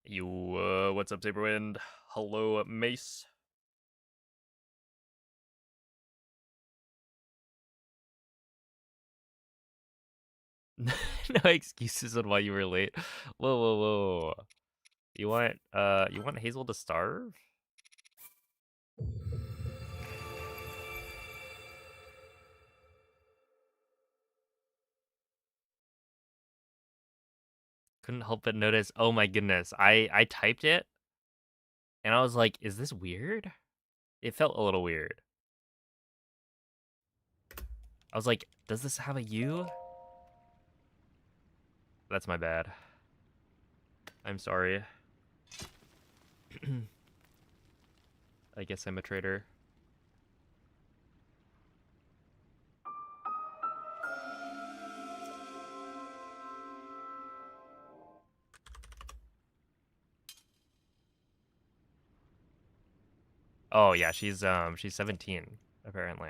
What's up, Saberwind? Hello, Mace. No excuses on why you were late. Whoa, whoa, whoa. You want Hazel to starve? Couldn't help but notice. Oh my goodness. I typed it and I was like, is this weird? It felt a little weird. I was like, does this have a U? That's my bad. I'm sorry. I guess I'm a traitor. Oh yeah, she's 17 apparently.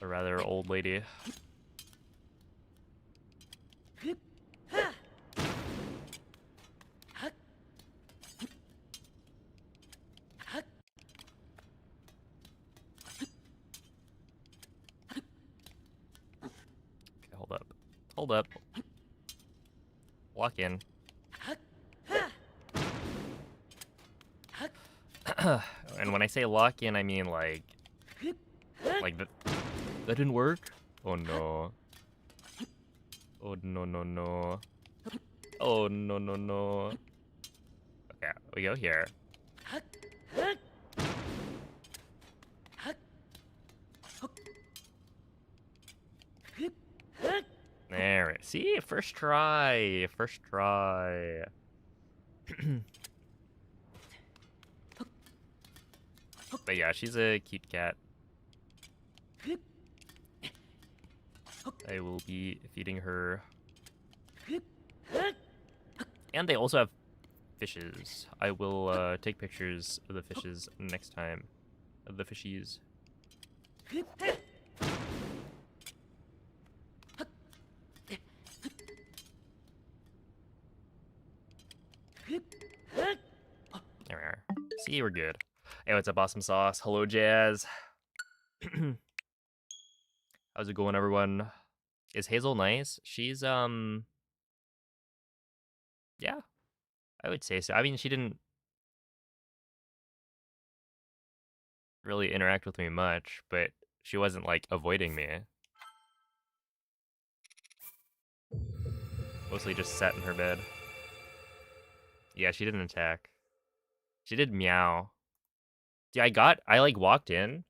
A rather old lady. Okay, hold up. Hold up. Lock in. And when I say lock in, I mean like that didn't work? Oh no. Oh no no no. Oh no no no. Okay, we go here. There. See, first try. First try. But yeah, she's a cute cat. I will be feeding her. And they also have fishes. I will take pictures of the fishes next time. Of the fishies. There we are. See, we're good. Hey, what's up, Awesome Sauce? Hello, Jazz. How's it going, everyone? Is Hazel nice? She's, yeah, I would say so. I mean, she didn't really interact with me much, but she wasn't, like, avoiding me. Mostly just sat in her bed. Yeah, she didn't attack. She did meow. See, I like, walked in,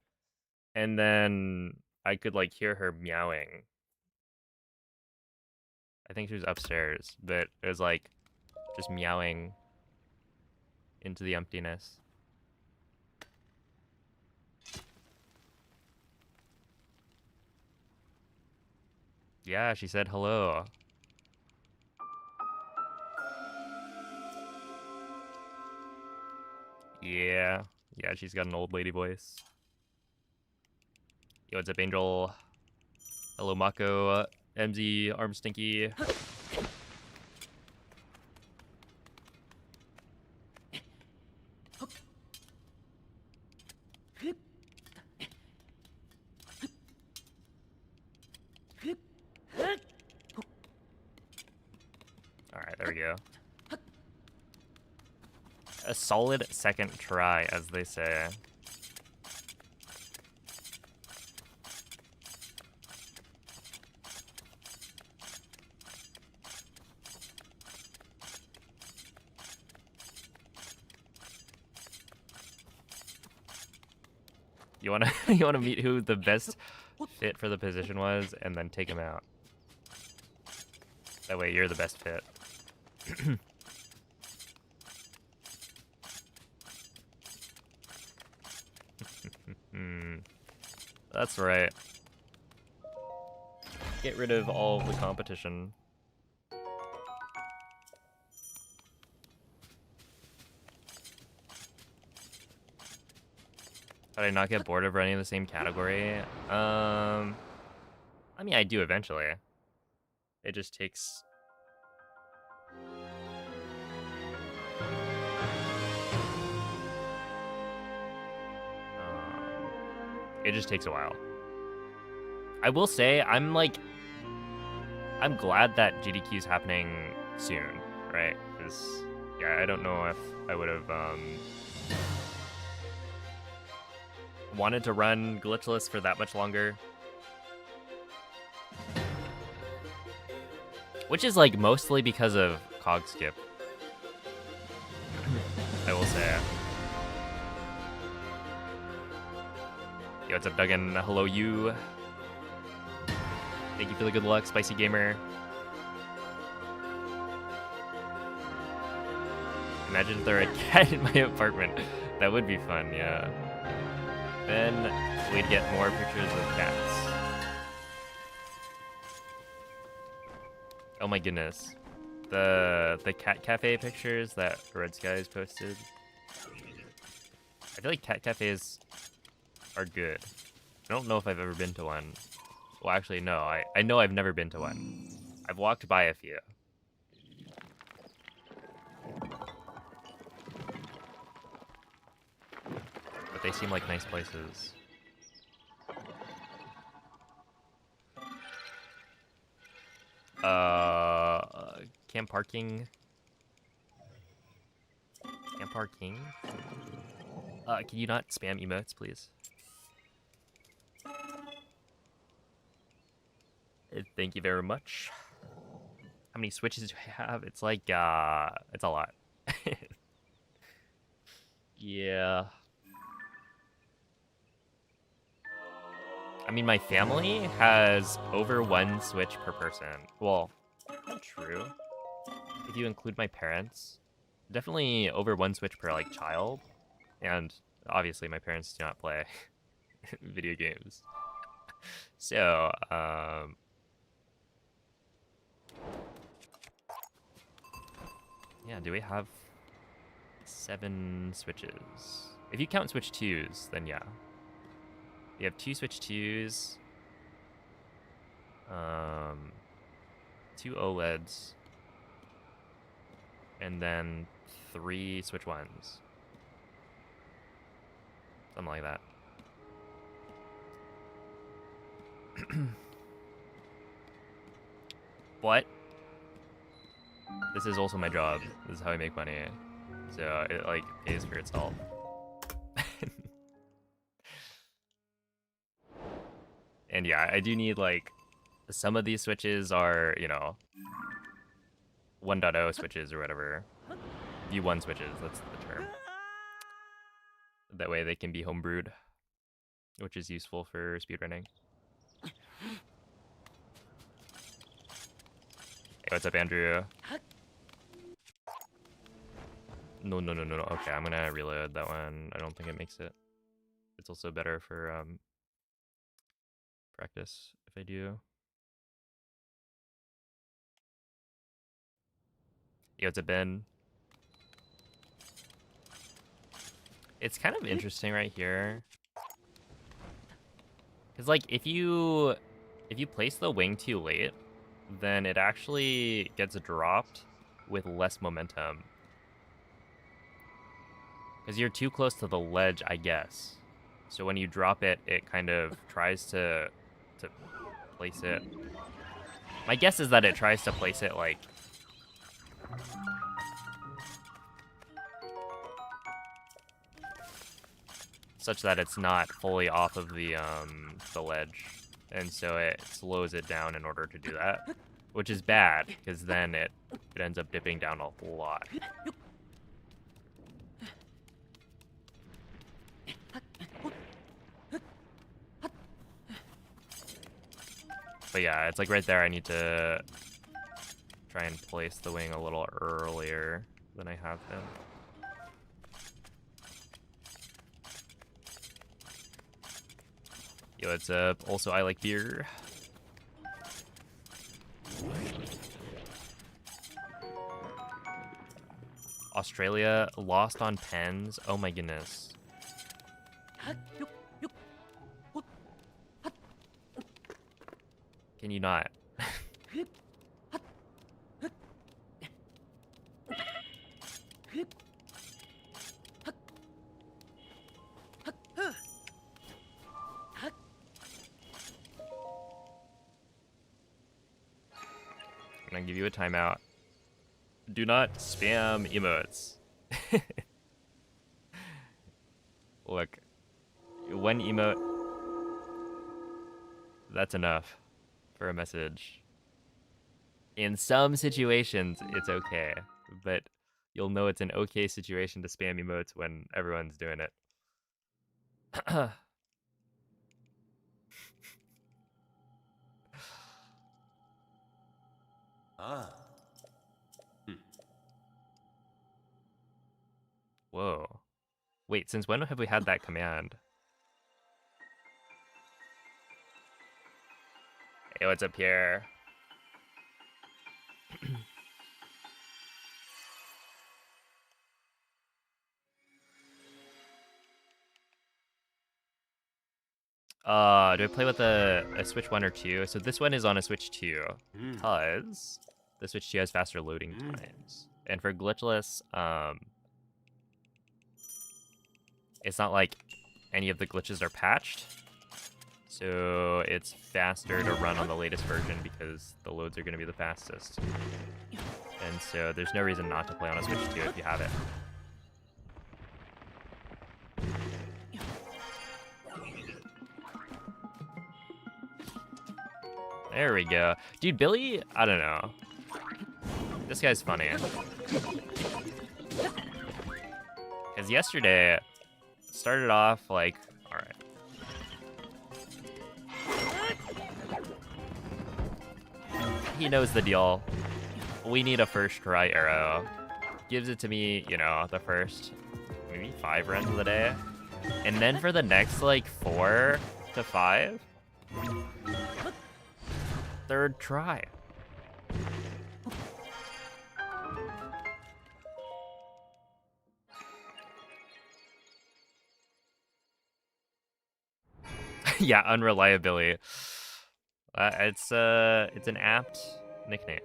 and then I could, like, hear her meowing. I think she was upstairs, but it was, like, just meowing into the emptiness. Yeah, she said hello. Yeah. Yeah, she's got an old lady voice. Yo, what's up, Angel? Hello, Mako. MZ, Arm Stinky. Alright, there we go. A solid second try, as they say. You wanna you wanna meet who the best fit for the position was, and then take him out. That way you're the best fit. That's right. Get rid of all of the competition. Did I not get bored of running the same category? I mean, I do eventually. It just takes... it just takes a while. I will say, I'm glad that GDQ is happening soon, right? Because, yeah, I don't know if I would have wanted to run glitchless for that much longer. Which is, like, mostly because of cog skip. I will say. Yo, what's up, Duggan? Hello, you. Thank you for the good luck, Spicy Gamer. Imagine if there were a cat in my apartment. That would be fun, yeah. Then we'd get more pictures of cats. Oh my goodness. The cat cafe pictures that Red Skies posted. I feel like cat cafes are good. I don't know if I've ever been to one. Well, actually, no. I know I've never been to one. I've walked by a few. But they seem like nice places. Camp parking. Camp parking. Can you not spam emotes, please? Thank you very much. How many switches do I have? It's like, it's a lot. Yeah. I mean, my family has over 1 switch per person. Well, not true. If you include my parents, definitely over 1 switch per, like, child. And obviously my parents do not play video games. So, yeah, do we have 7 switches? If you count switch 2s, then yeah. We have 2 switch 2s, 2 OLEDs, and then 3 switch 1s. Something like that. But this is also my job. This is how I make money. So it, like, pays for itself. And yeah, I do need, like, some of these switches are, you know, 1.0 switches or whatever. V1 switches, that's the term. That way they can be homebrewed, which is useful for speedrunning. Hey, what's up, Andrew? No. Okay, I'm gonna reload that one. I don't think it makes it. It's also better for practice if I do. Yo, what's up, Ben? It's kind of interesting right here. Cause like if you place the wing too late, then it actually gets dropped with less momentum. Because you're too close to the ledge, I guess. So when you drop it, it kind of tries to place it. My guess is that it tries to place it like such that it's not fully off of the ledge, and so it slows it down in order to do that, which is bad because then it ends up dipping down a lot. But yeah, it's like right there. I need to try and place the wing a little earlier than I have been. Yo, what's up? Also, I like beer. Australia lost on pens. Oh my goodness. Can you not? give you a timeout. Do not spam emotes. Look, one emote, that's enough for a message. In some situations, it's okay, but you'll know it's an okay situation to spam emotes when everyone's doing it. Whoa. Wait, since when have we had that command? Hey, what's up here? Do I play with a Switch 1 or 2? So this one is on a Switch 2, because the Switch 2 has faster loading times. And for glitchless, it's not like any of the glitches are patched. So it's faster to run on the latest version because the loads are going to be the fastest. And so there's no reason not to play on a Switch 2 if you have it. There we go. Dude, Billy, I don't know. This guy's funny. Because yesterday, started off like, alright. He knows the deal. We need a first try arrow. Gives it to me, you know, the first maybe 5 runs of the day. And then for the next like 4 to 5, third try. Yeah, unreliability. It's an apt nickname.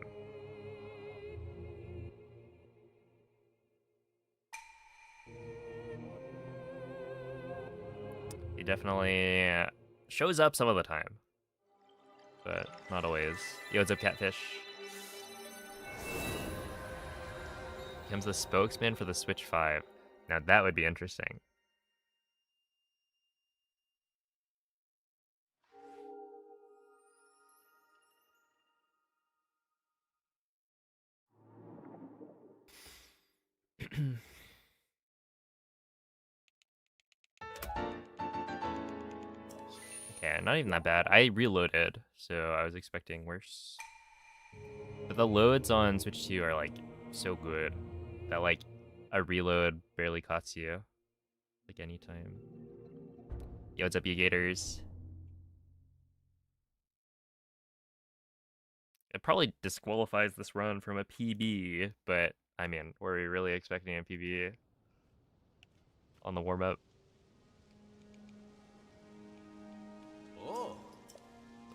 He definitely shows up some of the time, but not always. Yo, what's up, Catfish? Becomes the spokesman for the Switch 5. Now that would be interesting. Okay, not even that bad. I reloaded, so I was expecting worse. But the loads on Switch 2 are like so good that like a reload barely costs you like anytime. Yo, what's up, you gators? It probably disqualifies this run from a PB, but I mean, were we really expecting a PB on the warm-up?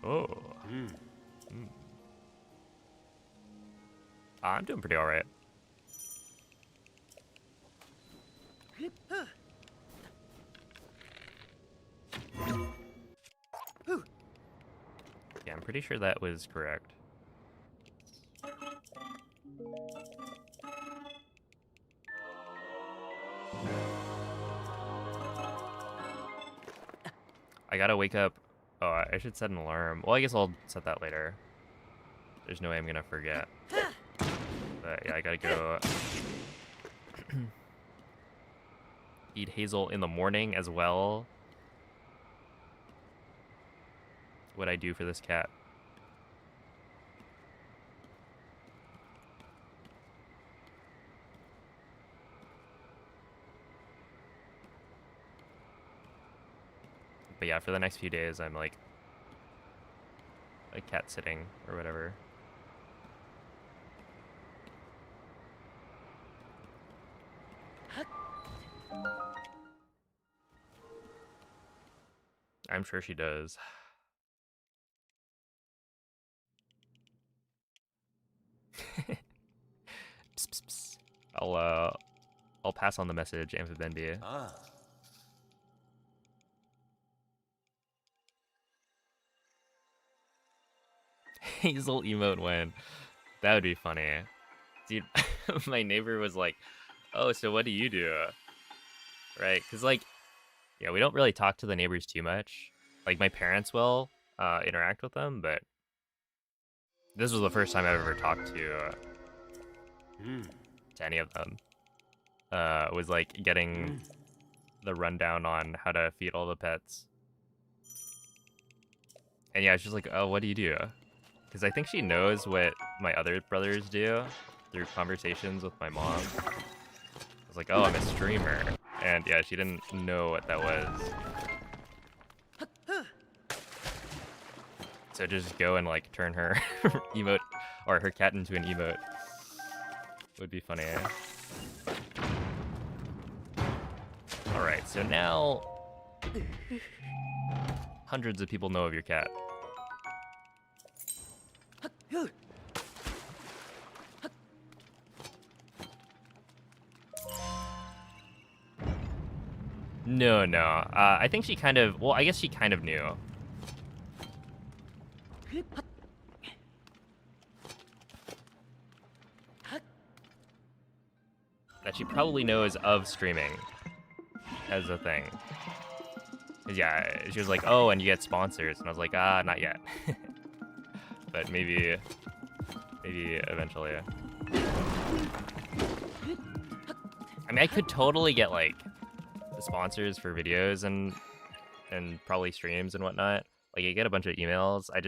Oh. I'm doing pretty alright. Yeah, I'm pretty sure that was correct. I gotta wake up. Oh, I should set an alarm. Well, I guess I'll set that later. There's no way I'm gonna forget. But yeah, I gotta go eat Hazel in the morning as well. What I do for this cat. But yeah, for the next few days, I'm like cat sitting or whatever. I'm sure she does. Psst, psst, psst. I'll pass on the message, Amphibendia. Hazel emote when. That would be funny. Dude, my neighbor was like, oh, so what do you do? Right? Because, like, yeah, we don't really talk to the neighbors too much. Like, my parents will interact with them, but this was the first time I've ever talked to any of them. Was, like, getting the rundown on how to feed all the pets. And yeah, she's like, oh, what do you do? Because I think she knows what my other brothers do through conversations with my mom. I was like, oh, I'm a streamer. And yeah, she didn't know what that was. So just go and like turn her emote or her cat into an emote. Would be funny. Alright, so now hundreds of people know of your cat. No. I think she kind of, well, I guess she kind of knew. That she probably knows of streaming as a thing. 'Cause yeah, she was like, oh, and you get sponsors. And I was like, not yet. But maybe eventually. I mean, I could totally get like the sponsors for videos and probably streams and whatnot. Like, you get a bunch of emails. I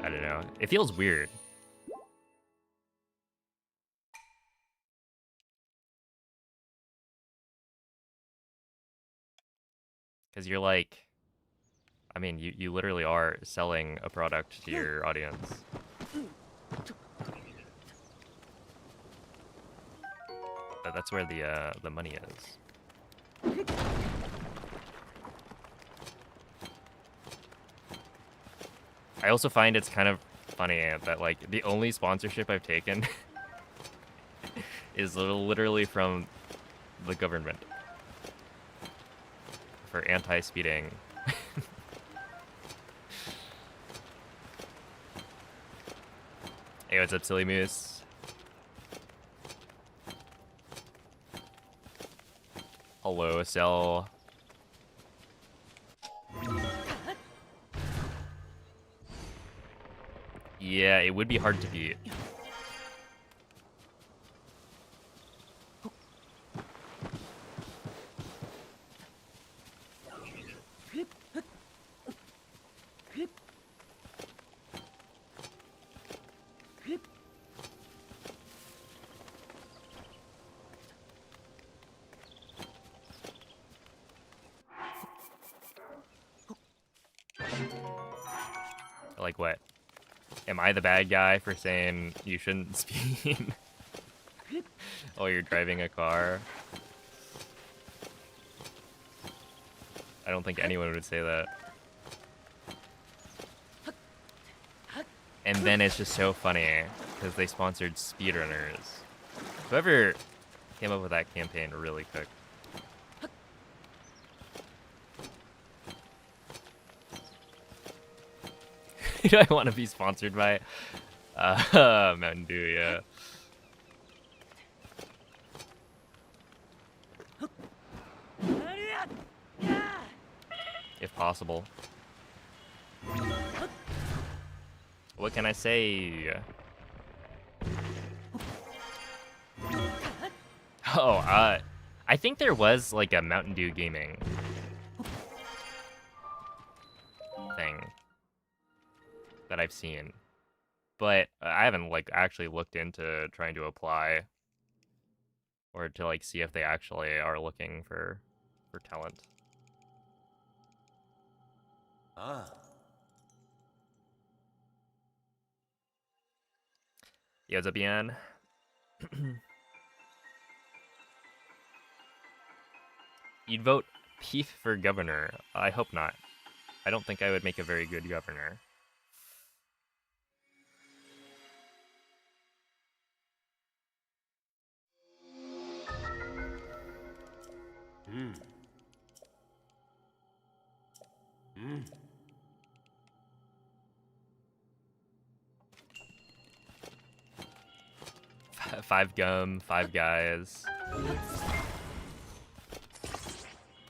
don't know. It feels weird. Because you're like, I mean, you literally are selling a product to your audience. But that's where the money is. I also find it's kind of funny that like the only sponsorship I've taken is literally from the government for anti-speeding. Hey, what's up, Silly Moose? Hello, Cell. Yeah, it would be hard to beat. Like what? Am I the bad guy for saying you shouldn't speed while you're driving a car? I don't think anyone would say that. And then it's just so funny because they sponsored speedrunners. Whoever came up with that campaign really cooked. Do I want to be sponsored by Mountain Dew? Yeah. If possible. What can I say? Oh, I think there was like a Mountain Dew gaming thing that I've seen, but I haven't like actually looked into trying to apply or to like see if they actually are looking for talent. Yo, what's up, Ian? You'd vote Peef for governor. I hope not. I don't think I would make a very good governor. Five Gum, Five Guys.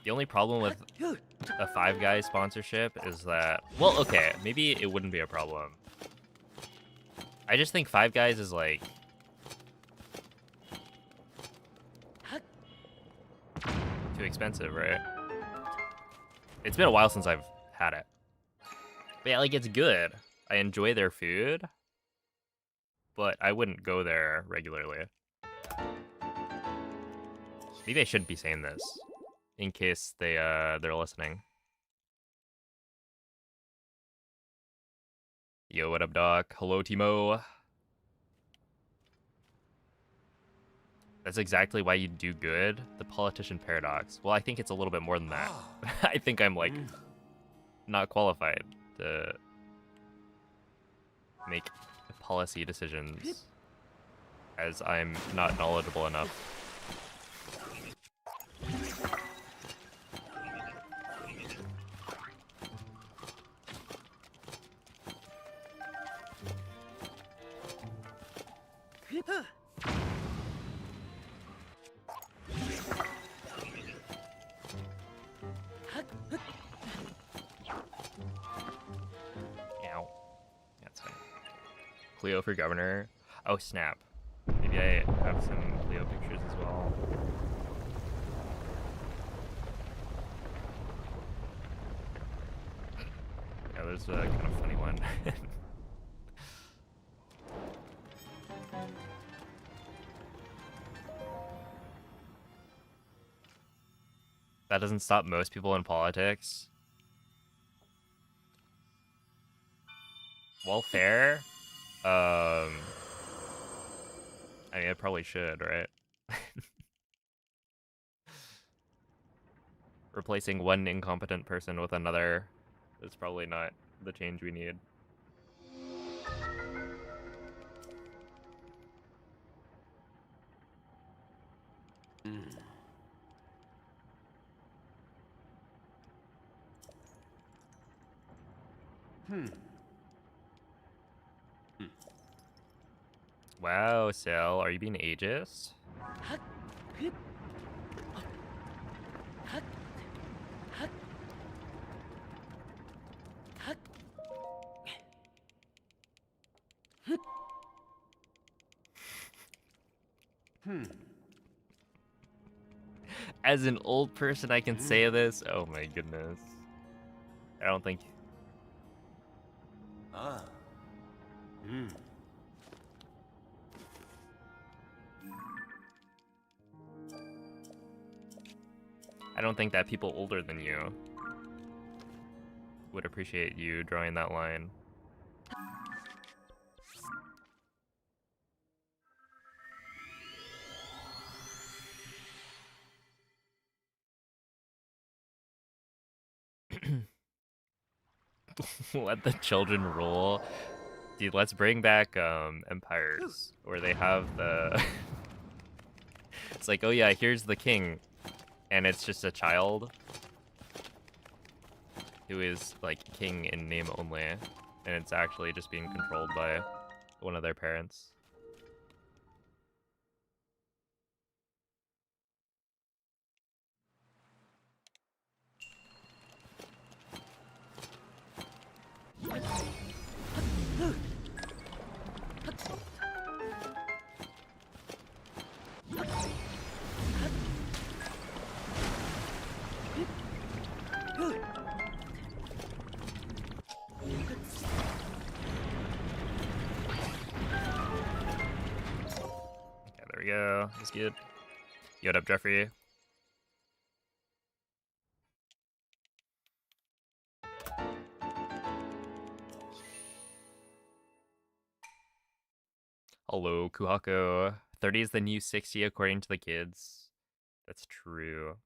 The only problem with a Five Guys sponsorship is that, well, okay, maybe it wouldn't be a problem. I just think Five Guys is like too expensive, right? It's been a while since I've had it. But yeah, like, it's good. I enjoy their food, but I wouldn't go there regularly. Maybe I shouldn't be saying this, in case they're listening. Yo, what up, Doc? Hello, Timo. That's exactly why you do good. The politician paradox. Well, I think it's a little bit more than that. I think I'm, like, not qualified to make policy decisions, as I'm not knowledgeable enough. Ow. That's fine. Cleo for governor. Oh, snap. Maybe I have some Cleo pictures as well. Yeah, there's a kind of funny one. That doesn't stop most people in politics. Well, fair. I mean, I probably should, right? Replacing one incompetent person with another is probably not the change we need. Wow, Sal, are you being ageist? As an old person, I can say this. Oh my goodness. I don't think. I don't think that people older than you would appreciate you drawing that line. Let the children rule. Dude, let's bring back empires where they have the it's like, oh yeah, here's the king, and it's just a child who is like king in name only, and it's actually just being controlled by one of their parents. There we go. That's good. Yo, what up, Jeffrey? Hello, Kuhako. 30 is the new 60 according to the kids. That's true.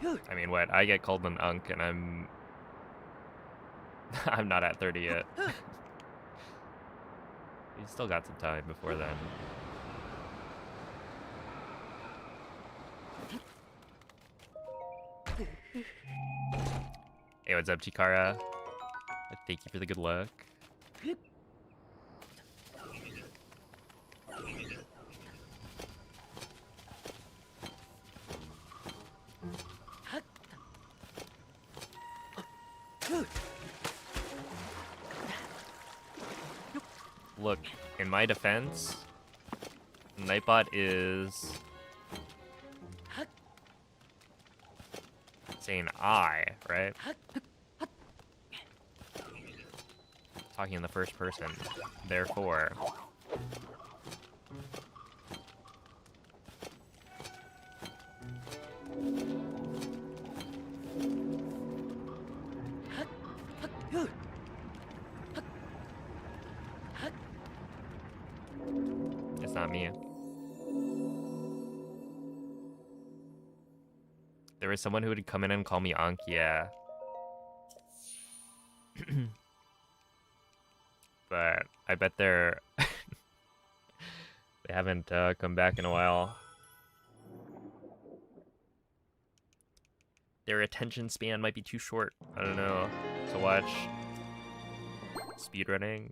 I mean, what? I get called an unk, and I'm I'm not at 30 yet. You still got some time before then. Hey, what's up, Chikara? Thank you for the good luck. Look, in my defense, Nightbot is saying I, right? Talking in the first person. Therefore, it's not me. There was someone who would come in and call me Ankh, yeah. But I bet they haven't come back in a while. Their attention span might be too short, I don't know, to watch speedrunning.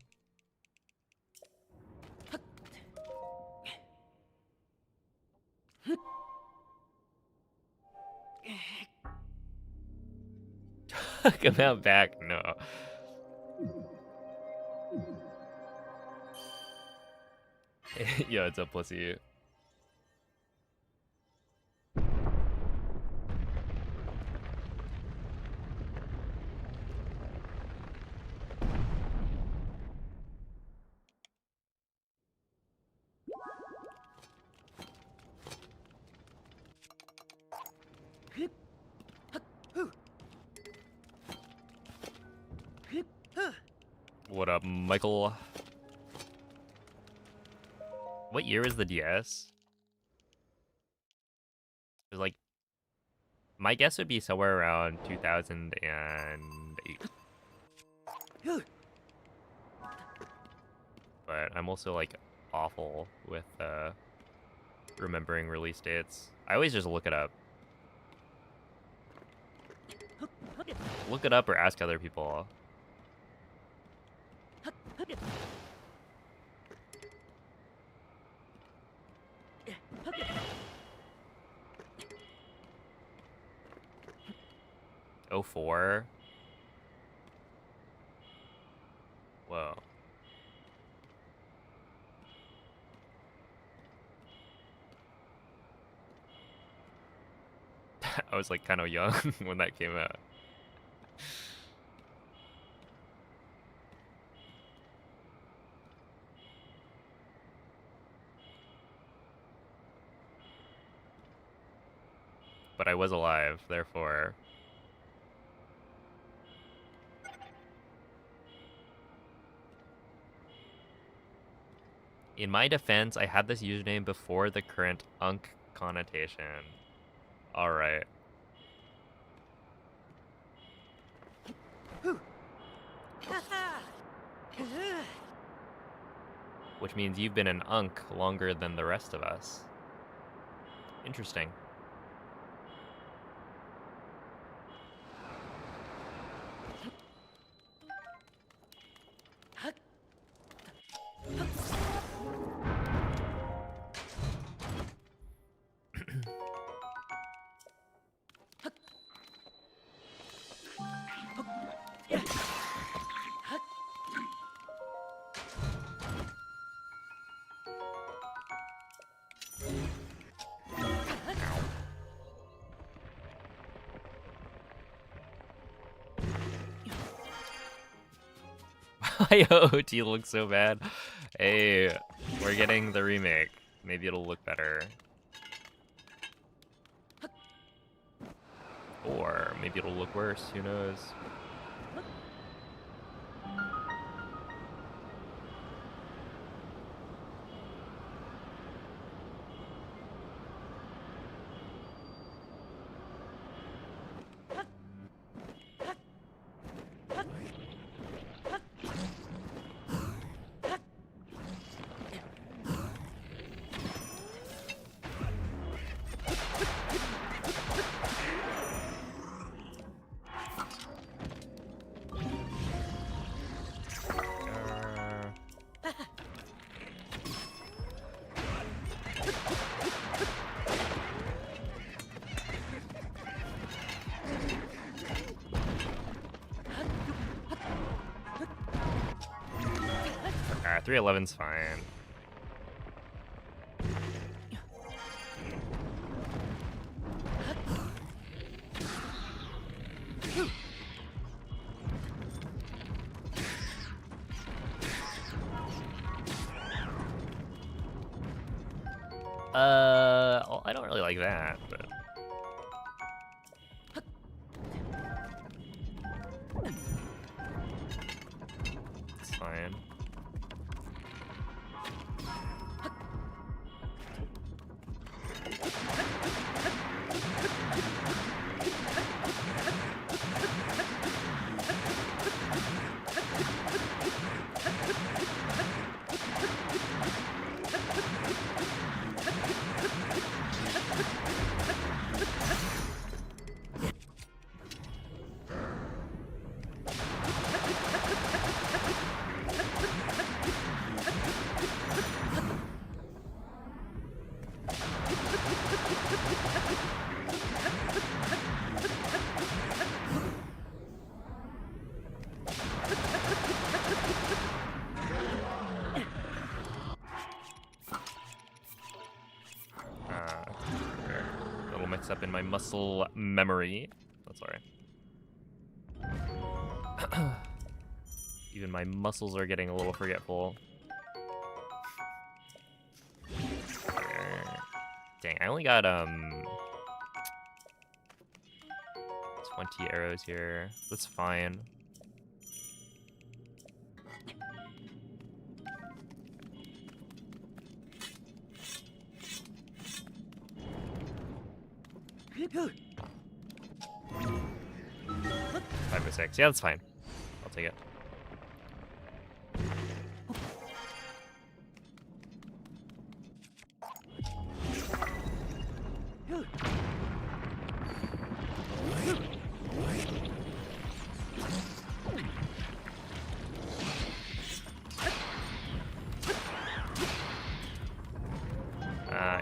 Come out back, no. Yo, it's up, pussy. What up, Michael? What year is the DS? It was like, my guess would be somewhere around 2008. But I'm also like awful with remembering release dates. I always just look it up. Look it up or ask other people. Oh, 04? Whoa. I was like kind of young when that came out. But I was alive, therefore. In my defense, I had this username before the current unk connotation. Alright. Which means you've been an unk longer than the rest of us. Interesting. IoT looks so bad. Hey, we're getting the remake. Maybe it'll look better. Or maybe it'll look worse, who knows? 311's fine. Well, I don't really like that, but it's fine. Little mix up in my muscle memory. That's alright. Even my muscles are getting a little forgetful. Dang, I only got 20 arrows here. That's fine. Five or six. Yeah, that's fine. I'll take it.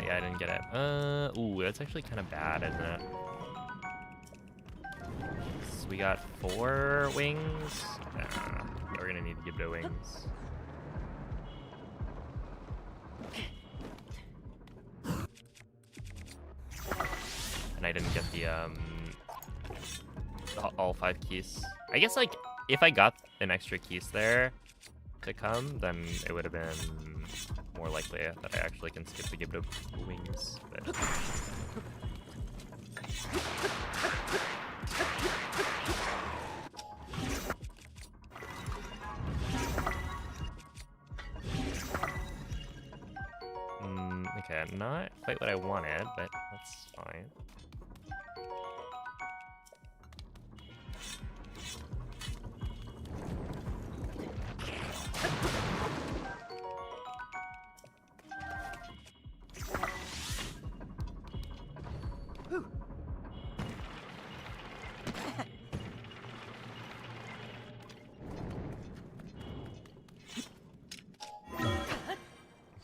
Yeah, I didn't get it. Ooh, that's actually kind of bad, isn't it? So we got 4 wings. Yeah, we're gonna need Amiibo wings. And I didn't get the all 5 keys. I guess like if I got an extra keys there to come, then it would have been more likely that I actually can skip the Amiibo wings. But okay, not quite what I wanted, but that's fine.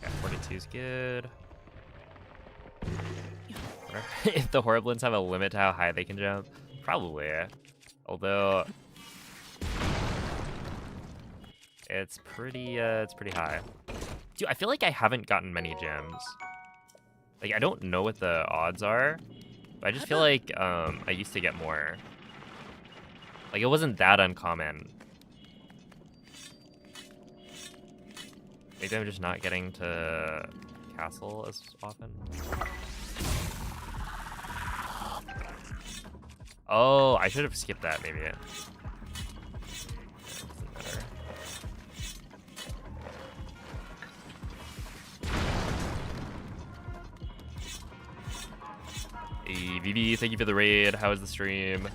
Okay, 42's good. If the Horriblins have a limit to how high they can jump, probably. Although it's pretty high. Dude, I feel like I haven't gotten many gems. Like I don't know what the odds are, but I just feel like I used to get more. Like it wasn't that uncommon. Maybe I'm just not getting to castle as often. Oh, I should have skipped that, maybe. Yeah, doesn't matter. Hey, VB, thank you for the raid. How was the stream?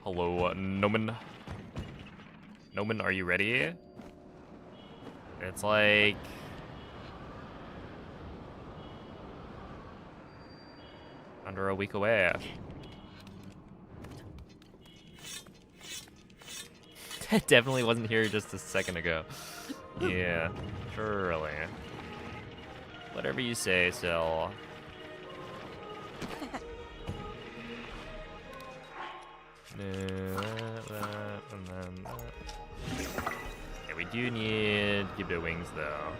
Hello, Noman. Noman, are you ready? It's like under a week away. Definitely wasn't here just a second ago. Yeah, surely. Whatever you say, Sil. And then that. Yeah, we do need Gibdo wings though.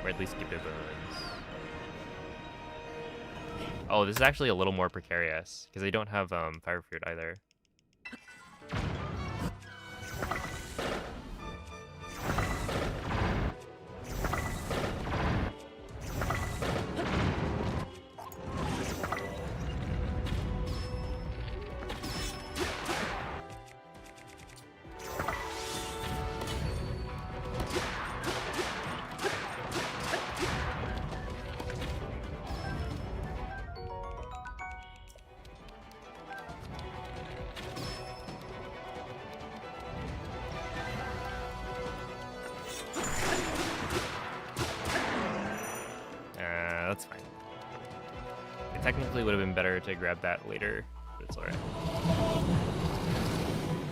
Or at least Gibdo bones. Oh, this is actually a little more precarious because they don't have fire fruit either. That's fine. It technically would have been better to grab that later, but it's alright.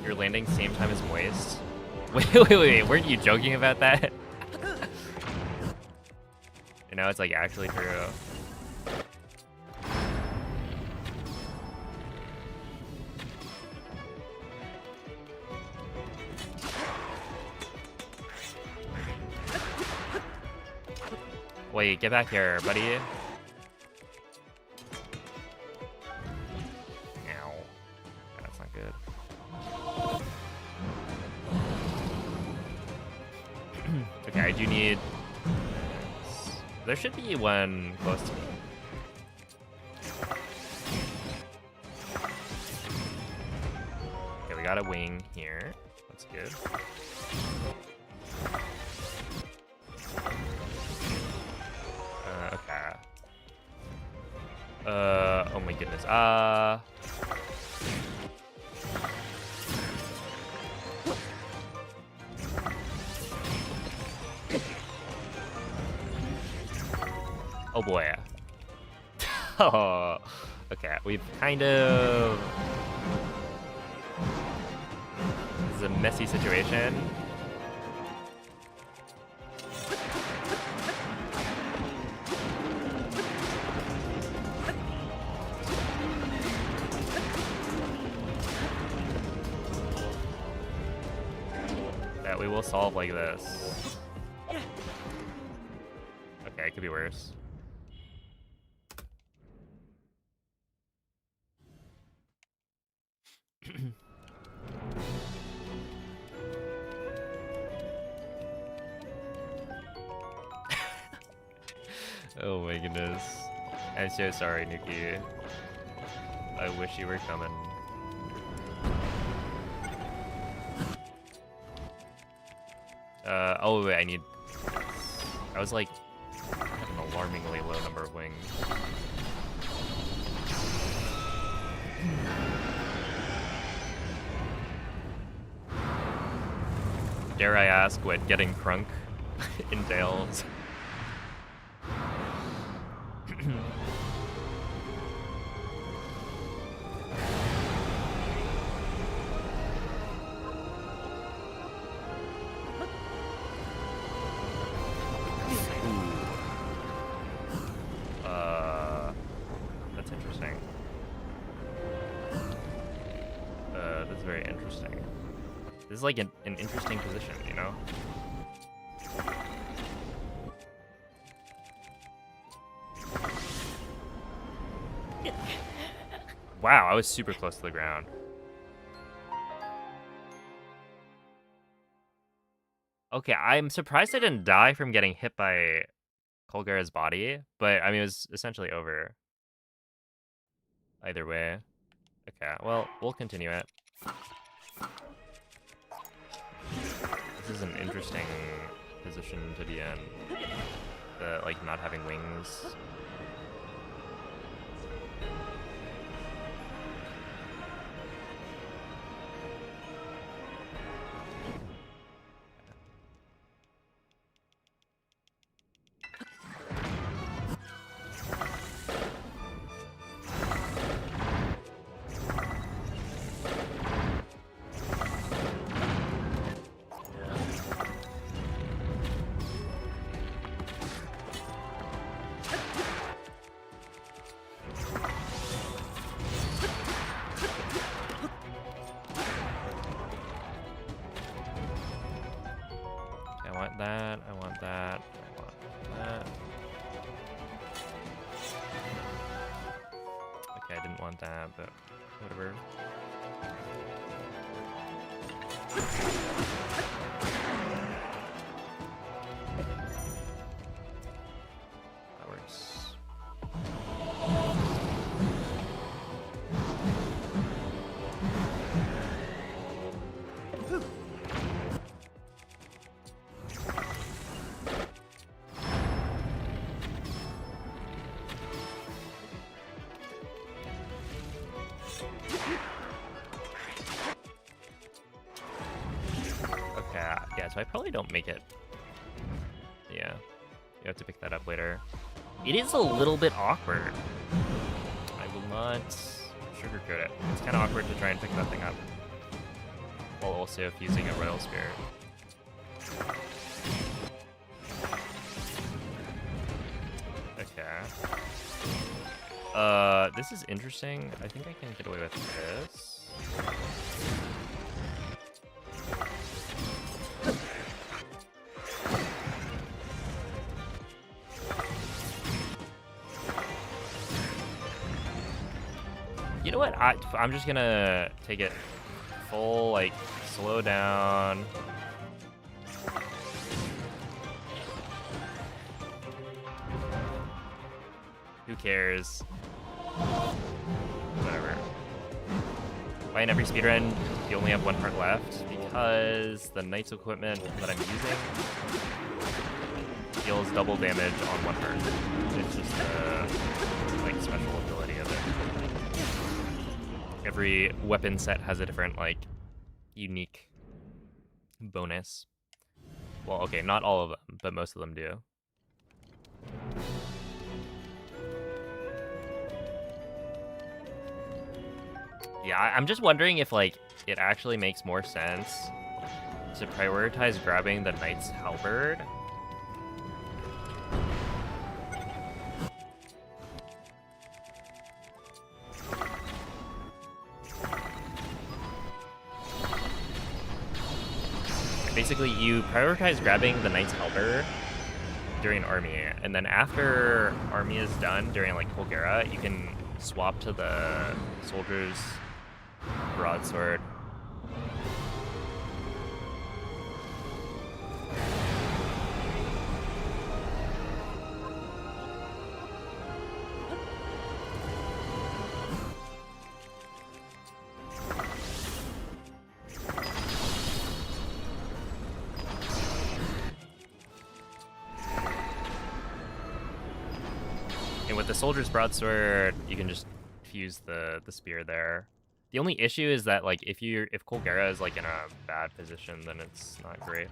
You're landing same time as Moist? Wait, weren't you joking about that? And now it's like actually true. Wait, get back here, buddy. Ow. That's not good. Okay, I do need... There should be one close to me. Okay, we got a wing here. That's good. Okay. Oh my goodness. Oh boy. Oh, okay. We've kind of... This is a messy situation. That we will solve like this. Okay, it could be worse. Oh my goodness. I'm so sorry, Nuki. I wish you were coming. Oh wait, I need... I was like... I have an alarmingly low number of wings. Dare I ask what getting crunk entails? That's interesting. That's very interesting. This is like an interesting position, you know? Wow, I was super close to the ground. Okay, I'm surprised I didn't die from getting hit by Colgara's body, but I mean, it was essentially over. Either way. Okay, well, we'll continue it. This is an interesting position to be in. Like, not having wings. didn't want that, but whatever. That works. Yeah, so I probably don't make it. Yeah, you have to pick that up later. It is a little bit awkward. I will not sugarcoat it. It's kind of awkward to try and pick that thing up while also fusing a Royal Spirit. Okay. This is interesting. I think I can get away with this. You know what? I'm just gonna take it full, like, slow down. Who cares? Whatever. Why in every speedrun you only have one heart left? Because the knight's equipment that I'm using deals double damage on one heart. It's just a, like, special ability of it. Every weapon set has a different, like, unique bonus. Well, okay, not all of them, but most of them do. Yeah, I'm just wondering if, like, it actually makes more sense to prioritize grabbing the Knight's Halberd. Basically, you prioritize grabbing the Knight's Halberd during Army, and then after Army is done, during, like, Colgera, you can swap to the Soldier's Broadsword. And with the Soldier's Broadsword, you can just fuse the spear there. The only issue is that, like, if Colgera is, like, in a bad position, then it's not great.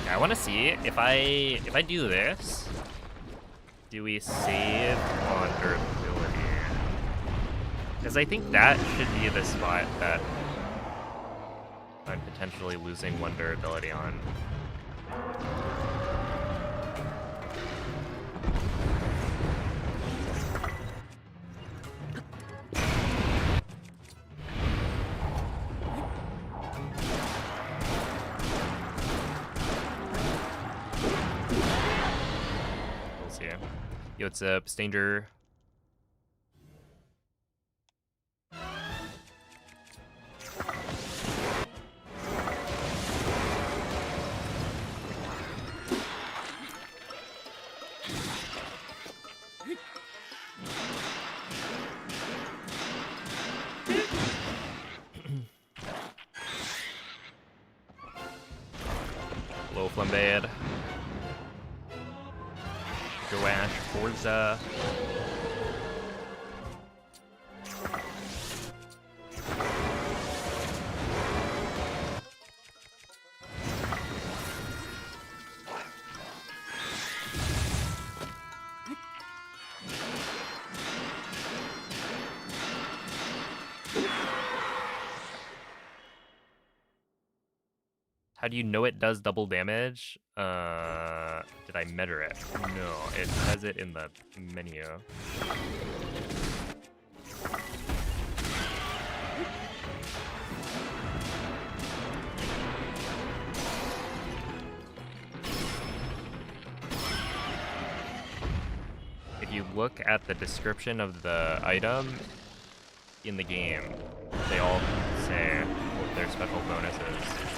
Okay, I want to see if I do this, do we save on durability? Because I think that should be the spot that I'm potentially losing one durability on. We'll see. Yo, what's up, Stanger? Hello, Flambade. Goash, Forza. How do you know it does double damage? Did I measure it? No, it says it in the menu. if you look at the description of the item in the game, they all say what their special bonus is.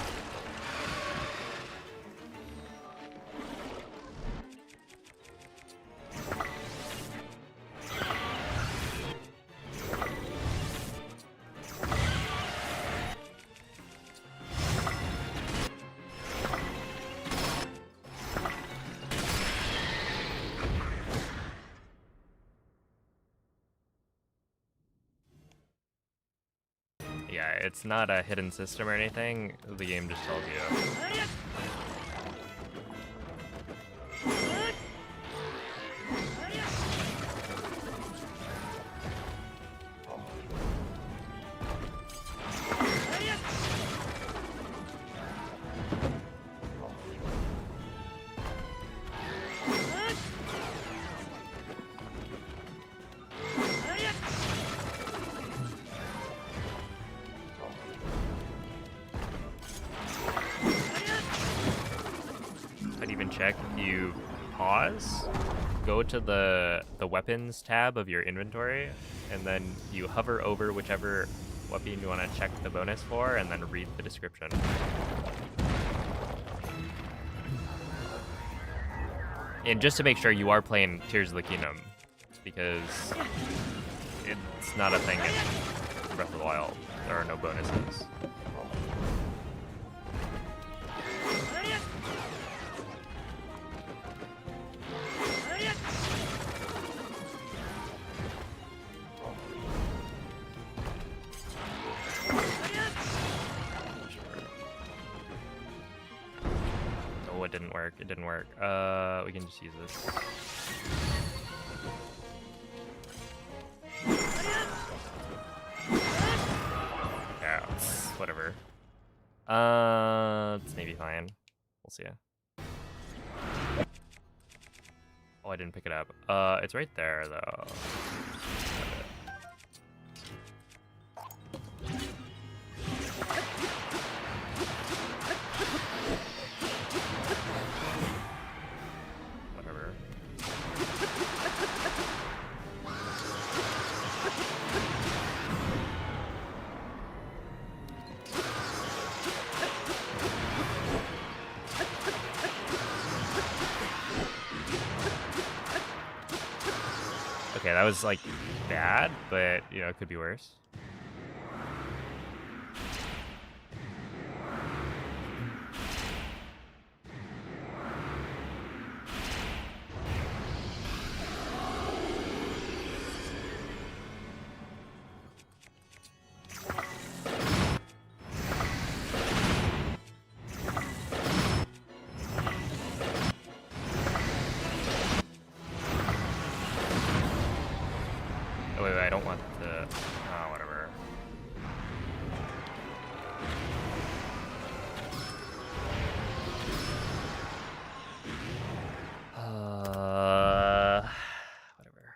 Yeah, it's not a hidden system or anything. The game just tells you. I'd even check if you pause, go to the weapons tab of your inventory, and then you hover over whichever weapon you want to check the bonus for, and then read the description. And just to make sure you are playing Tears of the Kingdom, because it's not a thing in Breath of the Wild. There are no bonuses. Oh, it didn't work. It didn't work. We can just use this. Yeah, whatever. It's maybe fine. We'll see. Oh, I didn't pick it up. It's right there though. Whatever. Okay, that was like bad, but you know, it could be worse. Oh, wait, I don't want the... Oh, whatever. Whatever.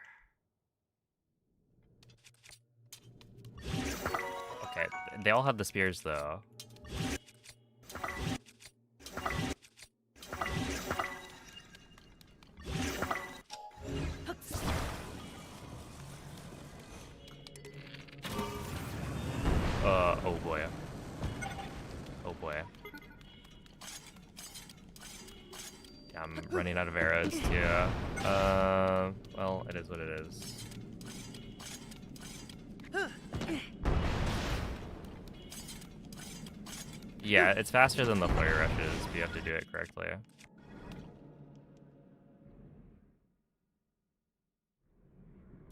Okay, they all have the spears, though. Oh boy. Oh boy. Yeah, I'm running out of arrows too. Well, it is what it is. Yeah, it's faster than the flurry rushes, but you have to do it correctly.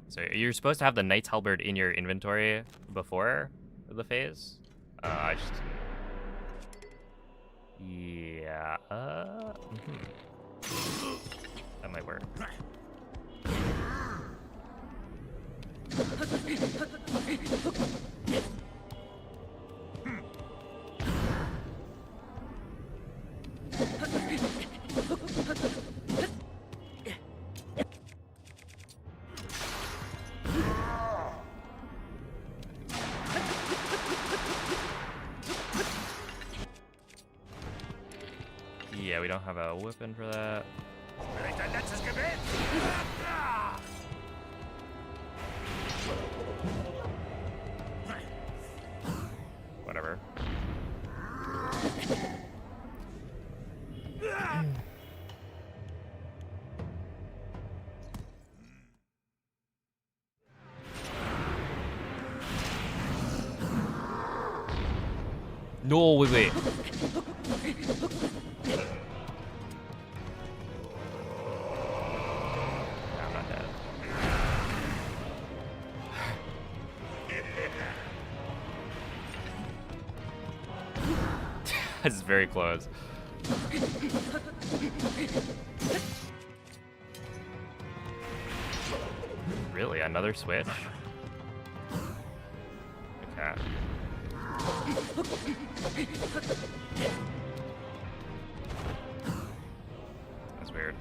So you're supposed to have the Knight's Halberd in your inventory before the phase. I just... Yeah, that might work. Yeah, we don't have a weapon for that. No, wait. I'm not dead. This is very close. Really? Another switch? Okay. That's weird.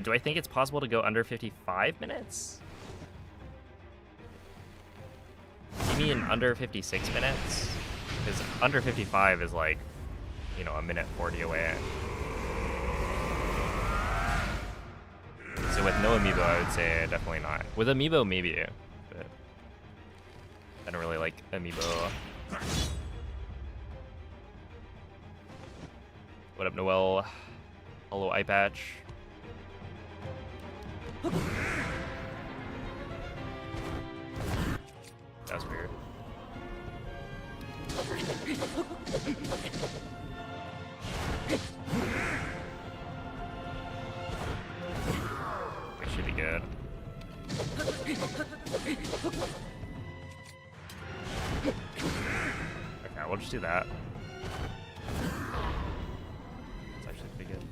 Do I think it's possible to go under 55 minutes? You mean under 56 minutes? Because under 55 is like, you know, 1:40 away. So with no Amiibo, I would say definitely not. With Amiibo, maybe, but I don't really like Amiibo. What up, Noel? Hello, eye patch. That was weird. We should be good. Okay, we'll just do that. It's actually pretty good.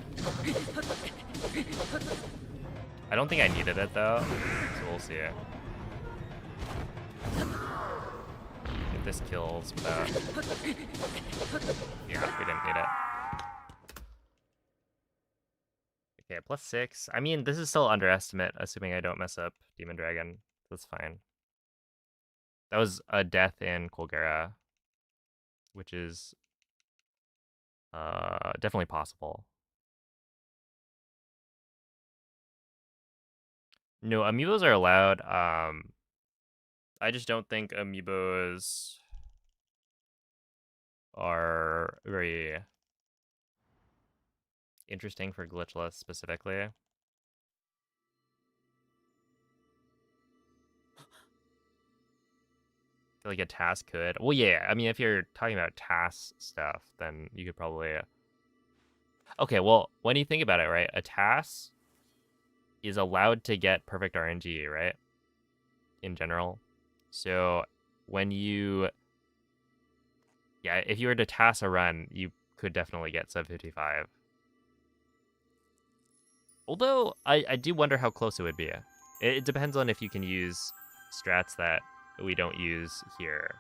I don't think I needed it though, so we'll see. If this kills without... Yeah, we didn't need it. Okay, +6. I mean, this is still underestimate, assuming I don't mess up Demon Dragon. That's fine. That was a death in Colgera, which is definitely possible. No, Amiibos are allowed. I just don't think Amiibos are very interesting for glitchless specifically. I feel like a task could. Well, yeah. I mean, if you're talking about task stuff, then you could probably. Okay, well, when you think about it, right? A task is allowed to get perfect RNG, right? In general. So when you, yeah, if you were to task a run, you could definitely get sub 55. Although I do wonder how close it would be. It depends on if you can use strats that we don't use here.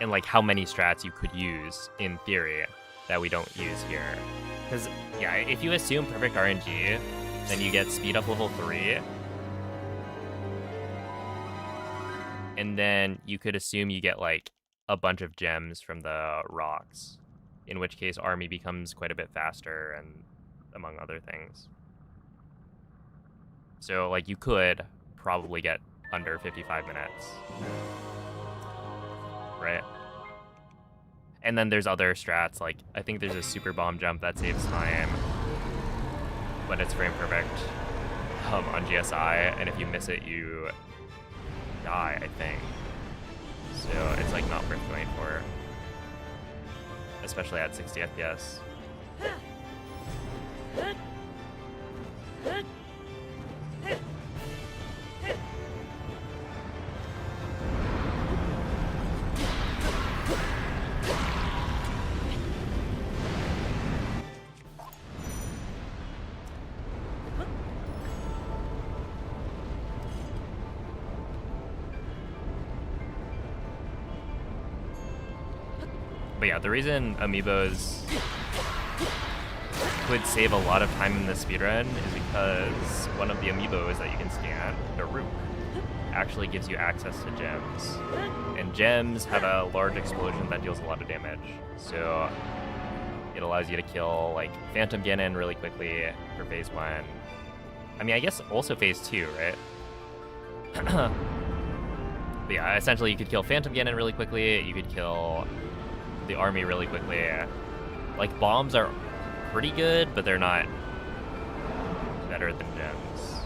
And like how many strats you could use in theory that we don't use here. Because, yeah, if you assume perfect RNG, then you get speed up level 3. And then you could assume you get like a bunch of gems from the rocks. In which case army becomes quite a bit faster and among other things. So like you could probably get under 55 minutes. Right? And then there's other strats, like I think there's a super bomb jump that saves time when it's frame perfect on GSI, and if you miss it you die, I think. So it's like not worth going for. Especially at 60 FPS. But yeah, the reason Amiibos would save a lot of time in the speedrun is because one of the Amiibos that you can scan, the Rook, actually gives you access to gems. And gems have a large explosion that deals a lot of damage. So it allows you to kill like Phantom Ganon really quickly for phase 1. I mean, I guess also phase 2, right? But yeah, essentially you could kill Phantom Ganon really quickly, you could kill the army really quickly. Like bombs are pretty good, but they're not better than gems.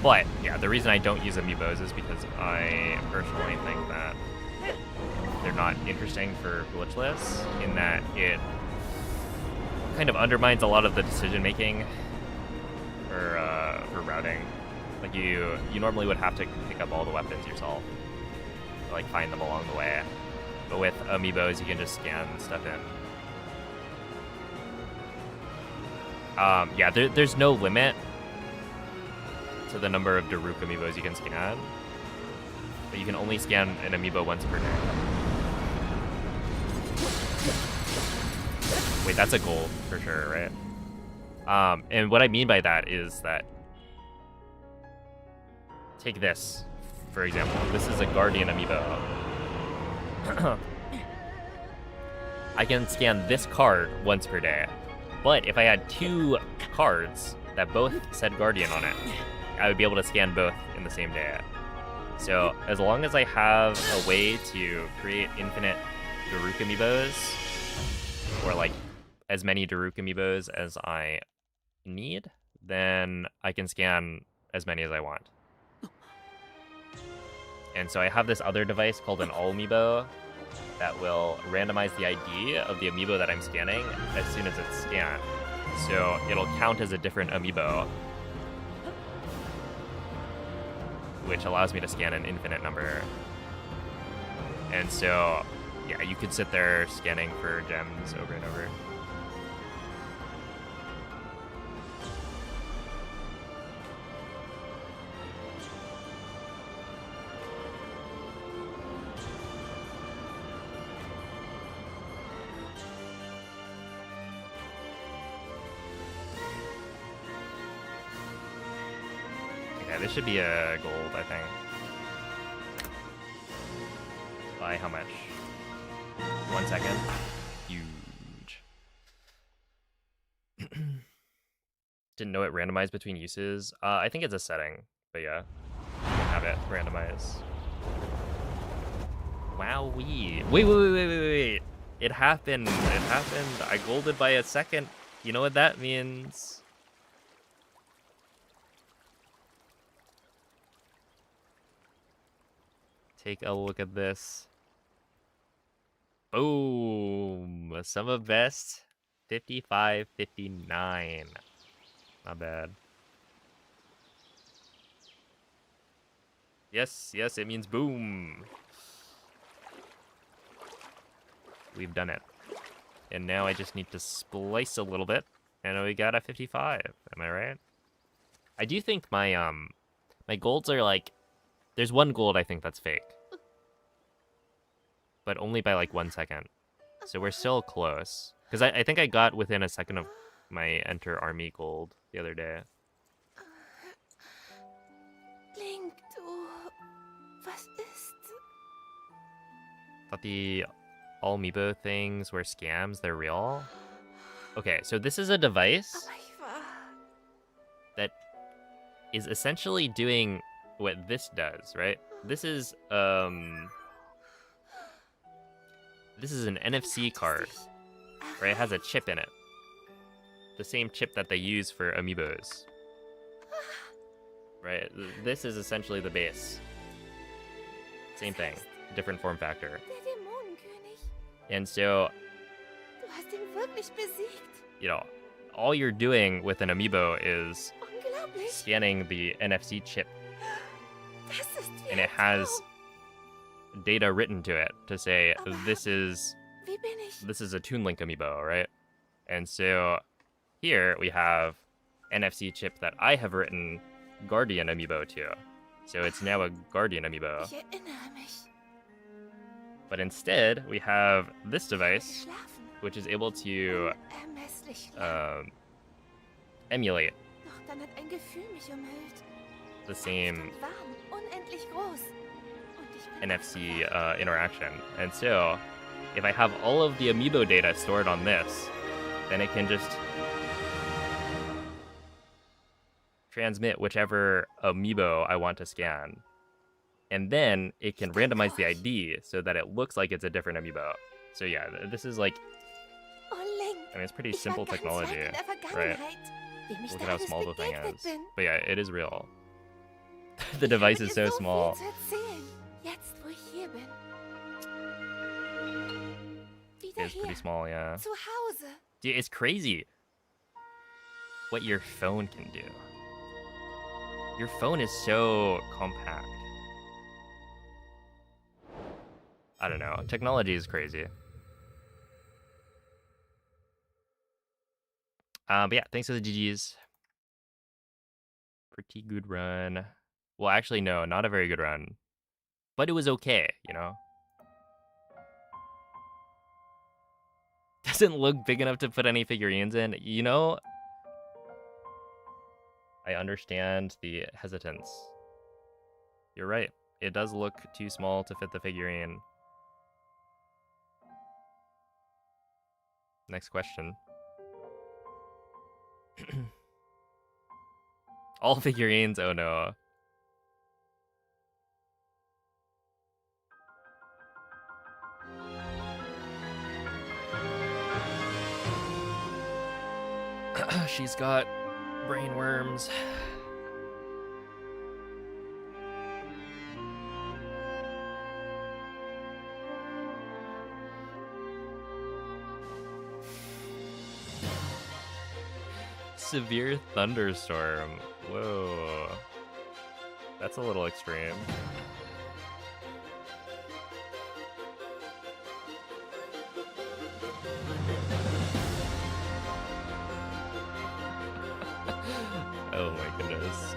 But yeah, the reason I don't use Amiibos is because I personally think that they're not interesting for glitchless, in that it kind of undermines a lot of the decision making for routing. Like you normally would have to pick up all the weapons yourself, like find them along the way. But with Amiibos, you can just scan stuff in. Yeah, there's no limit to the number of Daruk Amiibos you can scan, but you can only scan an Amiibo once per day. Wait, that's a goal for sure, right? And what I mean by that is that, take this, for example. This is a Guardian Amiibo. I can scan this card once per day, but if I had 2 cards that both said Guardian on it, I would be able to scan both in the same day. So as long as I have a way to create infinite Daruk Amiibos, or like as many Daruk Amiibos as I need, then I can scan as many as I want. And so I have this other device called an All Amiibo that will randomize the ID of the Amiibo that I'm scanning as soon as it's scanned. So it'll count as a different Amiibo, which allows me to scan an infinite number. And so, yeah, you could sit there scanning for gems over and over. Yeah, this should be a gold, I think. By how much? 1 second. Huge. Didn't know it randomized between uses. I think it's a setting, but yeah, you can have it randomize. Wowee. Wait. It happened. I golded by a second. You know what that means? Take a look at this. Boom! Sum of best, 55.59. Not bad. Yes, it means boom. We've done it. And now I just need to splice a little bit, and we got a 55. Am I right? I do think my my golds are like, there's one gold I think that's fake, but only by like 1 second. So we're still close. Because I think I got within a second of my Enter Army gold the other day. Link, du... Was ist? Thought the all Amiibo things were scams, they're real? Okay, so this is a device that is essentially doing what this does, right? This is an NFC card, right? It has a chip in it. The same chip that they use for Amiibos. Right? This is essentially the base. Same thing, different form factor. And so, you know, all you're doing with an Amiibo is scanning the NFC chip. And it has data written to it to say this is a Toon Link Amiibo, right? And so here we have NFC chip that I have written Guardian Amiibo to. So it's now a Guardian Amiibo. But instead we have this device, which is able to emulate the same NFC interaction. And so, if I have all of the Amiibo data stored on this, then it can just transmit whichever Amiibo I want to scan. And then it can randomize the ID so that it looks like it's a different Amiibo. So yeah, this is like, I mean, it's pretty simple technology, right? Look at how small the thing is. But yeah, it is real. The device Mit is ihr so small. viel zu erzählen. Jetzt, wo ich hier bin. Wieder It's pretty hier. small, yeah. Zu Hause. Dude, it's crazy what your phone can do. Your phone is so compact. I don't know. Technology is crazy. But yeah, thanks for the GGs. Pretty good run. Well, actually, no, not a very good run. But it was okay, you know? Doesn't look big enough to put any figurines in. You know, I understand the hesitance. You're right. It does look too small to fit the figurine. Next question. All figurines? Oh no. She's got brain worms. Severe thunderstorm. Whoa. That's a little extreme. Oh my goodness.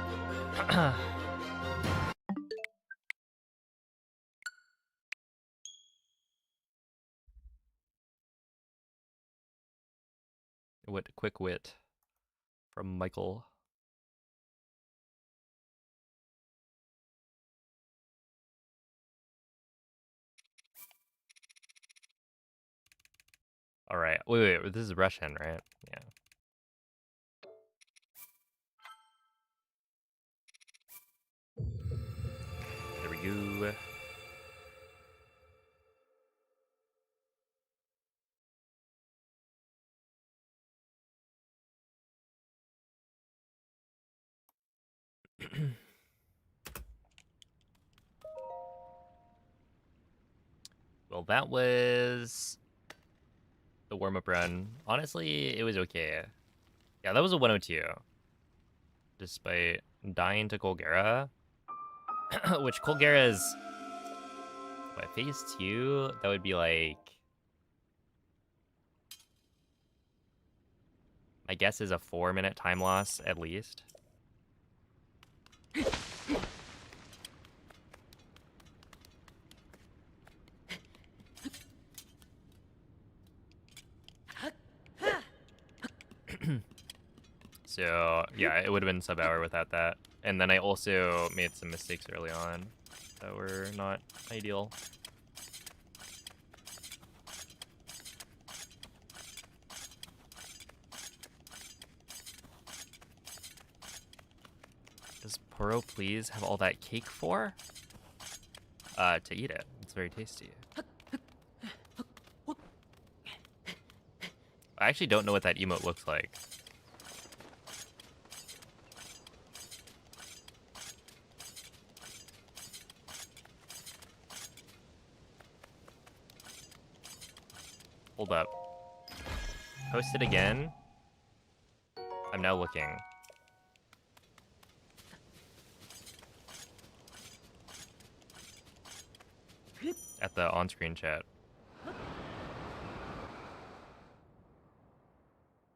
Quick wit from Michael. All right. Wait. This is Russian, right? Yeah. There we go. Well, that was the warm-up run. Honestly, it was okay. Yeah, that was a 102. Despite dying to Colgera. Which Colgera is... What, phase 2? That would be like... My guess is a 4-minute time loss, at least. So, yeah, it would have been sub-hour without that. And then I also made some mistakes early on that were not ideal. Does Poro please have all that cake for? To eat it. It's very tasty. I actually don't know what that emote looks like. Hold up. Post it again. I'm now looking. At the on-screen chat.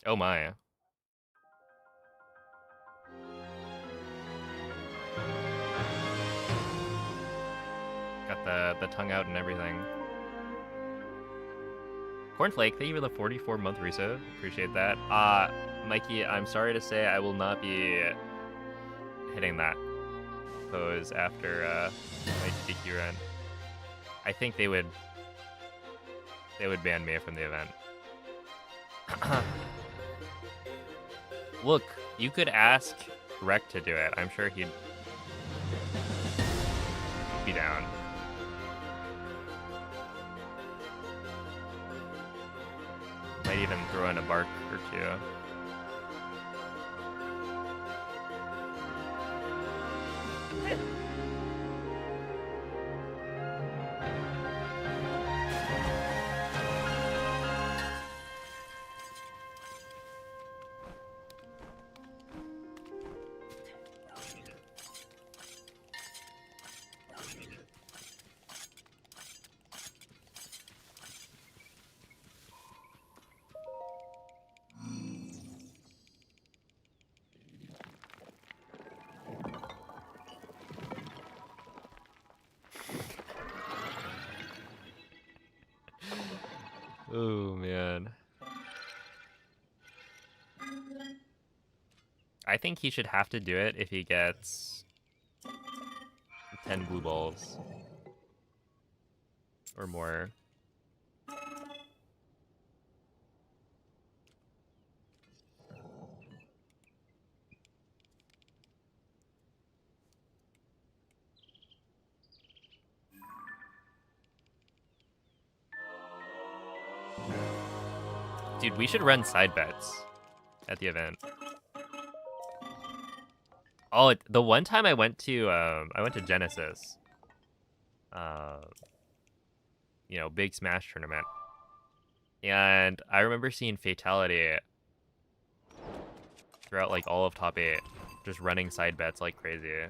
Oh my. Got the tongue out and everything. Cornflake, thank you for the 44-month resub. Appreciate that. Mikey, I'm sorry to say I will not be hitting that pose after my TTQ run. I think they would ban me from the event. Look, you could ask Rec to do it. I'm sure he'd be down. Might even throw in a bark or two. Oh man. I think he should have to do it if he gets 10 blue balls or more. Dude, we should run side bets at the event. Oh, the one time I went to Genesis. You know, big Smash tournament. And I remember seeing Fatality throughout like all of top 8, just running side bets like crazy.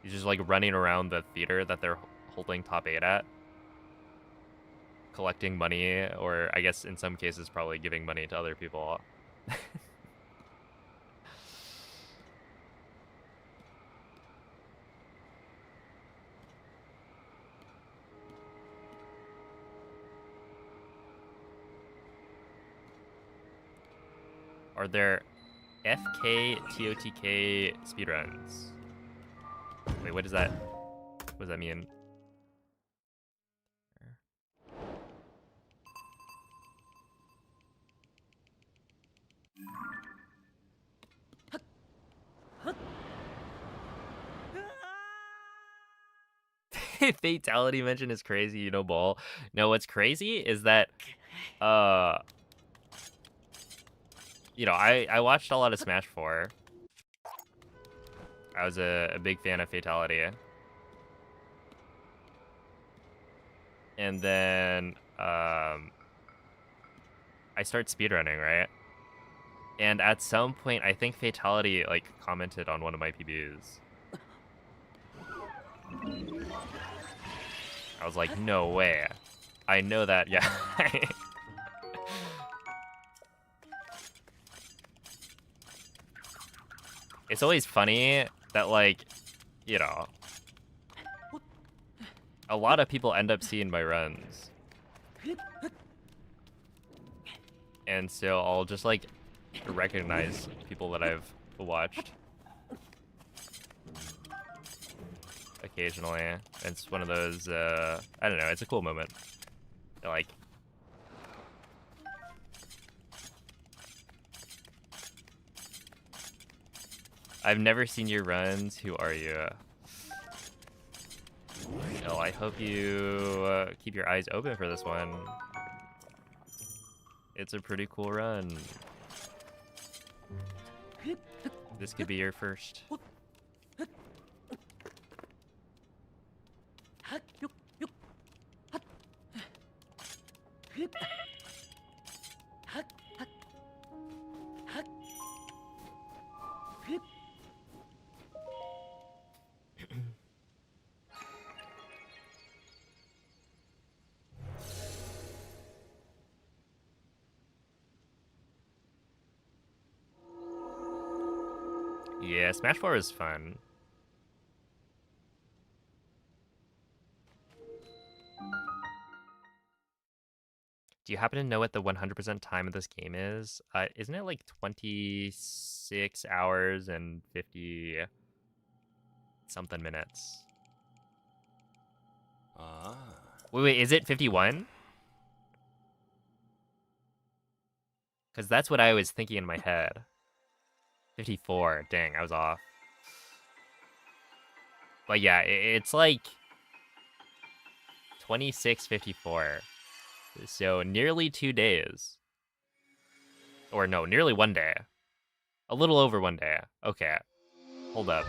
He's just like running around the theater that they're holding top 8 at, collecting money, or I guess in some cases probably giving money to other people. Are there FK TOTK speedruns? Wait, what does that mean? Fatality mention is crazy, you know, ball. No, what's crazy is that you know, I watched a lot of Smash 4. I was a big fan of Fatality. And then I start speedrunning, right? And at some point, I think Fatality like commented on one of my PBs. I was like, no way. I know that, yeah. It's always funny that, like, you know, a lot of people end up seeing my runs. And so I'll just, like, recognize people that I've watched occasionally. It's one of those, I don't know, it's a cool moment. Like, I've never seen your runs. Who are you? Well, I hope you keep your eyes open for this one. It's a pretty cool run. This could be your first. Yeah, Smash 4 is fun. Do you happen to know what the 100% time of this game is? Isn't it like 26 hours and 50 something minutes? Ah. Wait, is it 51? Because that's what I was thinking in my head. 54. Dang, I was off. But yeah, it's like 26:54. So nearly 2 days. Or no, nearly 1 day. A little over 1 day. Okay. Hold up.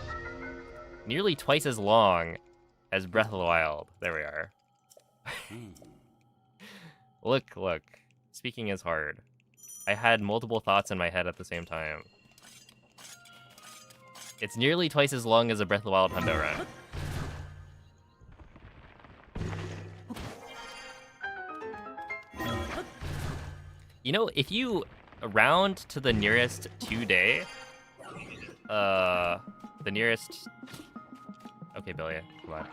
Nearly twice as long as Breath of the Wild. There we are. Look. Speaking is hard. I had multiple thoughts in my head at the same time. It's nearly twice as long as a Breath of the Wild Hundo run. You know, if you round to the nearest 2 day, the nearest... Okay, Billy, come on.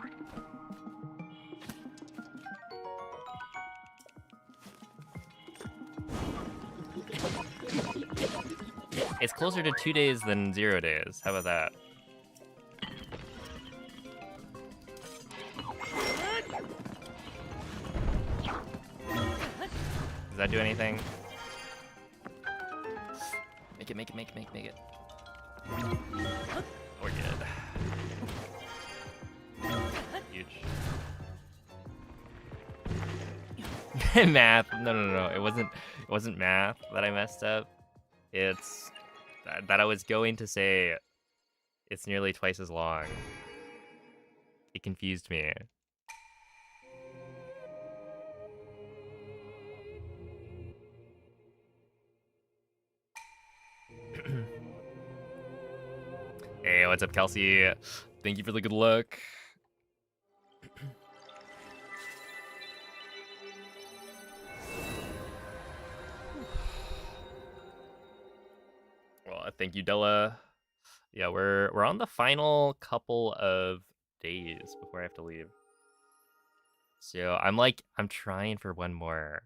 It's closer to 2 days than 0 days. How about that? Does that do anything? Make it, make it, make it, make it, make it. We're good. Huge. Math. No. It wasn't math that I messed up. It's that I was going to say it's nearly twice as long. It confused me. Hey, what's up, Kelsey? Thank you for the good luck. Well, thank you, Della. Yeah, we're on the final couple of days before I have to leave. So I'm trying for one more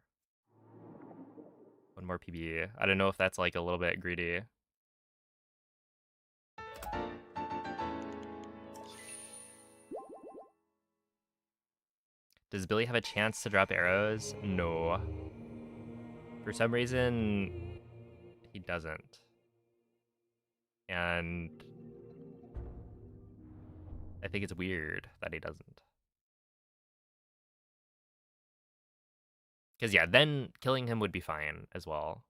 PB. I don't know if that's like a little bit greedy. Does Billy have a chance to drop arrows? No. For some reason, he doesn't. And I think it's weird that he doesn't. Because, yeah, then killing him would be fine as well.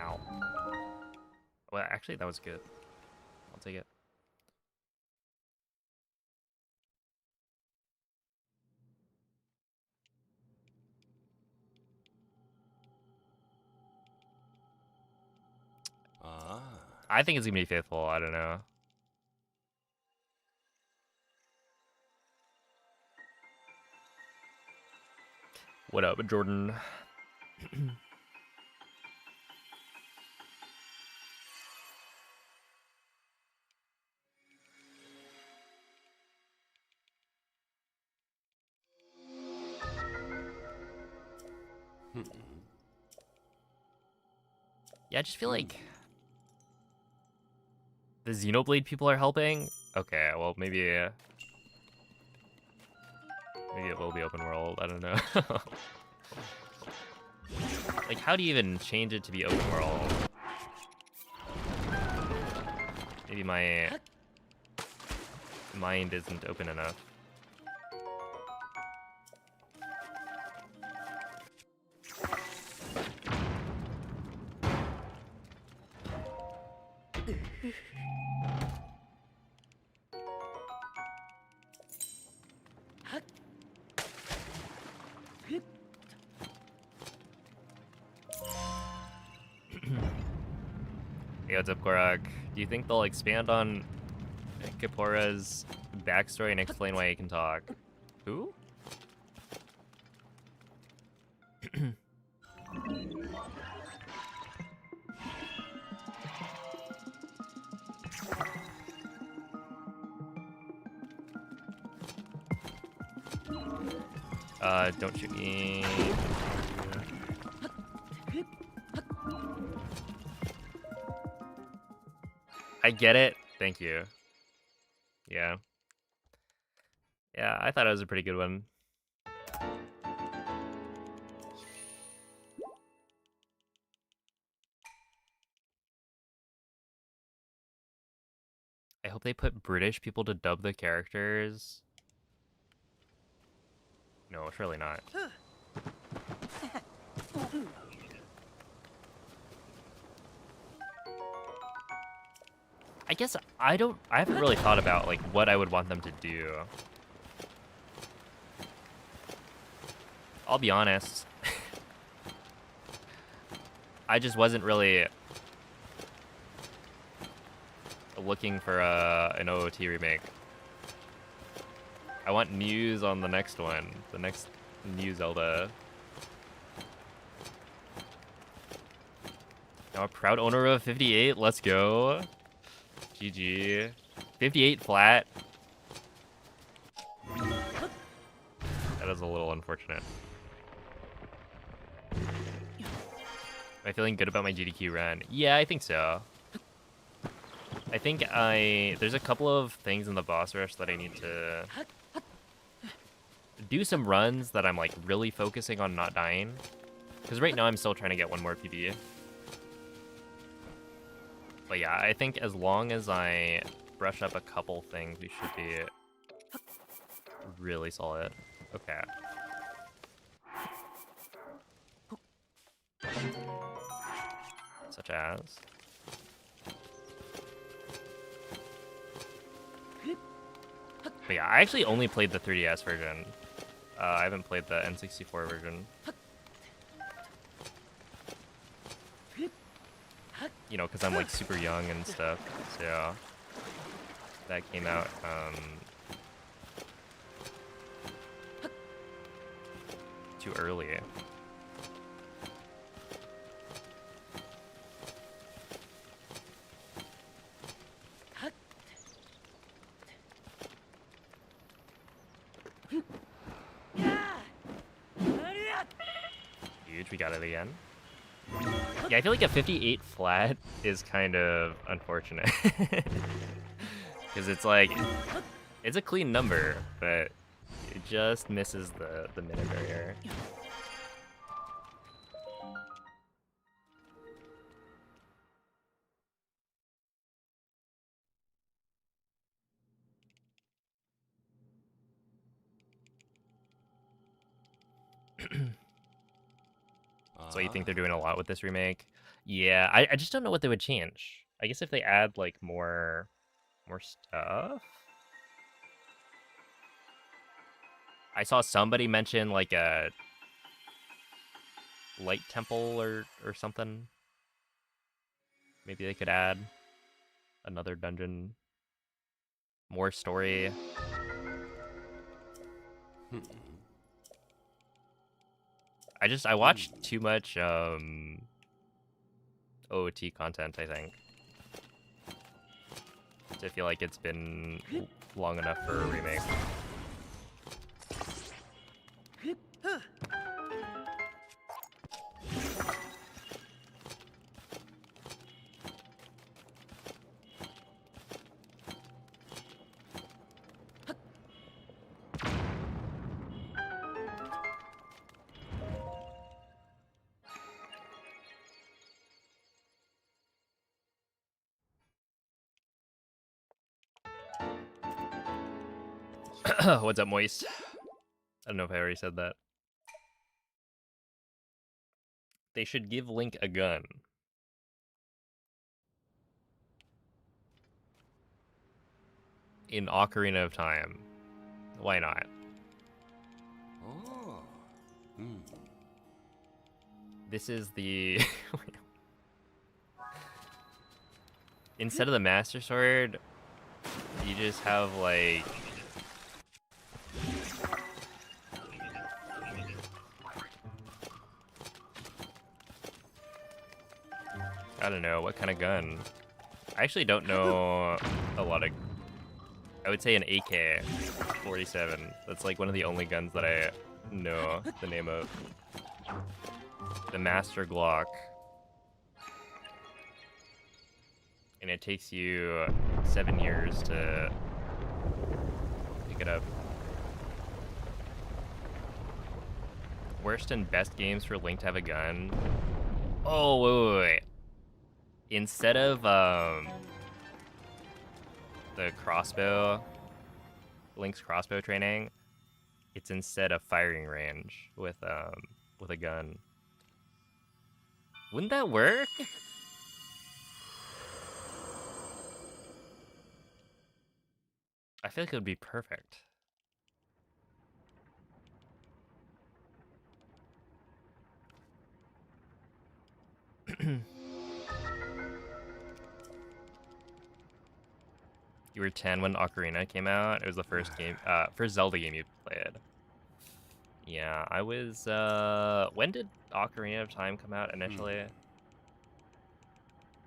Ow. Well, actually, that was good. I'll take it. I think it's gonna be faithful. I don't know. What up, Jordan? Yeah, I just feel like the Xenoblade people are helping. Okay, well maybe it will be open world. I don't know. Like, how do you even change it to be open world? Maybe my mind isn't open enough. Hey, what's up, Korak? Do you think they'll expand on Kipora's backstory and explain why he can talk? Who? Don't shoot me. I get it. Thank you. Yeah. Yeah, I thought it was a pretty good one. I hope they put British people to dub the characters. No, surely not. I guess I haven't really thought about like what I would want them to do. I'll be honest. I just wasn't really looking for an OOT remake. I want news on the next one, the next new Zelda. Now a proud owner of 58, let's go. GG. 58 flat. That is a little unfortunate. Am I feeling good about my GDQ run? Yeah, I think so. I think there's a couple of things in the boss rush that I need to do some runs that I'm like really focusing on not dying. Because right now I'm still trying to get one more PB. But yeah, I think as long as I brush up a couple things, we should be really solid. Okay. Such as... But yeah, I actually only played the 3DS version. I haven't played the N64 version. You know, because I'm like super young and stuff. So yeah, that came out too early. Huge, we got it again. Yeah, I feel like a 58 flat is kind of unfortunate. Because it's like, it's a clean number, but it just misses the minute barrier. So you think they're doing a lot with this remake? Yeah, I just don't know what they would change. I guess if they add like more stuff. I saw somebody mention like a light temple or something. Maybe they could add another dungeon, more story. I watched too much OOT content, I think. I feel like it's been long enough for a remake. What's up, Moist? I don't know if I already said that. They should give Link a gun. In Ocarina of Time. Why not? Oh. Hmm. This is the... Instead of the Master Sword, you just have, like... I don't know, what kind of gun? I actually don't know a lot of... I would say an AK-47. That's like one of the only guns that I know the name of. The Master Glock. and it takes you 7 years to pick it up. Worst and best games for Link to have a gun. Oh, wait. Instead of the crossbow, Link's crossbow training, it's instead a firing range with a gun. Wouldn't that work? I feel like it would be perfect. You were 10 when Ocarina came out. It was the first Zelda game you played. Yeah, I was, when did Ocarina of Time come out initially?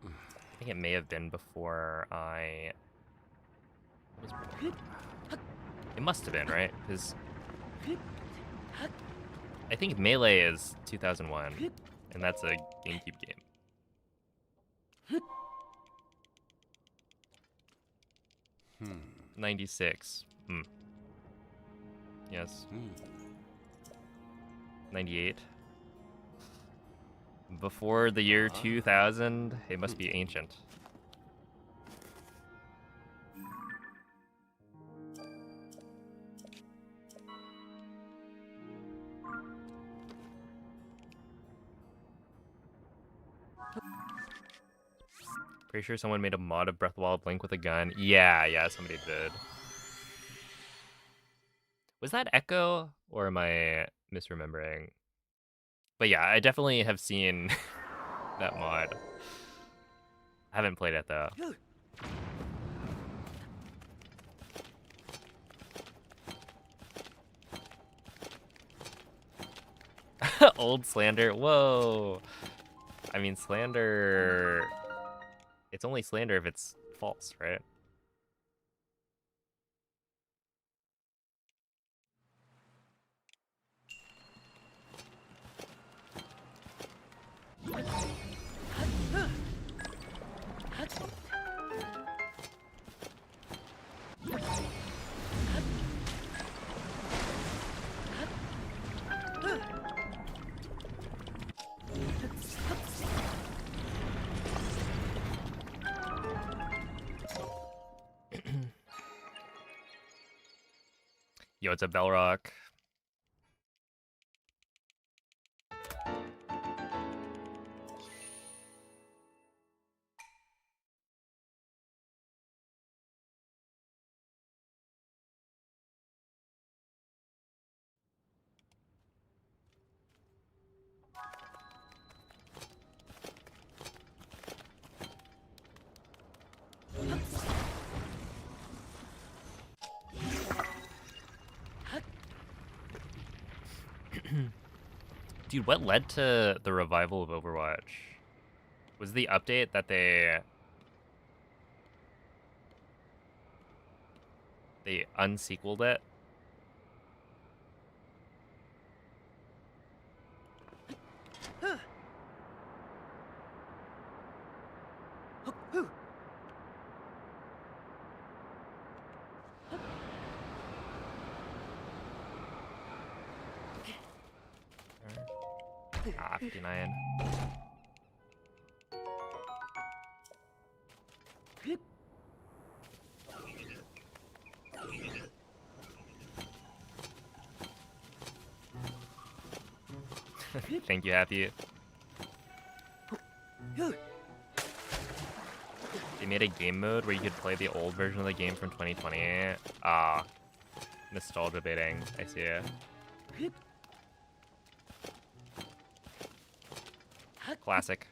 I think it may have been before I was born. It must have been, right? Because I think Melee is 2001, and that's a GameCube game. 96. Yes. 98. Before the year 2000, it must be ancient. Pretty sure someone made a mod of Breath of the Wild Link with a gun. Yeah, somebody did. Was that Echo, or am I misremembering? But yeah, I definitely have seen that mod. I haven't played it though. Old slander. Whoa. I mean, slander. It's only slander if it's false, right? Yo, it's a Bellrock. Dude, what led to the revival of Overwatch? Was the update that they unsequeled it? Ah, 59. Thank you, Happy. They made a game mode where you could play the old version of the game from 2020. Ah, nostalgia baiting. I see it. Classic.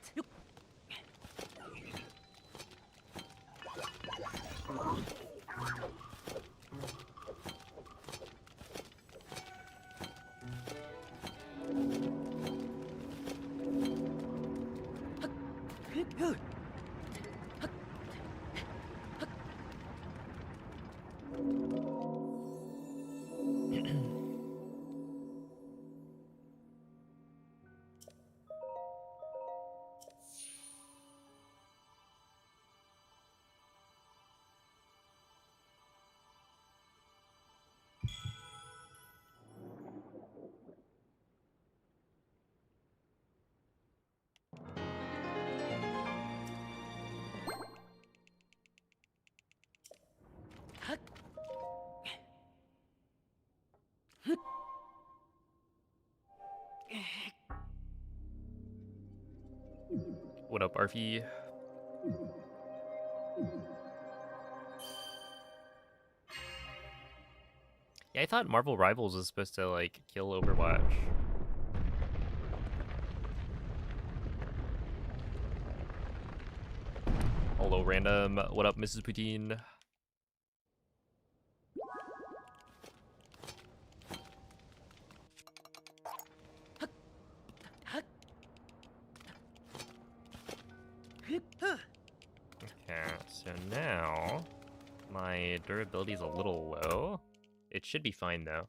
What up, Arfie? Yeah, I thought Marvel Rivals was supposed to, like, kill Overwatch. Hello, random. What up, Mrs. Poutine? Okay, so now my durability is a little low. It should be fine though.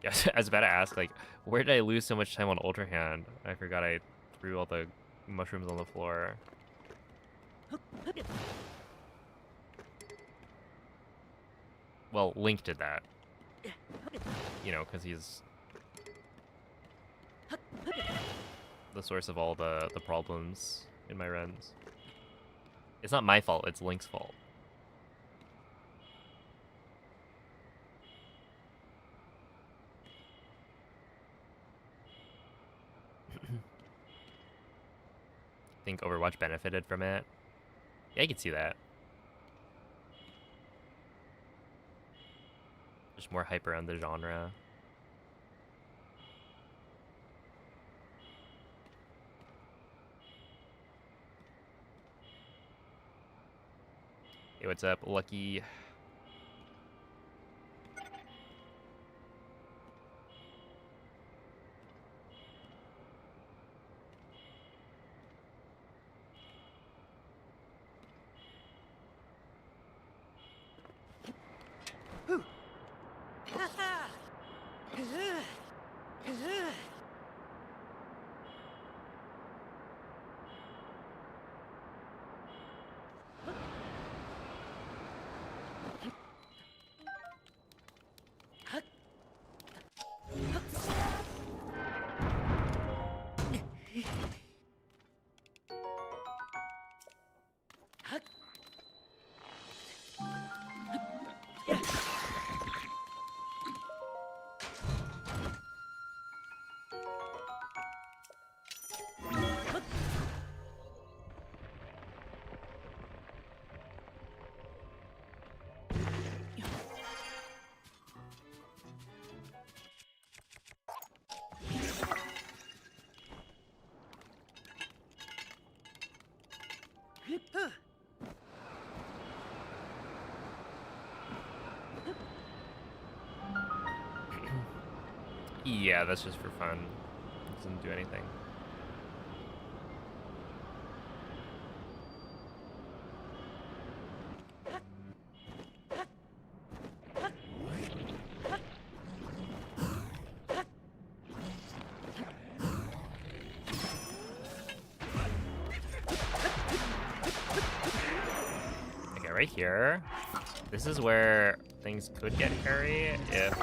Yeah, I was about to ask, like, where did I lose so much time on Ultra Hand? I forgot I threw all the mushrooms on the floor. Well, Link did that. You know, because he's the source of all the problems in my runs. It's not my fault, it's Link's fault. Think Overwatch benefited from it. Yeah, I can see that. There's more hype around the genre. Hey, what's up, Lucky? Yeah, that's just for fun. It doesn't do anything. Okay, right here. This is where things could get hairy if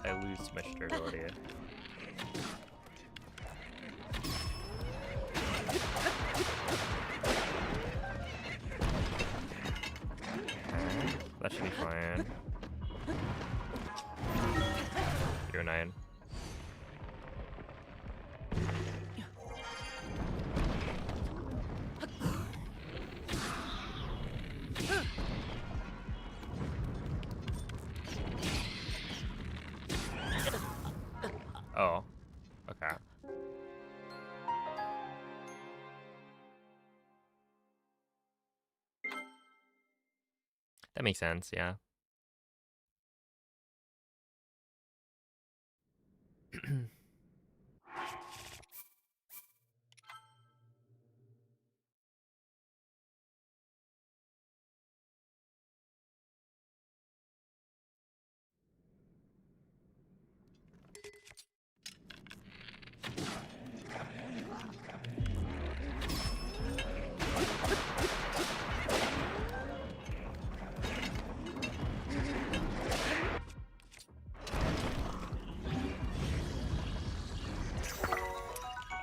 I lose too much durability. Okay, that should be fine. 0-9. Oh, okay. That makes sense, yeah.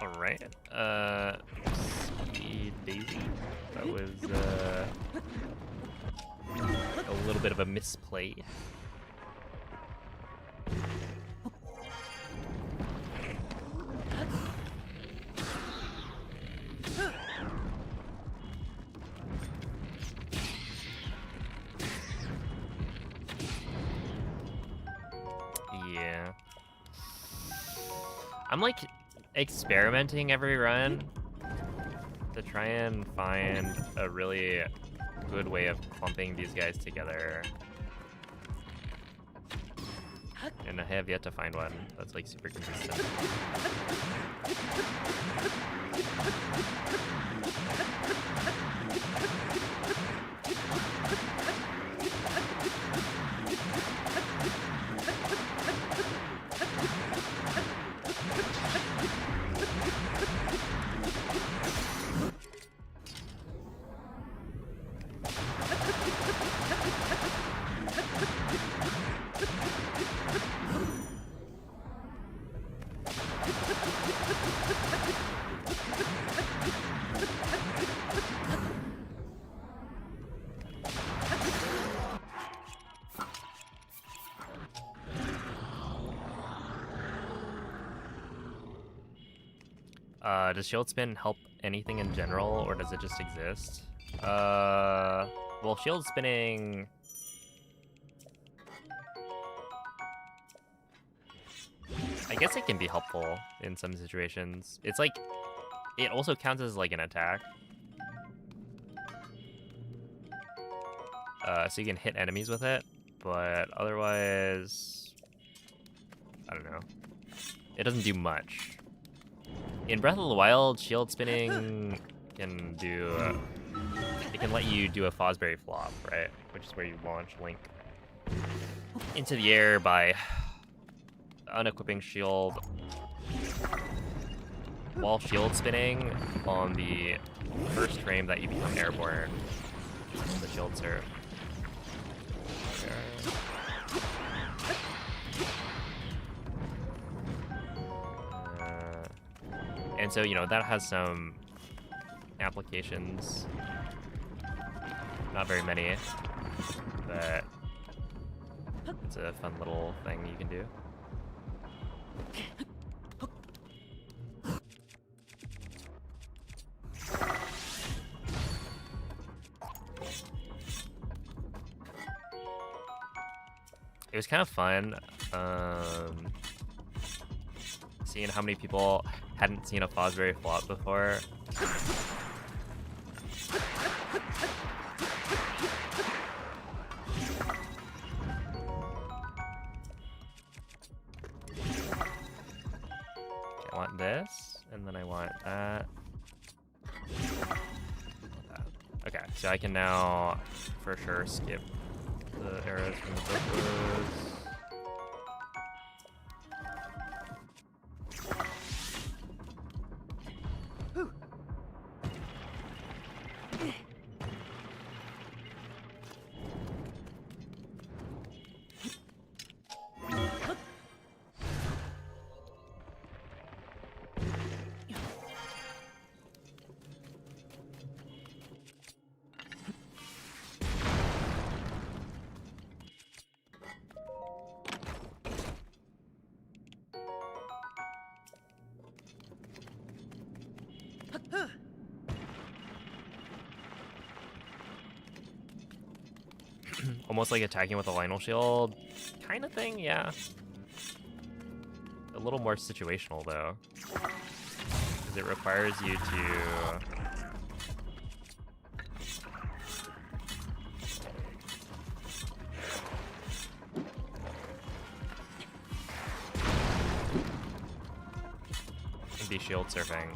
Alright, Speed Daisy. That was, bit of a misplay. Yeah. I'm like experimenting every run to try and find a really good way of clumping these guys together. And I have yet to find one that's like super consistent. Does shield spin help anything in general, or does it just exist? Well, shield spinning... I guess it can be helpful in some situations. It's like, it also counts as like an attack. So you can hit enemies with it, but otherwise, I don't know. It doesn't do much. In Breath of the Wild, shield spinning can do, it can let you do a Fosbury flop, right? Which is where you launch Link into the air by unequipping shield while shield spinning on the first frame that you become airborne. The shield serve. And so, you know, that has some applications. Not very many, but it's a fun little thing you can do. It was kind of fun, seeing how many people hadn't seen a Fosbury flop before. Okay, I want this, and then I want that. Okay, so I can now for sure skip the arrows from the books. Almost like attacking with a Lionel shield kind of thing, yeah. A little more situational though, because it requires you to be shield surfing.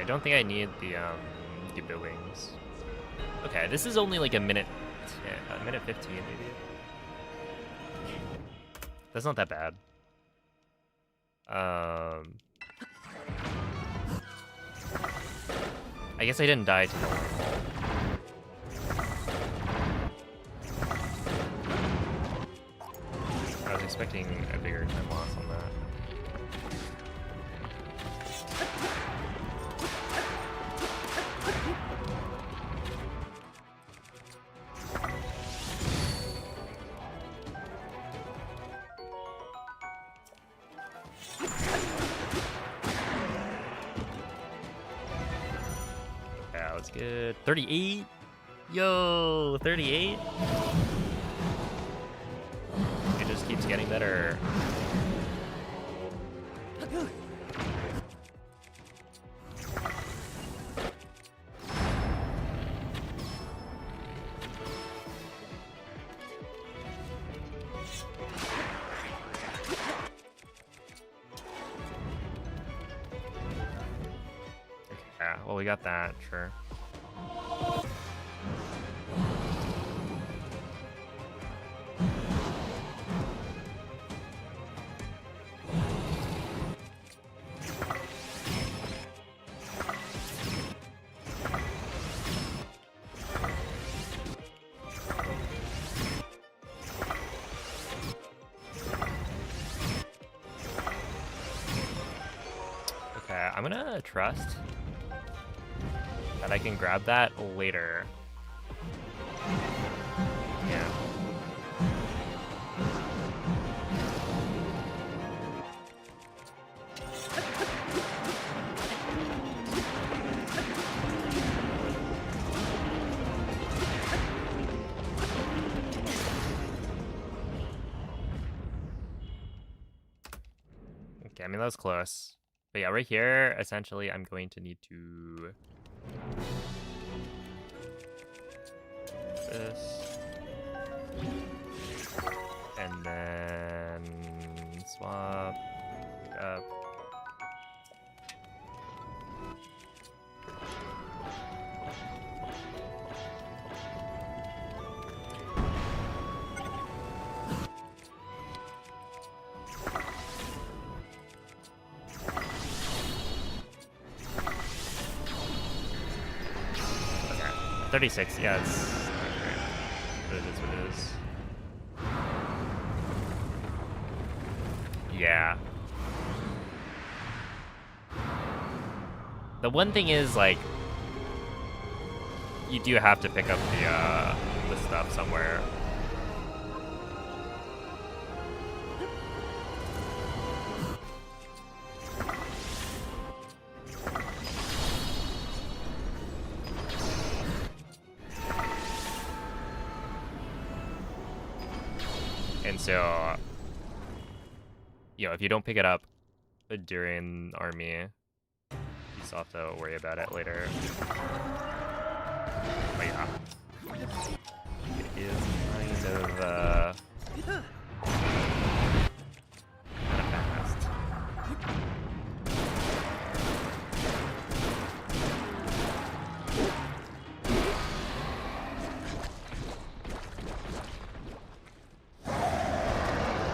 don't think I need the wings. Okay, this is only like a minute 15 maybe. That's not that bad. I guess I didn't die to normal. I was expecting a bigger time loss on that. Yeah, that's good. 38? Yo, 38? It just keeps getting better. Yeah, well, we got that, sure. Okay, I'm gonna trust that I can grab that later. Yeah. Okay, I mean, that was close. But yeah, right here, essentially, I'm going to need to... this. And then... swap. Pick up. Okay, 36, yeah, it's... what it is, what it is. Yeah. The one thing is, like, you do have to pick up the stuff somewhere. And so, you know, if you don't pick it up during army, you still have to worry about it later. But yeah, it is kind of fast.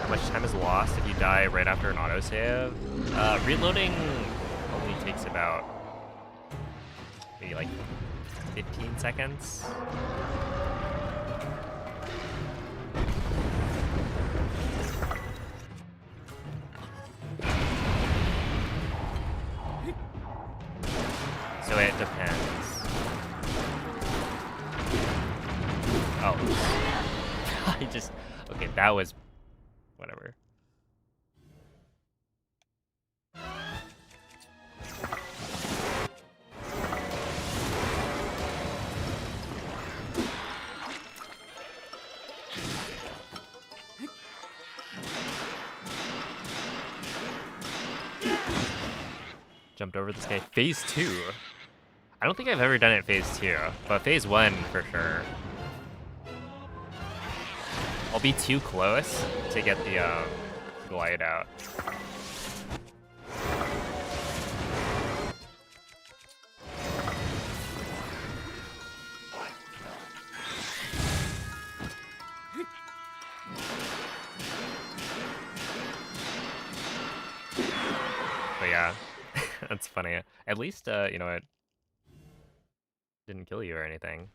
How much time is lost if you die right after an autosave? Reloading only takes about maybe like 15 seconds. So it depends. Oh. I just... okay, that was... whatever. Jumped over this guy. Phase 2? I don't think I've ever done it phase 2, but phase 1 for sure. I'll be too close to get the glide out. That's funny. At least, you know, it didn't kill you or anything.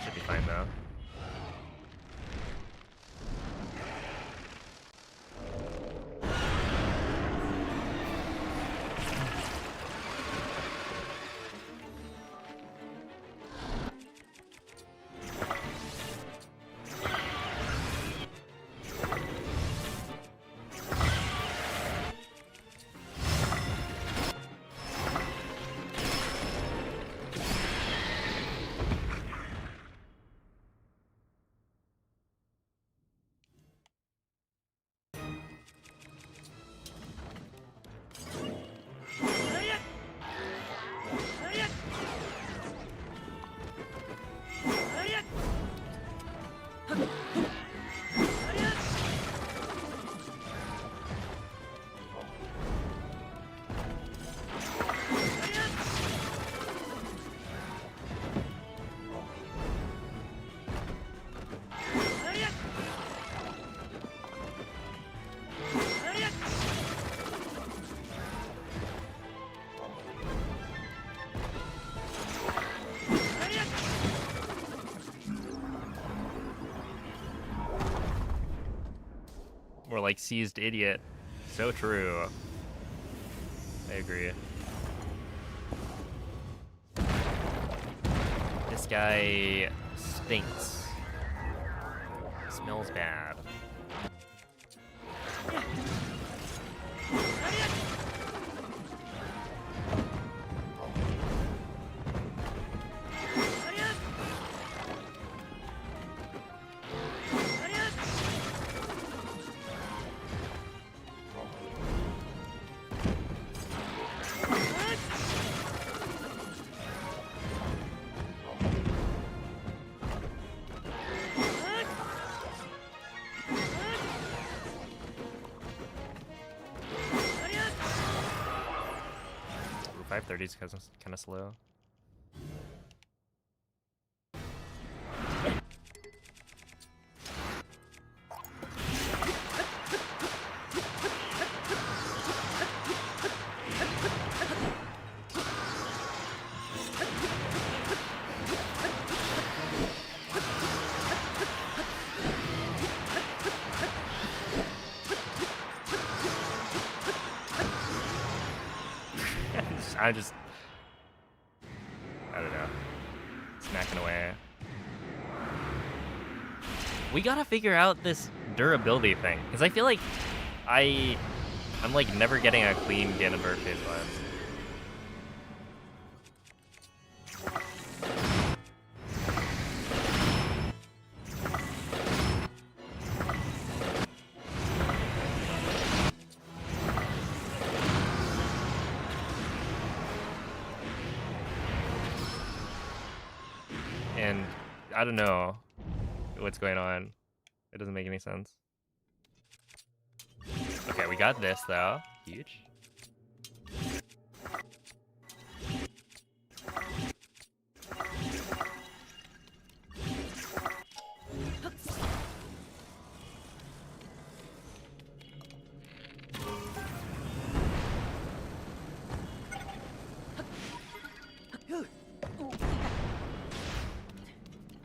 Should be fine though. More like seized idiot. So true. I agree. This guy stinks. Smells bad. Ooh, 530 is kind of slow. I don't know, smacking away. We gotta figure out this durability thing, because I feel like I'm like never getting a clean Ganondorf phase lens. And I don't know what's going on. It doesn't make any sense. Okay, we got this though. Huge.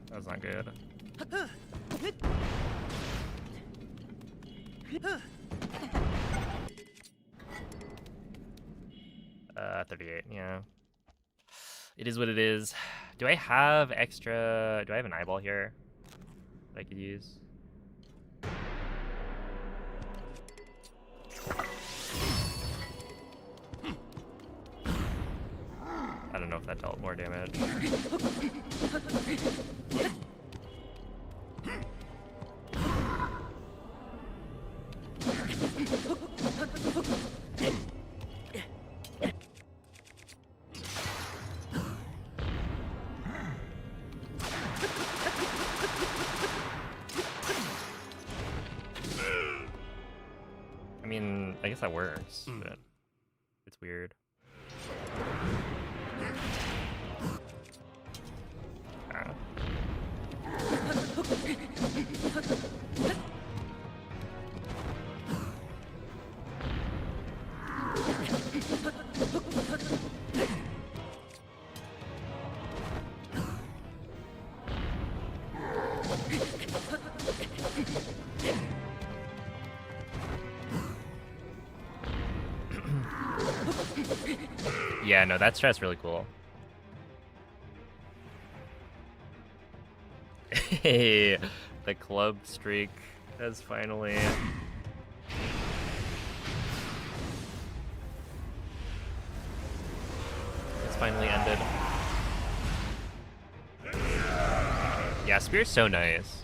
That's not good. 38, yeah. It is what it is. Do I have extra... Do I have an eyeball here that I could use? I don't know if that dealt more damage. I mean, I guess that works, but it's weird. Yeah, no, that strat's really cool. Hey, the club streak has finally... It's finally ended. Yeah, Spear's so nice.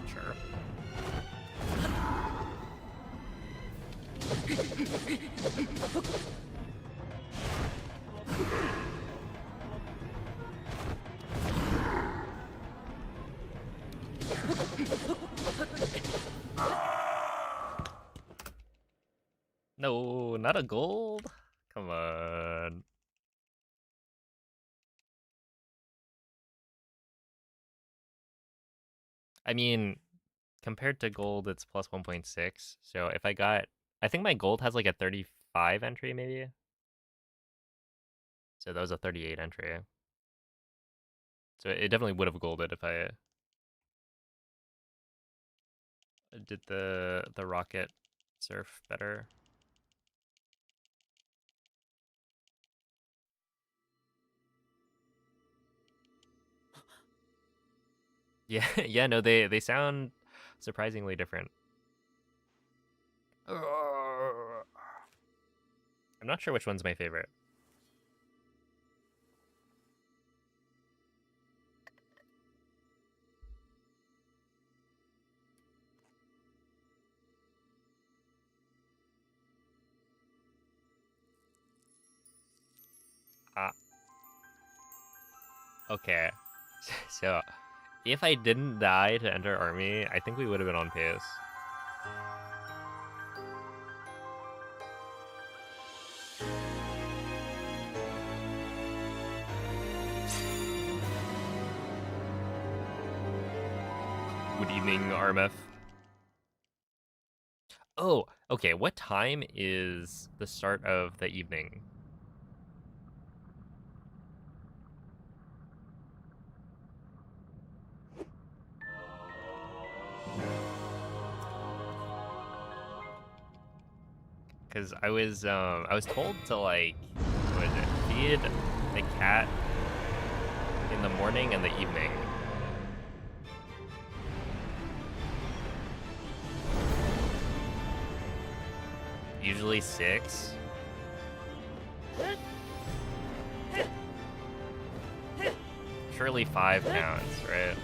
Sure. No, not a gold. Come on. I mean, compared to gold, it's plus 1.6. So if I got, I think my gold has like a 35 entry maybe. So that was a 38 entry. So it definitely would have golded if I did the rocket surf better. Yeah, yeah, no, they sound surprisingly different. I'm not sure which one's my favorite. Okay. So, if I didn't die to enter army, I think we would have been on pace. Good evening, RMF. Oh, okay. What time is the start of the evening? Because I was told to like, what is it? Feed the cat in the morning and the evening. Usually 6. Surely 5 counts, right?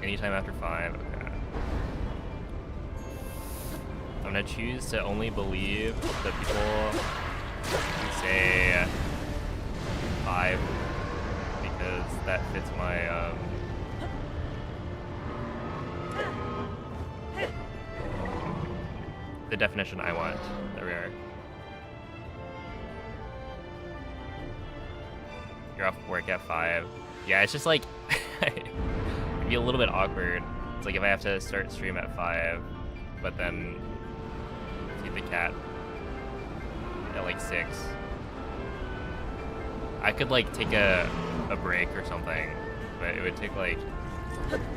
Anytime after 5, okay. I'm gonna choose to only believe the people who say 5 because that fits my the definition I want. There we are. You're off work at 5. Yeah, it's just like it'd be a little bit awkward. It's like if I have to start stream at 5, but then feed the cat at like 6. I could like take a break or something, but it would take like,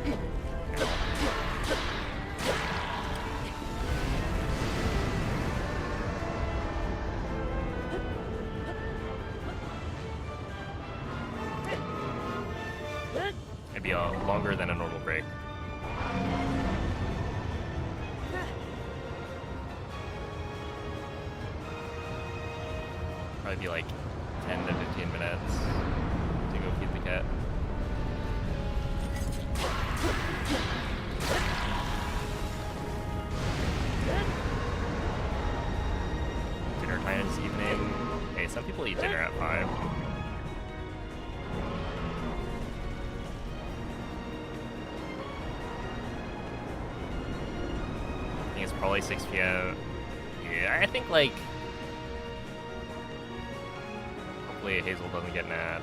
you know. It'd be longer than a normal break. Probably be like 10 to 15 minutes to go feed the cat. Hey, some people eat dinner at 5. I think it's probably 6 p.m. Yeah, I think, like... Hopefully Hazel doesn't get mad.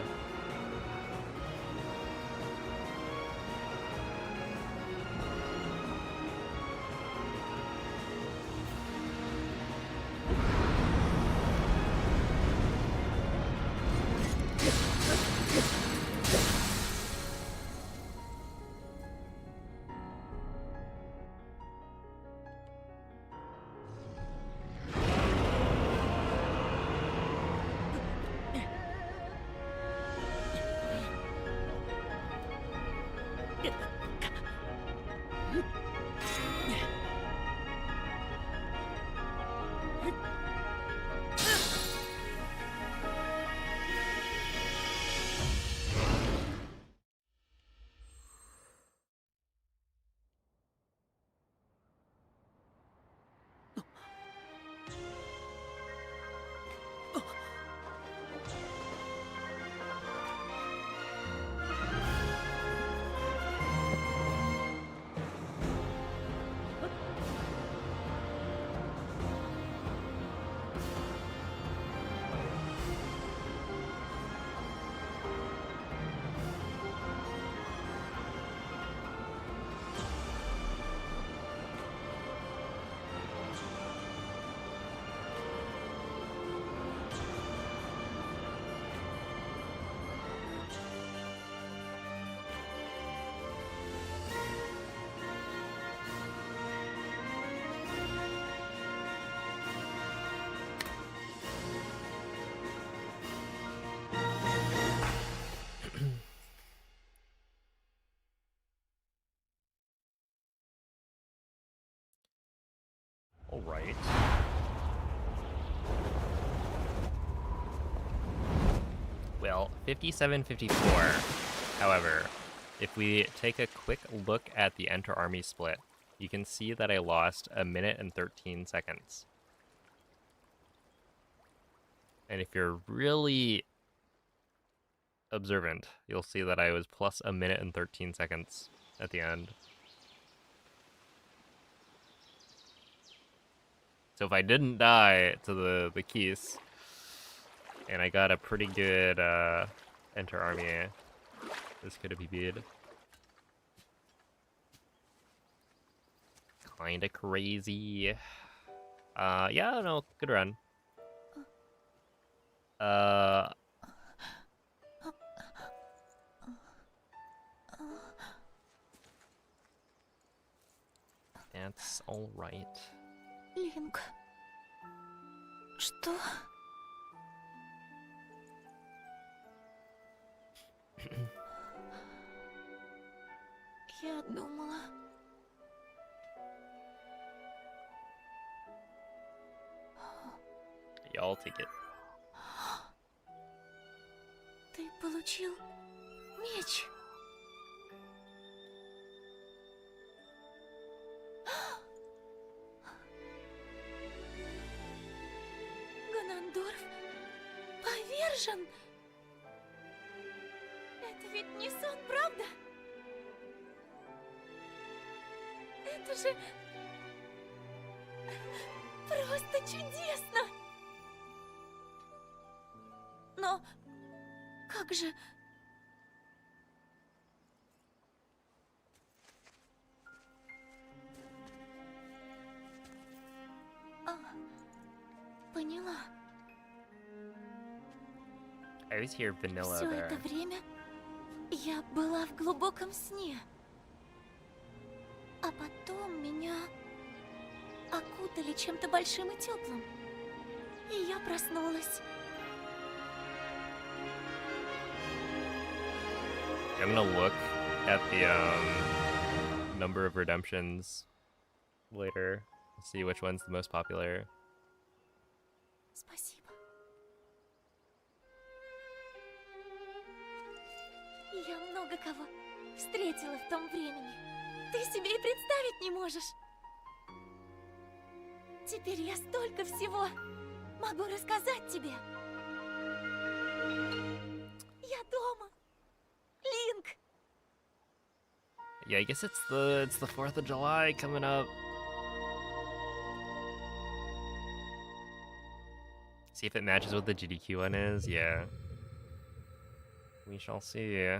Alright. Well, 57-54. However, if we take a quick look at the Enter Army split, you can see that I lost 1 minute and 13 seconds. And if you're really observant, you'll see that I was plus 1 minute and 13 seconds at the end. So if I didn't die to the keys, and I got a pretty good Enter Army, this could have been good. Kinda crazy. Yeah, no, good run. That's alright. Линк. Что? Я думала... Y'all take it. Ты получил меч. Ганандорф повержен. Это ведь не сон, правда? Это же просто чудесно. Но как же... Поняла. I always hear vanilla Все there. это время я была в глубоком сне. А потом меня окутали чем-то большим и теплым. И я проснулась. I'm gonna look at the number of redemptions later, see which one's the most popular. Спасибо. Я много кого встретила в том времени. Ты себе и представить не можешь. Теперь я столько всего могу рассказать тебе. Я дома. Линк. Yeah, I guess it's the 4th of July coming up. See if it matches what the GDQ one is. Yeah. We shall see.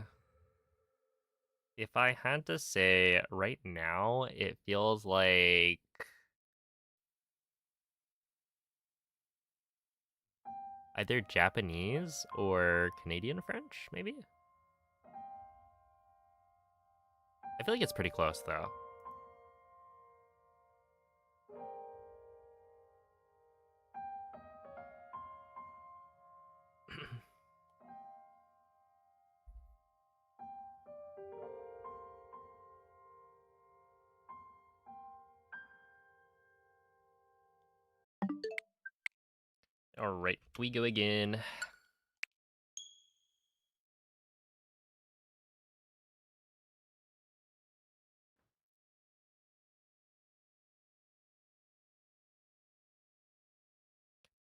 If I had to say right now, it feels like either Japanese or Canadian French, maybe? I feel like it's pretty close, though. All right, we go again.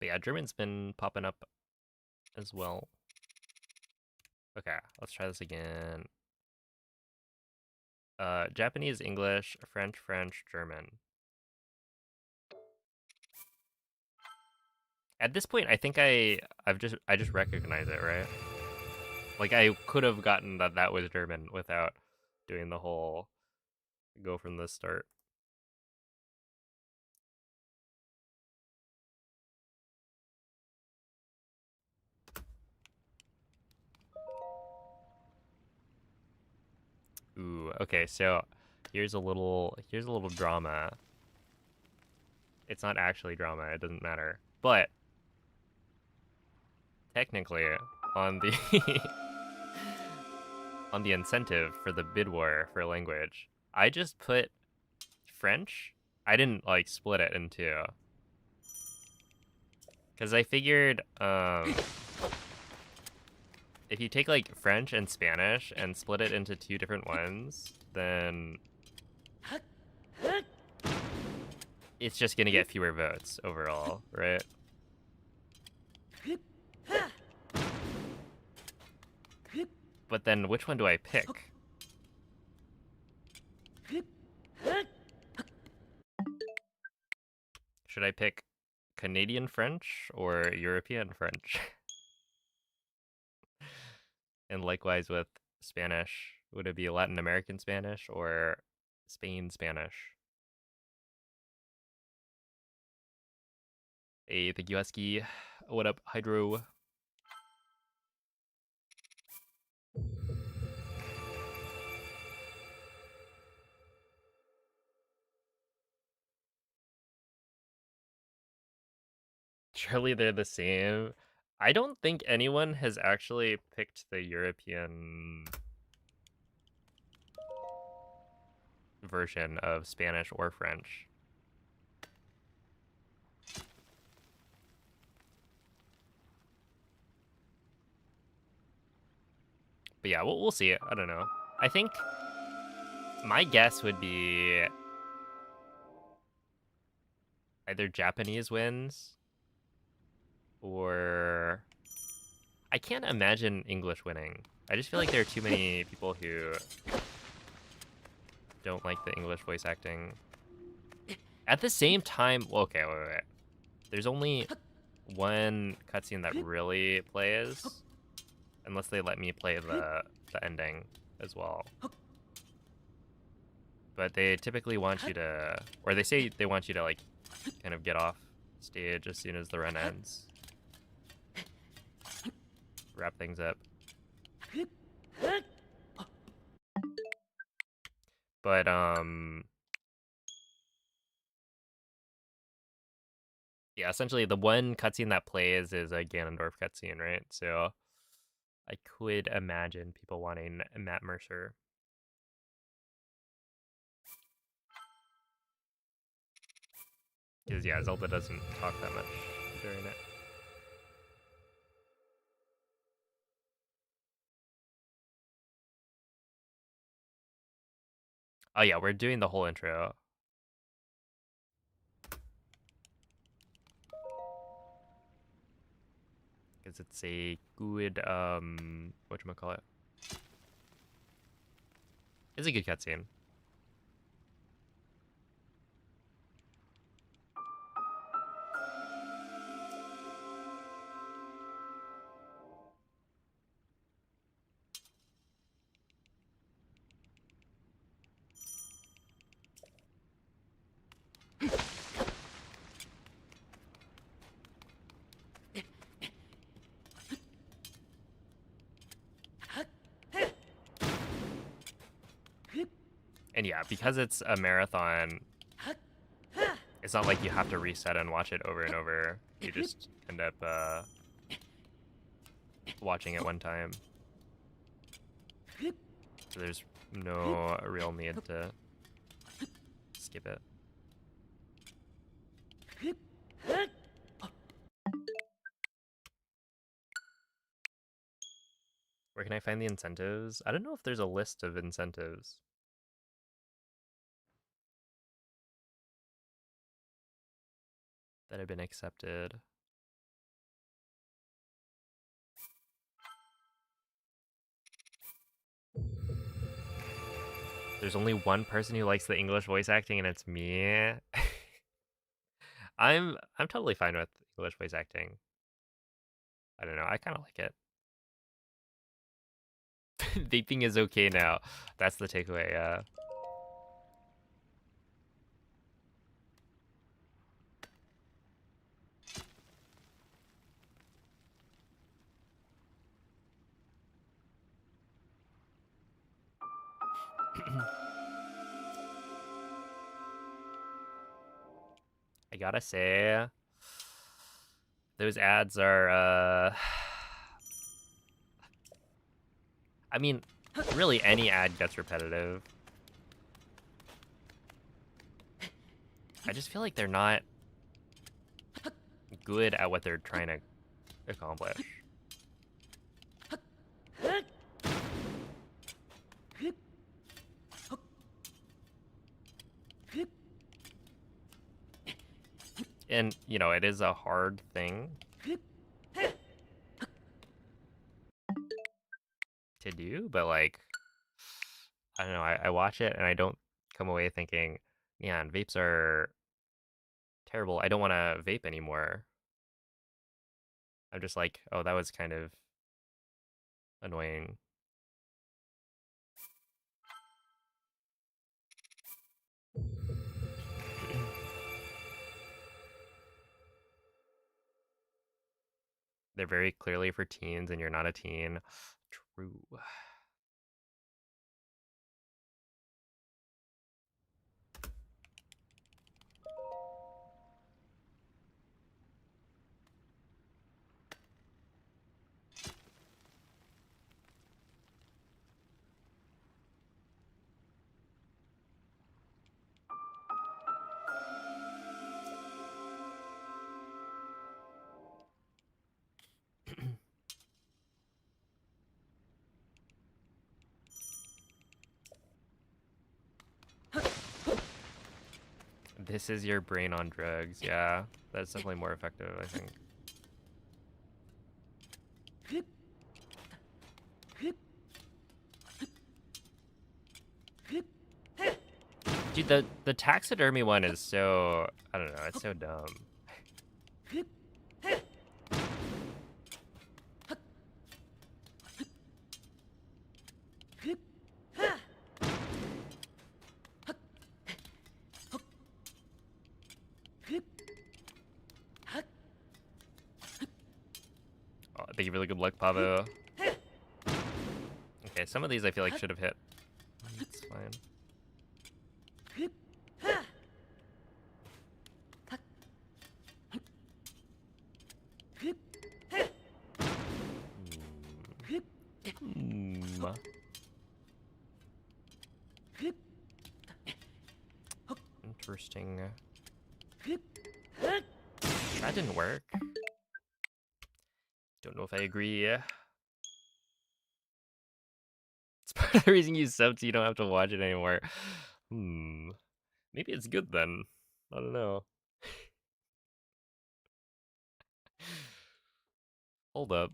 But yeah, German's been popping up as well. Okay, let's try this again. Japanese, English, French, German. At this point, I think I just recognize it, right? Like I could have gotten that was German without doing the whole go from the start. Ooh, okay, so here's a little drama. It's not actually drama, it doesn't matter. But technically on the on the incentive for the bid war for language, I just put French. I didn't like split it in two. Cause I figured if you take like French and Spanish and split it into two different ones, then it's just gonna get fewer votes overall, right? But then which one do I pick? Should I pick Canadian French or European French? And likewise with Spanish, would it be Latin American Spanish or Spain Spanish? Hey, thank you, Husky. What up, Hydro? Surely they're the same. I don't think anyone has actually picked the European version of Spanish or French. But yeah, we'll see. I don't know. I think my guess would be either Japanese wins or I can't imagine English winning. I just feel like there are too many people who don't like the English voice acting. At the same time, well, okay, wait. There's only one cutscene that really plays, unless they let me play the ending as well. But they typically want you to, or they say they want you to like kind of get off stage as soon as the run ends. Wrap things up. But yeah, essentially the one cutscene that plays is a Ganondorf cutscene, right? So I could imagine people wanting Matt Mercer. Because yeah, Zelda doesn't talk that much during it. Oh yeah, we're doing the whole intro. Because because it's a good whatchamacallit. It's a good cutscene. And yeah, because it's a marathon, it's not like you have to reset and watch it over and over. You just end up watching it one time. So there's no real need to skip it. Where can I find the incentives? I don't know if there's a list of incentives. That have been accepted. There's only one person who likes the English voice acting, and it's me. I'm totally fine with English voice acting. I don't know, I kind of like it. Vaping is okay now. That's the takeaway, yeah. I gotta say, those ads are, I mean, really any ad gets repetitive. I just feel like they're not good at what they're trying to accomplish. And, you know, it is a hard thing to do, but like, I don't know, I watch it and I don't come away thinking, man, vapes are terrible. I don't want to vape anymore. I'm just like, oh, that was kind of annoying. They're very clearly for teens and you're not a teen. True. This is your brain on drugs. Yeah, that's definitely more effective, I think. Dude, the taxidermy one is so, I don't know, it's so dumb. Oh, thank you for the good luck, Pavo. Okay, some of these I feel like should have hit. It's fine. Interesting. That didn't work. Don't know if I agree. It's part of the reason you subbed so you don't have to watch it anymore. Maybe it's good then. I don't know. Hold up.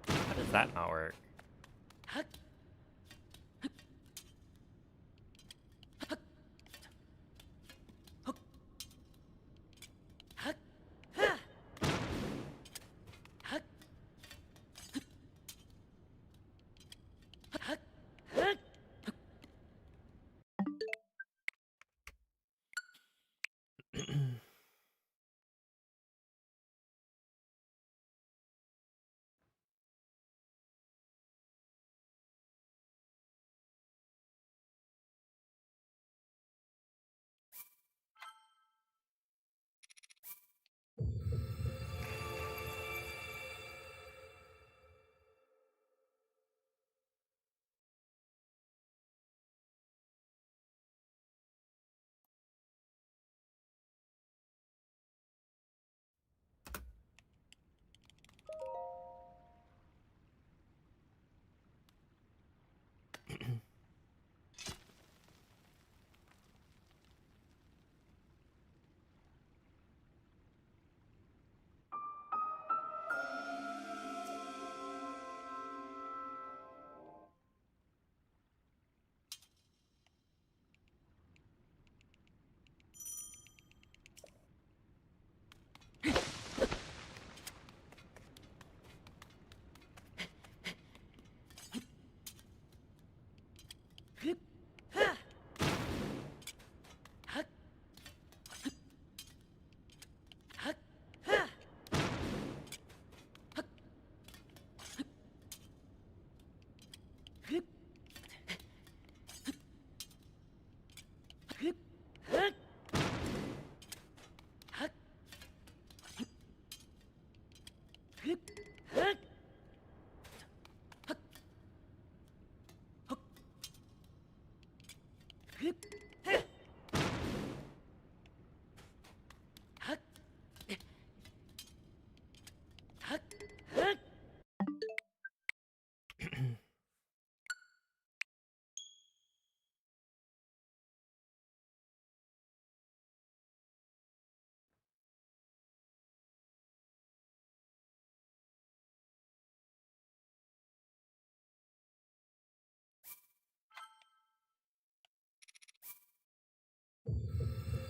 How does that not work?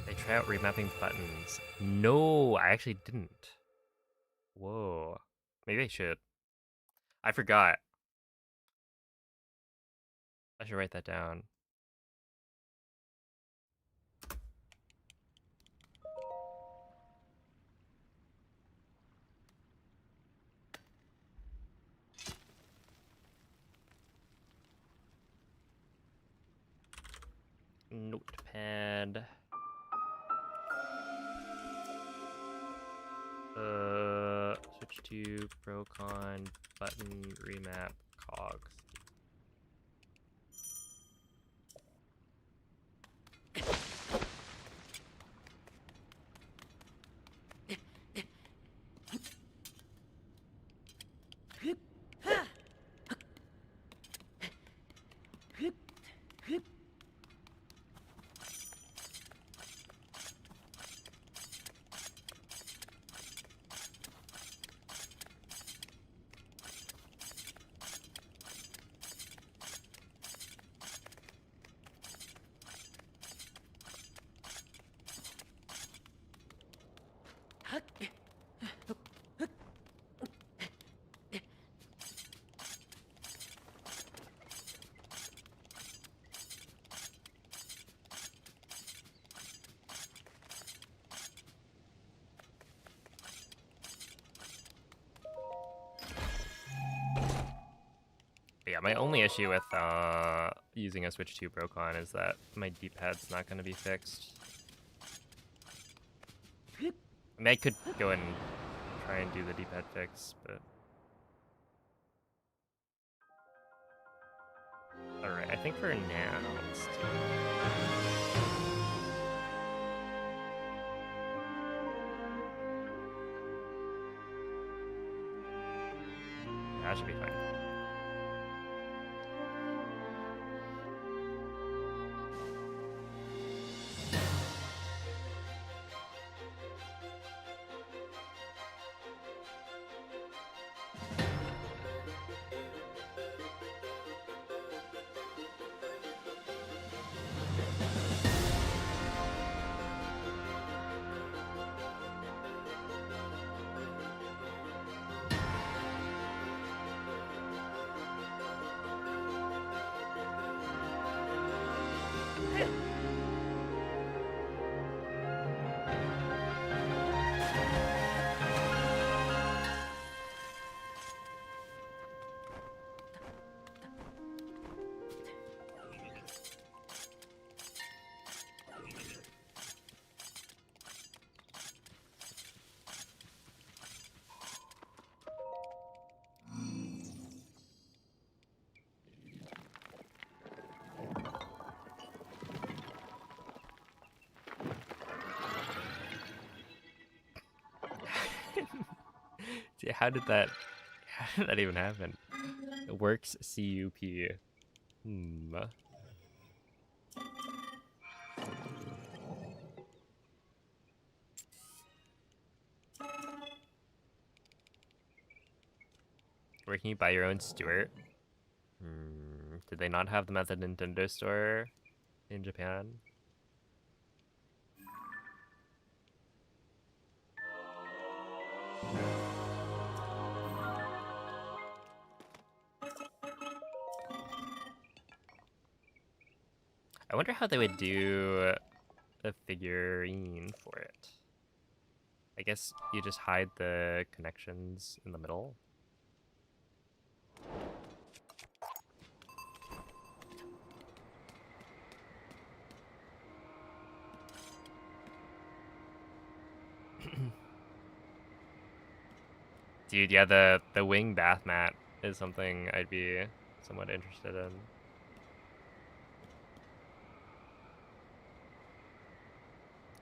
They try out remapping buttons. No, I actually didn't. Whoa. Maybe I should. I forgot. I should write that down. Notepad. Switch to Procon button remap cogs. But yeah, my only issue with using a Switch 2 Procon is that my D-pad's not going to be fixed. I mean, I could go and try and do the D-pad fix, but... Alright, I think for now, let's do... That should be fine. How did that even happen? It works CUP. Where can you buy your own Stewart? Did they not have them at the Nintendo store in Japan? I wonder how they would do a figurine for it. I guess you just hide the connections in the middle. Dude, yeah, the wing bath mat is something I'd be somewhat interested in.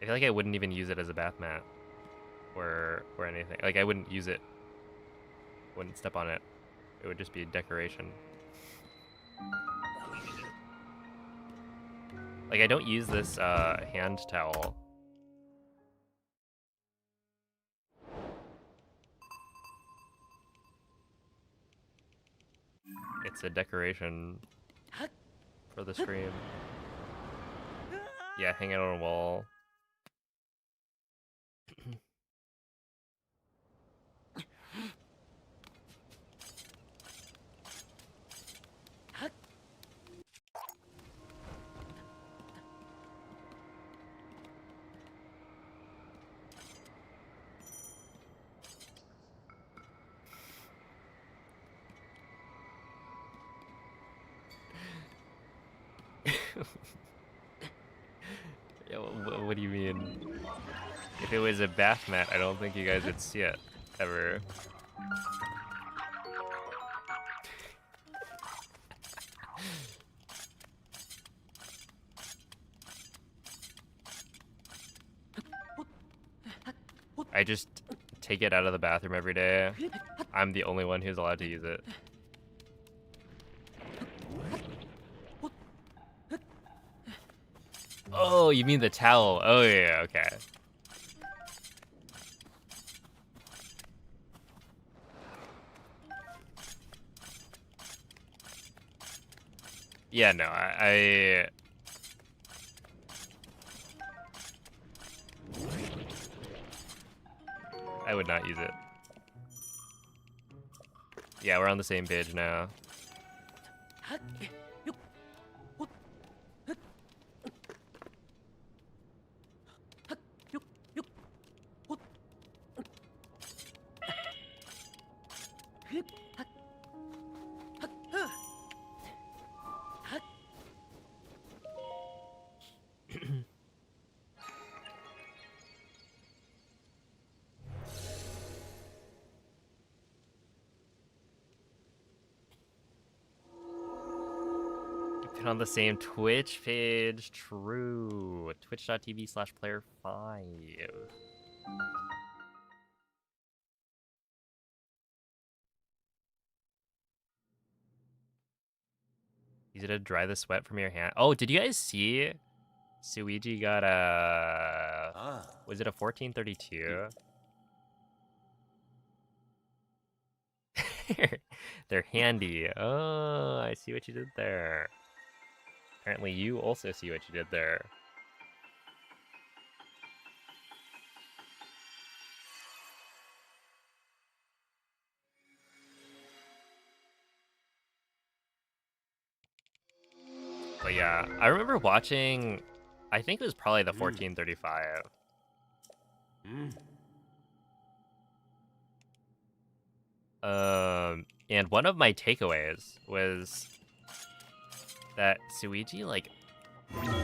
I feel like I wouldn't even use it as a bath mat or anything. Like, I wouldn't use it, wouldn't step on it. It would just be decoration. Like, I don't use this hand towel. It's a decoration for the stream. Yeah, hang it on a wall. Yeah, what do you mean? If it was a bath mat, I don't think you guys would see it, ever. I just take it out of the bathroom every day. I'm the only one who's allowed to use it. Oh, you mean the towel? Oh yeah, okay. Yeah, no, I I would not use it. Yeah, we're on the same page now. Been on the same Twitch page. True. Twitch.tv/player5. Easy to dry the sweat from your hand. Oh, did you guys see Suigi got a... Was it a 1432? They're handy. Oh, I see what you did there. Apparently you also see what you did there. But yeah, I remember watching, I think it was probably the 1435. And one of my takeaways was that Suigi, like,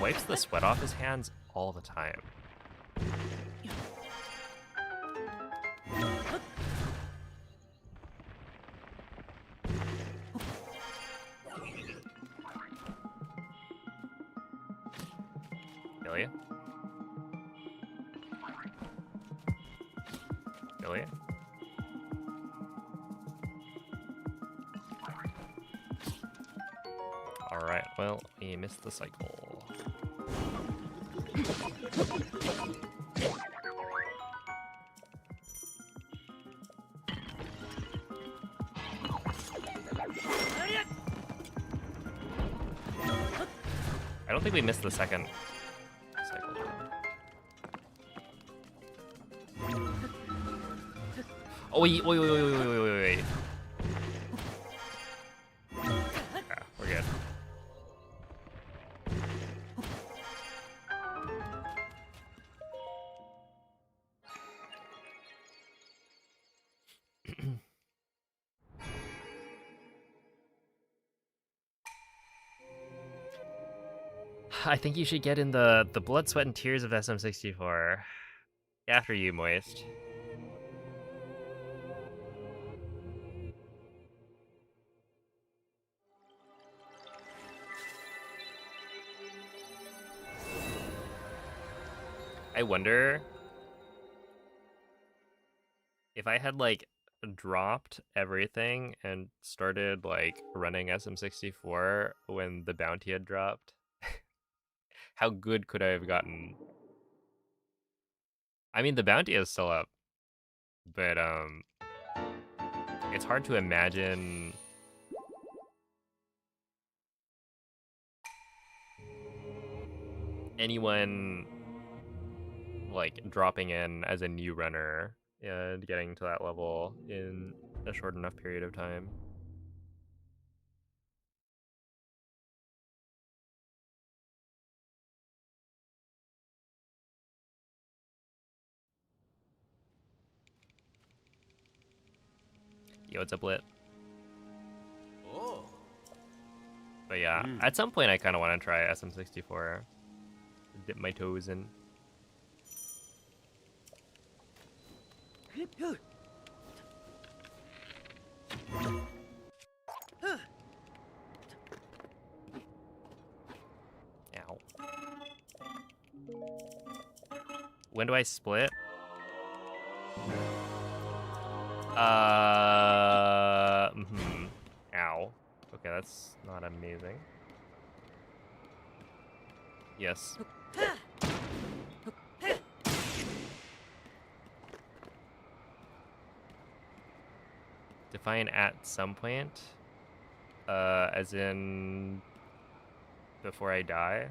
wipes the sweat off his hands all the time. Billy? Billy? Alright, well, we missed the cycle. I don't think we missed the second cycle. Oh, wait. Yeah, we're good. I think you should get in the blood, sweat, and tears of SM64. After you, Moist. I wonder if I had, like, dropped everything and started, like, running SM64 when the bounty had dropped. How good could I have gotten? I mean, the bounty is still up, but it's hard to imagine anyone, like, dropping in as a new runner and getting to that level in a short enough period of time. Yo, what's up, Lit? But yeah, at some point I kind of want to try SM64. Dip my toes in. Ow. When do I split? Ow. Okay, that's not amazing. Yes. Define at some point. As in before I die.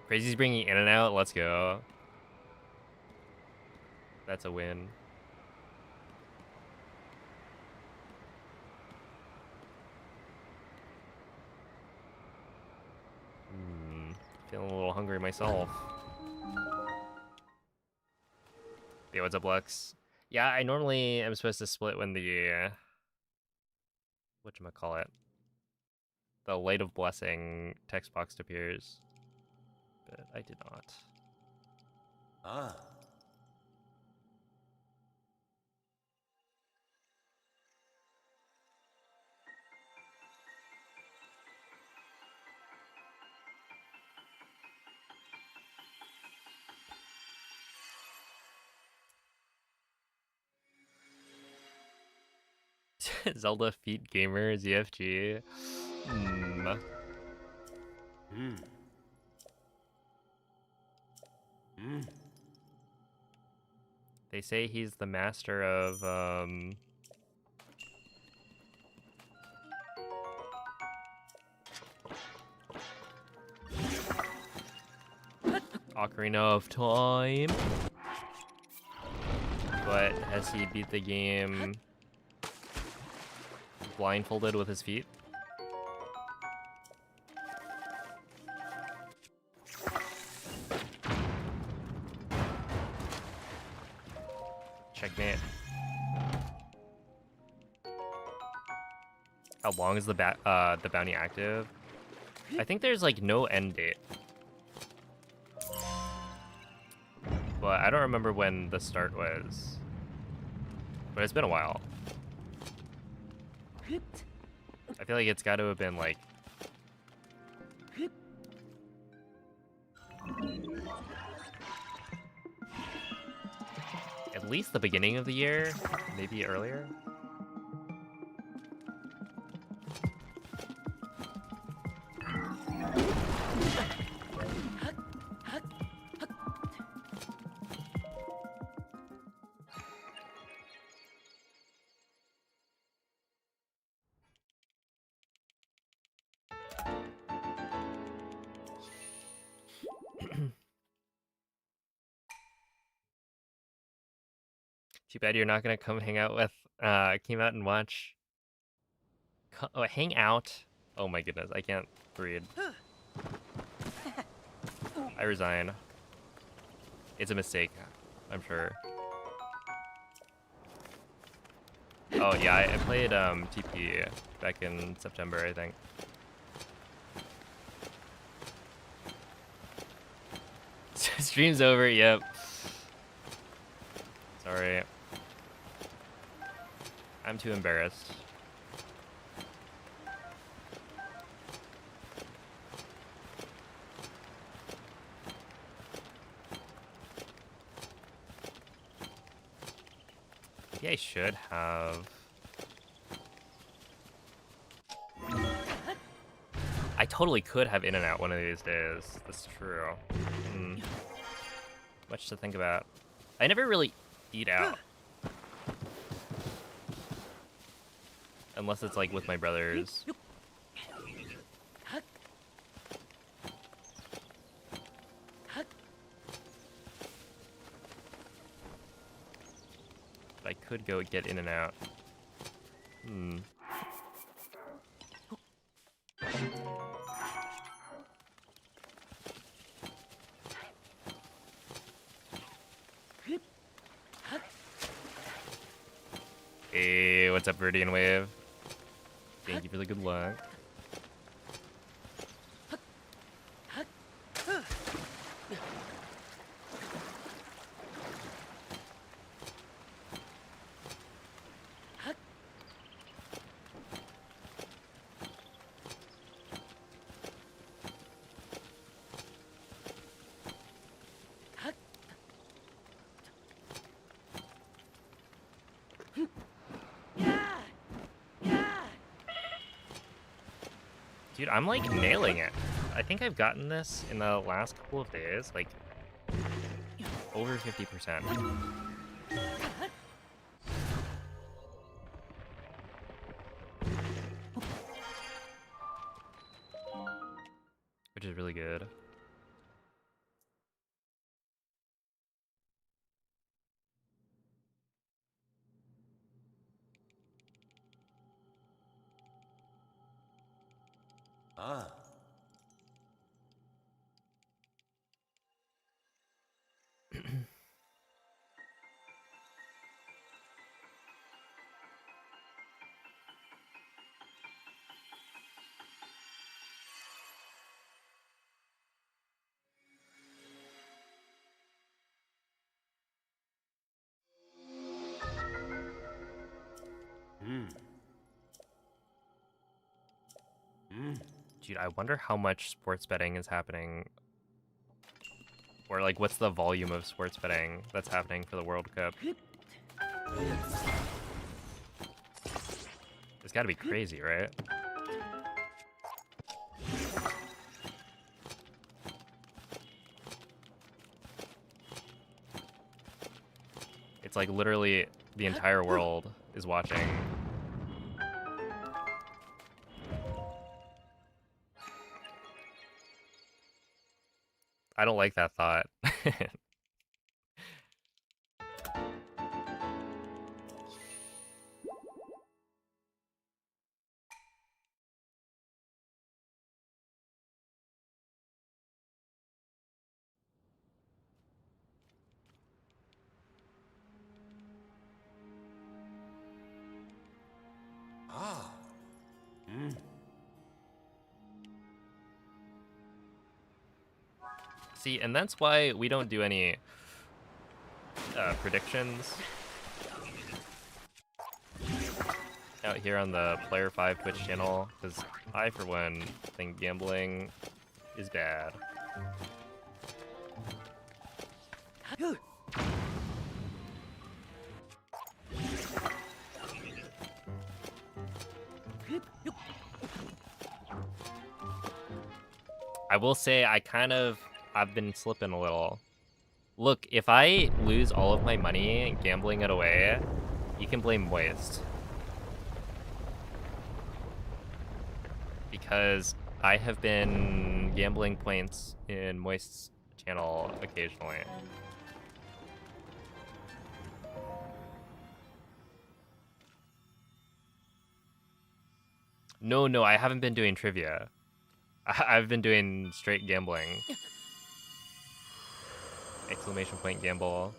Crazy's bringing in and out. Let's go. That's a win. Feeling a little hungry myself. Yeah, what's up, Lux? Yeah, I normally am supposed to split when the whatchamacallit, the Light of Blessing text box appears, but I did not. Ah. Zelda Feet Gamer ZFG. They say he's the master of Ocarina of Time. But has he beat the game blindfolded with his feet? Checkmate. How long is the bounty active? I think there's like no end date. But I don't remember when the start was. But it's been a while. I feel like it's got to have been like at least the beginning of the year, maybe earlier. Too bad you're not gonna come hang out with, came out and watch. Oh, hang out. Oh my goodness, I can't read. I resign. It's a mistake, I'm sure. Oh yeah, I played TP back in September, I think. Stream's over, yep. Sorry. I'm too embarrassed. Maybe I should have. I totally could have in and out one of these days. That's true. Much to think about. I never really eat out. Unless it's like with my brothers. But I could go get in and out. Hey, what's up, Viridian Wave? Thank you for the good luck. Dude, I'm like nailing it. I think I've gotten this in the last couple of days, like over 50%. Which is really good. Ah. Dude, I wonder how much sports betting is happening. Or, like, what's the volume of sports betting that's happening for the World Cup? It's gotta be crazy, right? It's like literally the entire world is watching. I don't like that thought. Ah. See, and that's why we don't do any predictions out here on the Player 5 Twitch channel, because I, for one, think gambling is bad. I will say I've been slipping a little. Look, if I lose all of my money gambling it away, you can blame Moist. Because I have been gambling points in Moist's channel occasionally. No, I haven't been doing trivia. I've been doing straight gambling. Exclamation point gamble.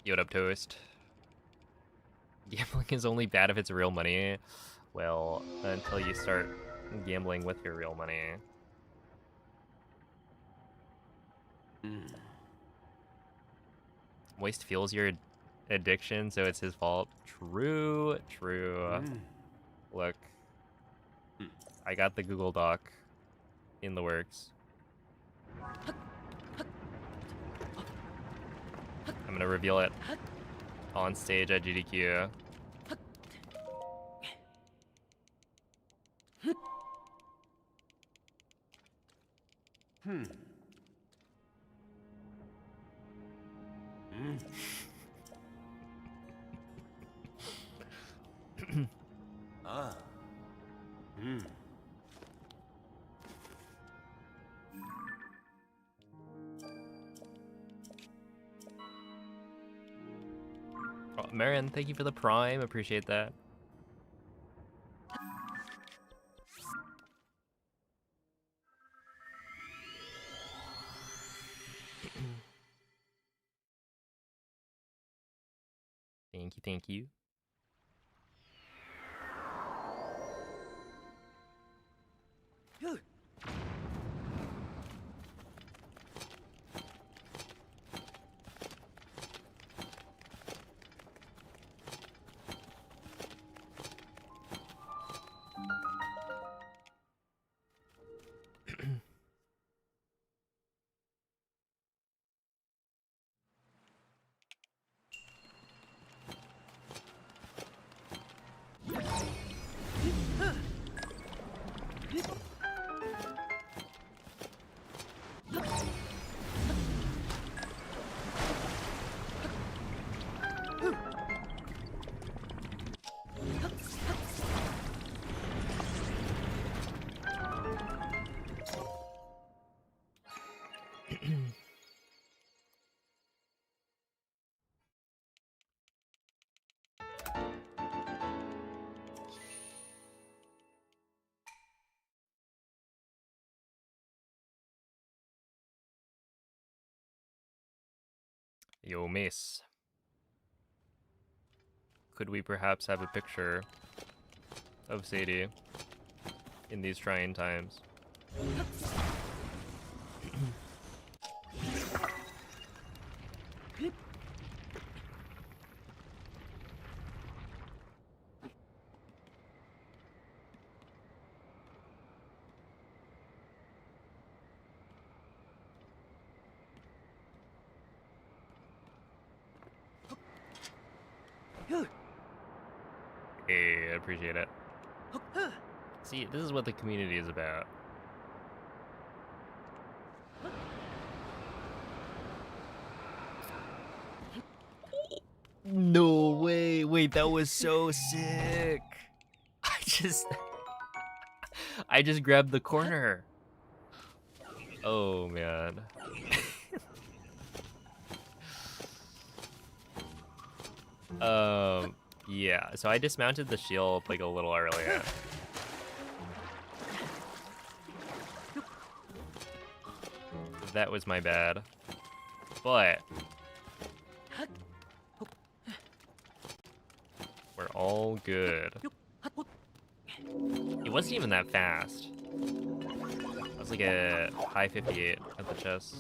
Yo, what up, Toast? Gambling is only bad if it's real money. Well, until you start gambling with your real money. Moist feels your addiction, so it's his fault. True. Look, I got the Google Doc in the works. I'm gonna reveal it on stage at GDQ. Ah. Oh, Marin, thank you for the Prime. Appreciate that. Thank you. Yo, Mace. Could we perhaps have a picture of Sadie in these trying times? Hey, I appreciate it. See, this is what the community is about. No way. Wait, that was so sick. I just grabbed the corner. Oh, man. Yeah, so I dismounted the shield like a little earlier. That was my bad. But we're all good. It wasn't even that fast. I was like a high 58 at the chest.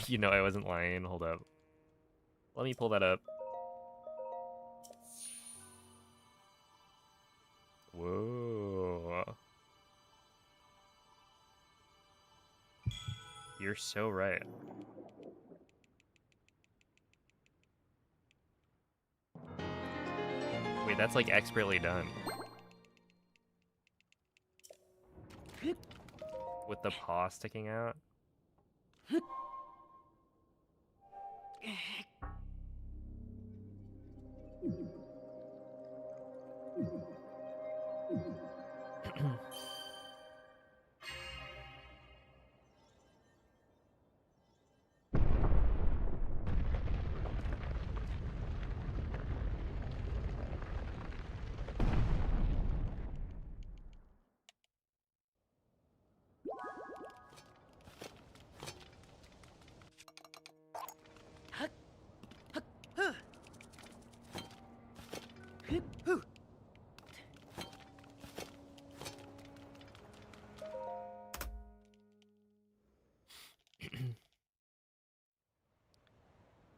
You know I wasn't lying. Hold up. Let me pull that up. Whoa. You're so right. Wait, that's like expertly done. With the paw sticking out.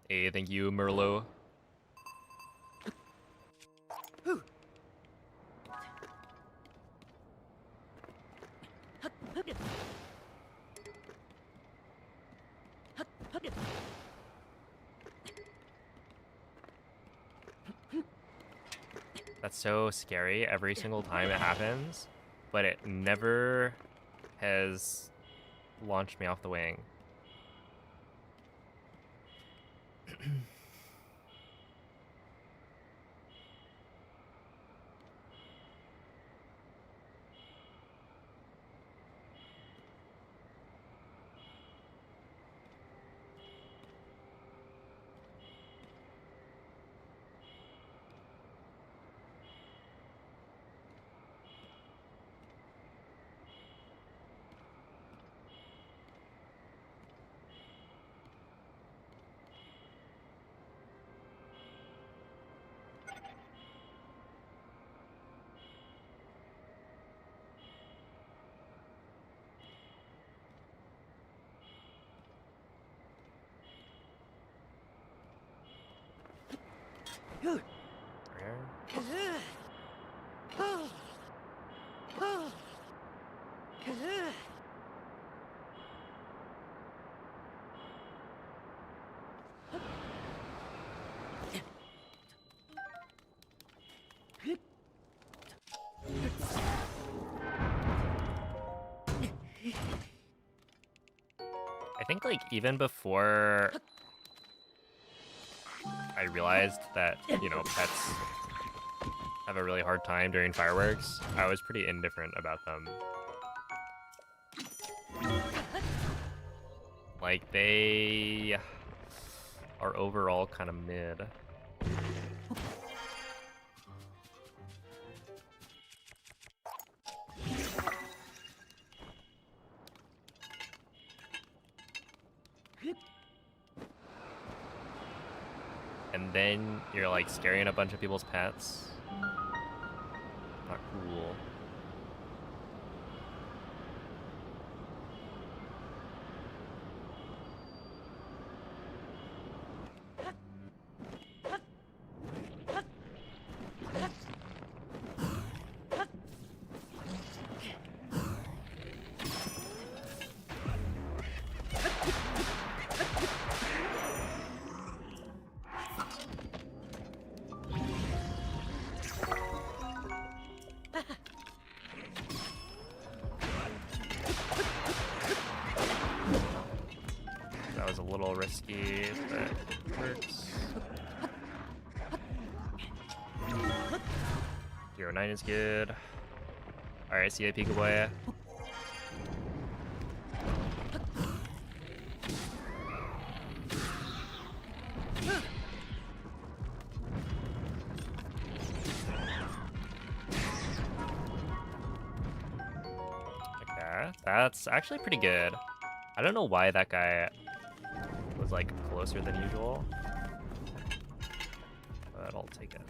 Hey, thank you, Merlot. That's so scary every single time it happens, but it never has launched me off the wing. I think like even before I realized that, you know, pets have a really hard time during fireworks, I was pretty indifferent about them. Like, they are overall kind of mid. And then you're like scaring a bunch of people's pets. Not cool. That was a little risky, but it works. 0-9 is good. Alright, see ya, Pika Boy. Okay, that's actually pretty good. I don't know why that guy was like closer than usual, but I'll take it.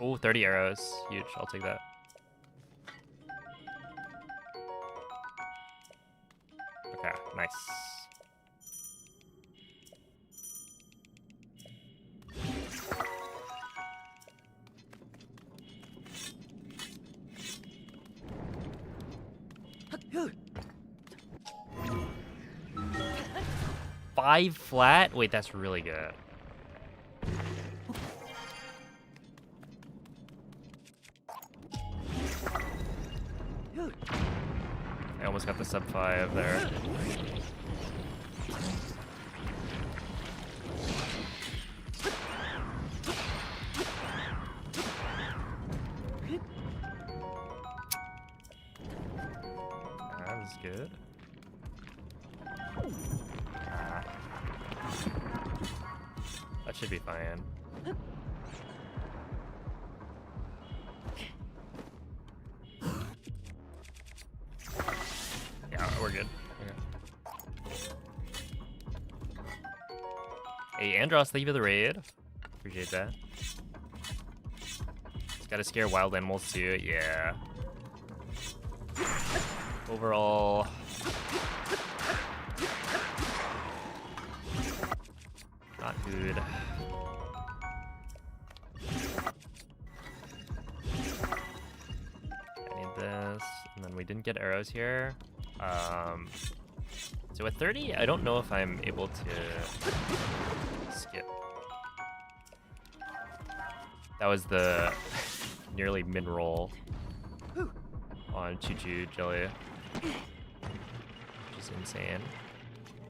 Oh, 30 arrows. Huge. I'll take that. Okay, nice. Five flat? Wait, that's really good. I almost got the sub 5 there. That was good. That should be fine. Yeah, we're good. Okay. Hey, Andros, thank you for the raid. Appreciate that. Just gotta scare wild animals too. Yeah. Overall. Not good. I need this. And then we didn't get arrows here. So at 30, I don't know if I'm able to skip. That was the nearly min-roll on Choo Choo Jelly, which is insane.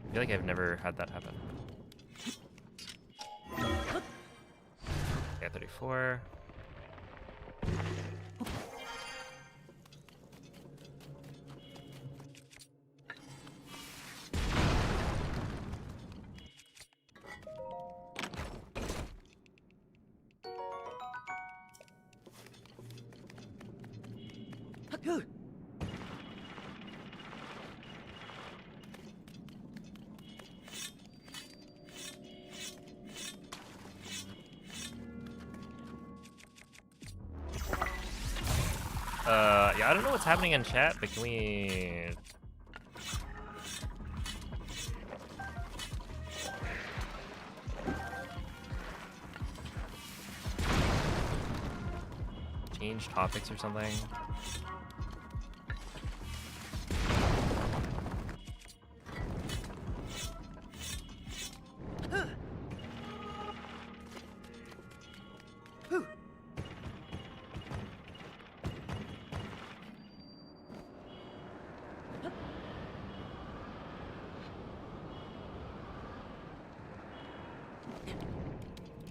I feel like I've never had that happen. Okay, 34. Yeah, I don't know what's happening in chat, but can we... change topics or something?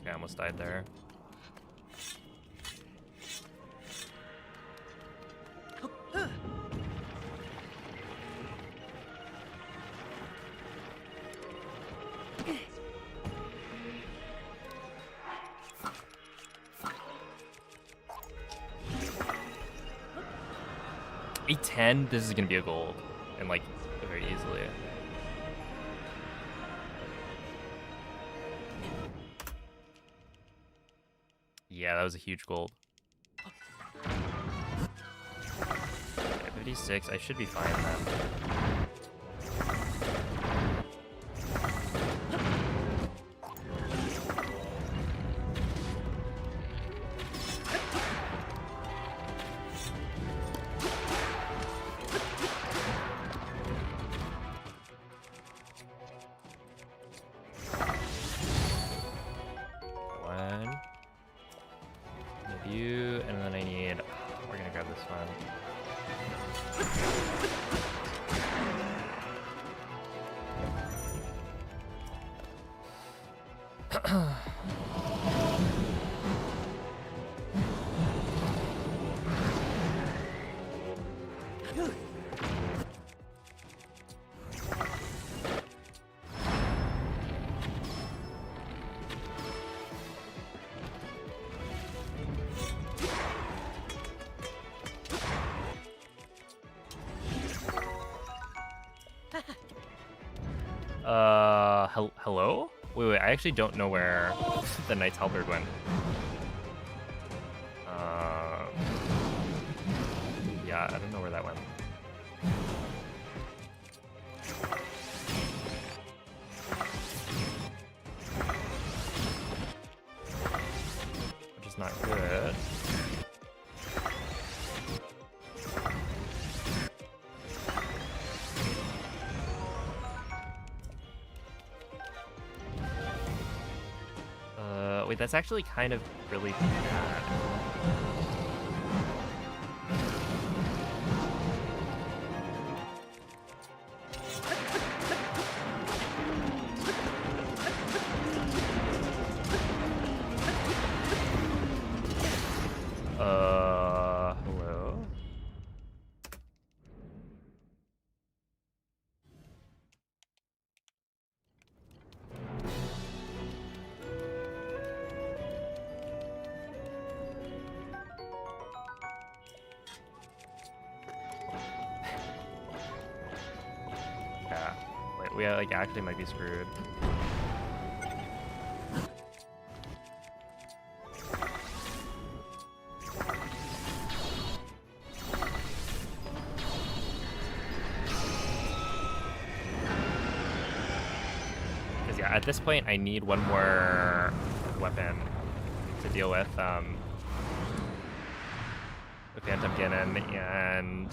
Okay, I almost died there. A 10, this is gonna be a gold, and like very easily. Yeah, that was a huge gold. Okay, 56, I should be fine then. Hello? Wait, I actually don't know where the Knight's Halberd went. Yeah, I don't know where that went. Which is not good. Wait, that's actually kind of really bad. Hello? Yeah, wait, we like actually might be screwed. Because yeah, at this point I need one more weapon to deal with Phantom Ganon and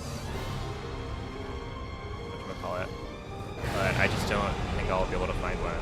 whatchamacallit. But I just don't think I'll be able to find one.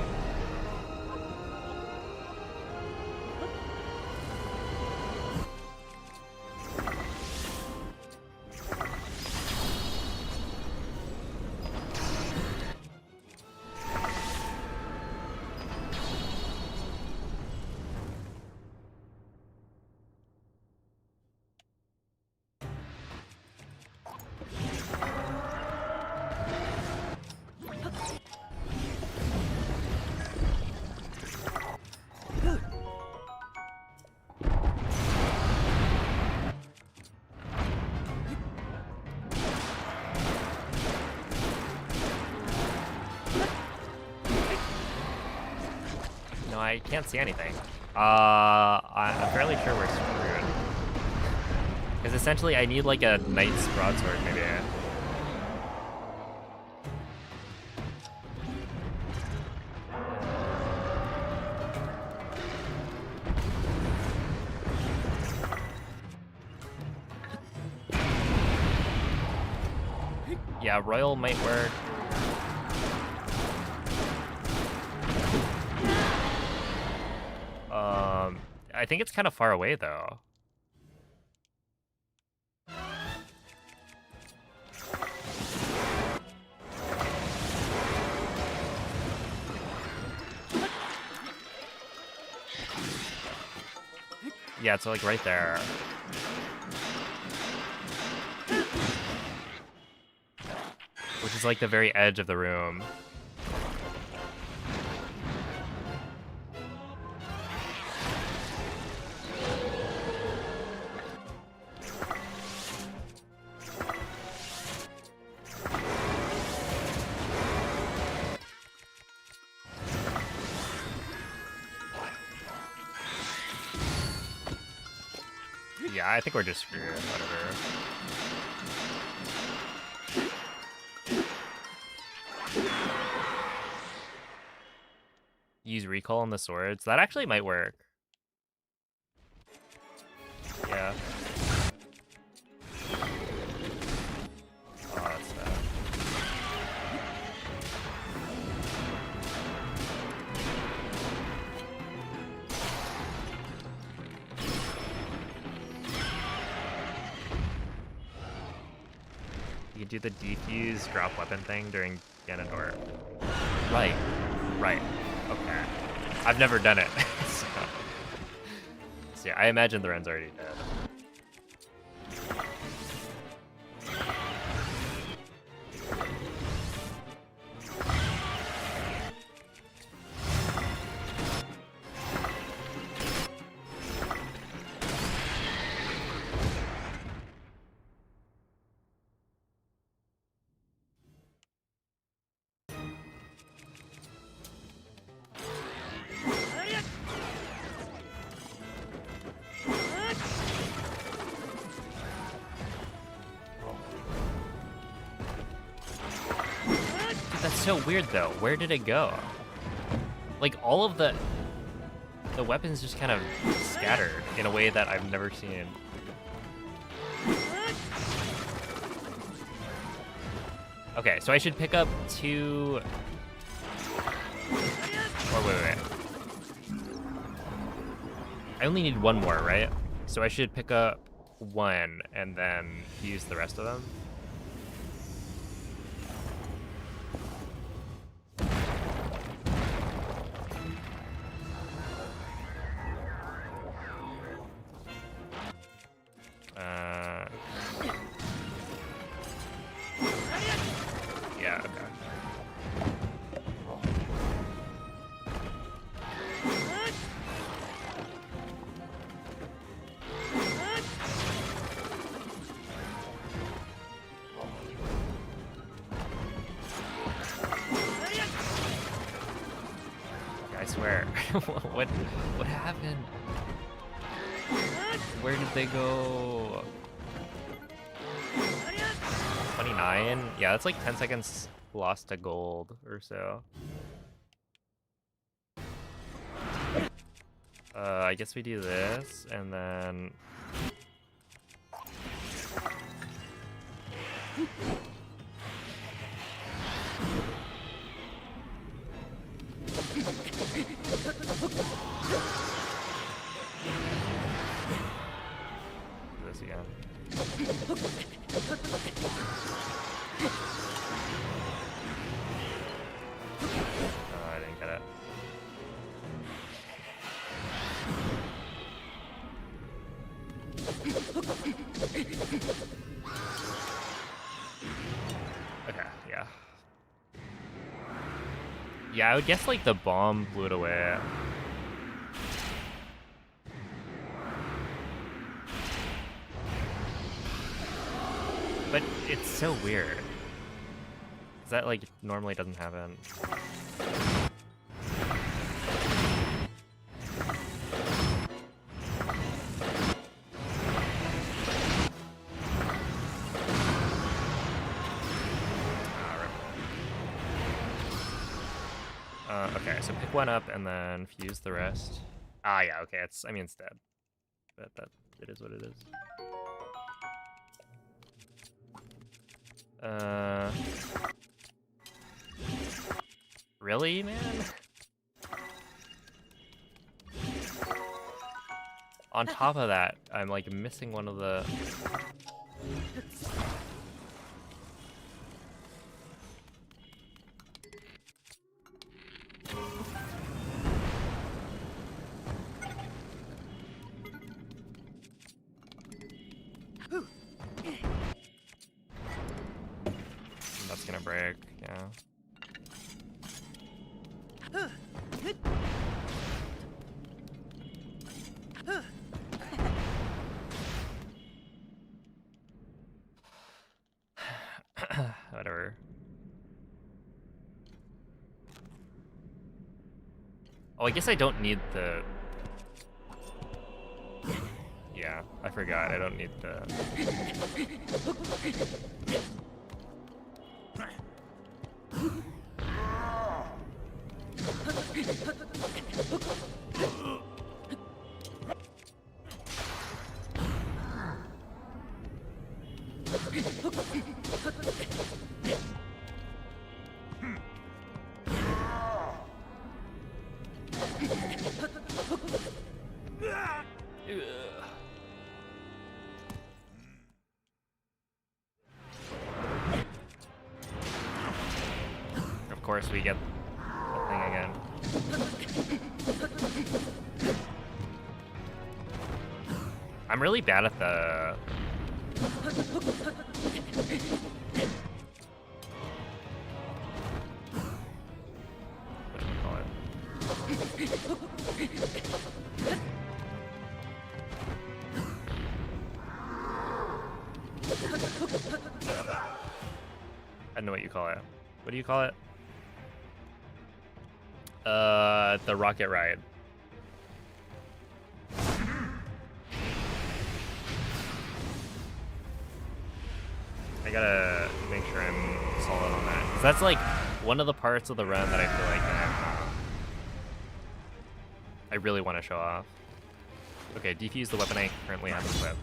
I can't see anything. I'm fairly sure we're screwed. Because essentially I need like a knight's broadsword, maybe. Yeah, royal might work. I think it's kind of far away though. Yeah, it's like right there. Which is like the very edge of the room. Yeah, I think we're just screwed. Whatever. Use recall on the swords. That actually might work. Yeah. Oh, that's sad. You can do the defuse drop weapon thing during Ganondorf. Right. Right. Okay. I've never done it. So yeah, I imagine the Ren's already dead. That's so weird though. Where did it go? Like all of the weapons just kind of scattered in a way that I've never seen. Okay, so I should pick up 2. Or wait. I only need 1 more, right? So I should pick up 1 and then use the rest of them. Yeah, okay. I swear. What happened? Where did they go? 29? Yeah, that's like 10 seconds lost to gold or so. I guess we do this and then do this again. Oh, I didn't get it. Okay, yeah. Yeah, I would guess like the bomb blew it away. But it's so weird. 'Cause that like normally doesn't happen. Okay, so pick one up and then fuse the rest. Ah, yeah, okay, I mean, it's dead. But it is what it is. Really, man? On top of that, I'm like missing one of the... That's gonna break, yeah. Whatever. Oh, I guess I don't need the... Yeah, I forgot. I don't need the... Of course, we get the thing again. I'm really bad at the... I don't know what you call it. What do you call it? The rocket ride. I gotta make sure I'm solid on that. 'Cause that's like one of the parts of the run that I feel like I really want to show off. Okay, defuse the weapon I currently have equipped.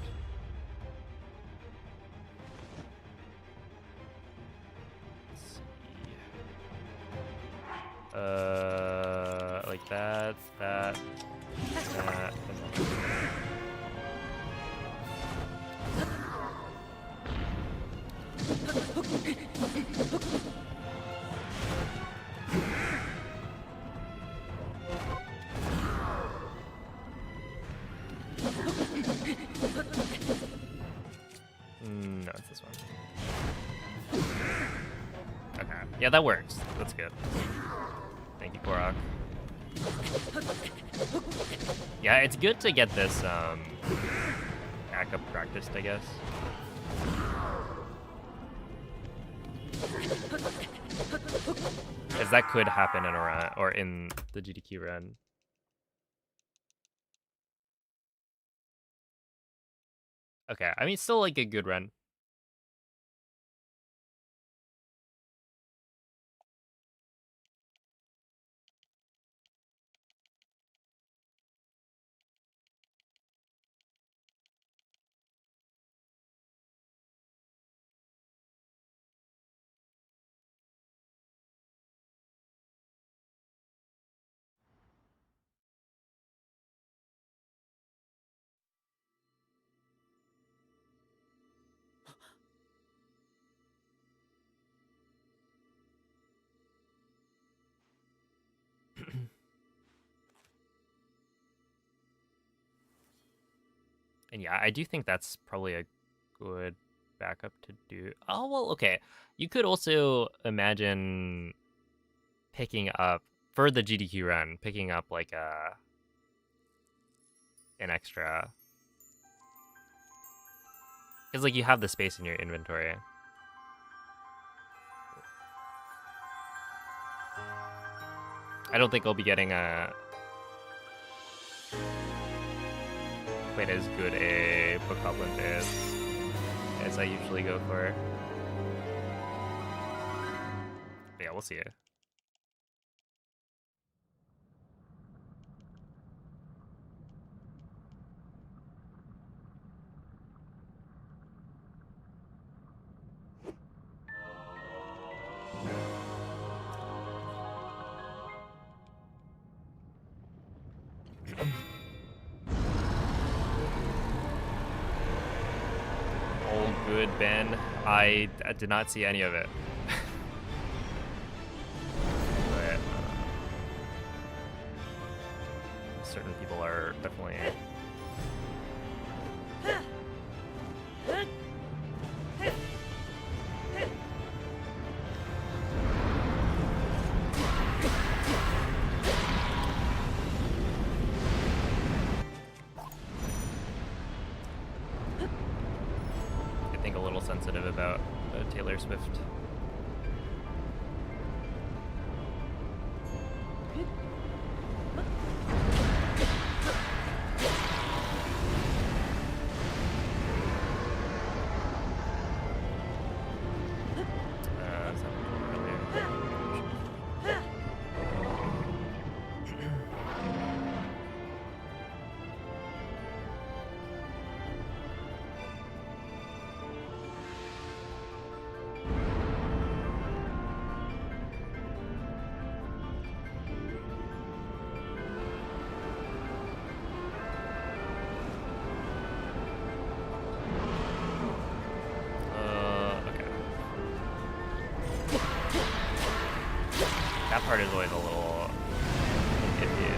Like that, that, that. No, it's this one. Okay, yeah, that works. That's good. Thank you, Korok. Yeah, it's good to get this backup practiced, I guess. Because that could happen in a run, or in the GDQ run. Okay, I mean, still like a good run. And yeah, I do think that's probably a good backup to do. Oh, well, okay. You could also imagine picking up, for the GDQ run, picking up like an extra. Because like you have the space in your inventory. I don't think I'll be getting quite as good a bokoblin as I usually go for. But yeah, we'll see. good, Ben. I did not see any of it. But certain people are definitely. I think a little sensitive about Taylor Swift. That part is always a little iffy.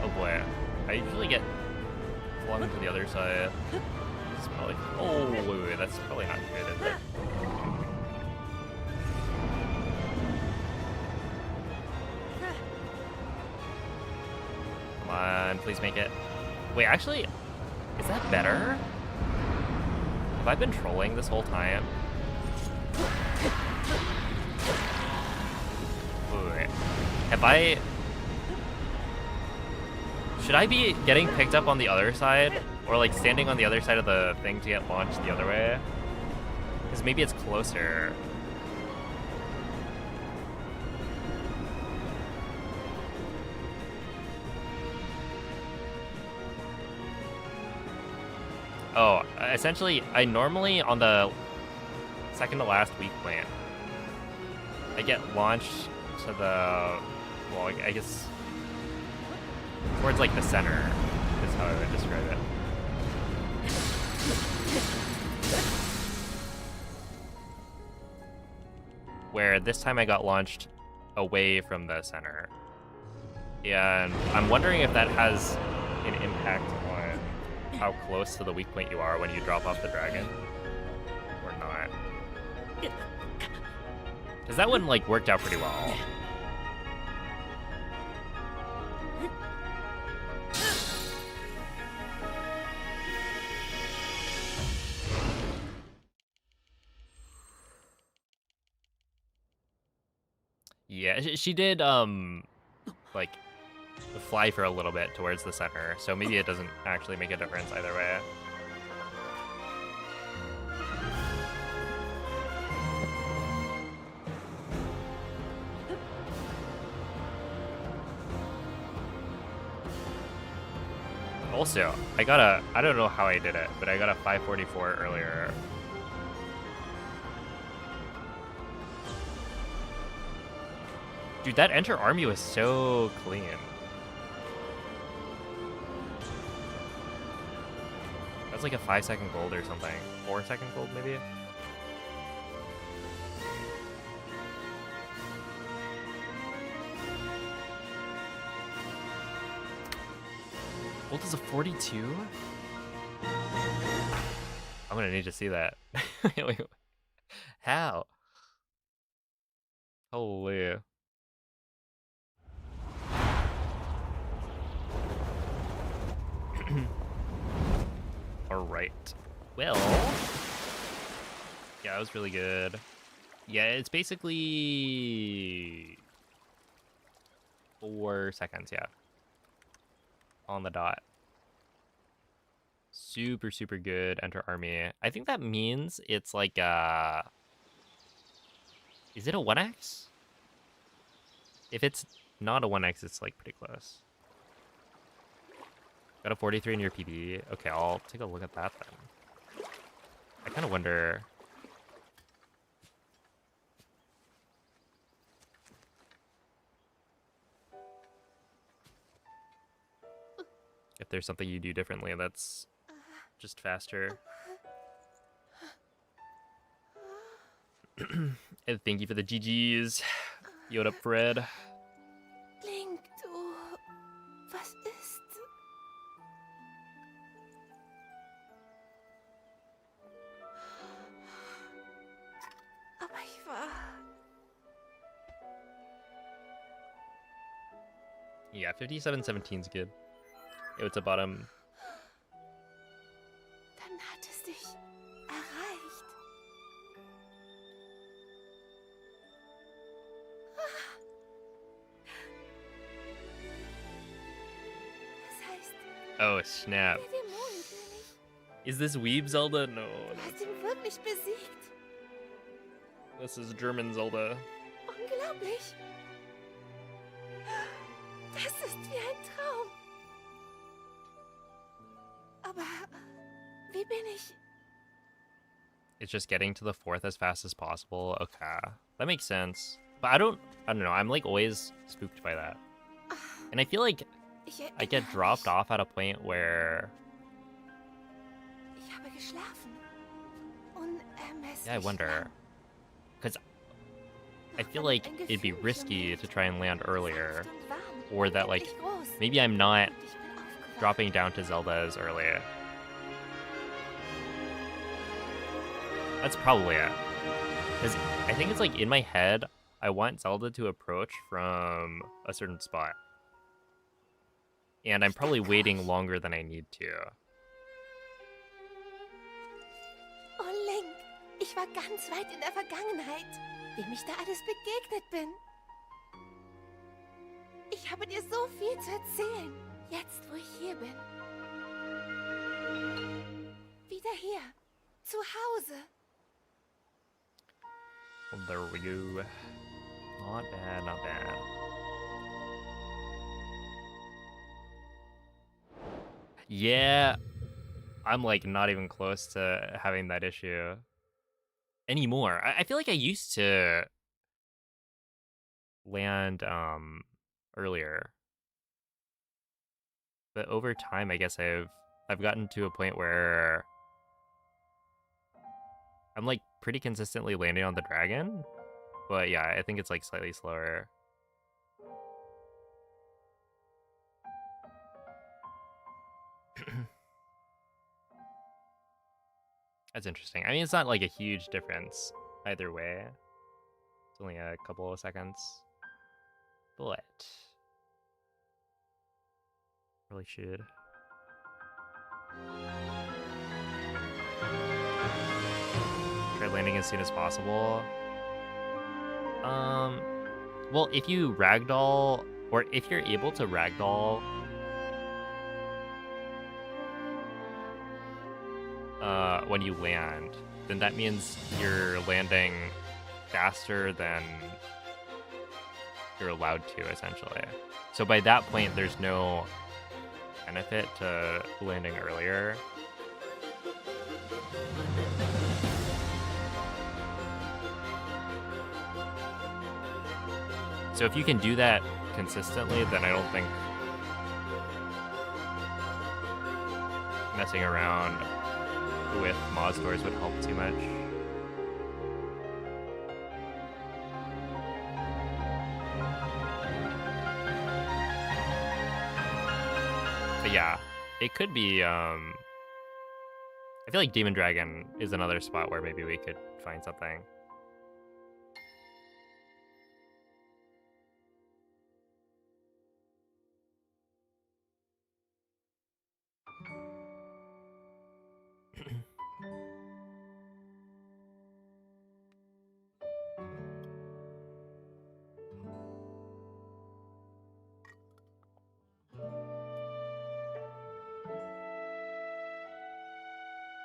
Oh boy. I usually get flung to the other side. It's probably. Oh, wait, that's probably not good, is it? Come on, please make it. Wait, actually, is that better? Have I been trolling this whole time? Wait. Have I... Should I be getting picked up on the other side? Or like standing on the other side of the thing to get launched the other way? Because maybe it's closer. Oh, essentially, I normally, on the second to last weak point, I get launched to the, well, I guess, towards like the center, is how I would describe it. Where this time I got launched away from the center. And I'm wondering if that has an impact on how close to the weak point you are when you drop off the dragon, or not. Because that one, like, worked out pretty well. Yeah, she did, like, fly for a little bit towards the center, so maybe it doesn't actually make a difference either way. Also, I don't know how I did it, but I got a 544 earlier. Dude, that Enter Army was so clean. That's like a 5-second gold or something. 4-second gold, maybe? Gold is a 42? I'm gonna need to see that. Wait. How? Holy. Alright. Well. Yeah, it was really good. Yeah, it's basically 4 seconds, yeah. On the dot. Super, super good Enter Army. I think that means it's like is it a 1x? If it's not a 1x, it's like pretty close. Got a 43 in your PB. Okay, I'll take a look at that then. I kind of wonder. If there's something you do differently that's just faster. And thank you for the GGs. Yo, what up, Fred? Link, du... Was ist? Aber ich war... Yeah, 5717's good. Yo, what's up, bottom? Dann hat es dich erreicht. Das heißt, Oh, snap. der Dämonenkönig, Is this Weeb Zelda? No. du hast ihn wirklich besiegt. This is German Zelda. Unglaublich. Das ist wie ein Traum. Aber wie bin ich? It's just getting to the 4th as fast as possible. Okay, that makes sense. But I don't know. I'm like always spooked by that. And I feel like I get dropped off at a point where... Ich habe geschlafen. Unermesslich Yeah, I wonder. lang. Because I feel like it'd be risky to try and land earlier. Sanft und warm, Or that like, unendlich groß. maybe I'm not Und ich bin aufgewacht. dropping down to Zelda as early. That's probably it. Because I think it's like in my head, I want Zelda to approach from a certain spot. And I'm probably waiting longer than I need to. Oh, Link, ich war ganz weit in der Vergangenheit, dem ich da alles begegnet bin. Ich habe dir so viel zu erzählen, jetzt wo ich hier bin. Wieder hier, zu Hause. Well, there we go. Not bad, not bad. Yeah, I'm like not even close to having that issue anymore. I feel like I used to land earlier, but over time, I guess I've gotten to a point where I'm like pretty consistently landing on the dragon. But yeah, I think it's like slightly slower. That's interesting. I mean, it's not like a huge difference either way. It's only a couple of seconds. But really should. Try landing as soon as possible. Well, if you ragdoll, or if you're able to ragdoll, when you land, then that means you're landing faster than you're allowed to, essentially. So by that point, there's no benefit to landing earlier. So if you can do that consistently, then I don't think messing around with mod stores would help too much. But yeah, it could be, I feel like Demon Dragon is another spot where maybe we could find something.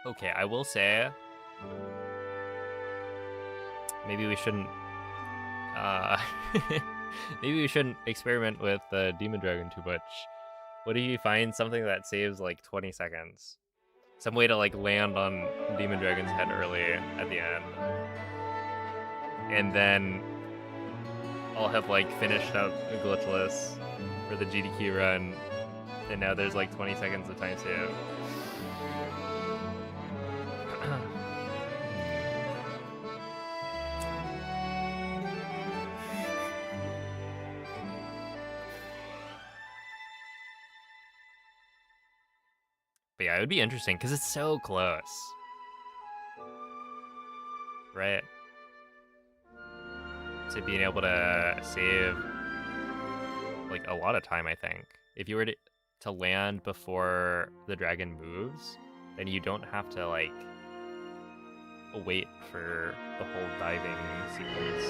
Okay, I will say, maybe we shouldn't, maybe we shouldn't experiment with Demon Dragon too much. What if you find something that saves like 20 seconds? Some way to like land on Demon Dragon's head early at the end. And then I'll have like finished up Glitchless for the GDQ run, and now there's like 20 seconds of time save. But yeah, it would be interesting because it's so close. Right? To being able to save like a lot of time, I think. If you were to land before the dragon moves, then you don't have to like wait for the whole diving sequence.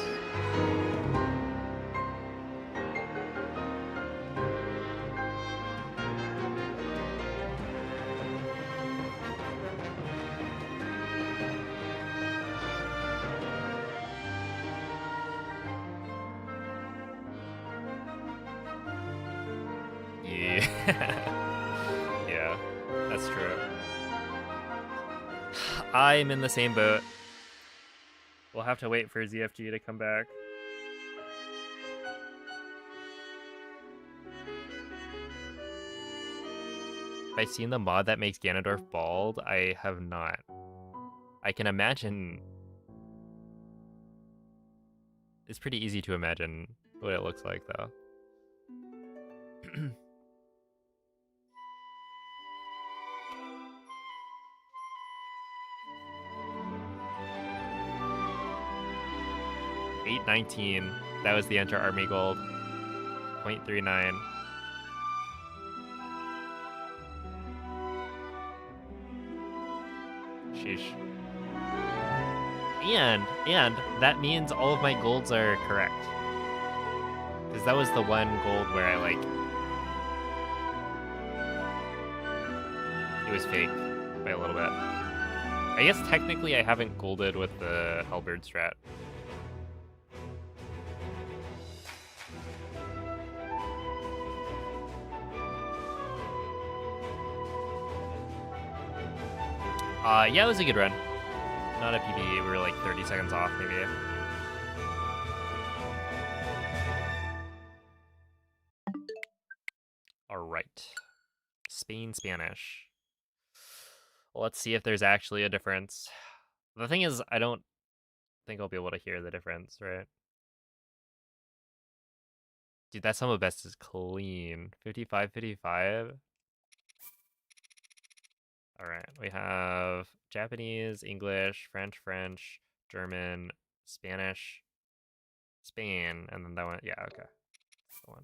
Yeah. Yeah, that's true. I'm in the same boat. We'll have to wait for ZFG to come back. Have I seen the mod that makes Ganondorf bald? I have not. I can imagine... It's pretty easy to imagine what it looks like, though. $8.19. That was the Enter Army Gold. 0.39. Sheesh. And that means all of my golds are correct. Because that was the one gold where I like... It was fake by a little bit. I guess technically I haven't golded with the Halberd strat. Yeah, it was a good run. Not a PB, we were like 30 seconds off, maybe. Alright. Spain, Spanish. Well, let's see if there's actually a difference. The thing is, I don't think I'll be able to hear the difference, right? Dude, that sum of best is clean. 55, 55. Alright, we have Japanese, English, French, German, Spanish, Spain, and then that one, yeah, okay. That's the one.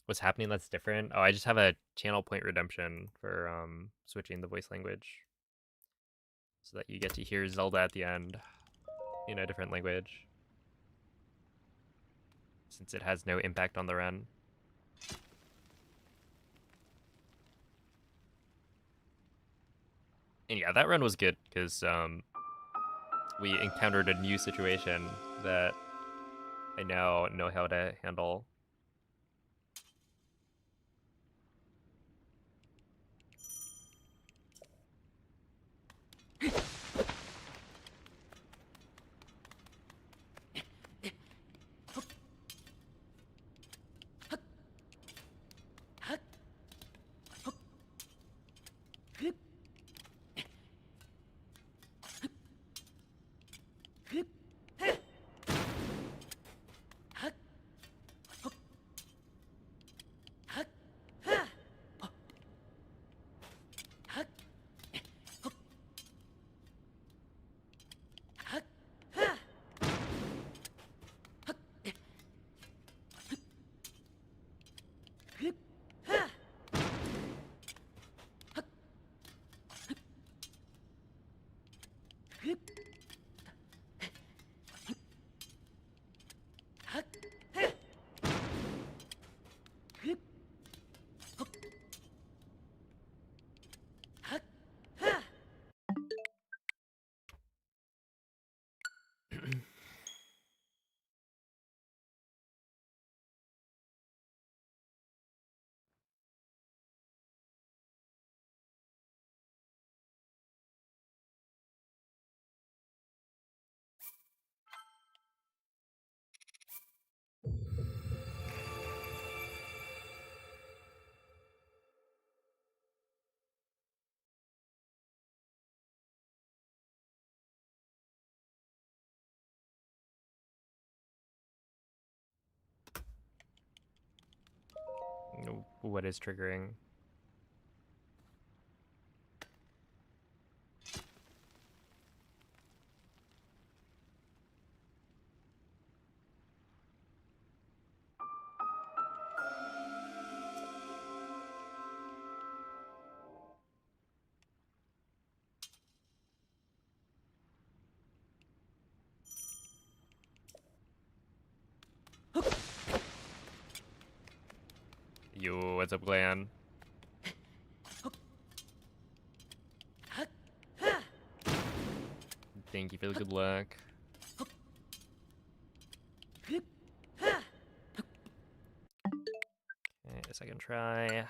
What's happening that's different? Oh, I just have a channel point redemption for switching the voice language. So that you get to hear Zelda at the end in a different language. Since it has no impact on the run. And yeah, that run was good because we encountered a new situation that I now know how to handle. what is triggering. Yo, what's up, Glenn? Thank you for the good luck. Okay, second try.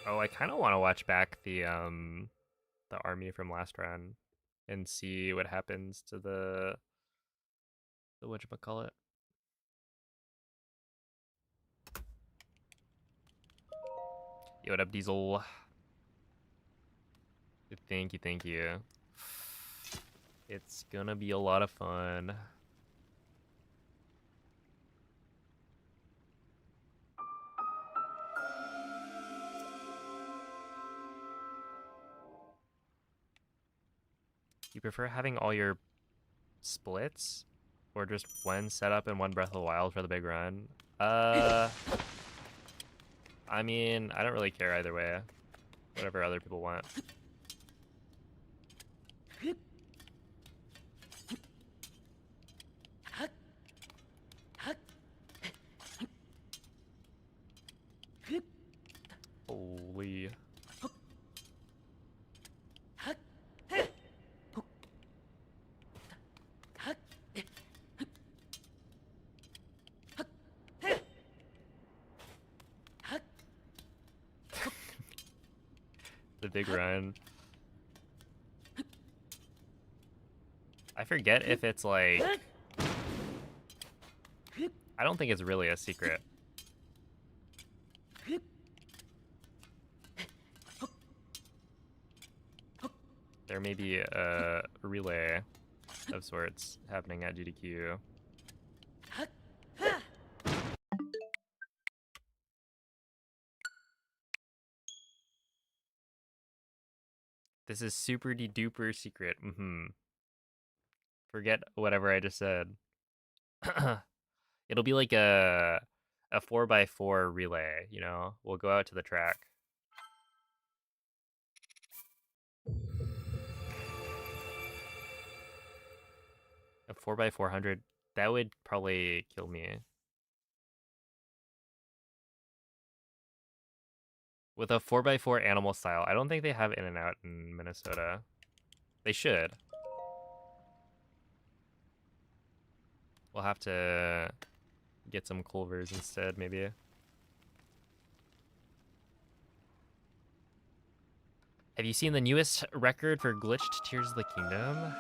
Oh, I kind of want to watch back the army from last run and see what happens to the whatchamacallit. Yo, what up, Diesel? Thank you, thank you. It's gonna be a lot of fun. You prefer having all your splits or just one setup and one Breath of the Wild for the big run? I mean, I don't really care either way. Whatever other people want. Holy. The big run. I forget if it's like... I don't think it's really a secret. There may be a relay of sorts happening at GDQ. This is super duper secret. Forget whatever I just said. It'll be like a 4x4 relay, you know? We'll go out to the track. A 4x400, that would probably kill me. With a 4x4 animal style, I don't think they have In-N-Out in Minnesota. They should. We'll have to get some Culvers instead, maybe. Have you seen the newest record for glitched Tears of the Kingdom?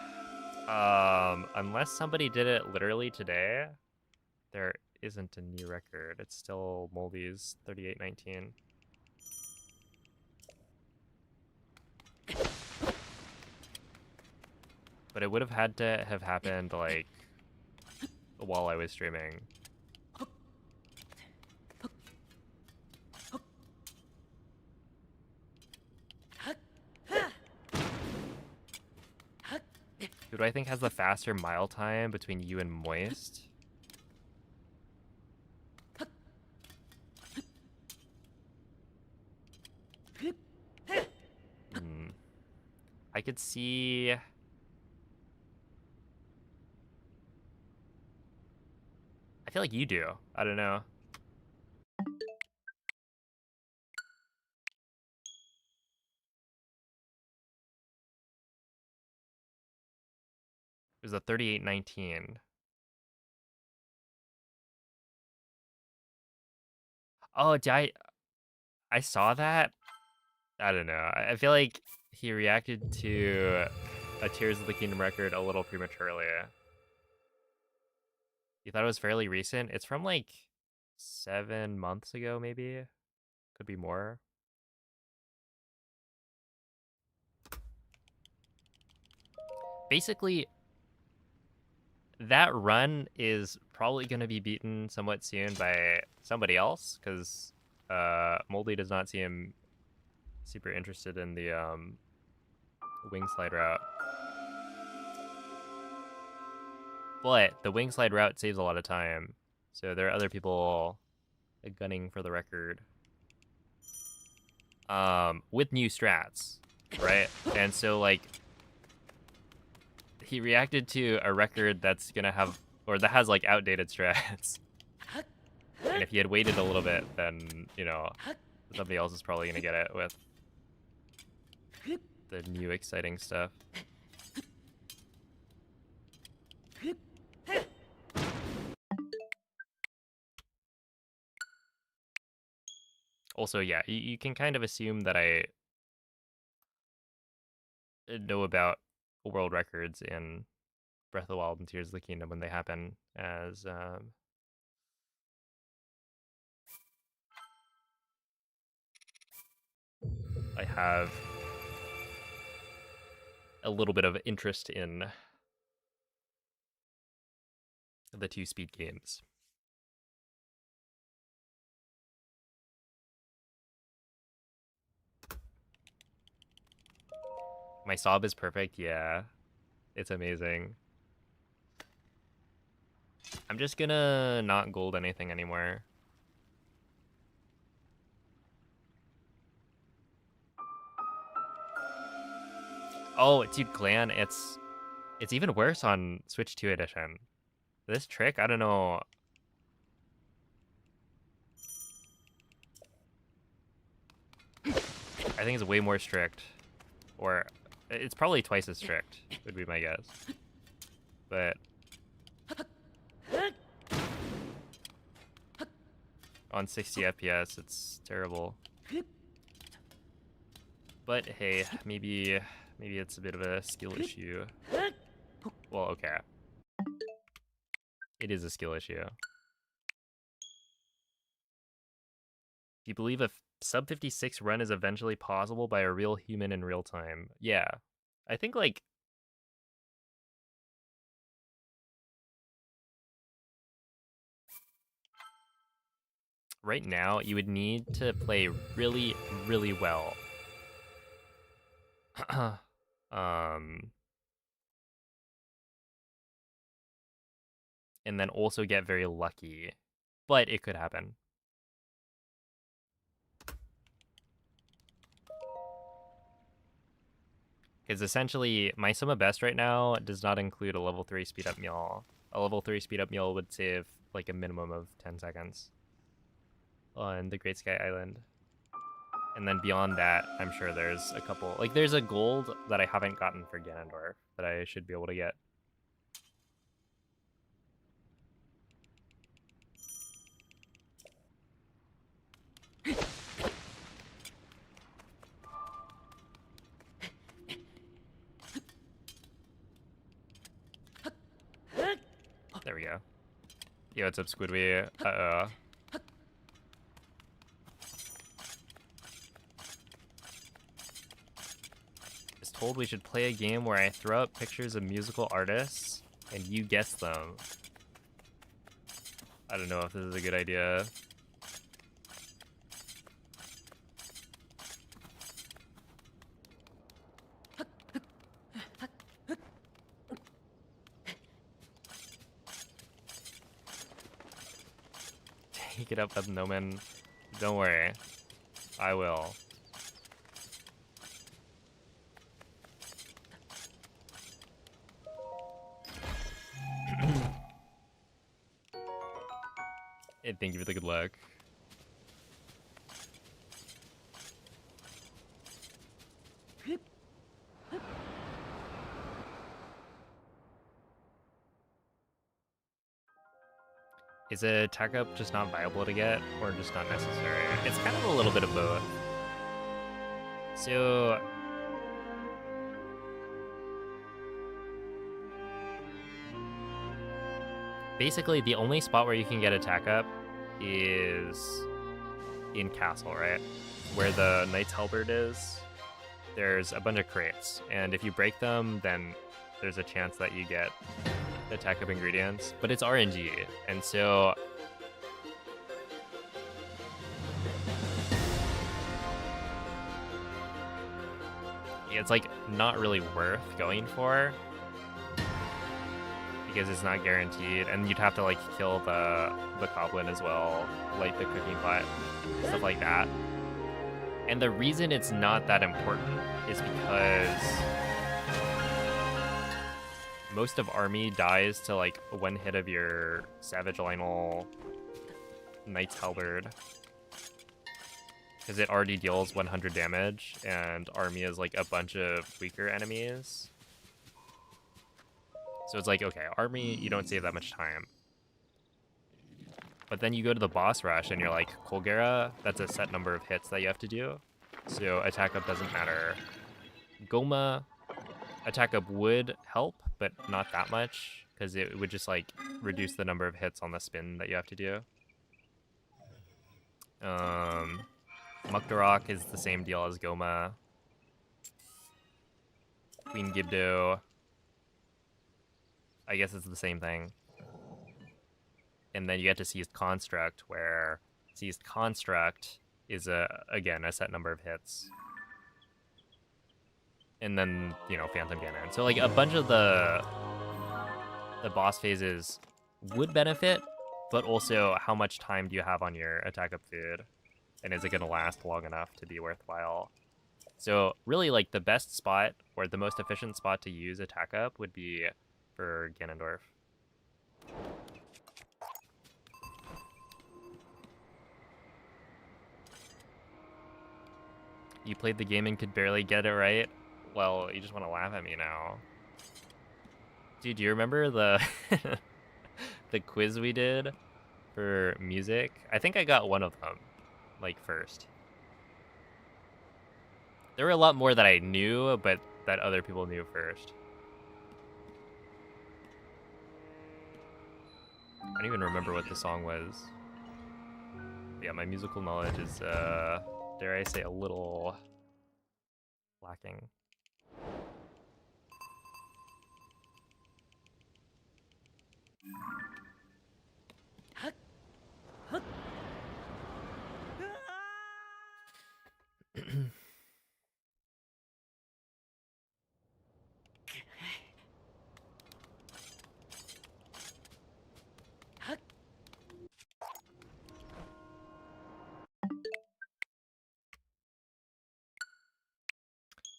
Unless somebody did it literally today, there isn't a new record. It's still Moldy's 3819. But it would have had to have happened, like, while I was streaming. Who do I think has the faster mile time between you and Moist? I could see... I feel like you do. I don't know. It was a 3819. Oh, I saw that? I don't know. I feel like he reacted to a Tears of the Kingdom record a little prematurely. You thought it was fairly recent? It's from like 7 months ago, maybe. Could be more. Basically, that run is probably going to be beaten somewhat soon by somebody else, because Moldy does not seem super interested in the wing slide route. But the wing slide route saves a lot of time, so there are other people gunning for the record with new strats, right? And so, like, he reacted to a record that's gonna have, or that has like outdated strats. And if he had waited a little bit, then, you know, somebody else is probably gonna get it with the new exciting stuff. Also, yeah, you can kind of assume that I know about world records in Breath of the Wild and Tears of the Kingdom when they happen, as I have a little bit of interest in the two speed games. My sob is perfect, yeah. It's amazing. I'm just gonna not gold anything anymore. Oh, dude, Glan, it's even worse on Switch 2 edition. This trick, I don't know. I think it's way more strict. Or it's probably twice as strict, would be my guess. But on 60 FPS, it's terrible. But hey, maybe it's a bit of a skill issue. Well, okay. It is a skill issue. Do you believe a sub 56 run is eventually possible by a real human in real time? Yeah. I think, like, right now, you would need to play really, really well. And then also get very lucky. But it could happen. Because essentially, my sum of best right now does not include a level 3 speed up meal. A level 3 speed up meal would save like a minimum of 10 seconds on the Great Sky Island. And then beyond that, I'm sure there's a couple. Like, there's a gold that I haven't gotten for Ganondorf that I should be able to get. There we go. Yo, what's up, Squidward? Uh-oh. Is told we should play a game where I throw up pictures of musical artists and you guess them. I don't know if this is a good idea. Take it up with Noman. Don't worry. I will. And thank you for the good luck. Is a attack up just not viable to get, or just not necessary? It's kind of a little bit of both. So basically the only spot where you can get attack up is in castle, right? Where the knight's halberd is. There's a bunch of crates, and if you break them, then there's a chance that you get attack up ingredients, but it's RNG, and so it's like not really worth going for because it's not guaranteed, and you'd have to like kill the goblin as well, light the cooking pot, stuff like that. And the reason it's not that important is because most of army dies to like one hit of your Savage Lionel Knight's Halberd, because it already deals 100 damage, and army is like a bunch of weaker enemies. So it's like, okay, army, you don't save that much time. But then you go to the boss rush and you're like, Colgera, that's a set number of hits that you have to do. So attack up doesn't matter. Goma, attack up would help, but not that much, because it would just like reduce the number of hits on the spin that you have to do. Mukdarok is the same deal as Goma. Queen Gibdo, I guess it's the same thing. And then you get to Seized Construct, where Seized Construct is again a set number of hits. And then, you know, Phantom Ganon. So like a bunch of the boss phases would benefit, but also how much time do you have on your attack up food? And is it going to last long enough to be worthwhile? So really, like, the best spot or the most efficient spot to use attack up would be for Ganondorf. You played the game and could barely get it right? Well, you just want to laugh at me now. Dude, do you remember the the quiz we did for music? I think I got one of them, like, first. There were a lot more that I knew, but that other people knew first. I don't even remember what the song was. Yeah, my musical knowledge is, dare I say, a little lacking.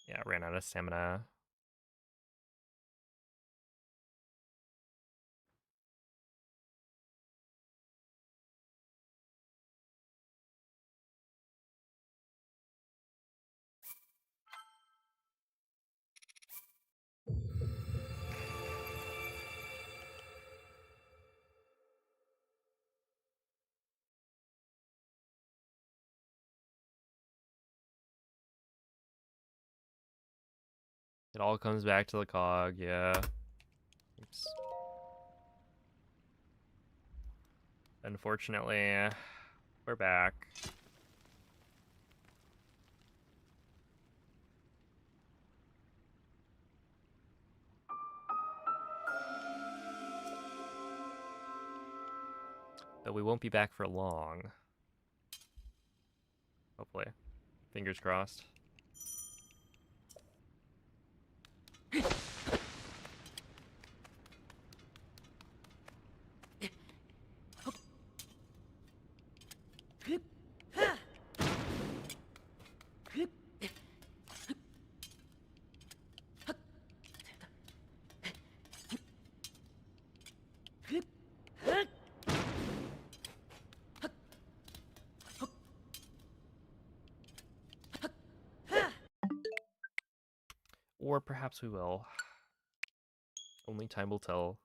Yeah, ran out of stamina. It all comes back to the cog, yeah. Oops. Unfortunately, we're back. But we won't be back for long. Hopefully. Fingers crossed. Or perhaps we will. Only time will tell.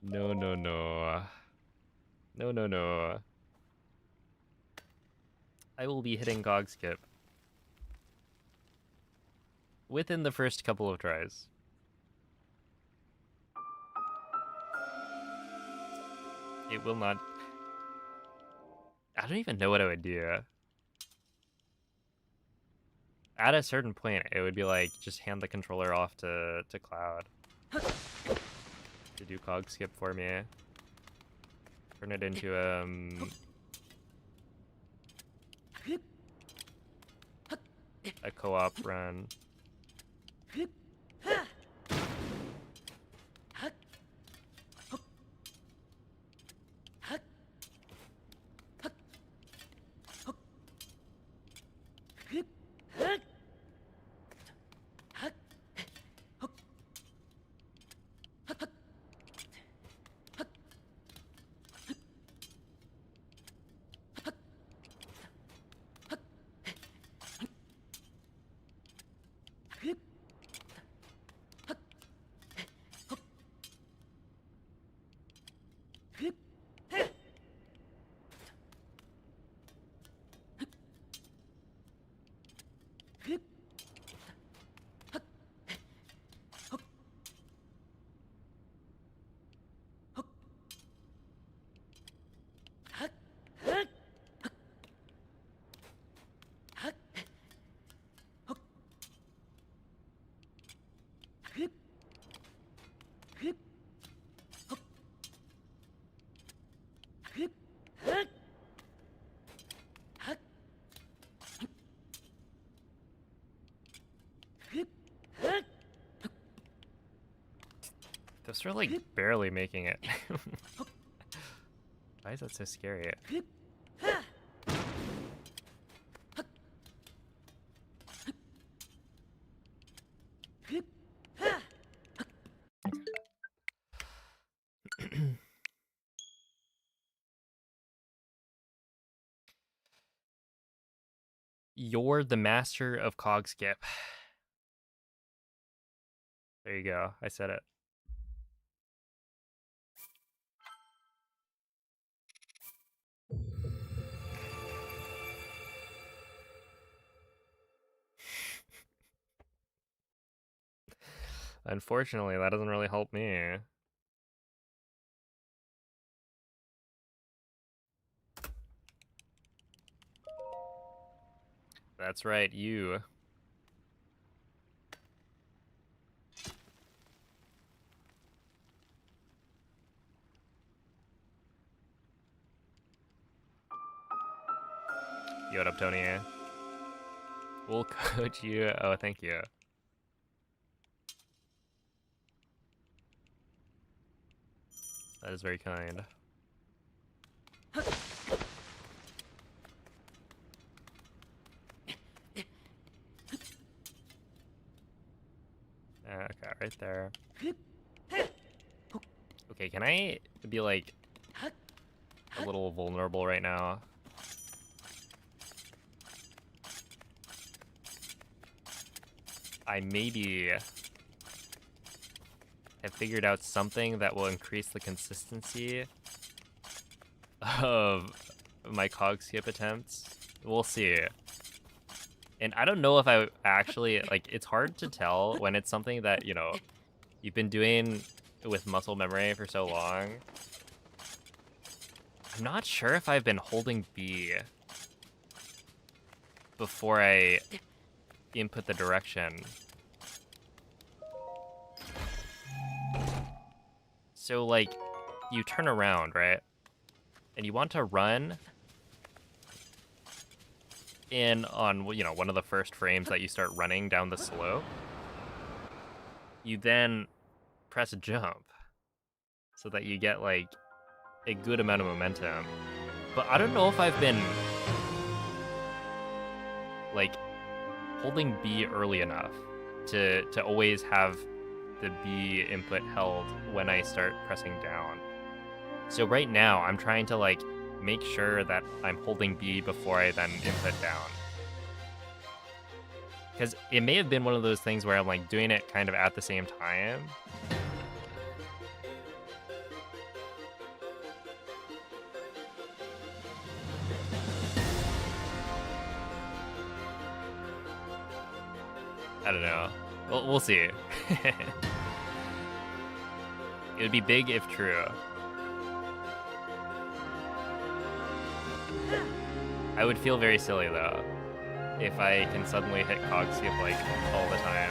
No, no, no. No, no, no. I will be hitting cog skip within the first couple of tries. It will not... I don't even know what I would do. At a certain point, it would be like, just hand the controller off to Cloud to do cog skip for me. Turn it into a co-op run. Those are like barely making it. Why is that so scary? You're the master of cog skip. There you go. I said it. Unfortunately, that doesn't really help me. That's right, you. Yo, what up, Tony? We'll coach you. Oh, thank you. That is very kind. Okay, right there. Okay, can I be like a little vulnerable right now? I maybe have figured out something that will increase the consistency of my cog skip attempts. We'll see. And I don't know if I actually, like, it's hard to tell when it's something that, you know, you've been doing with muscle memory for so long. I'm not sure if I've been holding B before I input the direction. So, like, you turn around, right? And you want to run in on, you know, one of the first frames that you start running down the slope. You then press jump so that you get, like, a good amount of momentum. But I don't know if I've been, like, holding B early enough to always have the B input held when I start pressing down. So right now, I'm trying to, like, make sure that I'm holding B before I then input down. Because it may have been one of those things where I'm, like, doing it kind of at the same time. I don't know. We'll see. It would be big if true. I would feel very silly though if I can suddenly hit cog skip like all the time.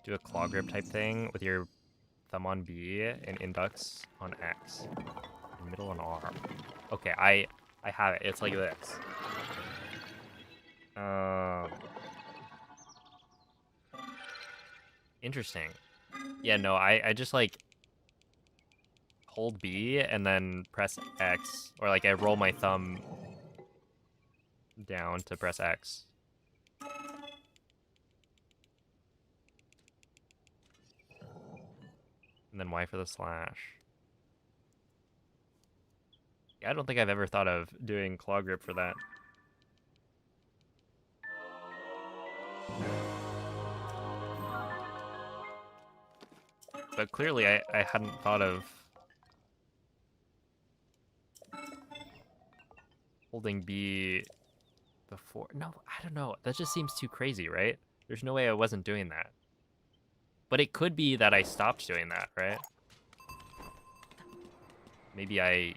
Do a claw grip type thing with your thumb on B and index on X. Middle on R. Okay, I have it. It's like this. Interesting. Yeah, no, I just like hold B and then press X, or like I roll my thumb down to press X. And then Y for the slash. Yeah, I don't think I've ever thought of doing claw grip for that. But clearly I hadn't thought of holding B before. No, I don't know. That just seems too crazy, right? There's no way I wasn't doing that. But it could be that I stopped doing that, right? Maybe I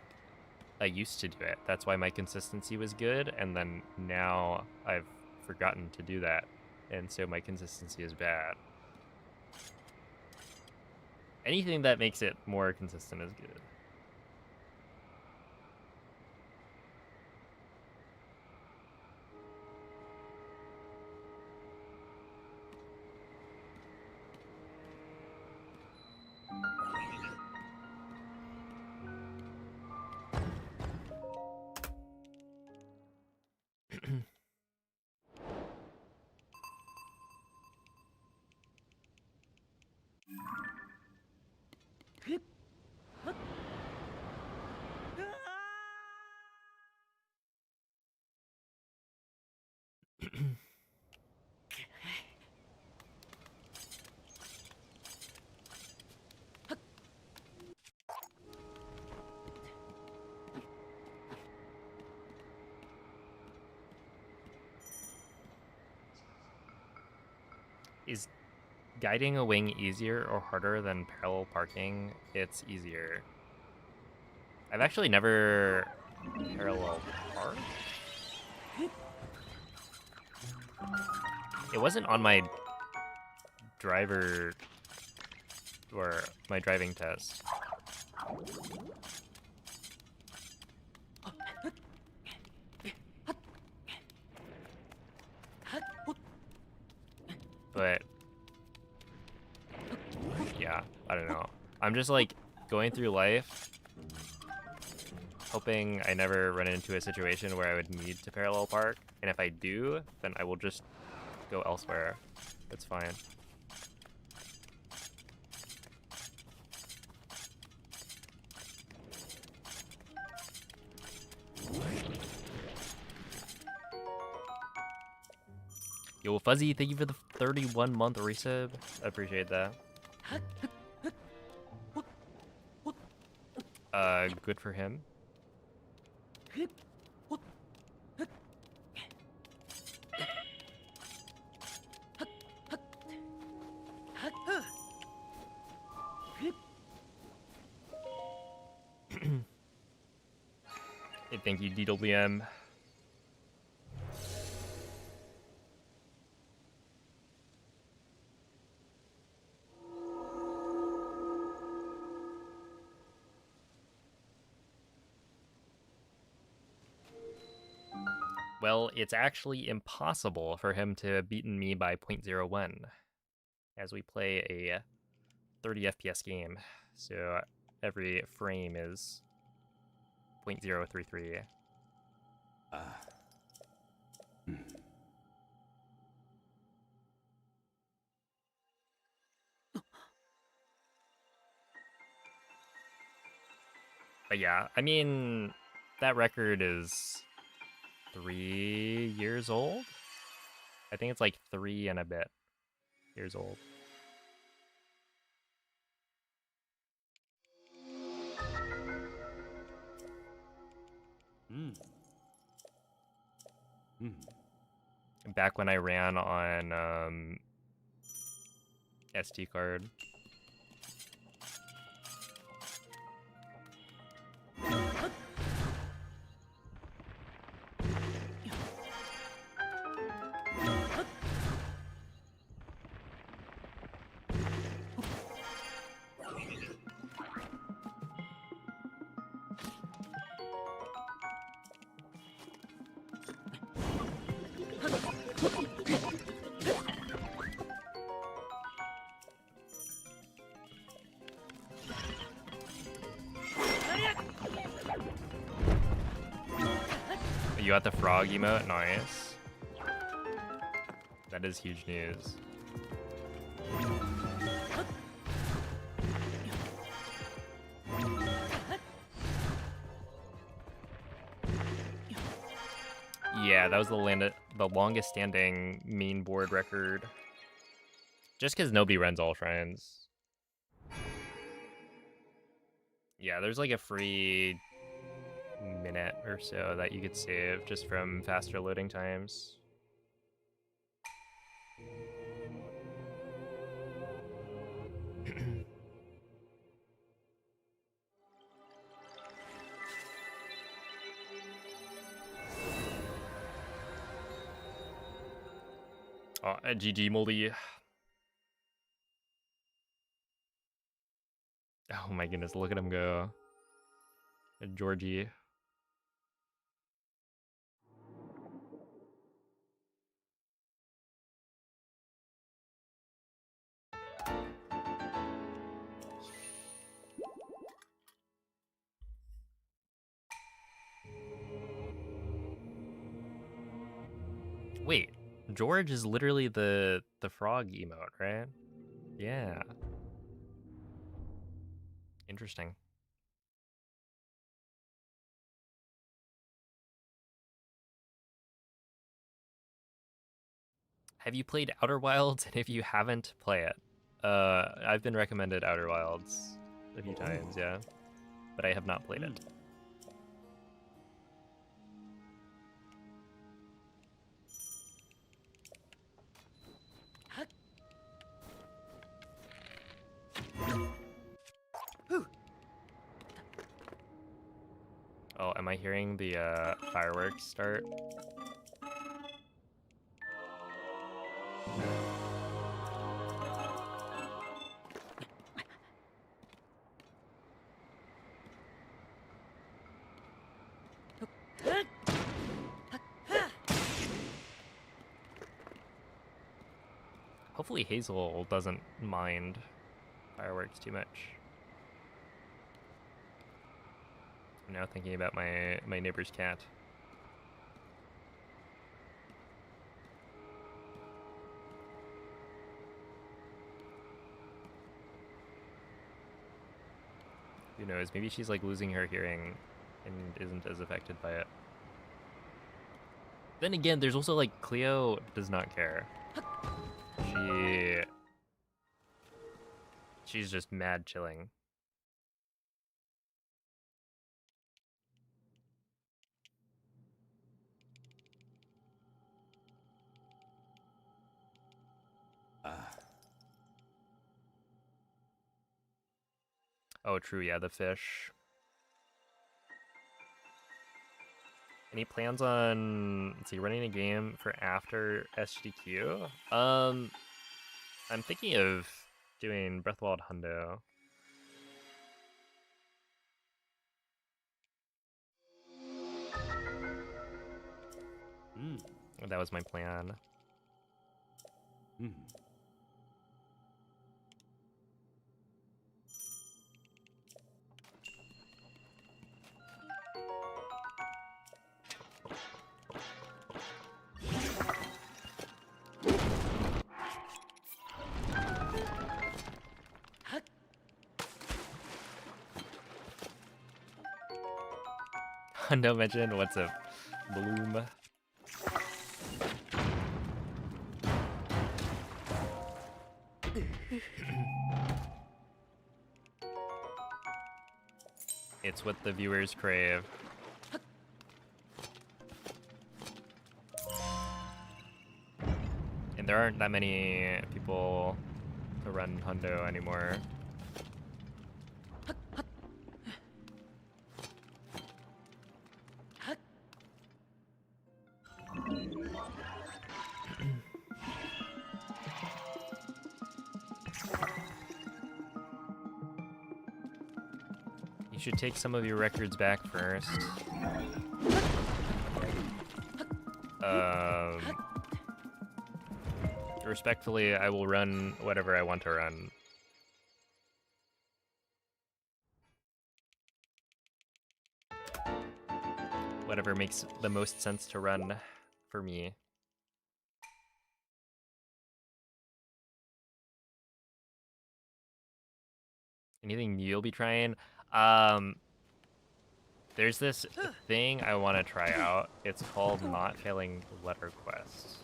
used to do it. That's why my consistency was good, and then now I've forgotten to do that, and so my consistency is bad. Anything that makes it more consistent is good. Is guiding a wing easier or harder than parallel parking? It's easier. I've actually never parallel parked. It wasn't on my driver or my driving test. But yeah, I don't know. I'm just like going through life hoping I never run into a situation where I would need to parallel park, and if I do, then I will just go elsewhere. That's fine. Yo, Fuzzy, thank you for the 31-month resub. I appreciate that. Good for him. Hey, thank you, DWM. Well, it's actually impossible for him to have beaten me by 0.01, as we play a 30 FPS game, so every frame is 0.033. But yeah, I mean, that record is 3 years old? I think it's like 3 and a bit years old. Back when I ran on SD card. You got the frog emote? Nice. That is huge news. Yeah, that was the longest standing main board record. Just because nobody runs all shrines. Yeah, there's like a free minute or so that you could save just from faster loading times. Oh, GG Moldy. Oh my goodness, look at him go. Georgie. Wait, George is literally the frog emote, right? Yeah. Interesting. Have you played Outer Wilds? And if you haven't, play it. I've been recommended Outer Wilds a few times, yeah. But I have not played it. Oh, am I hearing the fireworks start? Hopefully Hazel doesn't mind fireworks too much. I'm now thinking about my neighbor's cat. Who knows, maybe she's like losing her hearing and isn't as affected by it. Then again, there's also like Cleo does not care. She's just mad chilling. Oh, true, yeah, the fish. Any plans on, let's see, running a game for after SGDQ? I'm thinking of doing Breath of the Wild Hundo. That was my plan. Hundo mentioned, what's up, Bloom? It's what the viewers crave. And there aren't that many people to run Hundo anymore. You should take some of your records back first. Respectfully, I will run whatever I want to run. Whatever makes the most sense to run for me. Anything new you'll be trying? There's this thing I want to try out. It's called Not Failing Letter Quest.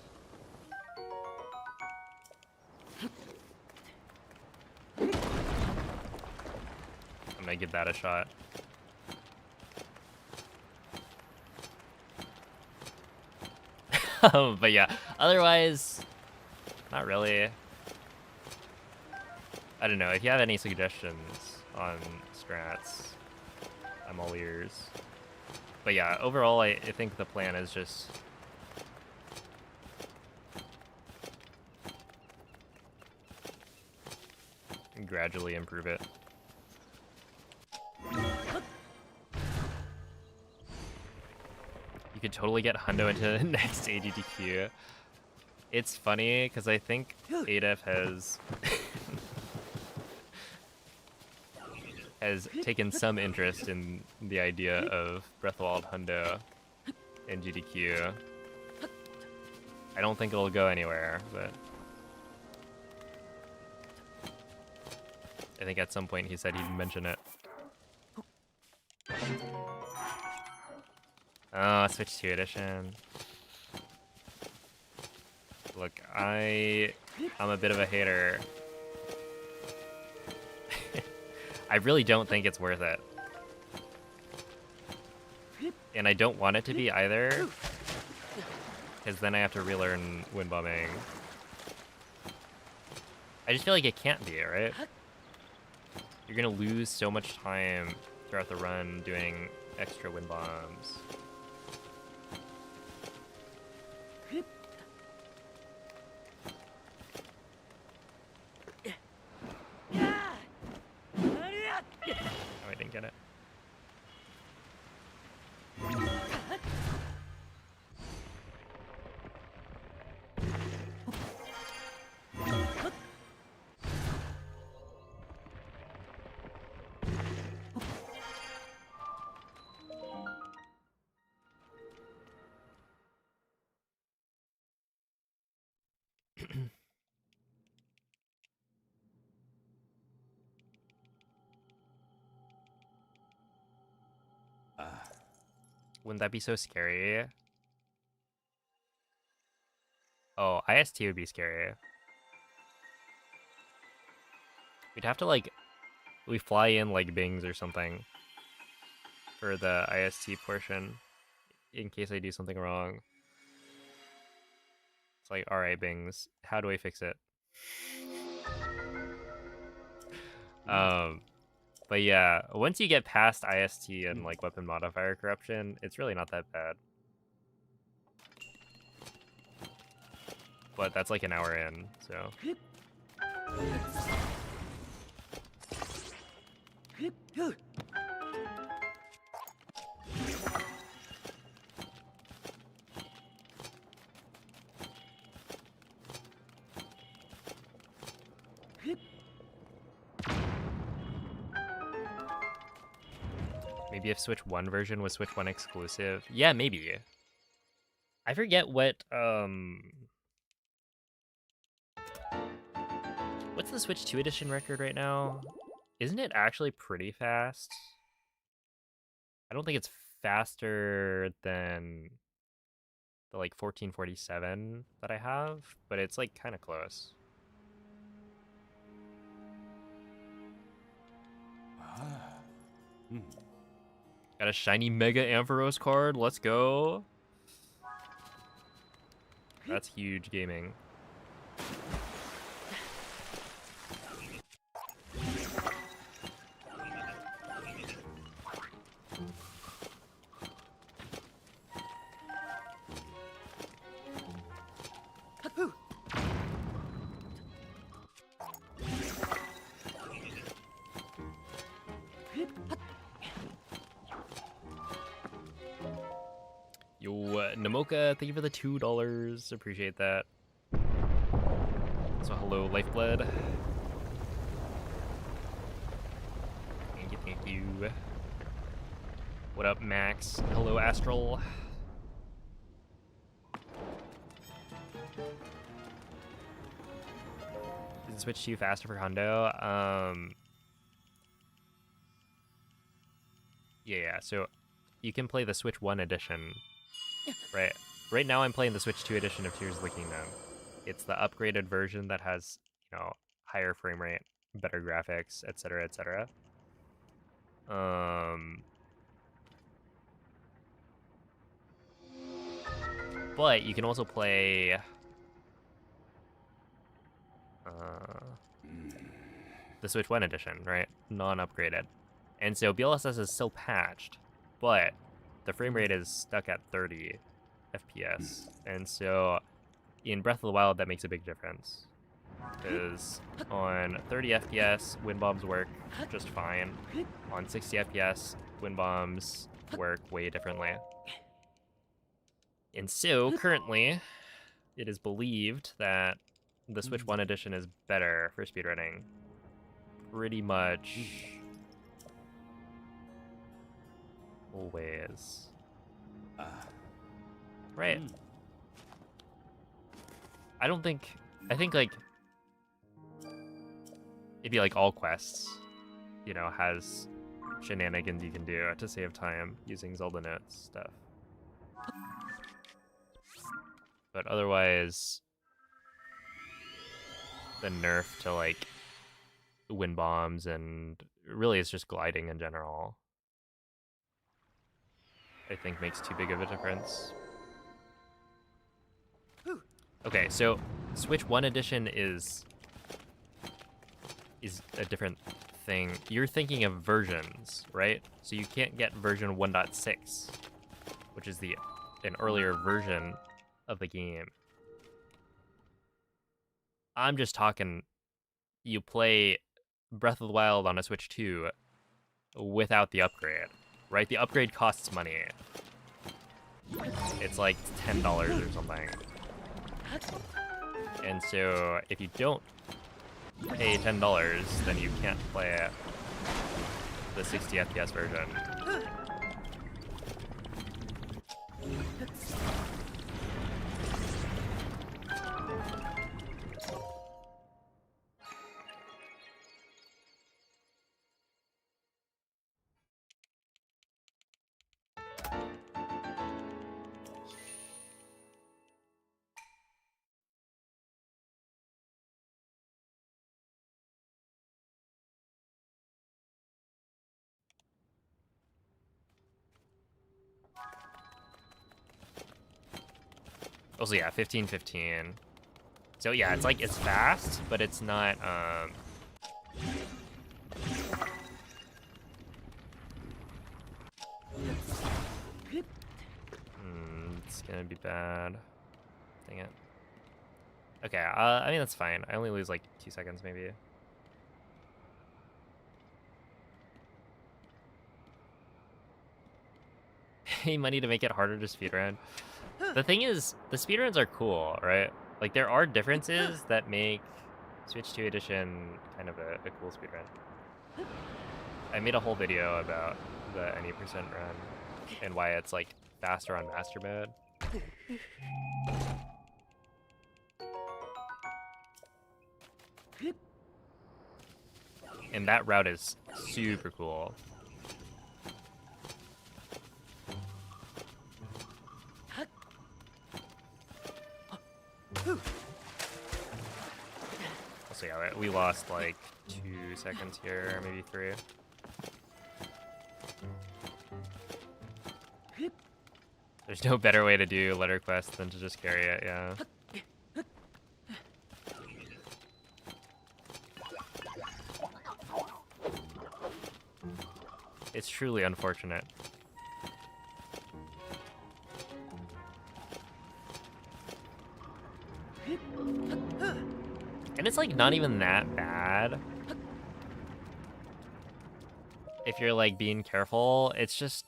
I'm gonna give that a shot. But yeah, otherwise, not really. I don't know, if you have any suggestions on strats, I'm all ears. But yeah, overall, I think the plan is just gradually improve it. You could totally get Hundo into the next AGDQ. It's funny, because I think ADEF has taken some interest in the idea of Breath of the Wild Hundo in GDQ. I don't think it'll go anywhere, but I think at some point he said he'd mention it. Oh, Switch 2 edition. Look, I'm a bit of a hater. I really don't think it's worth it. And I don't want it to be either, because then I have to relearn wind bombing. I just feel like it can't be, right? You're gonna lose so much time throughout the run doing extra wind bombs. Oh, I didn't get it. Wouldn't that be so scary? Oh, IST would be scary. We'd have to, like, we fly in like Bings or something for the IST portion in case I do something wrong. It's like, alright, Bings, how do I fix it? But yeah, once you get past IST and like weapon modifier corruption, it's really not that bad. But that's like an hour in, so. Maybe if Switch 1 version was Switch 1 exclusive. Yeah, maybe. I forget what, what's the Switch 2 edition record right now? Isn't it actually pretty fast? I don't think it's faster than the like 1447 that I have, but it's like kind of close. Got a shiny Mega Ampharos card. Let's go. That's huge gaming. Yo, Namoka, thank you for the $2. Appreciate that. So hello, Lifeblood. Thank you, thank you. What up, Max? Hello, Astral. Is the Switch 2 faster for Hundo? Yeah, so you can play the Switch 1 edition. Right now I'm playing the Switch 2 edition of Tears of the Kingdom. It's the upgraded version that has, you know, higher frame rate, better graphics, etc., etc. But you can also play the Switch 1 edition, right? Non-upgraded. And so BLSS is still patched, but the frame rate is stuck at 30 FPS. And so in Breath of the Wild, that makes a big difference. Because on 30 FPS, wind bombs work just fine. On 60 FPS, wind bombs work way differently. And so currently, it is believed that the Switch 1 edition is better for speedrunning. Pretty much always. Right. I think like it'd be like all quests, you know, has shenanigans you can do to save time using Zelda notes stuff. But otherwise, the nerf to like wind bombs and really it's just gliding in general, I think makes too big of a difference. Okay, so Switch 1 edition is a different thing. You're thinking of versions, right? So you can't get version 1.6, which is an earlier version of the game. I'm just talking, you play Breath of the Wild on a Switch 2 without the upgrade, right? The upgrade costs money. It's like $10 or something. And so if you don't pay $10, then you can't play the 60 FPS version. Also, yeah, 15:15. So yeah, it's like it's fast, but it's not. It's gonna be bad. Dang it. Okay, I mean that's fine. I only lose like 2 seconds maybe. Pay money to make it harder to speedrun. The thing is, the speedruns are cool, right? Like, there are differences that make Switch 2 Edition kind of a cool speedrun. I made a whole video about the any percent run and why it's, like, faster on Master Mode. And that route is super cool. So yeah, we lost like 2 seconds here, maybe 3. There's no better way to do letter quests than to just carry it, yeah. It's truly unfortunate. And it's like not even that bad. If you're like being careful, it's just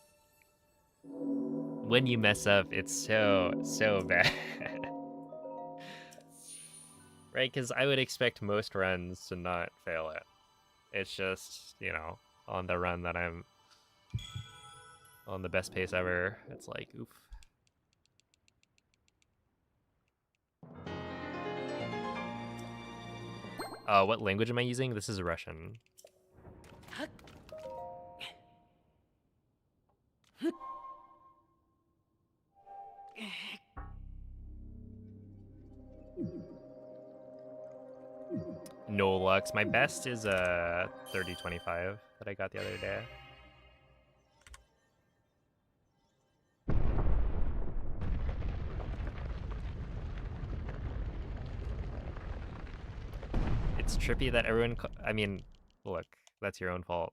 when you mess up, it's so bad. Right? Because I would expect most runs to not fail it. It's just, you know, on the run that I'm on the best pace ever, it's like, oof. What language am I using? This is Russian. No Lux. My best is 3025 that I got the other day. It's trippy that everyone. I mean, look, that's your own fault.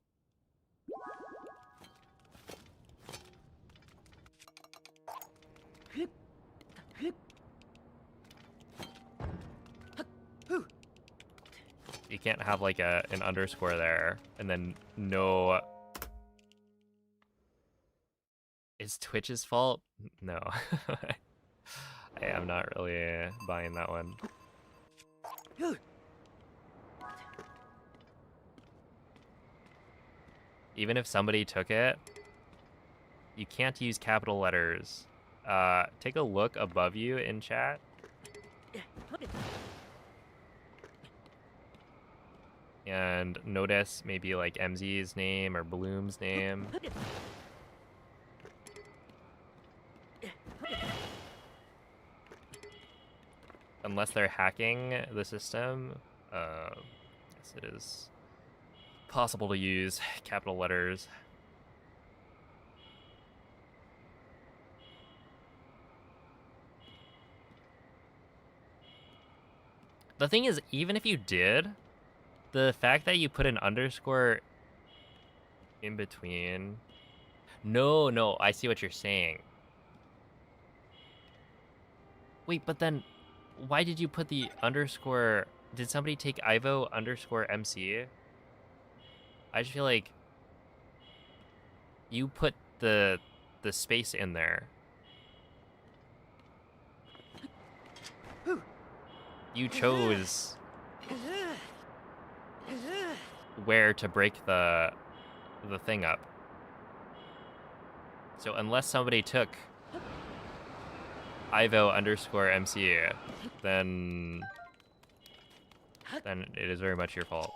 You can't have like an underscore there and then no. Is Twitch's fault? No. I am not really buying that one. Even if somebody took it, you can't use capital letters. Take a look above you in chat. And notice maybe like MZ's name or Bloom's name. Unless they're hacking the system, yes, it is possible to use capital letters. The thing is, even if you did, the fact that you put an underscore in between... No, I see what you're saying. Wait, but then why did you put the underscore? Did somebody take Ivo underscore MC? I just feel like you put the space in there. You chose where to break the thing up. So unless somebody took Ivo underscore MC, then it is very much your fault.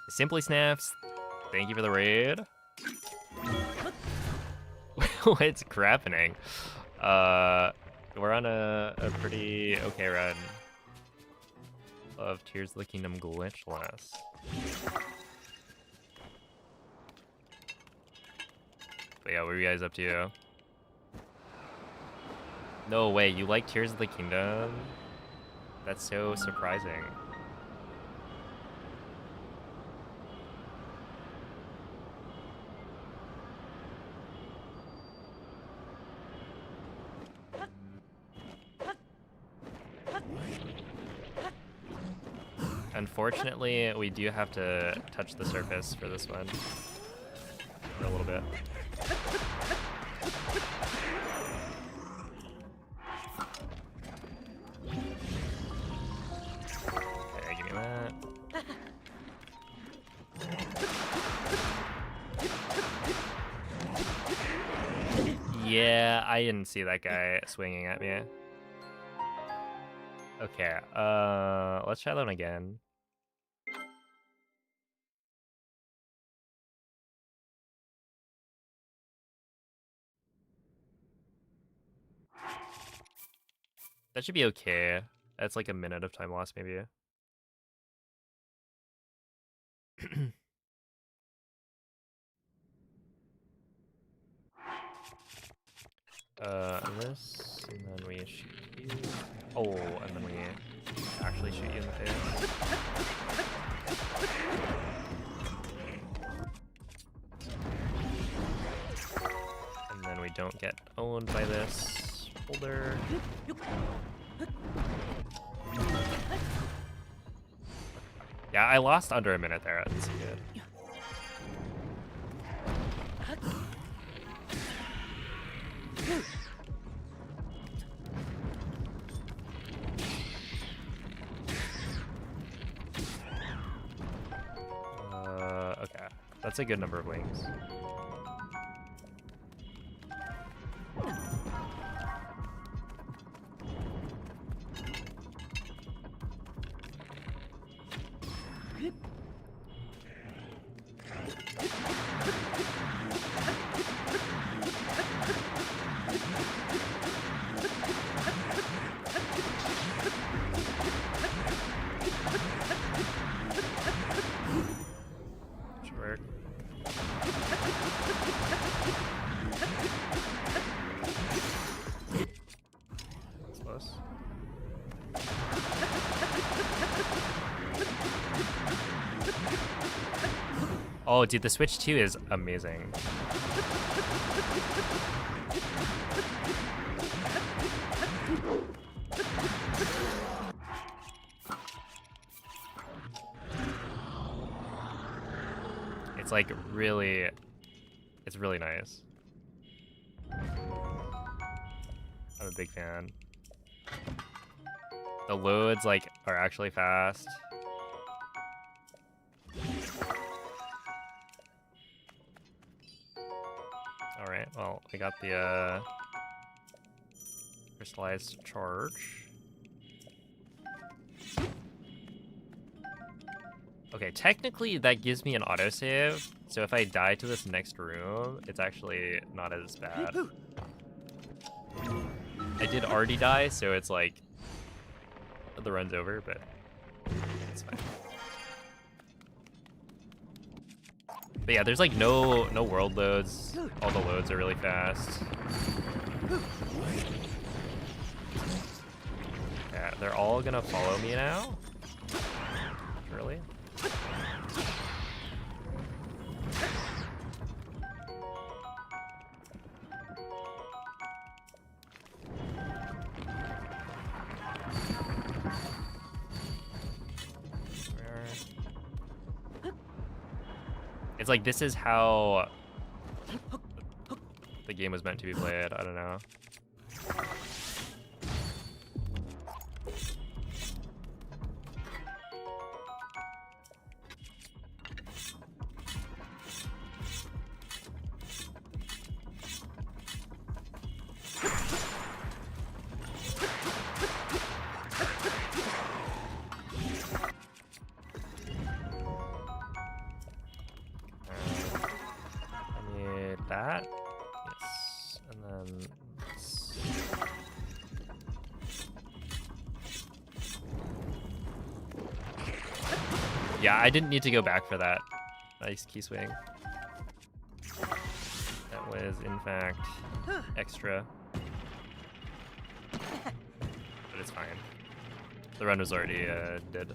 Simply Snaps, thank you for the raid. What's crappening? We're on a pretty okay run of Tears of the Kingdom Glitchless. But yeah, what are you guys up to? No way, you like Tears of the Kingdom? That's so surprising. Unfortunately, we do have to touch the surface for this one. For a little bit. Okay, give me that. Yeah, I didn't see that guy swinging at me. Okay, let's try that one again. That should be okay. That's like a minute of time loss, maybe. This, and then we shoot you. Oh, and then we actually shoot you in the face. And then we don't get owned by this boulder. Yeah, I lost under a minute there. That's good. Okay. That's a good number of wings. Oh, dude, the Switch 2 is amazing. It's like really, it's really nice. I'm a big fan. The loads like are actually fast. Alright, well, I got the crystallized charge. Okay, technically that gives me an autosave, so if I die to this next room, it's actually not as bad. I did already die, so it's like the run's over, but it's fine. But yeah, there's like no world loads. All the loads are really fast. Yeah, they're all gonna follow me now. Surely. It's like, this is how the game was meant to be played. I don't know. That, yes, and then this. Yeah, I didn't need to go back for that. Nice key swing. That was, in fact, extra. But it's fine. The run was already dead.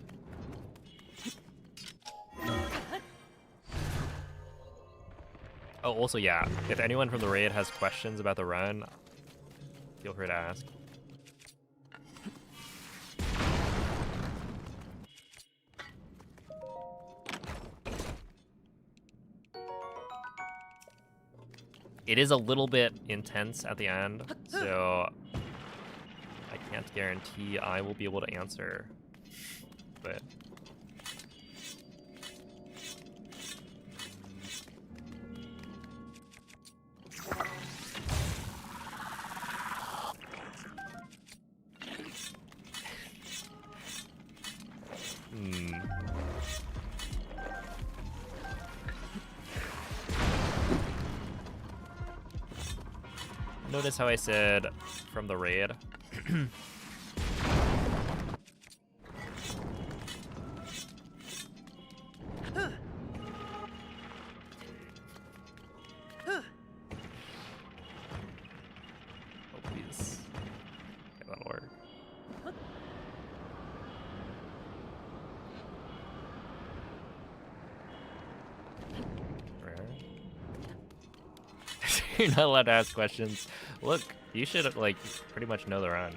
Oh, also, yeah, if anyone from the raid has questions about the run, feel free to ask. It is a little bit intense at the end, so I can't guarantee I will be able to answer, but... Notice how I said from the raid. You're not allowed to ask questions. Look, you should like pretty much know the run.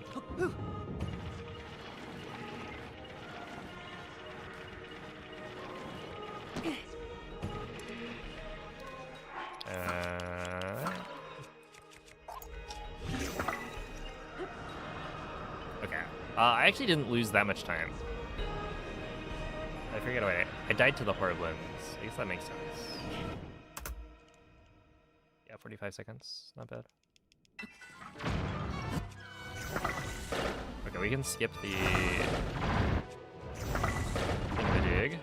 Okay. I actually didn't lose that much time. I figured I died to the Horriblins. I guess that makes sense. Yeah, 45 seconds. Not bad. Okay, we can skip the dig.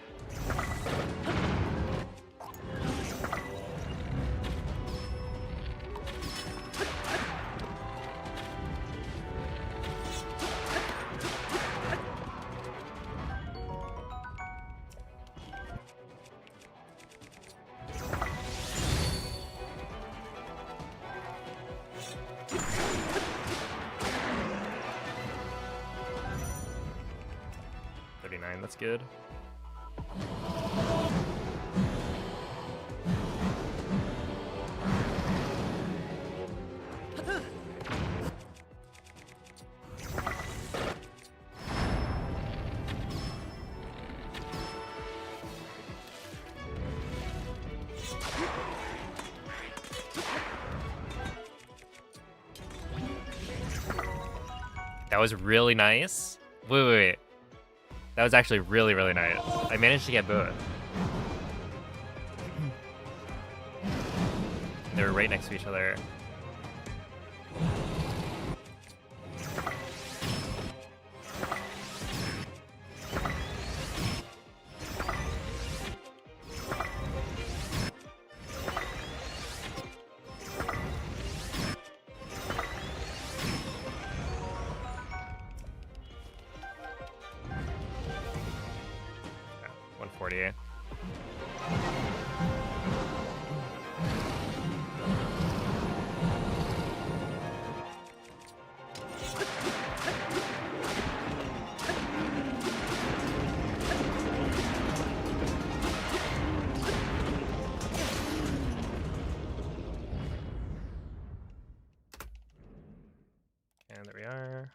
That's good. That was really nice. Wait. That was actually really, really nice. I managed to get both. They were right next to each other. And there we are.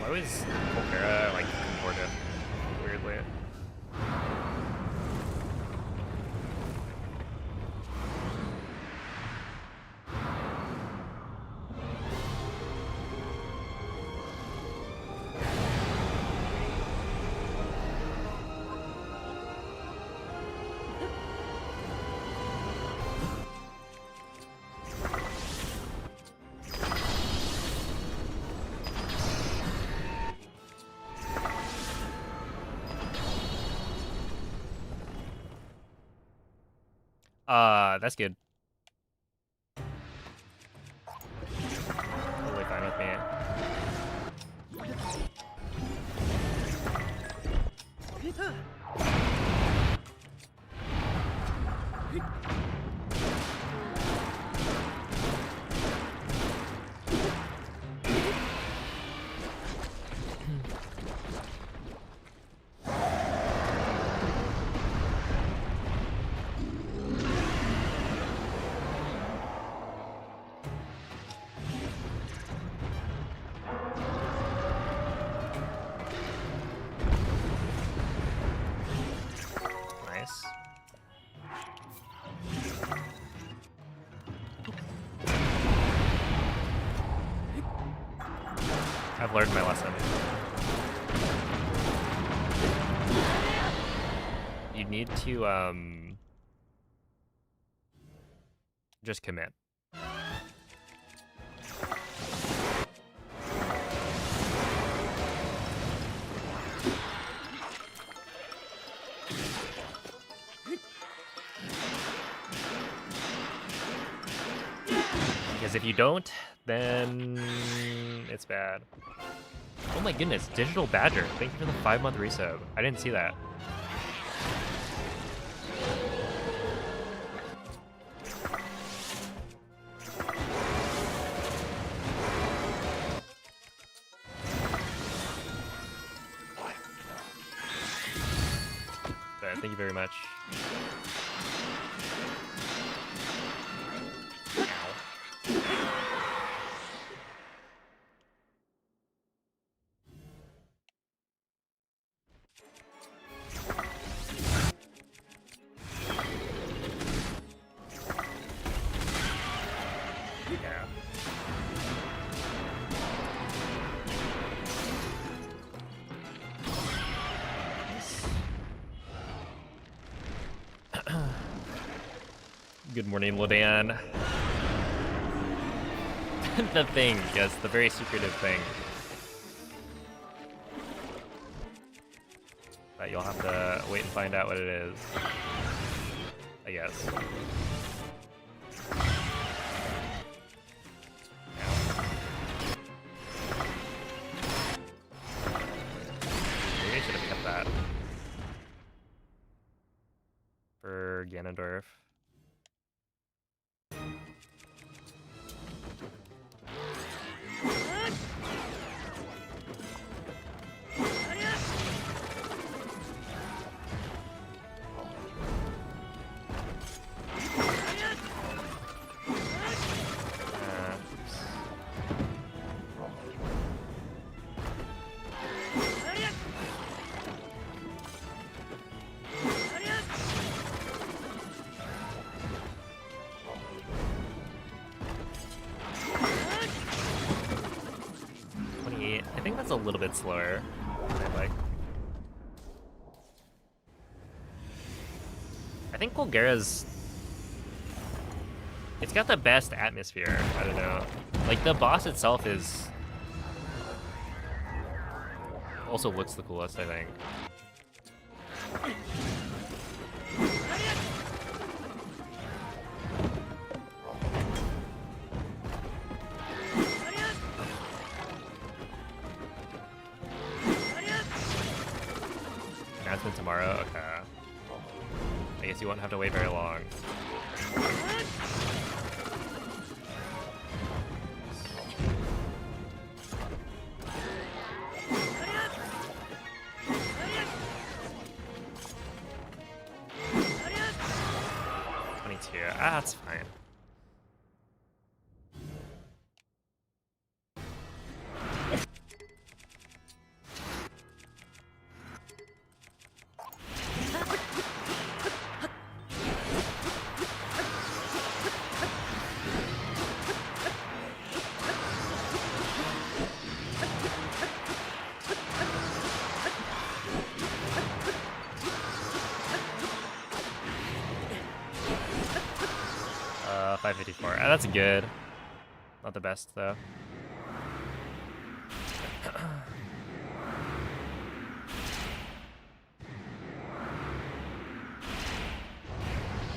Why was Colbera like important weirdly? That's good. Totally fine with me. I've learned my lesson. You need to just commit. Because if you don't, then it's bad. Oh my goodness, Digital Badger, thank you for the 5-month resub. I didn't see that. But thank you very much. Good morning, Lodan. The thing, yes, the very secretive thing. But you'll have to wait and find out what it is, I guess. Maybe I should have kept that for Ganondorf. A little bit slower than I'd like. I think Golgara's... It's got the best atmosphere. I don't know. Like, the boss itself is... also looks the coolest, I think. Tomorrow? Okay. I guess you won't have to wait very long. Ah, that's fine. That's good. Not the best, though.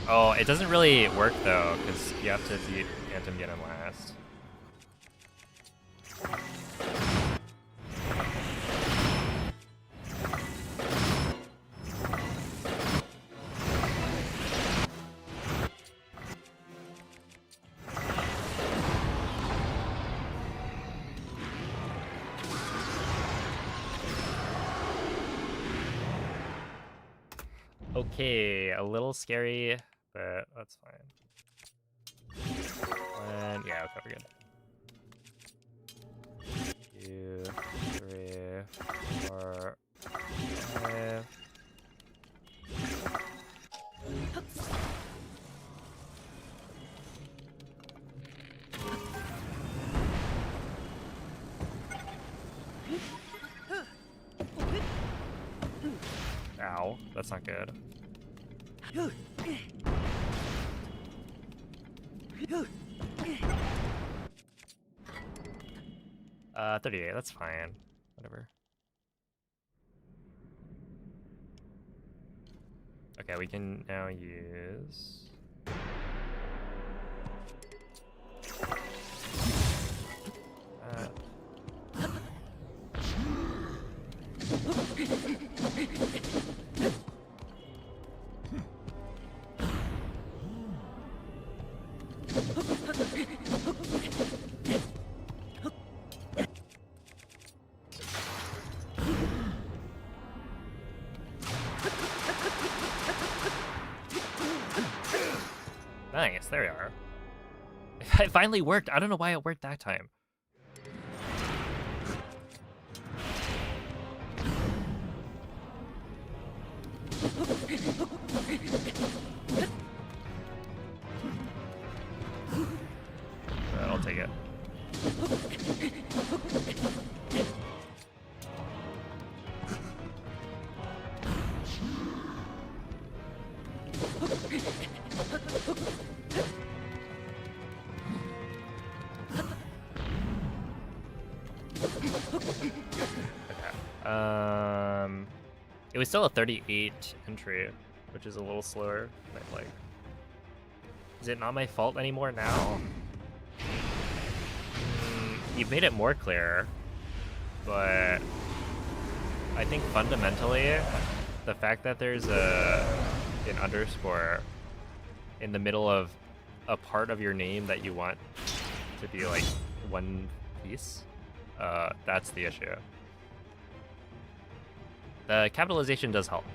Oh, it doesn't really work, though, because you have to beat Phantom Ganon last. Okay, a little scary, but that's fine. And yeah, okay, we're good. 2, 3, 4, 5. Ow, that's not good. 38, that's fine. Whatever. Okay, we can now use... Nice, there we are. It finally worked. I don't know why it worked that time. I'll take it. It was still a 38 entry, which is a little slower than I'd like. Is it not my fault anymore now? You've made it more clear, but I think fundamentally, the fact that there's an underscore in the middle of a part of your name that you want to be like one piece, that's the issue. The capitalization does help.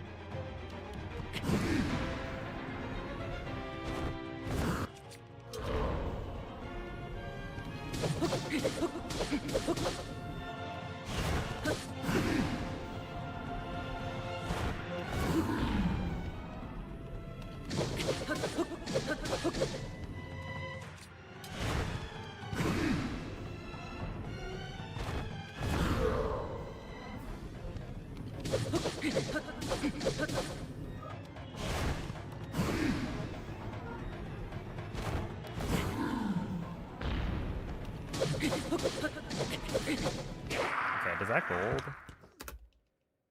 Okay, does that gold?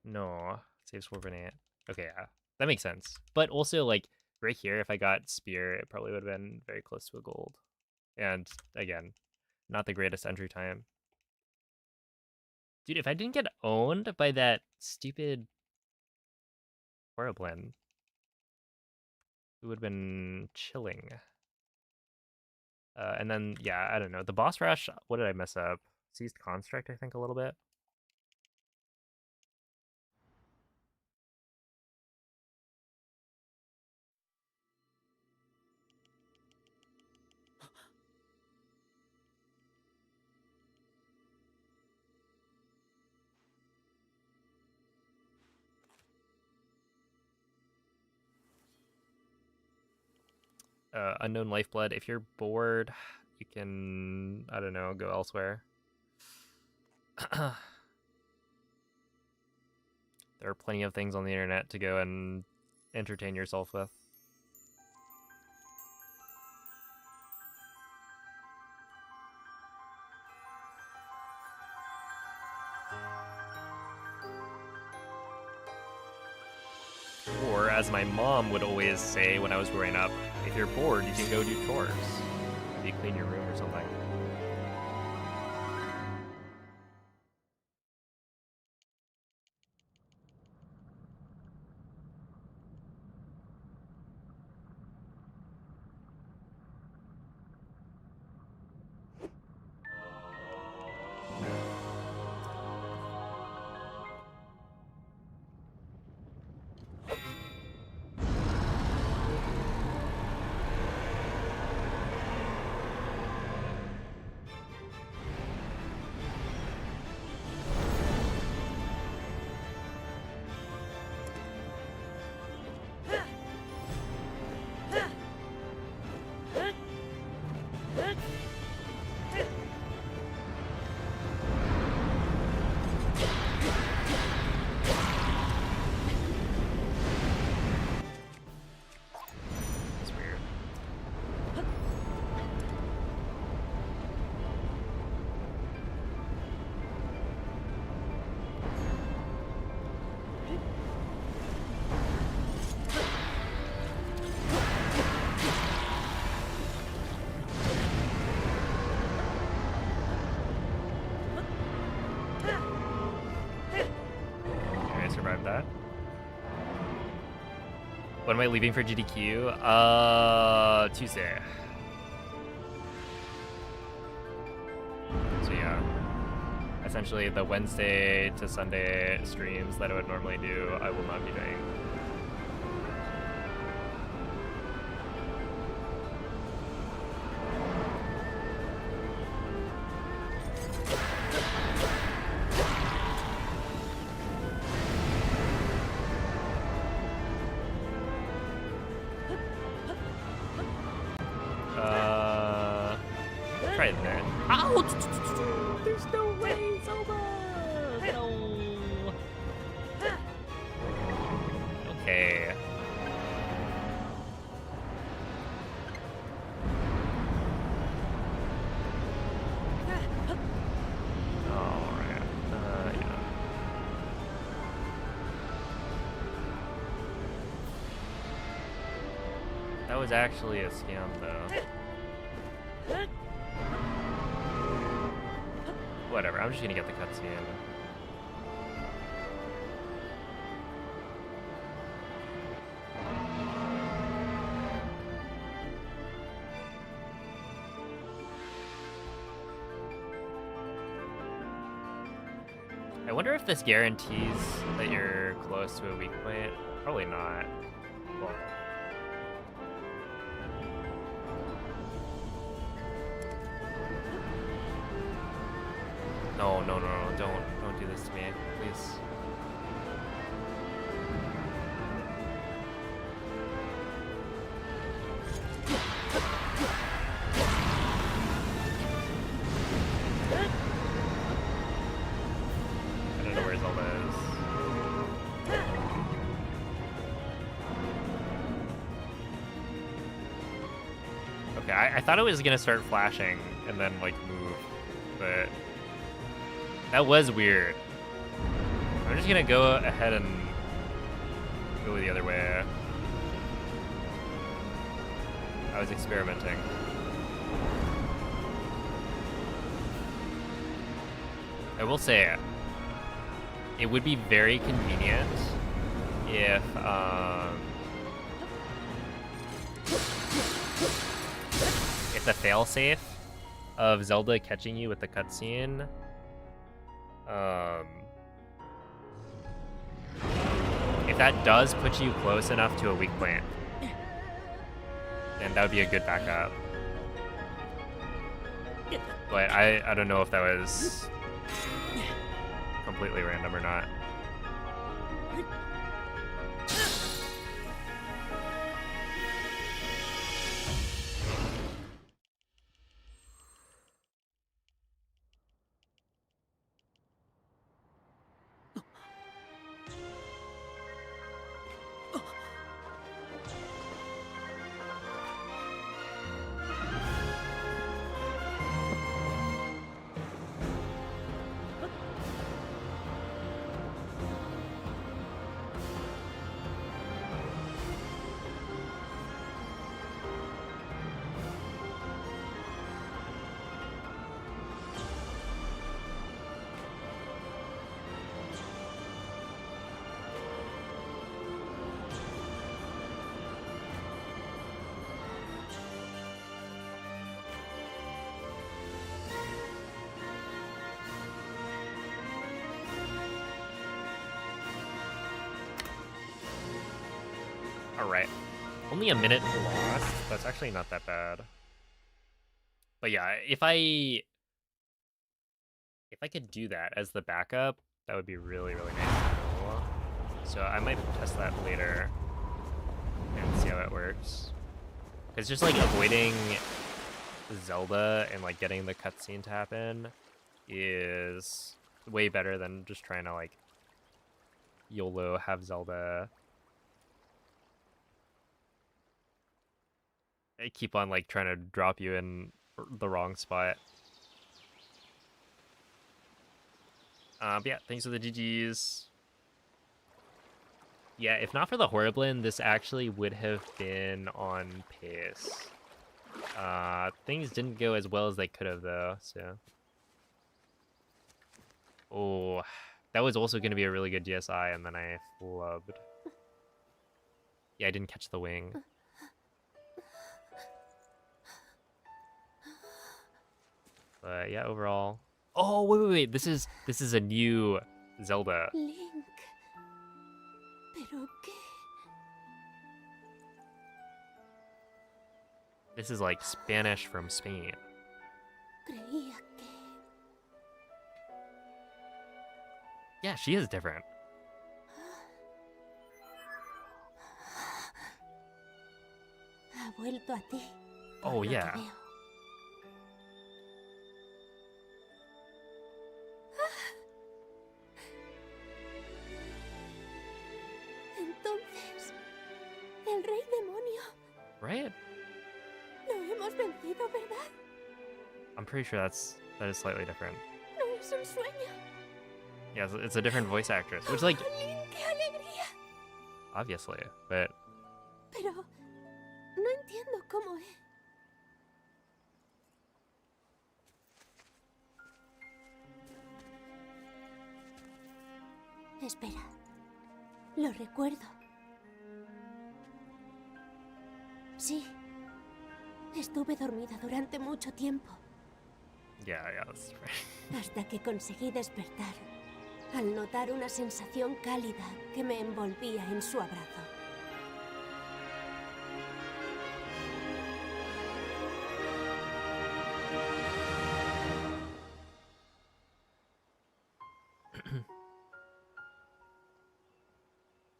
No. Saves 4.8. Okay, yeah. That makes sense. But also, like, right here, if I got spear, it probably would have been very close to a gold. And, again, not the greatest entry time. Dude, if I didn't get owned by that stupid Horriblin, it would have been chilling. And then, yeah, I don't know. The boss rush, what did I mess up? Seized Construct, I think, a little bit. Unknown Lifeblood. If you're bored, you can, I don't know, go elsewhere. There are plenty of things on the internet to go and entertain yourself with. Or, as my mom would always say when I was growing up, if you're bored, you can go do chores. Maybe clean your room or something. Survived that. When am I leaving for GDQ? Tuesday. So yeah, essentially the Wednesday to Sunday streams that I would normally do, I will not be doing. Oh, there's no way, Zelda! No. Okay. Alright. Yeah. That was actually a scam, though. Whatever, I'm just gonna get the cutscene. I wonder if this guarantees that you're close to a weak point. Probably not. Well, no, don't do this to me, please. I don't know where Zelda is. Okay, I thought it was gonna start flashing and then like move, but that was weird. I'm just gonna go ahead and go the other way. I was experimenting. I will say, it would be very convenient if the failsafe of Zelda catching you with the cutscene, if that does put you close enough to a weak point, then that would be a good backup. But I don't know if that was completely random or not. Alright. Only a minute lost. That's actually not that bad. But yeah, if I could do that as the backup, that would be really, really nice. So I might test that later and see how it works. It's just like avoiding Zelda and like getting the cutscene to happen is way better than just trying to like YOLO have Zelda keep on like trying to drop you in the wrong spot. But yeah, thanks for the GGs. Yeah, if not for the Horriblin, this actually would have been on pace. Things didn't go as well as they could have though, so. Oh, that was also going to be a really good DSI, and then I flubbed. Yeah, I didn't catch the wing. But yeah, overall. Oh, wait. This is a new Zelda. Link. ¿Pero qué? This is like Spanish from Spain. Creía que... Yeah, she is different. Ha vuelto a ti. Oh, yeah. al rey demonio. Right? Lo hemos vencido, ¿verdad? I'm pretty sure that is slightly different. No es un sueño. Yeah, it's a different voice actress, which like ¡Jolín, qué alegría! obviously, but Pero no entiendo cómo es. Espera. Lo recuerdo. Sí. Estuve dormida durante mucho tiempo. yeah, that's right. Hasta que conseguí despertar. Al notar una sensación cálida que me envolvía en su abrazo.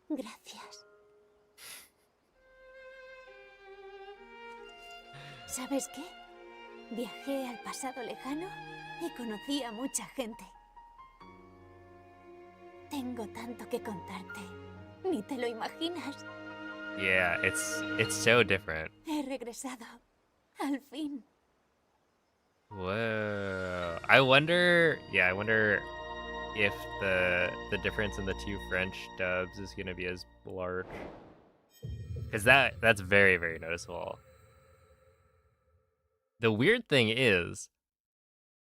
Gracias. ¿Sabes qué? Viajé al pasado lejano y conocí a mucha gente. Tengo tanto que contarte. Ni te lo imaginas. Yeah, it's so different. He regresado. Al fin. Whoa. I wonder if the difference in the two French dubs is gonna be as large. Because that's very, very noticeable. The weird thing is,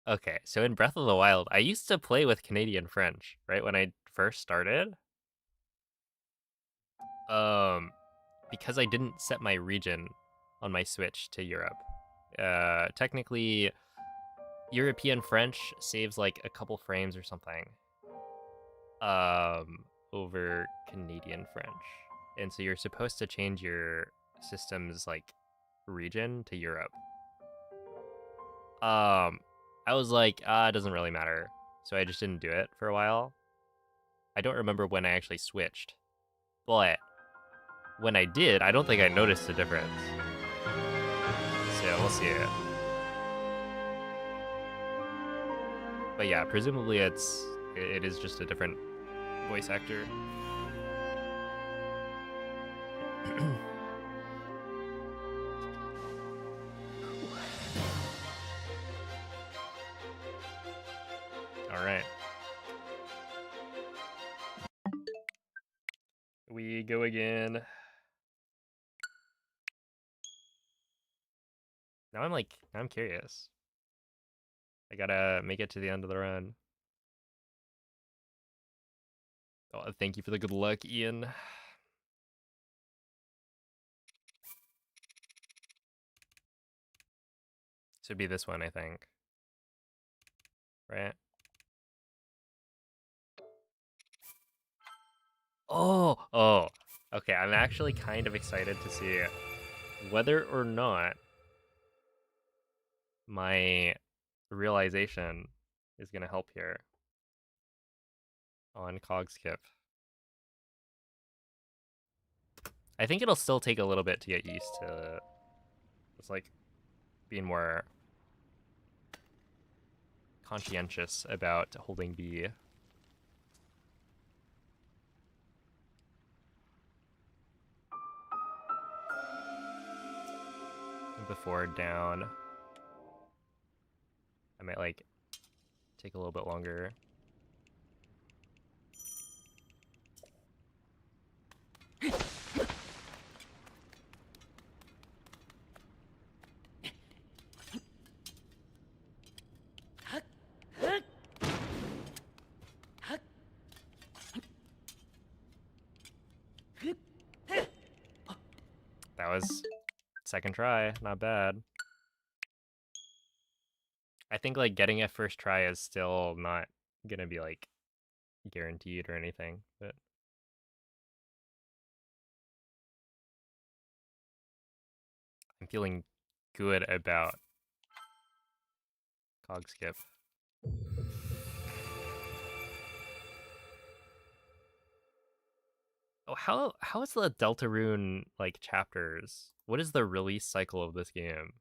okay, so in Breath of the Wild, I used to play with Canadian French, right? When I first started. Because I didn't set my region on my Switch to Europe. Technically, European French saves like a couple frames or something. Over Canadian French. And so you're supposed to change your system's like region to Europe. I was like, it doesn't really matter. So I just didn't do it for a while. I don't remember when I actually switched. But when I did, I don't think I noticed a difference. So we'll see it. But yeah, presumably it is just a different voice actor. All right. We go again. Now I'm curious. I gotta make it to the end of the run. Oh, thank you for the good luck, Ian. This would be this one, I think. Right? Oh. Okay, I'm actually kind of excited to see whether or not my realization is gonna help here on cog skip. I think it'll still take a little bit to get used to just like being more conscientious about holding B. Before down. I might like take a little bit longer. That was second try, not bad. I think like getting a first try is still not gonna be like guaranteed or anything, but I'm feeling good about cog skip. Oh, how is the Deltarune like chapters? What is the release cycle of this game?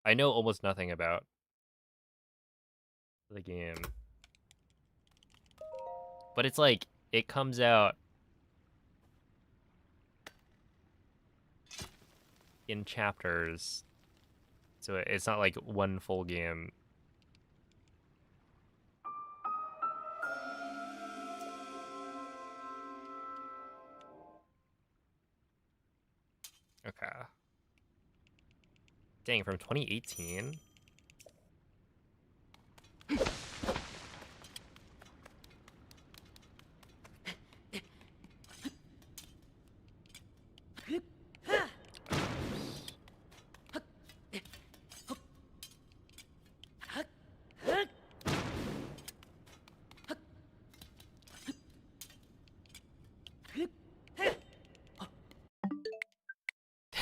I know almost nothing about the game. But it's like it comes out in chapters, so it's not like one full game. Okay. Dang, from 2018?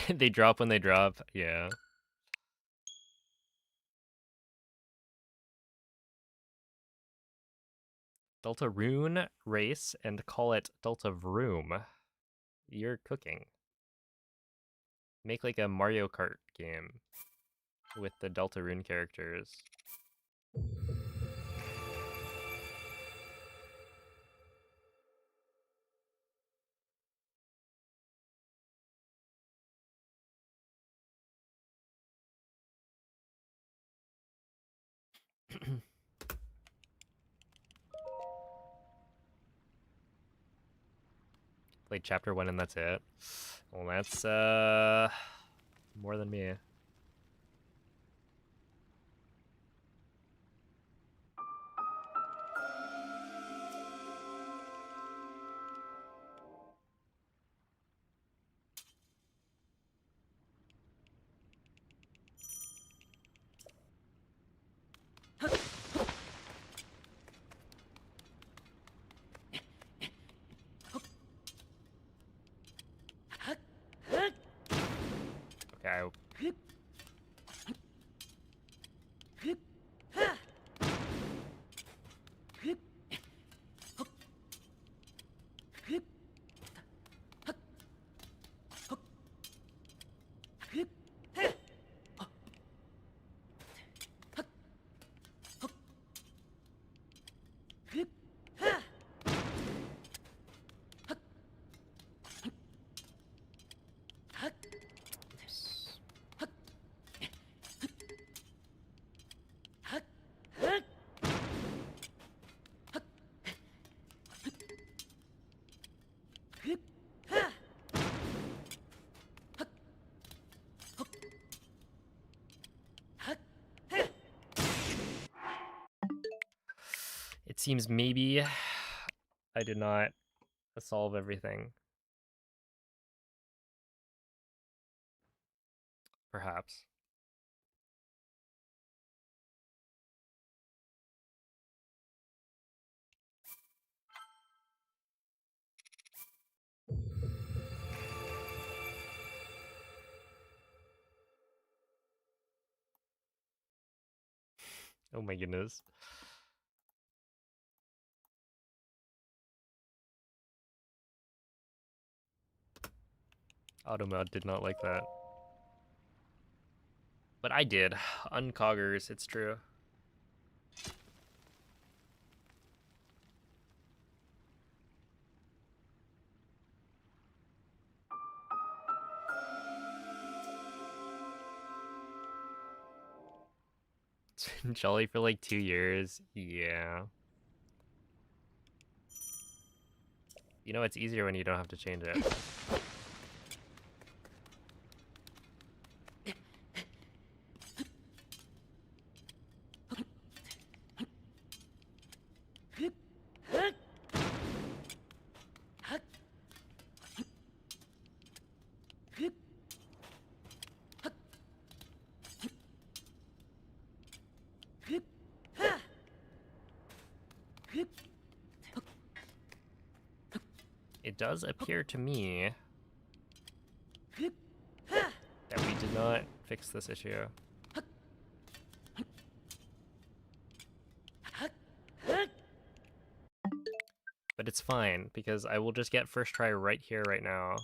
They drop when they drop, yeah. Delta Rune race and call it Delta Vroom. You're cooking. Make like a Mario Kart game with the Delta Rune characters. Played chapter 1 and that's it. Well, that's more than me. Okay. It seems maybe I did not solve everything. Perhaps. Oh my goodness. Automod did not like that. But I did. Uncoggers, it's true. It's been Jolly for like 2 years. Yeah. You know, it's easier when you don't have to change it. It does appear to me that we did not fix this issue. But it's fine, because I will just get first try right here, right now.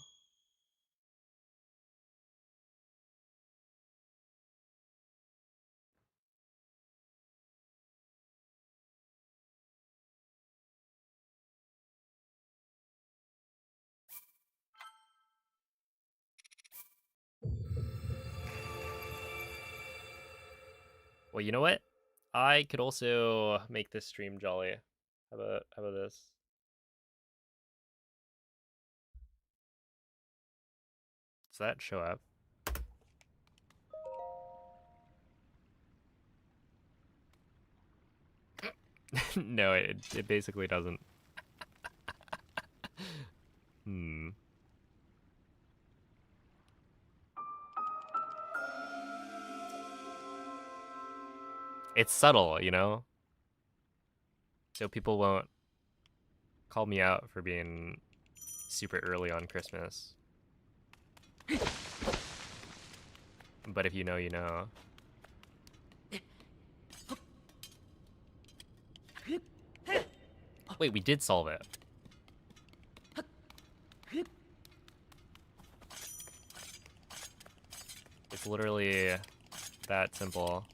Well, you know what? I could also make this stream jolly. How about this? Does that show up? No, it basically doesn't. Hmm. It's subtle, you know? So people won't call me out for being super early on Christmas. But if you know, you know. Wait, we did solve it. It's literally that simple.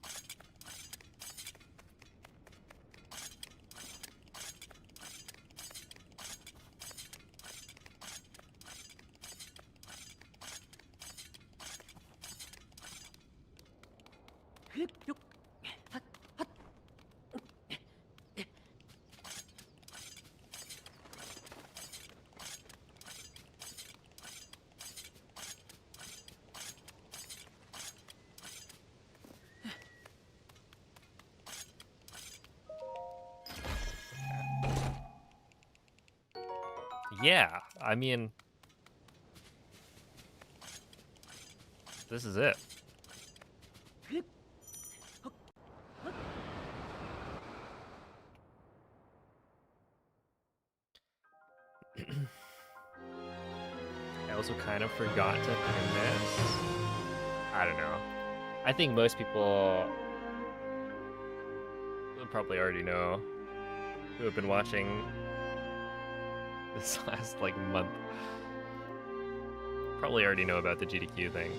Yeah, I mean, this is it. I also kind of forgot to pin this. I don't know. I think most people will probably already know who have been watching this last like month. Probably already know about the GDQ thing.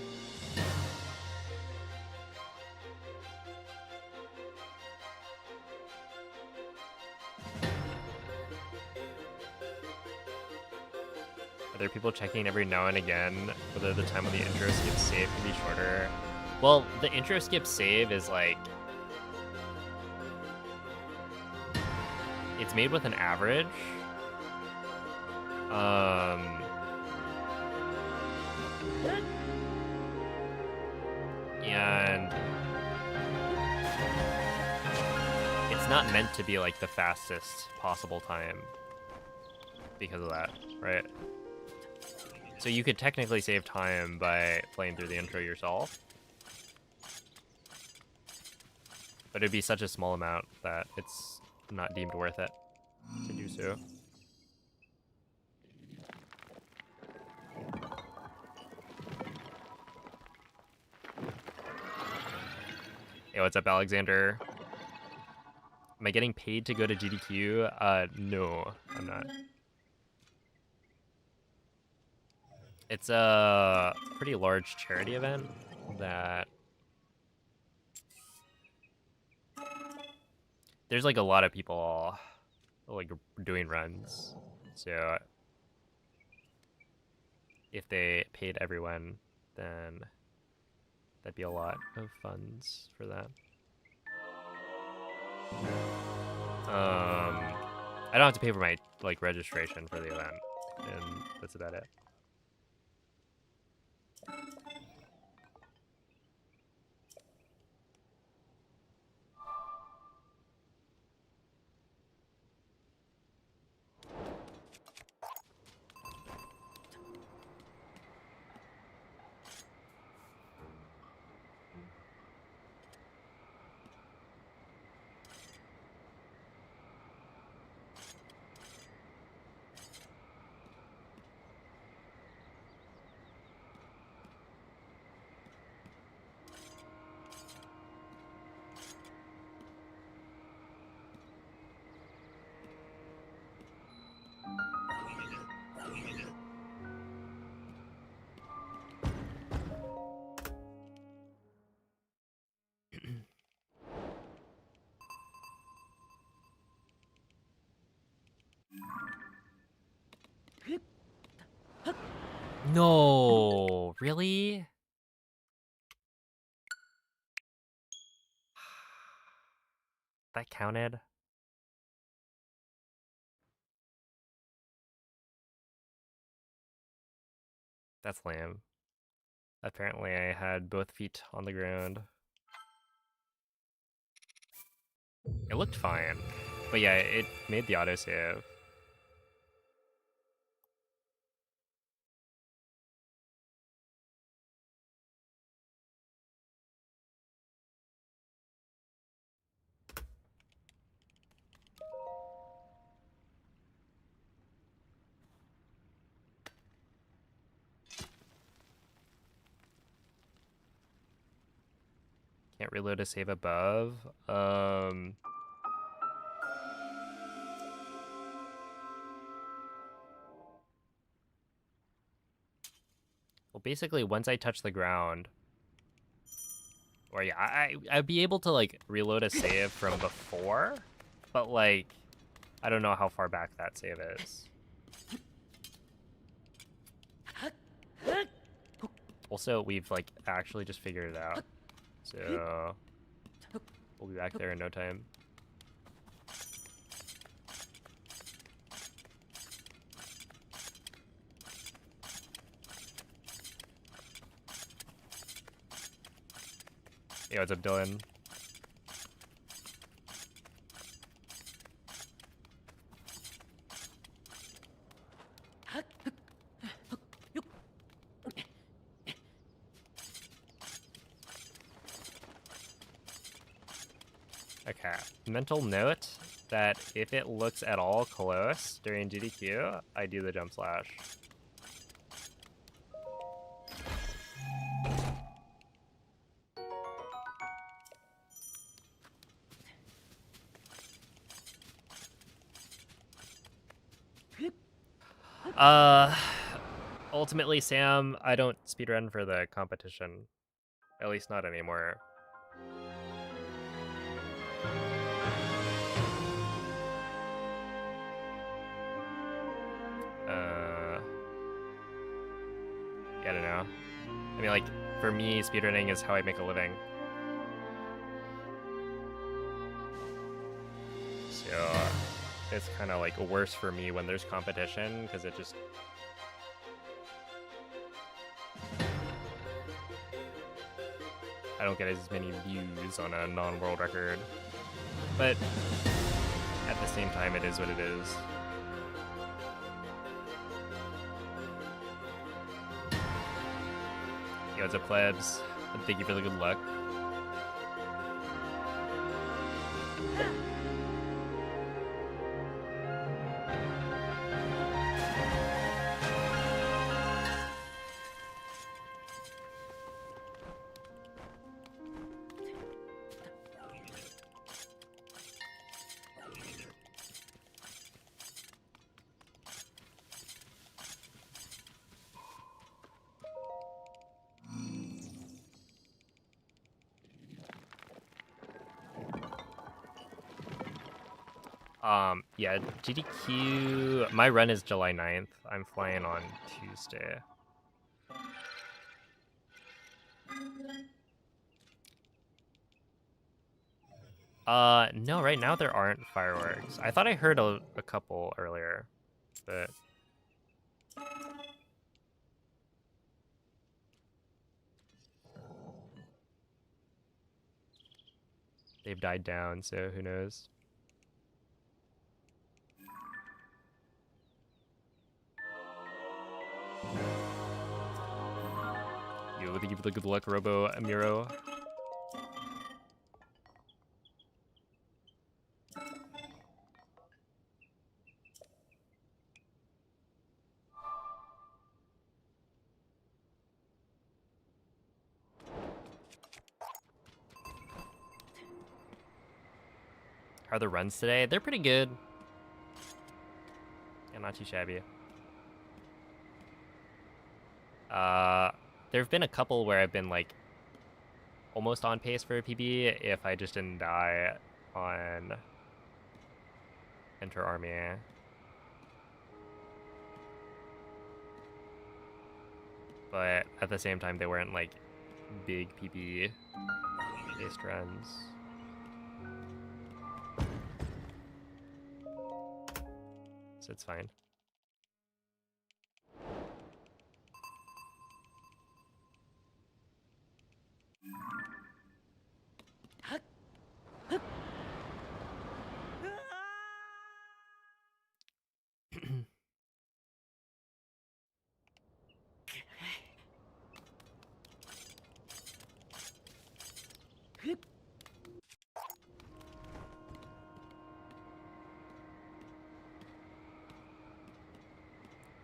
Are there people checking every now and again whether the time on the intro skip save can be shorter? Well, the intro skip save is like, it's made with an average. And it's not meant to be like the fastest possible time because of that, right? So you could technically save time by playing through the intro yourself, but it'd be such a small amount that it's not deemed worth it to do so. Hey, what's up, Alexander? Am I getting paid to go to GDQ? No, I'm not. It's a pretty large charity event that there's like a lot of people like doing runs. So if they paid everyone, then that'd be a lot of funds for that. I don't have to pay for my like registration for the event, and that's about it. No, really? that counted? That's lame. Apparently I had both feet on the ground. It looked fine. But yeah, it made the autosave. Can't reload a save above. Well, basically, once I touch the ground, or yeah, I'd be able to like reload a save from before, but like, I don't know how far back that save is. Also, we've like actually just figured it out, so we'll be back there in no time. Hey, what's up, Dylan? Okay, mental note that if it looks at all close during GDQ, I do the jump slash. Ultimately, Sam, I don't speedrun for the competition. At least not anymore. Yeah, I don't know. I mean, like, for me, speedrunning is how I make a living. So, it's kind of like worse for me when there's competition, because it just... I don't get as many views on a non-world record. But at the same time, it is what it is. Yo, what's up, plebs? Thank you for the good luck. Yeah, GDQ, my run is July 9th. I'm flying on Tuesday. No, right now there aren't fireworks. I thought I heard a couple earlier, but... they've died down, so who knows? Yo, thank you for the good luck, Robo Amiro. How are the runs today? They're pretty good. Yeah, not too shabby. There have been a couple where I've been like almost on pace for a PB if I just didn't die on Enter Army. But at the same time, they weren't like big PB based runs. so it's fine.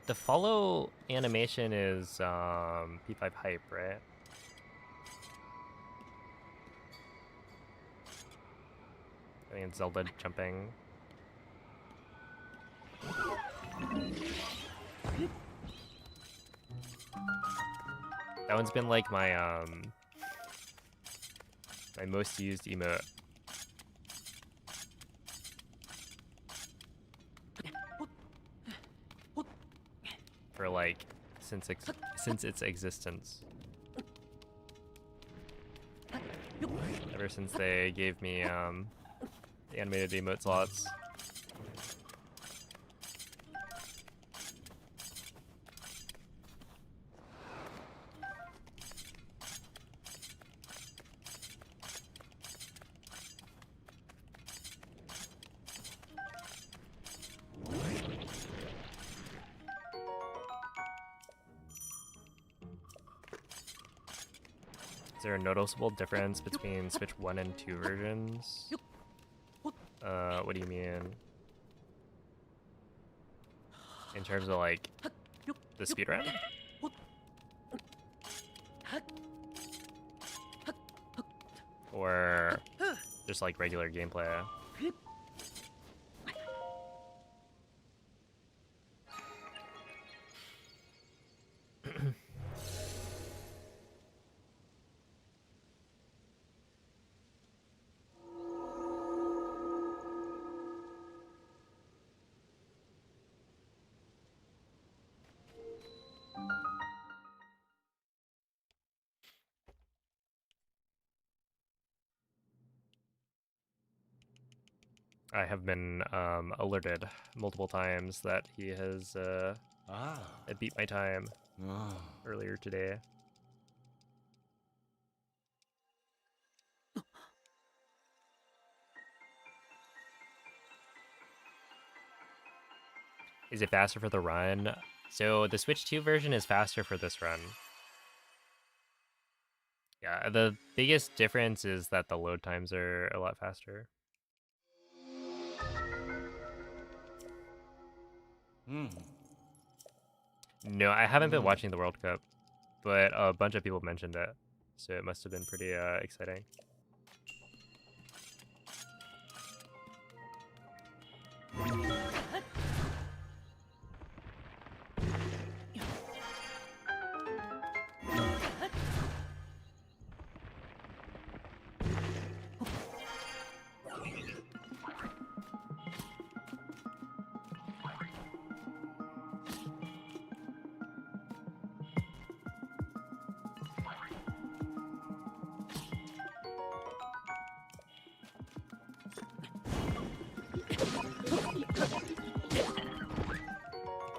The follow animation is P5 hype, right? I think it's Zelda jumping. That one's been like my my most used emote. For like since its existence. Ever since they gave me the animated emote slots. Is there a noticeable difference between Switch 1 and 2 versions? What do you mean? In terms of like the speedrun? Or just like regular gameplay? I have been alerted multiple times that he has beat my time earlier today. Is it faster for the run? So the Switch 2 version is faster for this run. Yeah, the biggest difference is that the load times are a lot faster. No, I haven't been watching the World Cup, but a bunch of people mentioned it, so it must have been pretty exciting.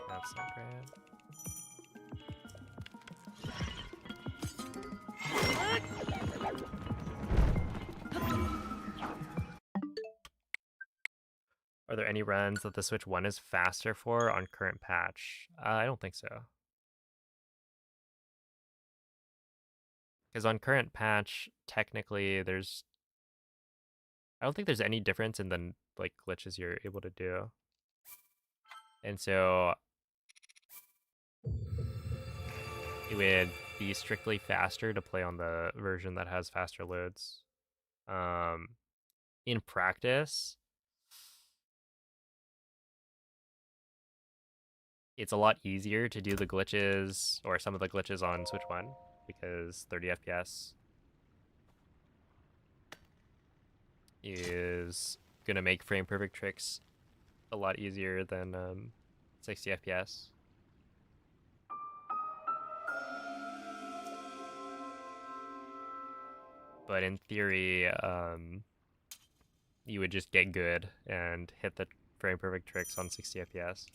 That's not great. Are there any runs that the Switch 1 is faster for on current patch? I don't think so. Because on current patch, technically, I don't think there's any difference in the like glitches you're able to do. And so it would be strictly faster to play on the version that has faster loads. In practice, it's a lot easier to do the glitches, or some of the glitches on Switch 1, because 30 FPS is gonna make frame perfect tricks a lot easier than 60 FPS. But in theory, you would just get good and hit the frame perfect tricks on 60 FPS.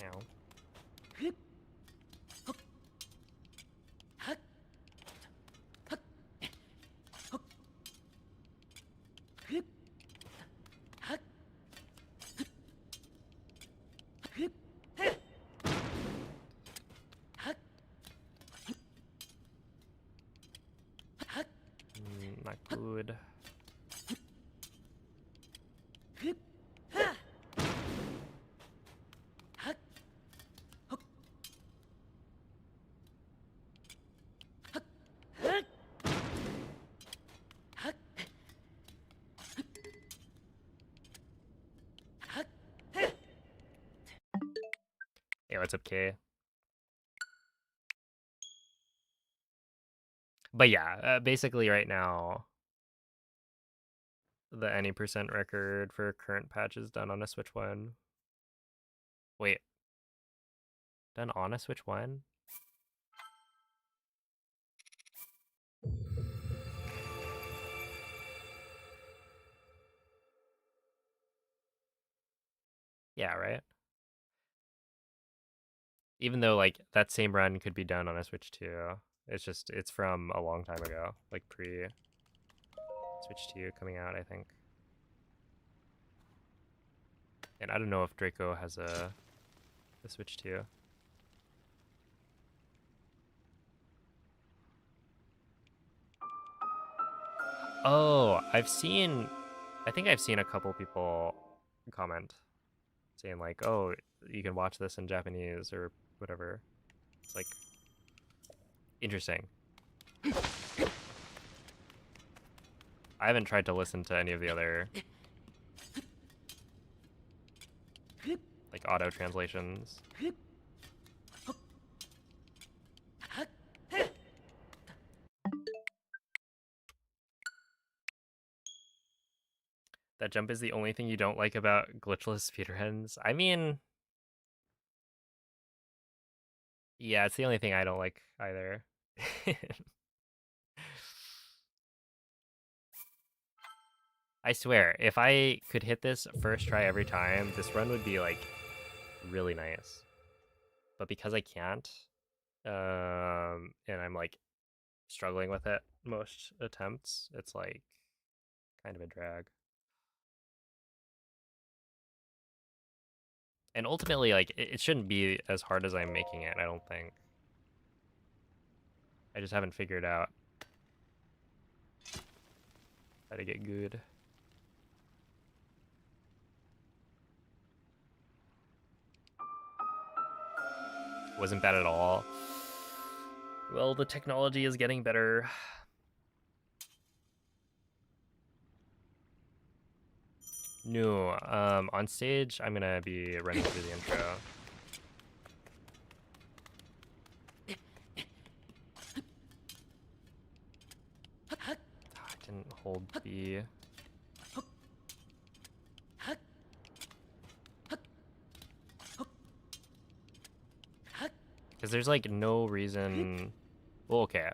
Ow. Not good. Hey, what's up, K? But yeah, basically right now, the any percent record for current patch is done on a Switch 1. Wait. Done on a Switch 1? Yeah, right? Even though, like, that same run could be done on a Switch 2. It's from a long time ago. Like, pre-Switch 2 coming out, I think. And I don't know if Draco has a Switch 2. Oh, I think I've seen a couple people comment saying like, oh, you can watch this in Japanese or whatever. It's like, interesting. I haven't tried to listen to any of the other like auto translations. That jump is the only thing you don't like about glitchless speedruns? I mean, yeah, it's the only thing I don't like either. I swear, if I could hit this first try every time, this run would be like really nice. But because I can't, and I'm like struggling with it most attempts, it's like kind of a drag. And ultimately, like, it shouldn't be as hard as I'm making it, I don't think. I just haven't figured out how to get good. Wasn't bad at all. Well, the technology is getting better. No, on stage, I'm gonna be running through the intro. I didn't hold B. Because there's like no reason. Well, okay.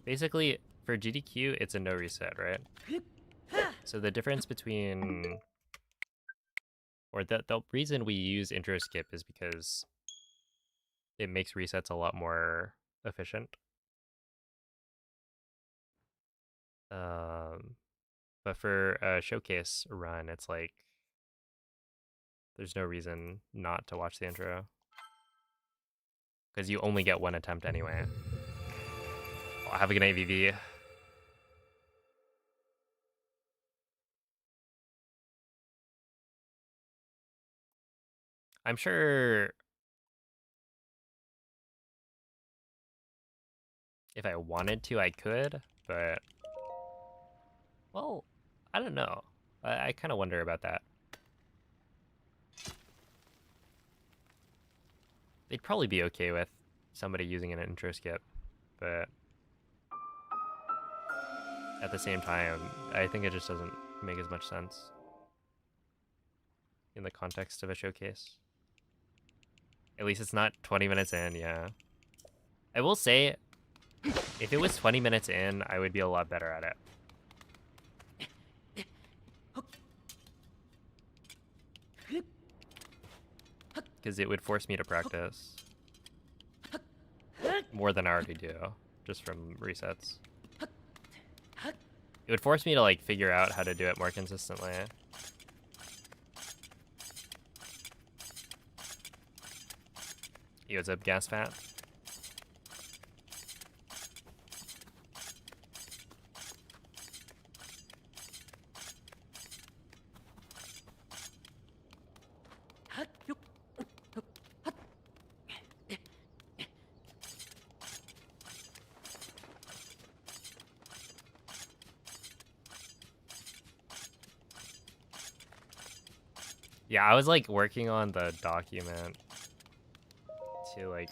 Basically, for GDQ, it's a no reset, right? So the difference between, or the reason we use intro skip is because it makes resets a lot more efficient. But for a showcase run, it's like there's no reason not to watch the intro because you only get one attempt anyway. Oh, have a good night, VV. I'm sure if I wanted to, I could, but well, I don't know. I kind of wonder about that. They'd probably be okay with somebody using an intro skip, but at the same time, I think it just doesn't make as much sense in the context of a showcase. At least it's not 20 minutes in, yeah. I will say, if it was 20 minutes in, I would be a lot better at it. Because it would force me to practice more than I already do, just from resets. It would force me to like figure out how to do it more consistently. Yo, what's up, Gas Fat? Yeah, I was like working on the document to like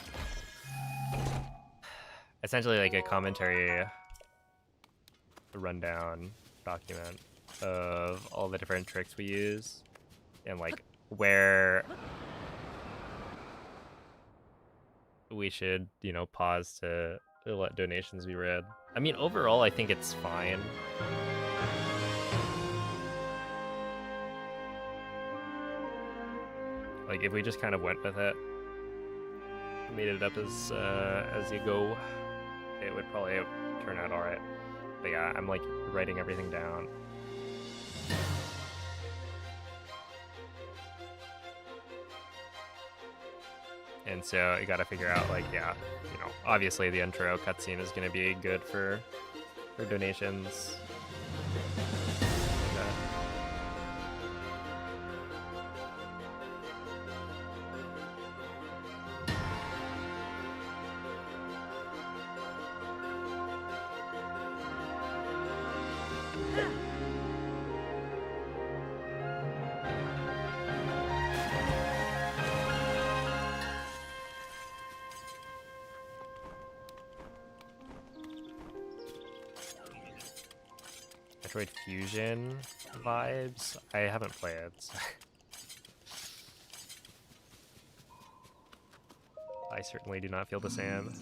essentially like a commentary rundown document of all the different tricks we use and like where we should, you know, pause to let donations be read. I mean, overall, I think it's fine. Like, if we just kind of went with it, made it up as you go, it would probably turn out all right. But yeah, I'm like writing everything down. And so you gotta figure out, like, yeah, you know, obviously the intro cutscene is gonna be good for donations. Metroid Fusion vibes? I haven't played. So I certainly do not feel the same.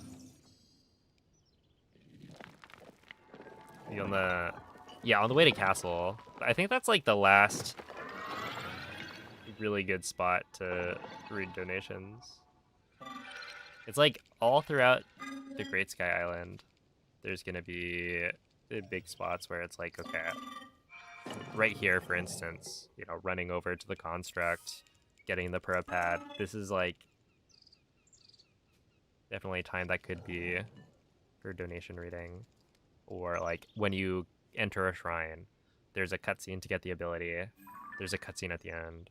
You on the... Yeah, on the way to Castle. I think that's like the last really good spot to read donations. It's like all throughout the Great Sky Island, there's gonna be big spots where it's like, okay, right here, for instance, you know, running over to the construct, getting the pro pad. This is like definitely a time that could be for donation reading. Or like when you enter a shrine, there's a cutscene to get the ability. There's a cutscene at the end.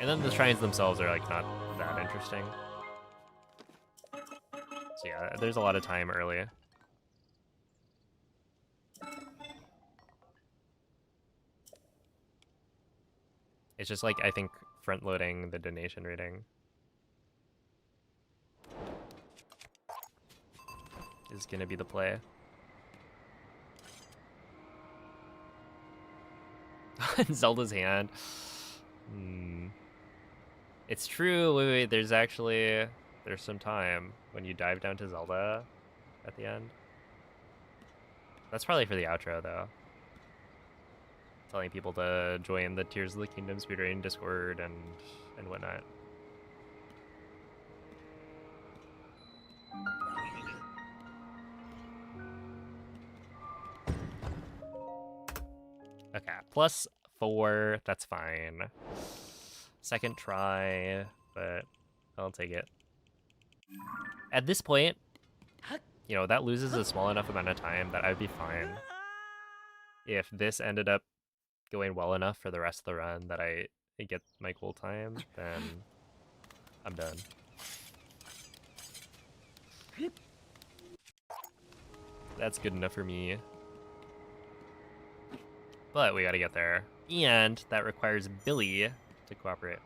And then the shrines themselves are like not that interesting. So yeah, there's a lot of time early. It's just like, I think, front-loading the donation reading is gonna be the play. Zelda's hand. It's true. Wait, there's some time when you dive down to Zelda at the end. That's probably for the outro, though. Telling people to join the Tears of the Kingdom Speedrunning Discord and whatnot. Okay, +4, that's fine. Second try, but I'll take it. At this point, you know, that loses a small enough amount of time that I'd be fine. If this ended up going well enough for the rest of the run that I get my goal time, then I'm done. That's good enough for me. But we gotta get there. And that requires Billy to cooperate.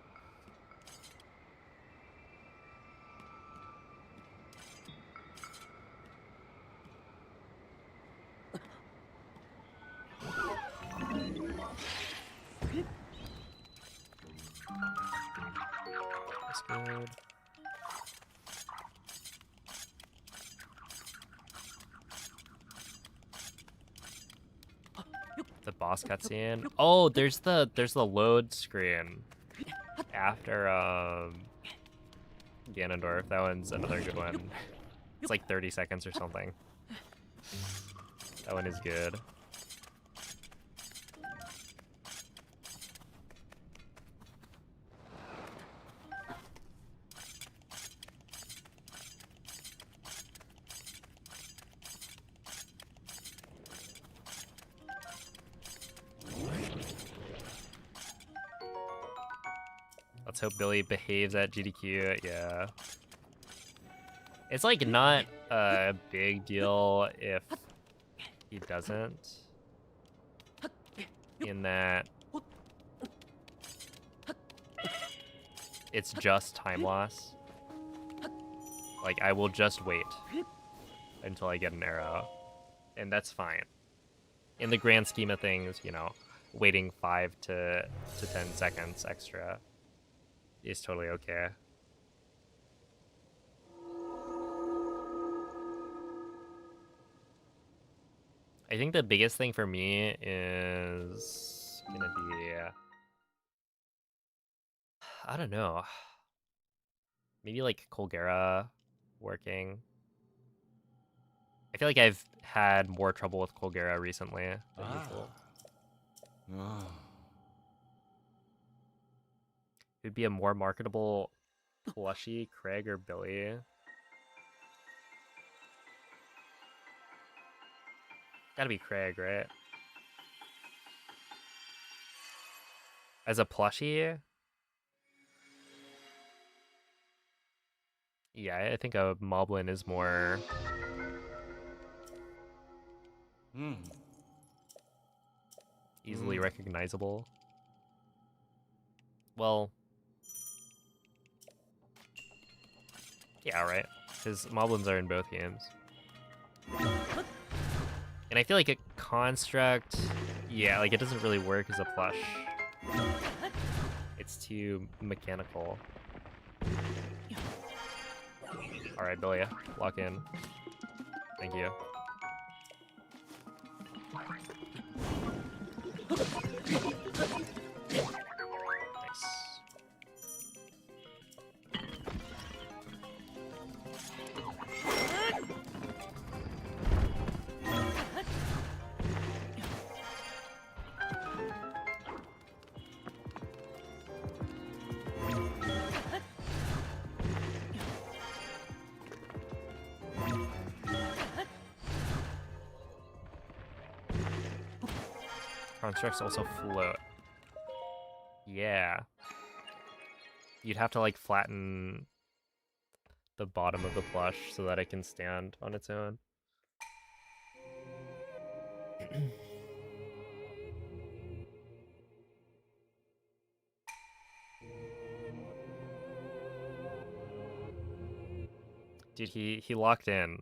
That's good. The boss cutscene. Oh, there's the load screen after Ganondorf. That one's another good one. It's like 30 seconds or something. That one is good. Let's hope Billy behaves at GDQ, yeah. It's like not a big deal if he doesn't. In that it's just time loss. Like, I will just wait until I get an arrow. And that's fine. In the grand scheme of things, you know, waiting 5 to 10 seconds extra is totally okay. I think the biggest thing for me is gonna be, I don't know, maybe like Colgera working. I feel like I've had more trouble with Colgera recently than usual. It'd be a more marketable plushie, Craig or Billy. Gotta be Craig, right? As a plushie? Yeah, I think a Moblin is more... easily recognizable. Well... yeah, right? Because Moblins are in both games. And I feel like a construct... yeah, like it doesn't really work as a plush. It's too mechanical. Alright, Billy, lock in. Thank you. Nice. Constructs also float. Yeah. You'd have to like flatten the bottom of the plush so that it can stand on its own. Dude, he locked in,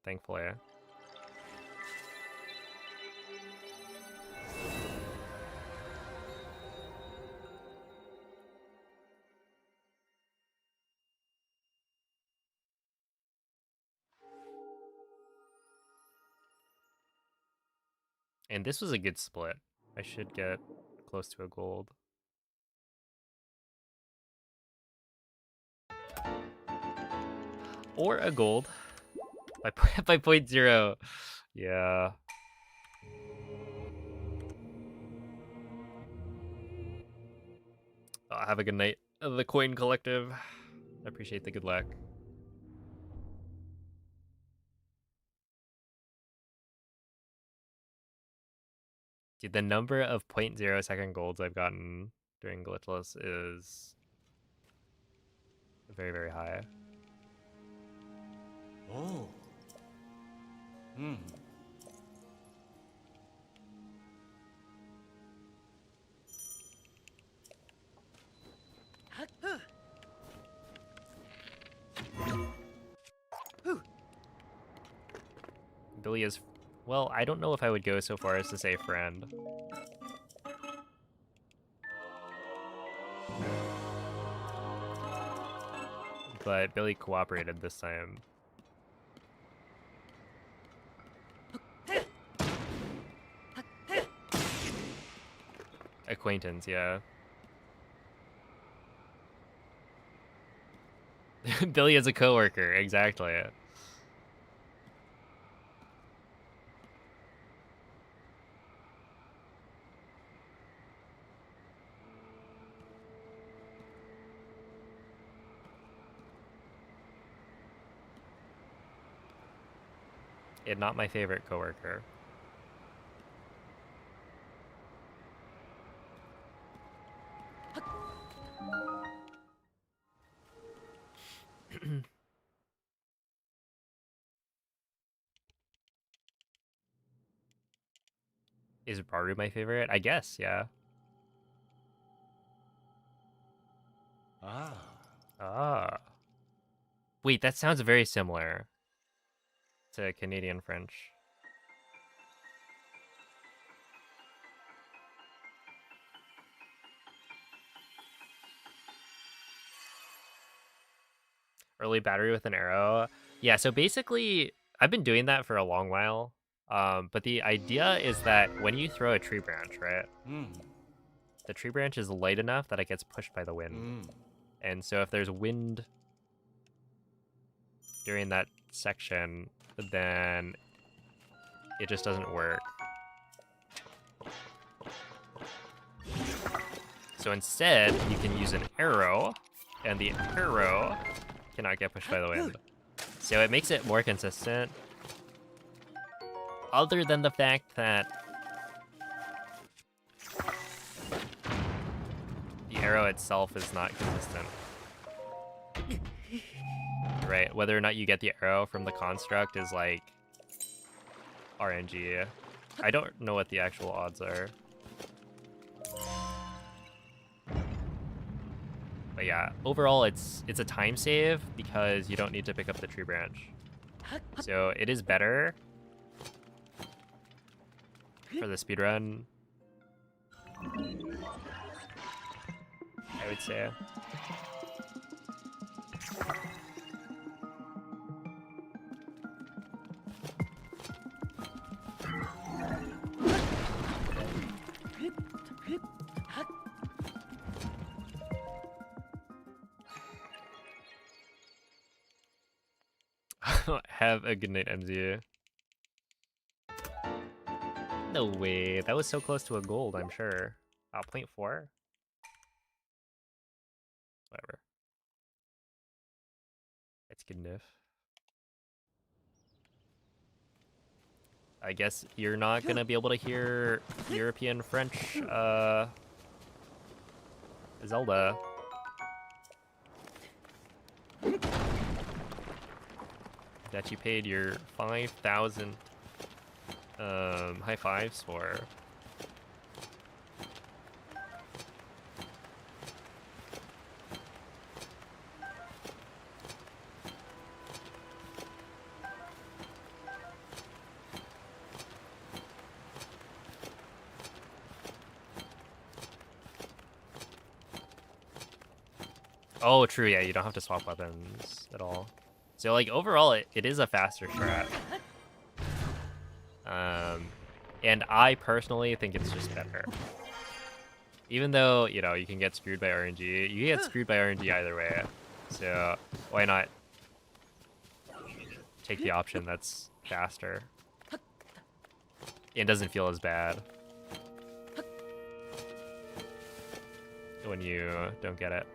thankfully. And this was a good split. I should get close to a gold. Or a gold. By 0.0. Yeah. Have a good night, the Coin Collective. I appreciate the good luck. Dude, the number of 0.0 second golds I've gotten during Glitchless is very, very high. Oh. Billy is... well, I don't know if I would go so far as to say friend. But Billy cooperated this time. Acquaintance, yeah. Billy is a coworker, exactly. And not my favorite coworker. Is Baru my favorite? I guess, yeah. Ah. Ah. Wait, that sounds very similar to Canadian French. Early battery with an arrow. Yeah, so basically, I've been doing that for a long while. But the idea is that when you throw a tree branch, right? The tree branch is light enough that it gets pushed by the wind. And so if there's wind during that section, then it just doesn't work. So instead, you can use an arrow, and the arrow cannot get pushed by the wind. So it makes it more consistent. Other than the fact that the arrow itself is not consistent. Right, whether or not you get the arrow from the construct is like RNG. I don't know what the actual odds are. But yeah, overall it's a time save because you don't need to pick up the tree branch. So it is better for the speedrun, I would say. Have a good night, MZ. No way, that was so close to a gold, I'm sure. 0.4? Whatever. It's good enough. I guess you're not gonna be able to hear European French, Zelda. That you paid your 5,000 high fives for. Oh, true, yeah, you don't have to swap weapons at all. So, like, overall, it is a faster strat. And I personally think it's just better. Even though, you know, you can get screwed by RNG, you can get screwed by RNG either way. So, why not take the option that's faster? It doesn't feel as bad when you don't get it.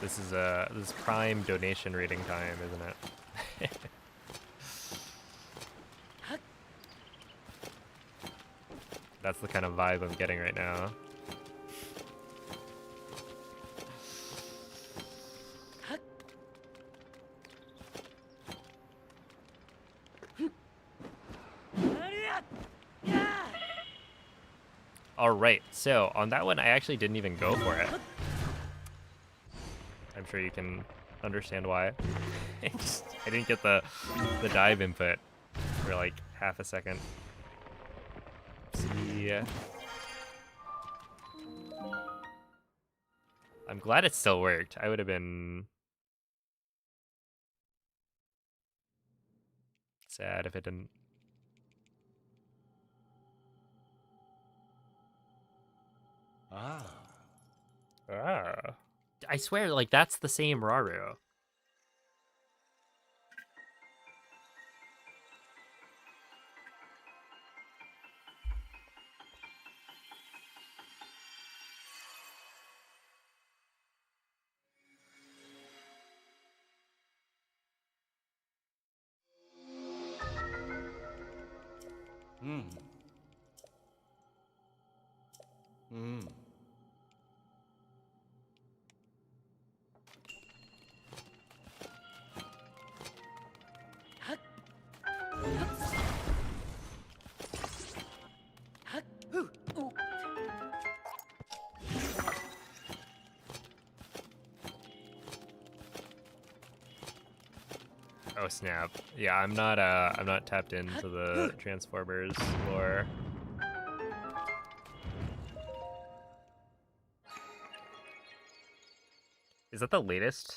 This is prime donation reading time, isn't it? That's the kind of vibe I'm getting right now. Alright, so on that one I actually didn't even go for it. I'm sure you can understand why. I didn't get the dive input for like half a second. See. I'm glad it still worked. I would have been sad if it didn't. Ah. Ah. I swear, like, that's the same Raru. Hmm. Hmm. Oh snap! Yeah, I'm not tapped into the Transformers lore. Is that the latest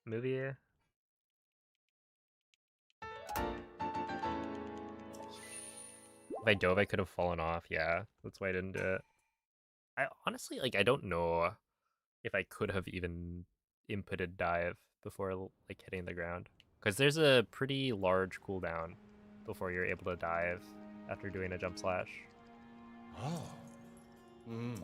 movie? If I dove, I could have fallen off. Yeah, that's why I didn't do it. I honestly, like, I don't know if I could have even inputted dive before like hitting the ground, because there's a pretty large cooldown before you're able to dive after doing a jump slash. Oh. Hmm.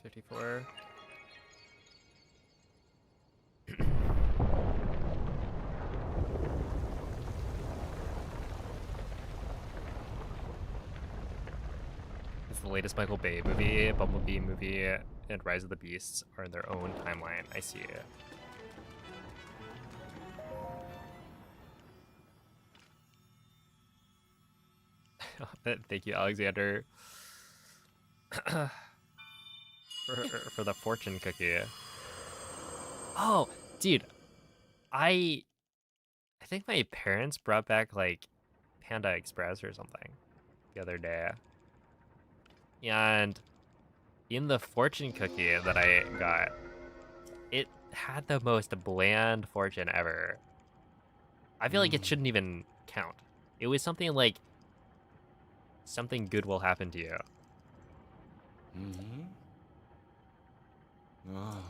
.54. It's the latest Michael Bay movie, Bumblebee movie, and Rise of the Beasts are in their own timeline. I see it. Thank you, Alexander, for the fortune cookie. Oh, dude, I think my parents brought back like Panda Express or something the other day, and in the fortune cookie that I got, it had the most bland fortune ever. I feel like it shouldn't even count. It was something like, something good will happen to you. Hmm. Oh.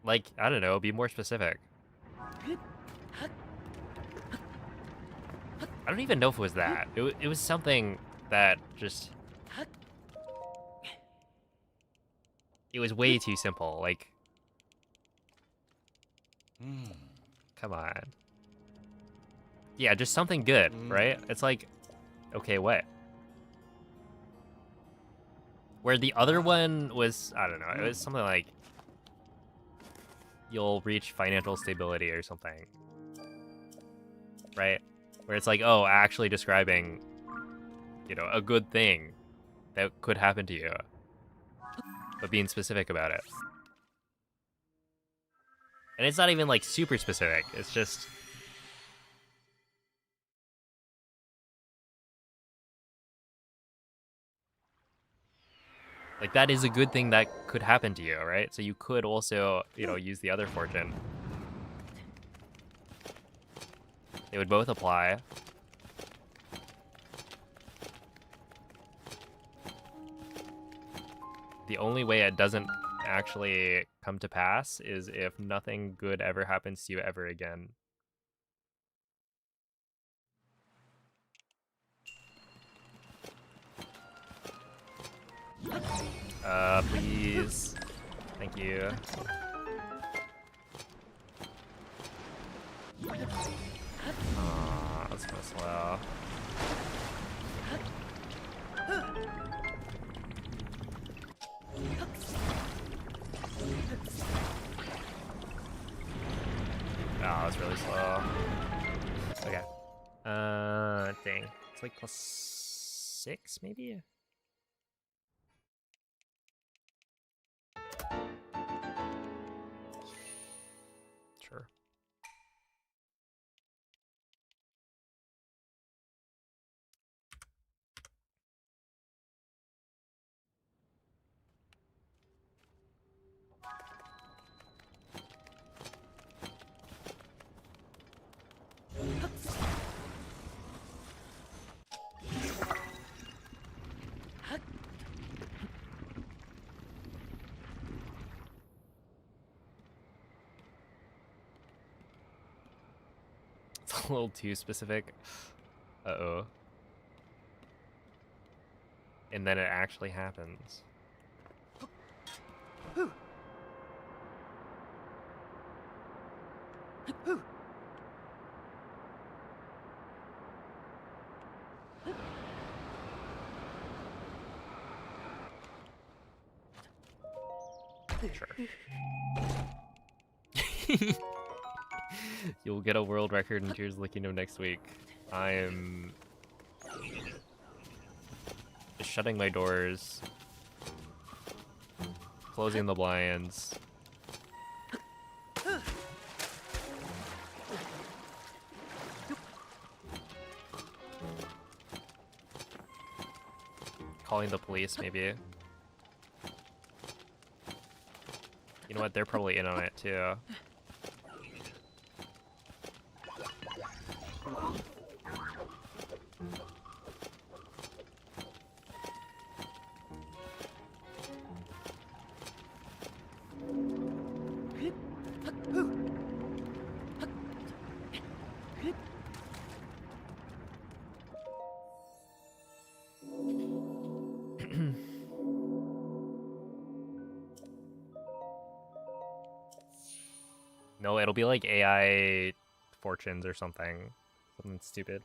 Like, I don't know, be more specific. I don't even know if it was that. It was something that just... It was way too simple. Like, Hmm. come on. Yeah, just something good, right? It's like, okay, what? Where the other one was, I don't know, it was something like, you'll reach financial stability or something. Right? Where it's like, oh, actually describing, you know, a good thing that could happen to you, but being specific about it. And it's not even like super specific, it's just... Like, that is a good thing that could happen to you, right? So you could also, you know, use the other fortune. They would both apply. The only way it doesn't actually come to pass is if nothing good ever happens to you ever again. Please. Thank you. Aw, that's so slow. Oh, that's really slow. Okay. Dang. It's like +6, maybe? Sure. It's a little too specific. Uh-oh. And then it actually happens. Sure. You'll get a world record in Tears of the Kingdom next week. I am shutting my doors, closing the blinds. Calling the police, maybe. You know what? They're probably in on it too. No, it'll be like AI fortunes or something. Something stupid.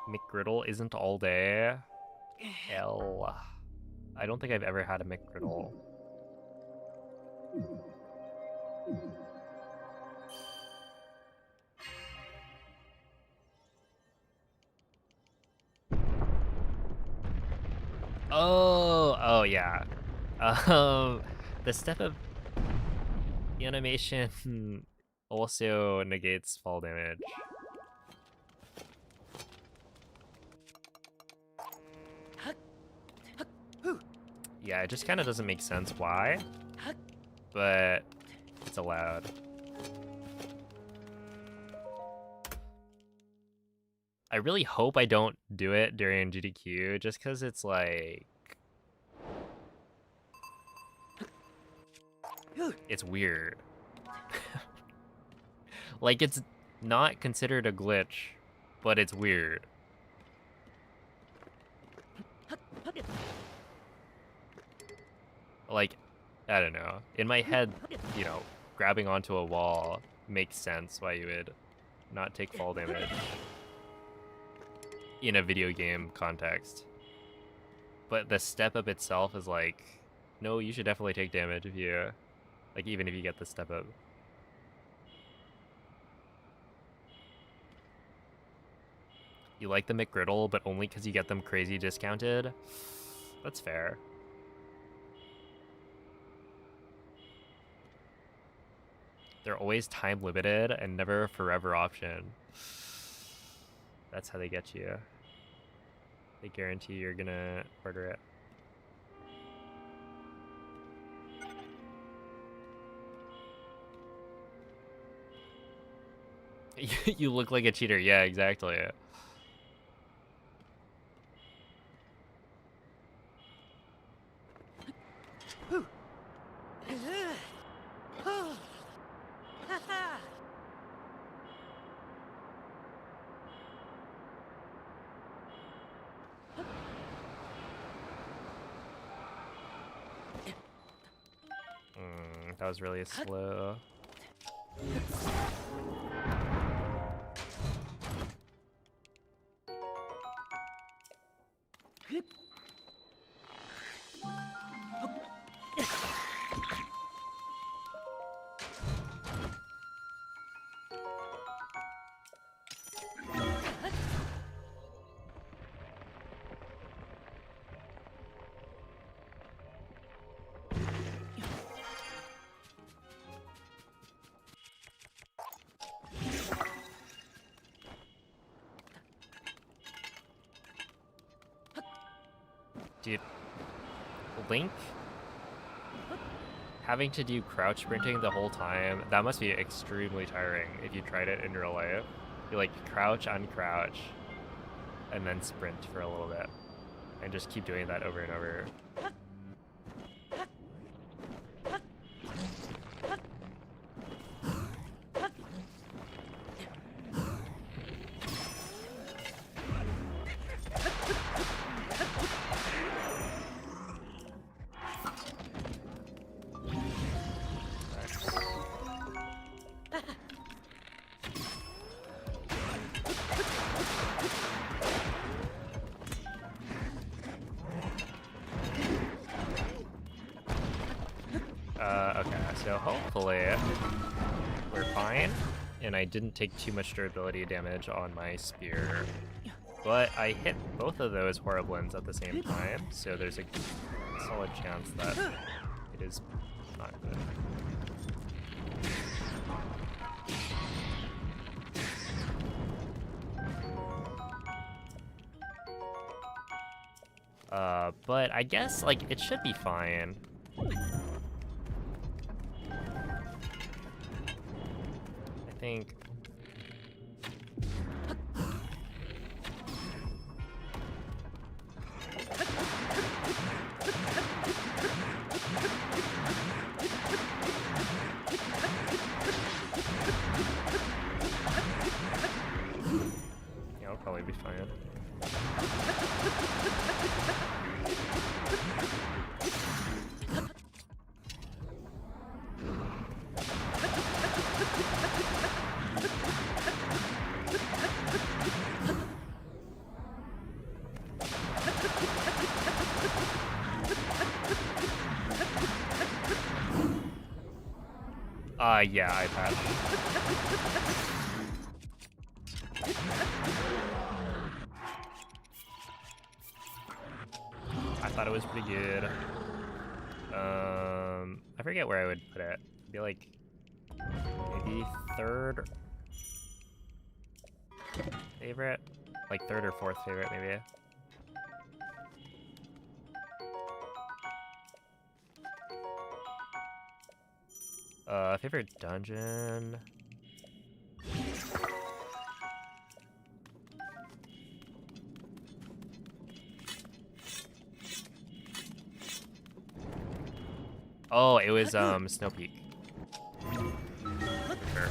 McGriddle isn't all day. L. I don't think I've ever had a McGriddle. Oh yeah. The step up animation also negates fall damage. Yeah, it just kind of doesn't make sense why, but it's allowed. I really hope I don't do it during GDQ, just because it's like... it's weird. Like, it's not considered a glitch, but it's weird. Like, I don't know. In my head, you know, grabbing onto a wall makes sense why you would not take fall damage in a video game context. But the step up itself is like, no, you should definitely take damage if you, like, even if you get the step up. You like the McGriddle, but only because you get them crazy discounted? That's fair. They're always time limited and never a forever option. That's how they get you. They guarantee you're gonna order it. You look like a cheater. Yeah, exactly. That was really slow. Dude, Link having to do crouch sprinting the whole time, that must be extremely tiring if you tried it in real life. You like crouch, uncrouch, and then sprint for a little bit. And just keep doing that over and over. Okay, so hopefully we're fine, and I didn't take too much durability damage on my spear. But I hit both of those Horriblins at the same time, so there's a solid chance that it is not good. But I guess, like, it should be fine. I think... yeah, I'll probably be fine. Yeah, I patched. I thought it was pretty good. I forget where I would put it. It'd be like maybe third favorite, like third or fourth favorite, maybe. Favorite dungeon. Oh, it was Snow Peak. Sure.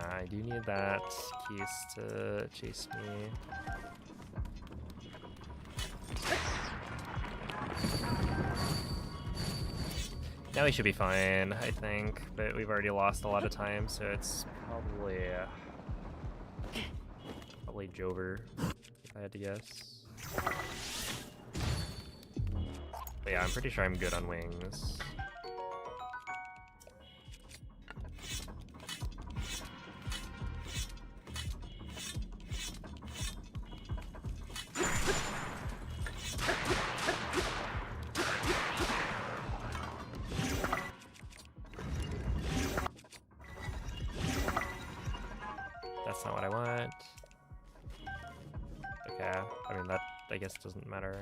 I do need that keys to chase me. Now we should be fine, I think, but we've already lost a lot of time, so it's probably Jover, if I had to guess. But yeah, I'm pretty sure I'm good on wings. That's not what I want. Okay, I mean that I guess doesn't matter.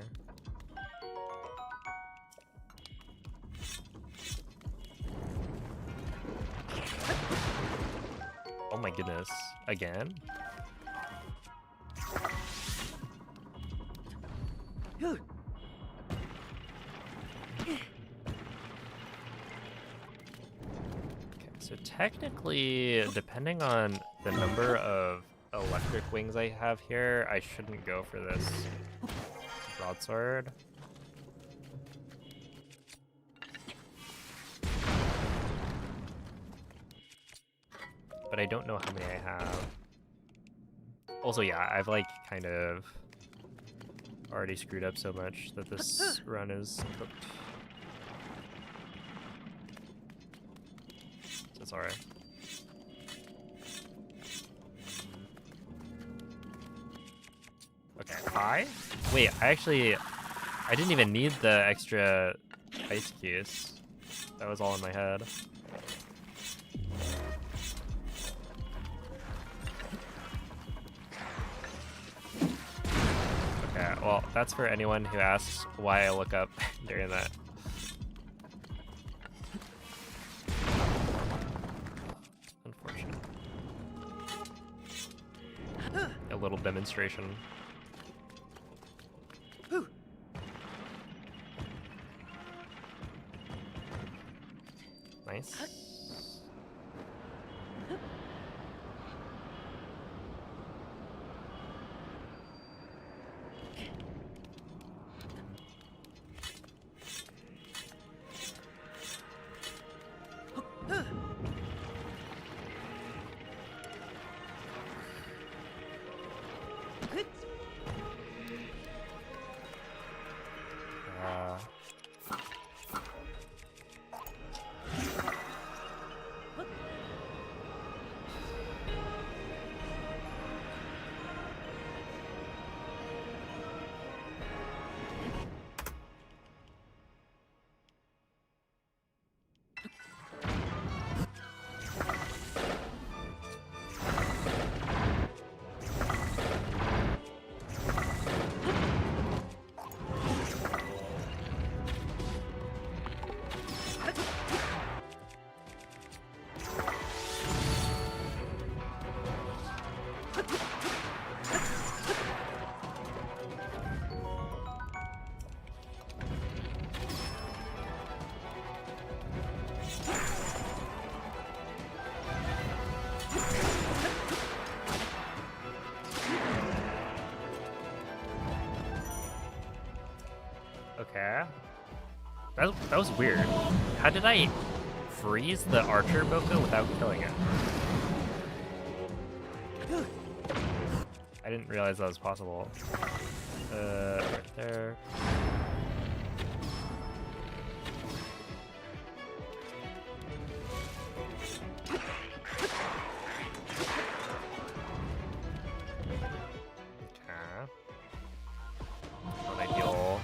Oh my goodness, again? So technically, depending on the number of electric wings I have here, I shouldn't go for this broadsword. But I don't know how many I have. Also, yeah, I've like kind of already screwed up so much that this run is cooked. So it's alright. Okay, 5? Wait, I didn't even need the extra ice case. That was all in my head. Okay, well, that's for anyone who asks why I look up during that. Unfortunate. A little demonstration. Nice. Okay. That was weird. How did I freeze the archer Boko without killing it? I didn't realize that was possible. Right there. Okay. Not ideal.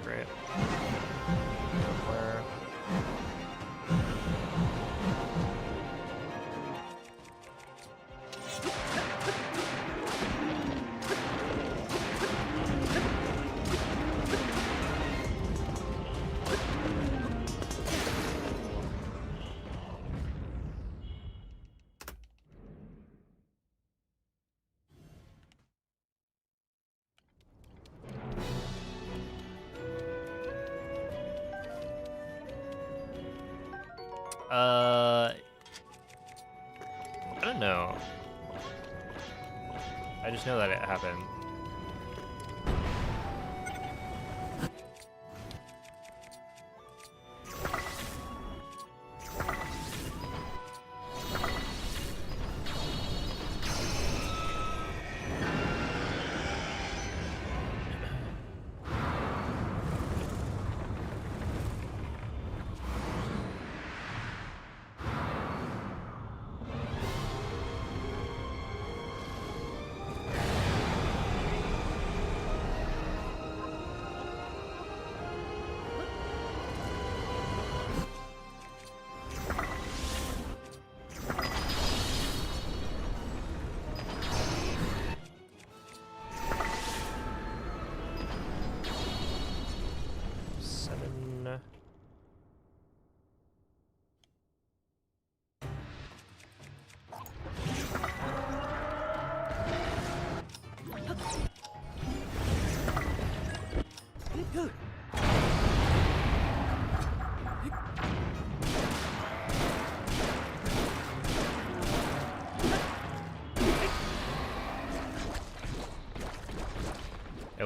Great. Where? I don't know. I just know that it happened.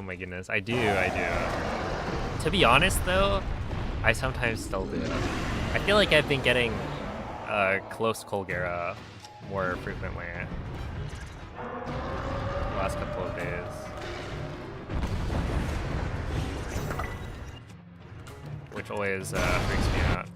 Oh my goodness, I do. To be honest though, I sometimes still do. I feel like I've been getting close Colgera more frequently the last couple of days. Which always freaks me out.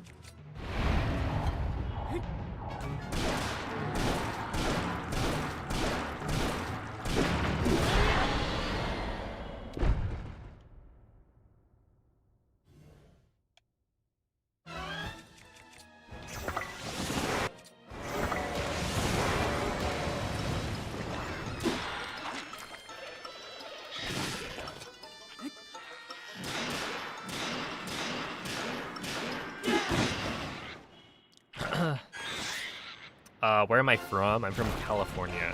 Where am I from? I'm from California.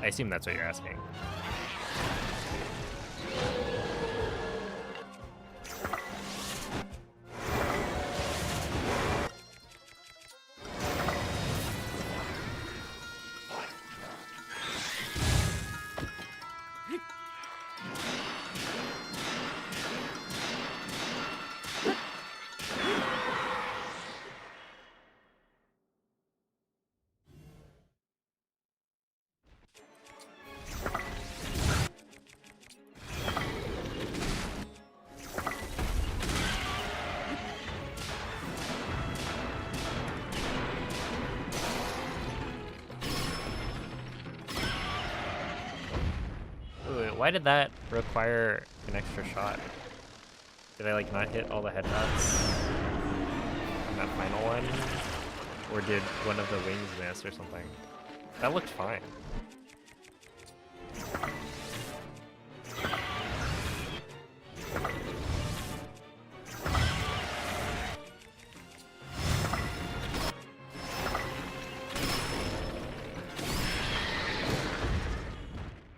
I assume that's what you're asking. Why did that require an extra shot? Did I like not hit all the headshots on that final one? Or did one of the wings miss or something? That looked fine.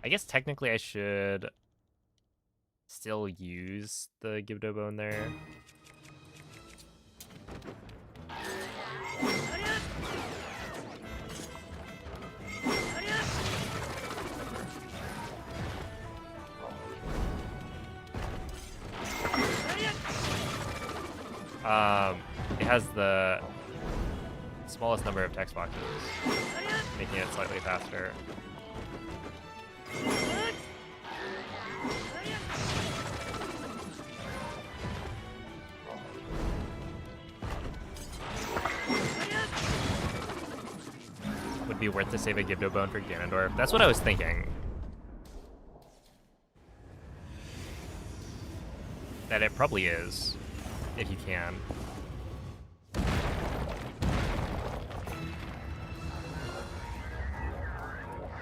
I guess technically I should still use the Gibdo bone there. It has the smallest number of text boxes, making it slightly faster. Would be worth to save a Gibdo bone for Ganondorf. That's what I was thinking. That it probably is, if you can.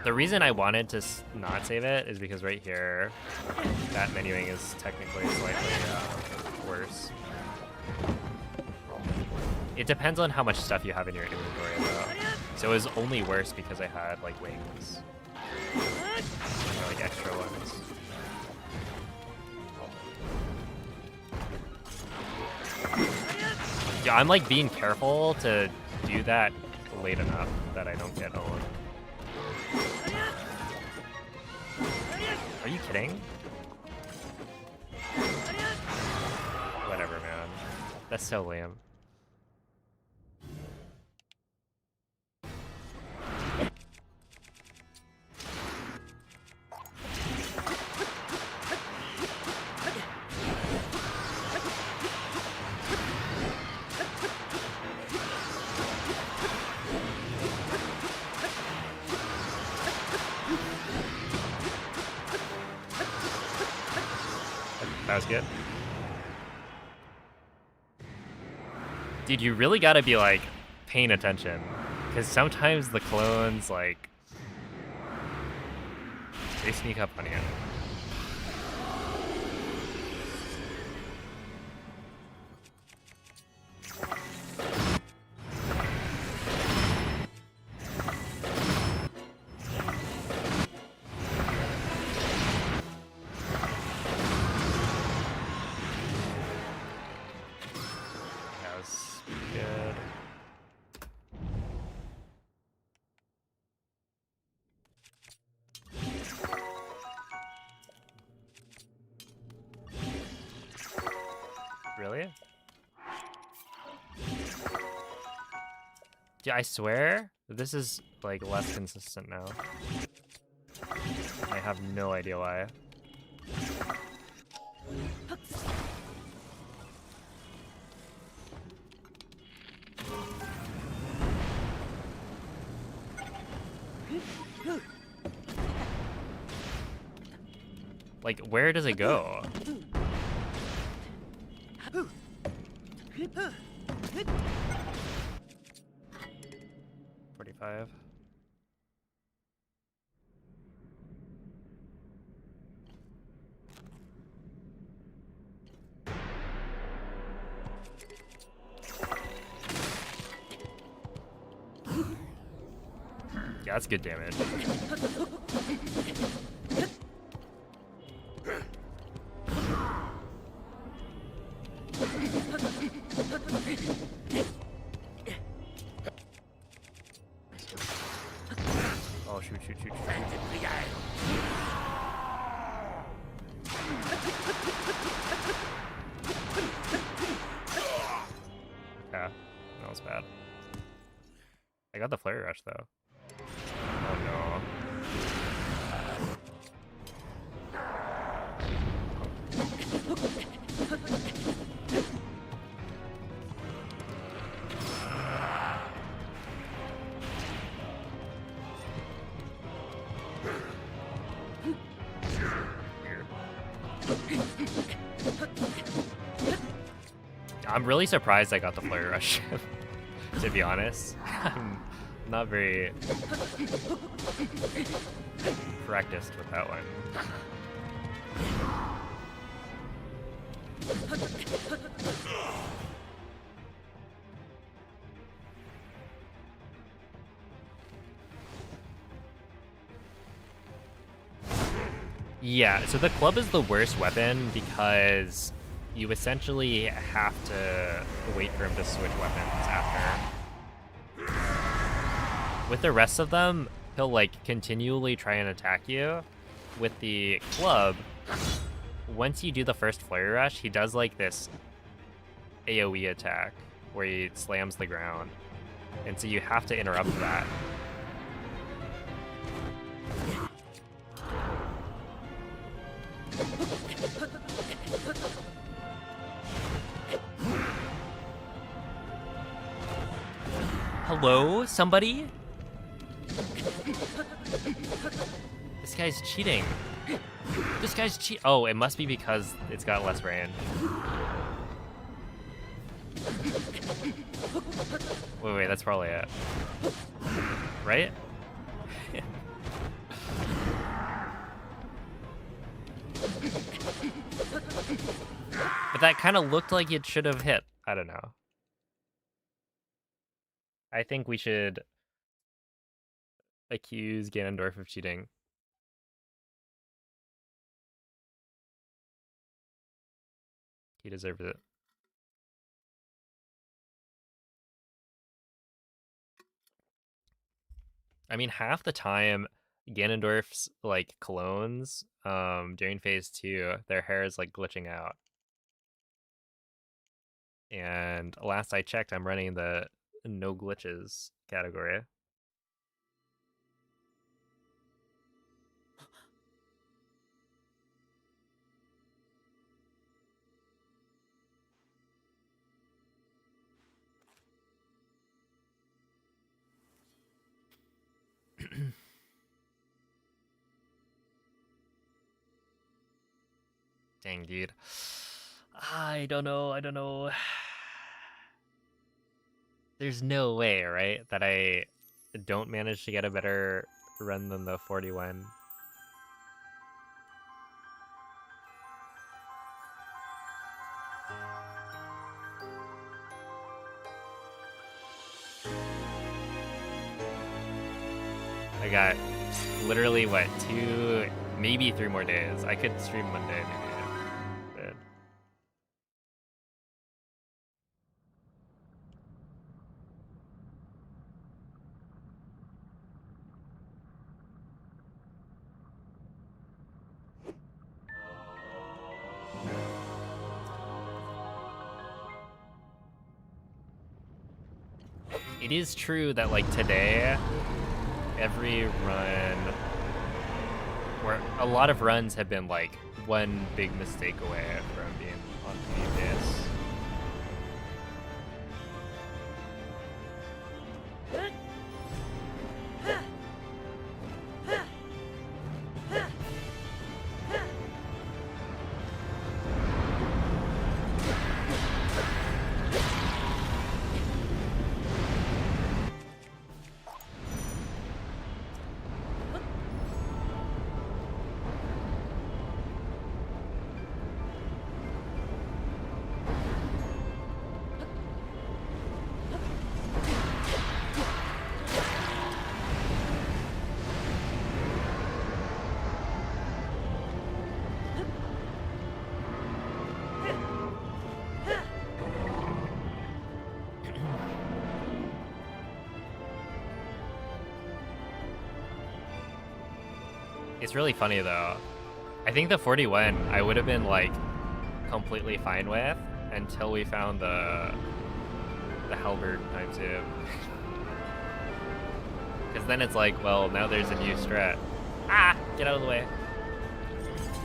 The reason I wanted to not save it is because right here, that menuing is technically slightly worse. It depends on how much stuff you have in your inventory though. So it was only worse because I had like wings. Or like extra ones. Yeah, I'm like being careful to do that late enough that I don't get owned. Are you kidding? Whatever, man. That's so lame. That was good. Dude, you really gotta be like paying attention, because sometimes the clones like they sneak up on you. Dude, I swear, this is like less consistent now. I have no idea why. Like, where does it go? $45. Yeah, that's good damage. Oh, shoot, shoot, shoot, shoot. Yeah, that was bad. I got the flare rush though. Oh no. I'm really surprised I got the flare rush, to be honest. I'm not very practiced with that one. Yeah, so the club is the worst weapon because you essentially have to wait for him to switch weapons after. With the rest of them, he'll like continually try and attack you. With the club, once you do the first flare rush, he does like this AoE attack where he slams the ground. And so you have to interrupt that. Hello, somebody? This guy's cheating. This guy's cheat. Oh, it must be because it's got less range. Wait, that's probably it. Right? But that kind of looked like it should have hit. I don't know. I think we should accuse Ganondorf of cheating. He deserves it. I mean, half the time, Ganondorf's like clones, during phase 2, their hair is like glitching out. And last I checked, I'm running the no glitches category. Dang, dude. I don't know. There's no way, right, that I don't manage to get a better run than the 41. I got literally, what, 2, maybe 3 more days. I could stream Monday, maybe. But... It is true that, like, today, every run, or a lot of runs have been, like, one big mistake away from being on this. It's really funny though. I think the 41 I would have been like completely fine with until we found the halberd times 2. Because then it's like, well, now there's a new strat. Ah! Get out of the way.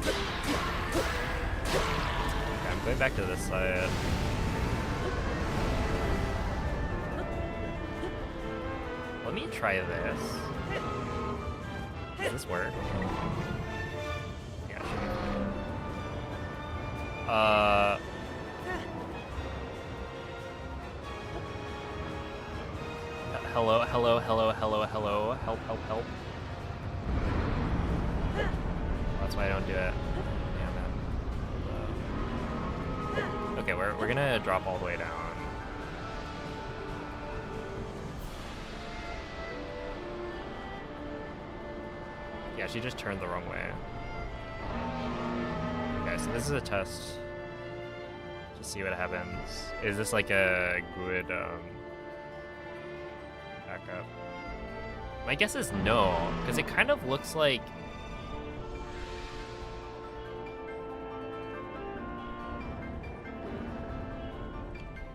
Okay, I'm going back to this side. Let me try this. Does this work? Yeah, it should be fine. Hello, hello, hello, hello, hello. Help, help, help. Well, that's why I don't do it. Damn it. Okay, we're gonna drop all the way down. Yeah, she just turned the wrong way. Okay, so this is a test to see what happens. Is this like a good backup? My guess is no, because it kind of looks like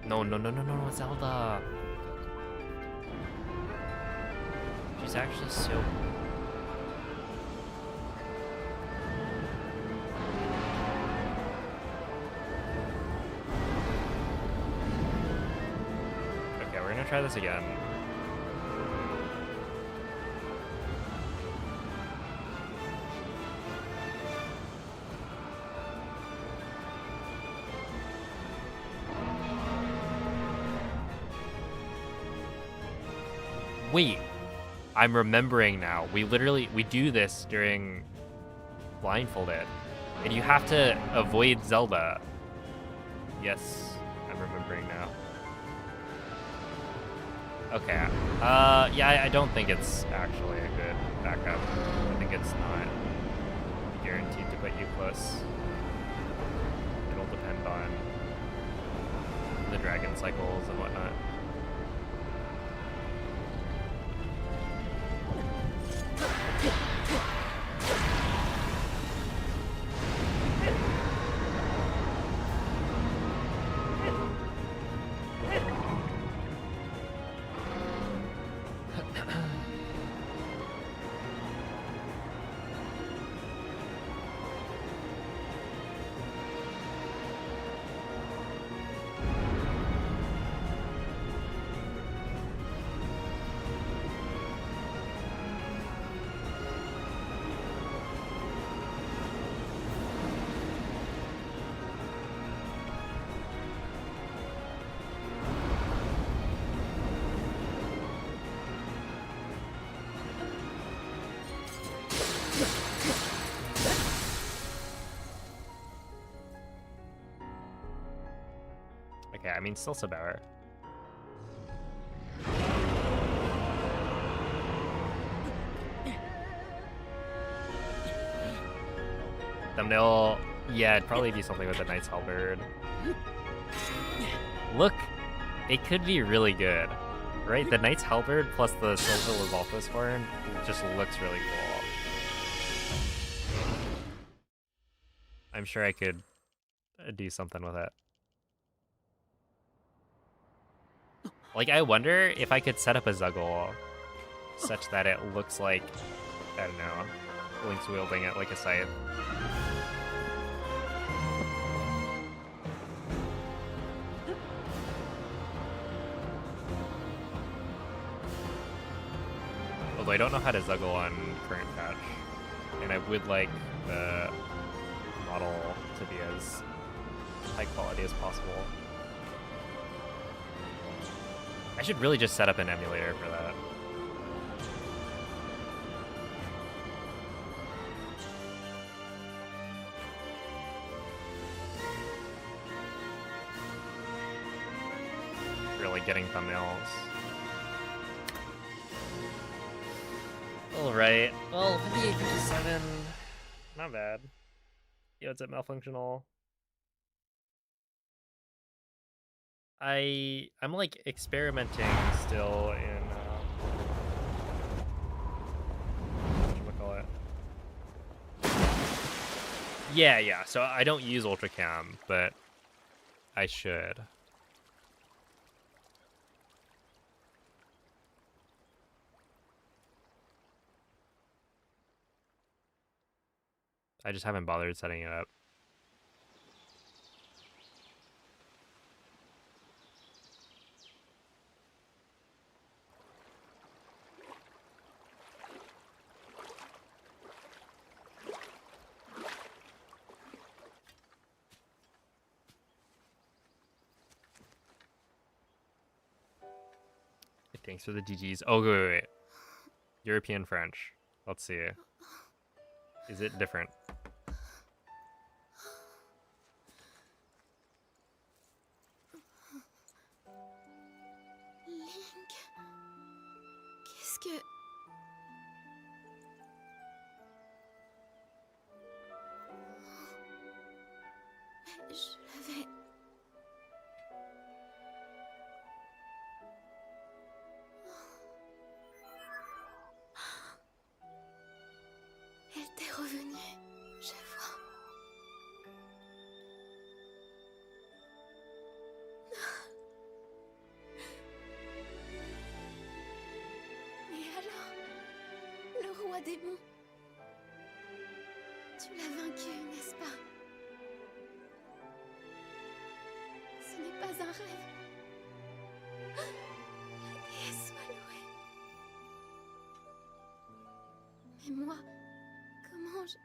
no, Zelda. She's actually so try this again. Wait, I'm remembering now. We do this during blindfolded, and you have to avoid Zelda. Yes, I'm remembering now. Okay. Yeah, I don't think it's actually a good backup. I think it's not guaranteed to put you close. It'll depend on the dragon cycles and whatnot. Okay, I mean, still Sabauer. Thumbnail, yeah, it'd probably be something with the Knight's Halberd. Look, it could be really good, right? The Knight's Halberd plus the Silver Lavalthus horn just looks really cool. I'm sure I could do something with it. Like, I wonder if I could set up a Zuggle such that it looks like, I don't know, Link's wielding it like a scythe. Although I don't know how to Zuggle on current patch, and I would like the model to be as high quality as possible. I should really just set up an emulator for that. Really getting thumbnails. Alright, well, 5857, not bad. Yo, it's at malfunctional. I'm like experimenting still in whatchamacallit. Yeah, so I don't use Ultracam, but I should. I just haven't bothered setting it up. Thanks for the GGs. Oh, wait. European French. Let's see. Is it different? Link, qu'est-ce que... Mais je l'avais... Elle t'est revenue, je vois. Et alors, le roi démon, tu l'as vaincu, n'est-ce pas? Ce n'est pas un rêve. La déesse soit louée. Mais moi, comment je...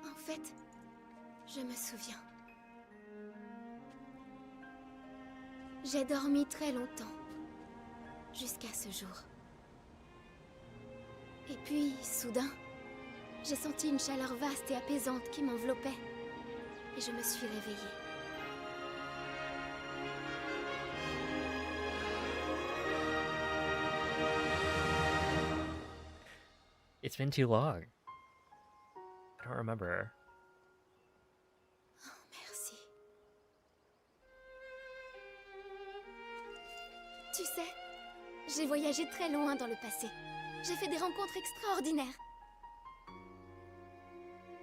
En fait, je me souviens. J'ai dormi très longtemps, jusqu'à ce jour. Et puis, soudain, j'ai senti une chaleur vaste et apaisante qui m'enveloppait. Et je me suis réveillée. It's been too long. I don't remember. Oh, merci. Tu sais, j'ai voyagé très loin dans le passé. J'ai fait des rencontres extraordinaires.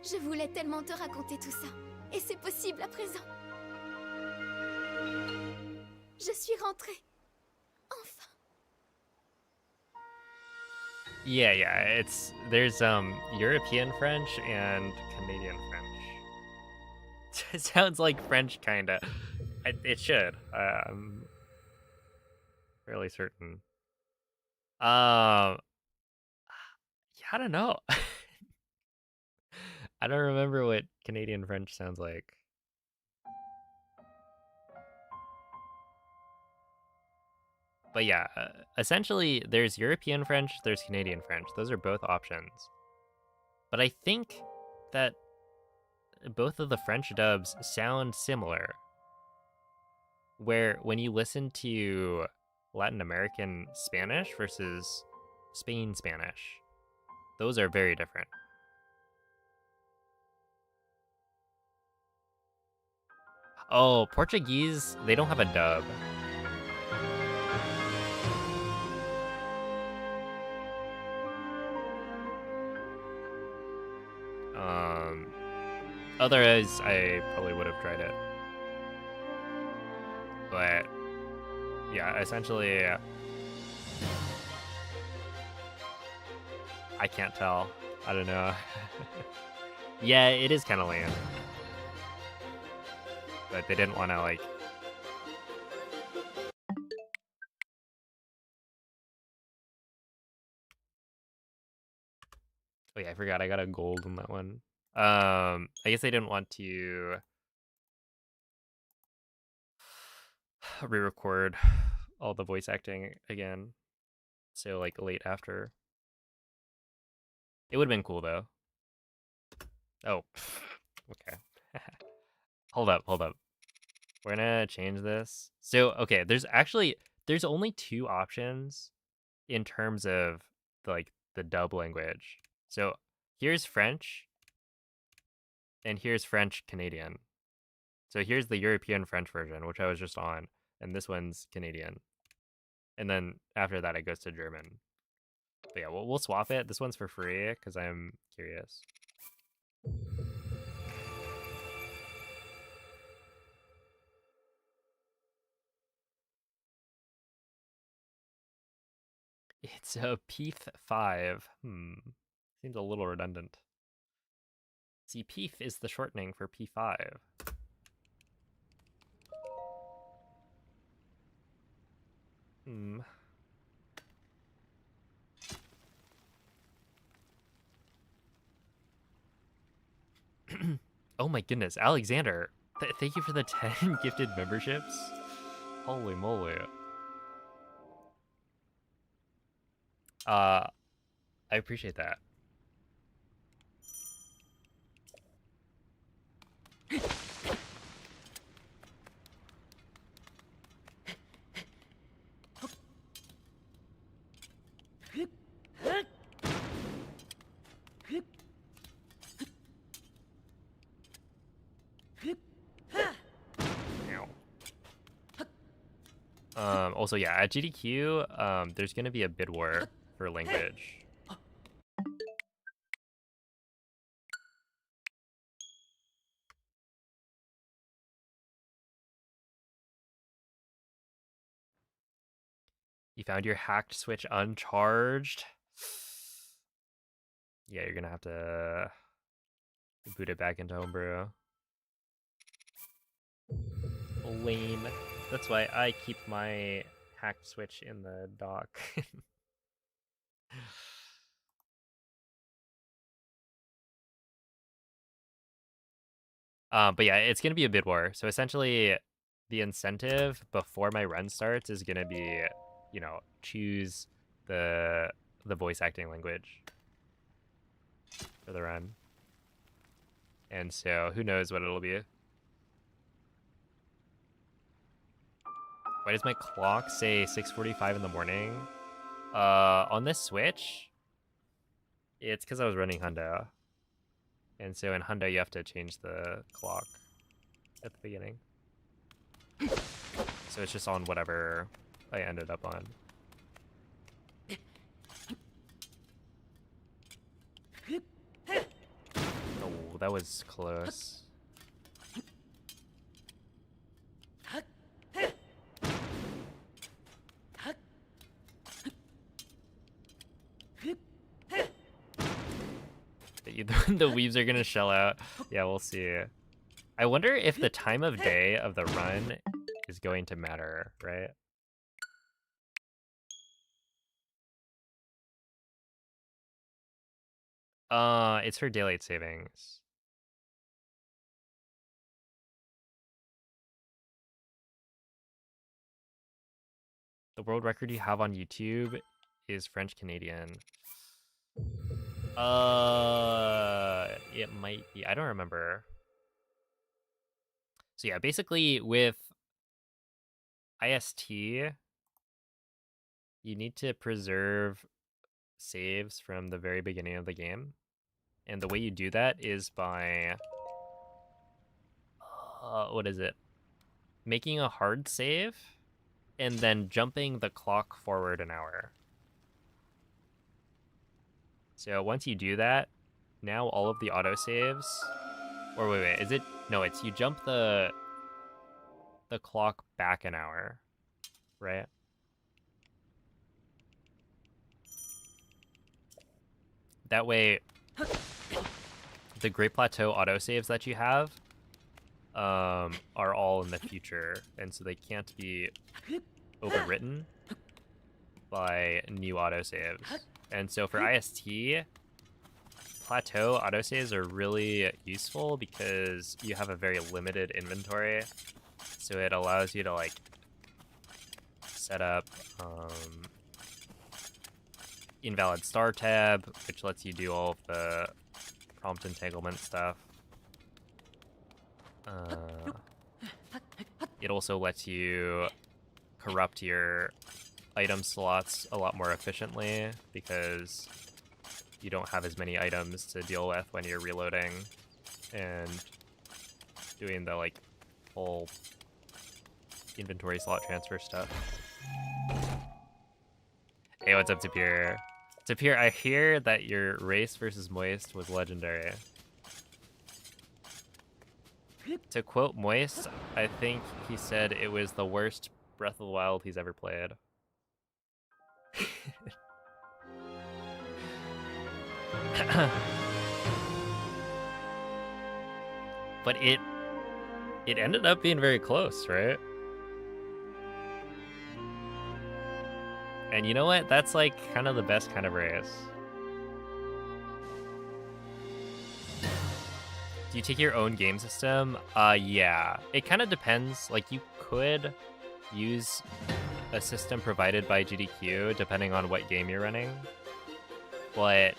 Je voulais tellement te raconter tout ça. Et c'est possible à présent. Je suis rentrée. Enfin. Yeah, there's European French and Canadian French. It sounds like French, kinda. It should. I'm fairly certain. Yeah, I don't know. I don't remember what Canadian French sounds like. But yeah, essentially, there's European French, there's Canadian French. Those are both options. But I think that both of the French dubs sound similar. Where when you listen to Latin American Spanish versus Spain Spanish, those are very different. Oh, Portuguese, they don't have a dub. Otherwise, I probably would have tried it. But yeah, essentially, I can't tell. I don't know. Yeah, it is kind of lame. But they didn't want to, like... Oh yeah, I forgot I got a gold on that one. I guess they didn't want to re-record all the voice acting again. So, like, late after. It would have been cool, though. Oh. Okay. Hold up. We're gonna change this. So, okay, there's only two options in terms of, the dub language. So, here's French, and here's French Canadian. So here's the European French version, which I was just on, and this one's Canadian. And then after that, it goes to German. But yeah, we'll swap it. This one's for free, because I'm curious. It's a PEEF5. Seems a little redundant. See, PEEF is the shortening for P5. Oh my goodness, Alexander. Thank you for the 10 gifted memberships. Holy moly. I appreciate that. Also, yeah, at GDQ, there's gonna be a bid war for language. You found your hacked Switch uncharged? Yeah, you're gonna have to boot it back into Homebrew. Lame. That's why I keep my hacked Switch in the dock. But yeah, it's gonna be a bid war. So essentially, the incentive before my run starts is gonna be, choose the voice acting language for the run. And so who knows what it'll be. Why does my clock say 6:45 in the morning? On this Switch, it's because I was running Hundo. And so in Hundo, you have to change the clock at the beginning. So it's just on whatever I ended up on. Oh, that was close. The weaves are gonna shell out. Yeah, we'll see. I wonder if the time of day of the run is going to matter, right? It's for daylight savings. The world record you have on YouTube is French Canadian. It might be. I don't remember. So yeah, basically with IST, you need to preserve saves from the very beginning of the game. And the way you do that is by, what is it? Making a hard save and then jumping the clock forward an hour. So once you do that, now all of the autosaves Or wait, is it? No, it's you jump the clock back an hour, right? That way, the Great Plateau autosaves that you have are all in the future, and so they can't be overwritten by new autosaves. And so for IST, Plateau autosaves are really useful because you have a very limited inventory, so it allows you to like set up invalid star tab, which lets you do all of the prompt entanglement stuff. It also lets you corrupt your item slots a lot more efficiently because you don't have as many items to deal with when you're reloading and doing the like whole inventory slot transfer stuff. Hey, what's up, Tapir? Tapir, I hear that your race versus Moist was legendary. To quote Moist, I think he said it was the worst Breath of the Wild he's ever played. But it ended up being very close, right? And you know what? That's like kind of the best kind of race. Do you take your own game system? Yeah. It kind of depends. Like, you could use a system provided by GDQ depending on what game you're running. But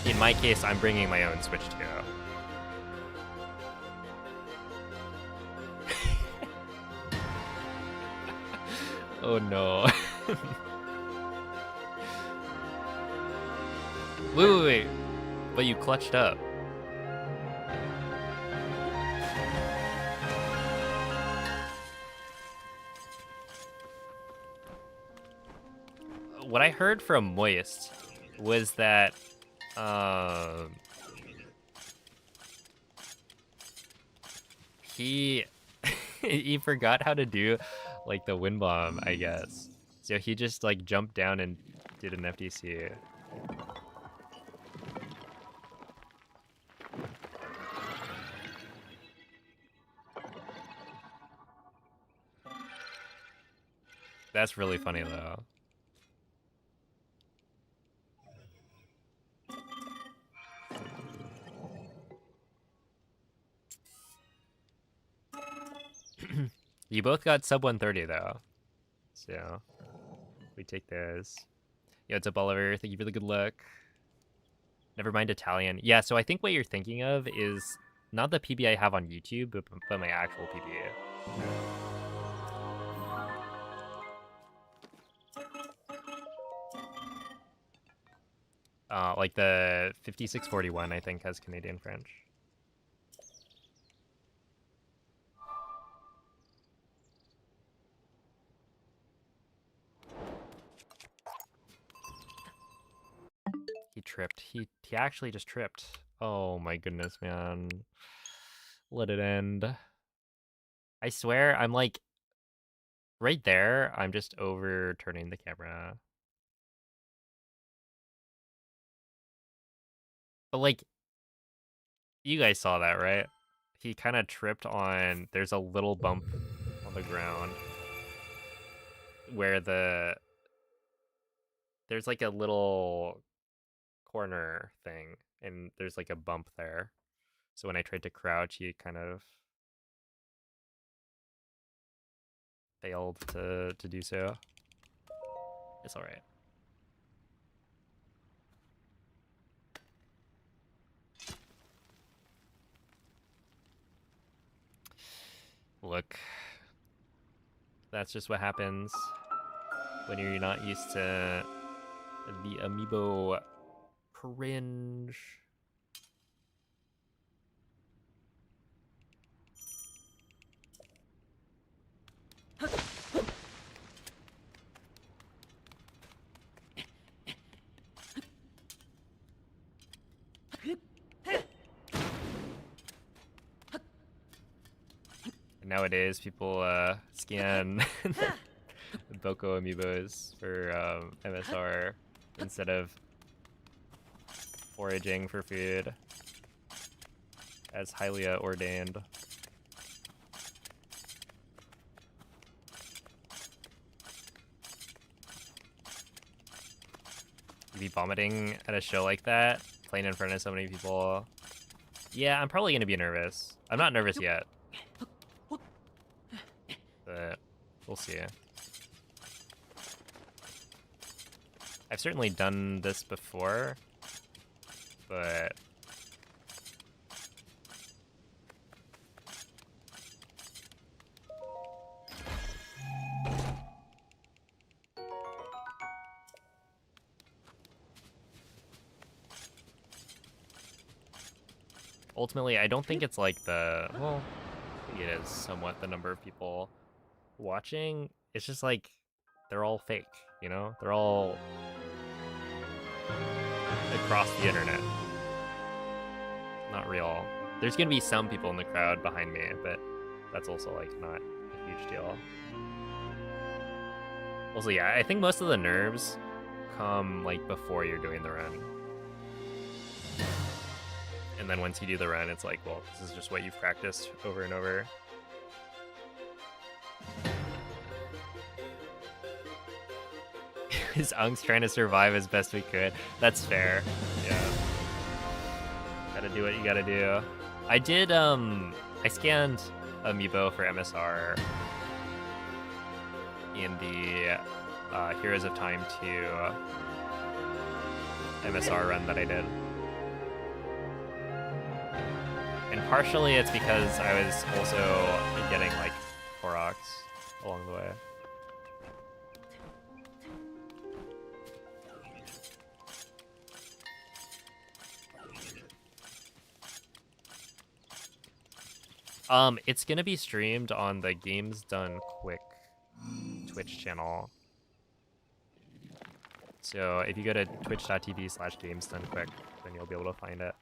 in my case, I'm bringing my own Switch 2. Oh no. Wait. But you clutched up. What I heard from Moist was that he he forgot how to do like the wind bomb, I guess. So he just like jumped down and did an FTC. That's really funny though. You both got sub 130 though. So we take those. Yo, what's up, Oliver? Thank you for the good luck. Never mind Italian. Yeah, so I think what you're thinking of is not the PB I have on YouTube, but my actual PB. Like the 5641, I think, has Canadian French. He tripped. He actually just tripped. Oh my goodness, man. Let it end. I swear, I'm like right there. I'm just overturning the camera. But like, you guys saw that, right? He kind of tripped on, there's a little bump on the ground where there's like a little corner thing and there's like a bump there. So when I tried to crouch, he kind of failed to do so. It's all right. Look, that's just what happens when you're not used to the Amiibo cringe. Nowadays, people scan Boko amiibos for MSR instead of foraging for food, as highly ordained. You be vomiting at a show like that, playing in front of so many people. Yeah, I'm probably gonna be nervous. I'm not nervous yet, but we'll see. I've certainly done this before, but ultimately, I don't think it's like the, well, maybe it is somewhat the number of people watching. It's just like, they're all fake, you know? They're all across the internet. Not real. There's gonna be some people in the crowd behind me, but that's also like not a huge deal. Also, yeah, I think most of the nerves come like before you're doing the run. And then once you do the run, it's like, well, this is just what you've practiced over and over. His Unk's trying to survive as best we could. That's fair. Yeah. Gotta do what you gotta do. I did, I scanned Amiibo for MSR in the Heroes of Time 2 MSR run that I did. And partially it's because I was also getting like Koroks along the way. It's gonna be streamed on the Games Done Quick Twitch channel. So if you go to twitch.tv/gamesdonequick, then you'll be able to find it.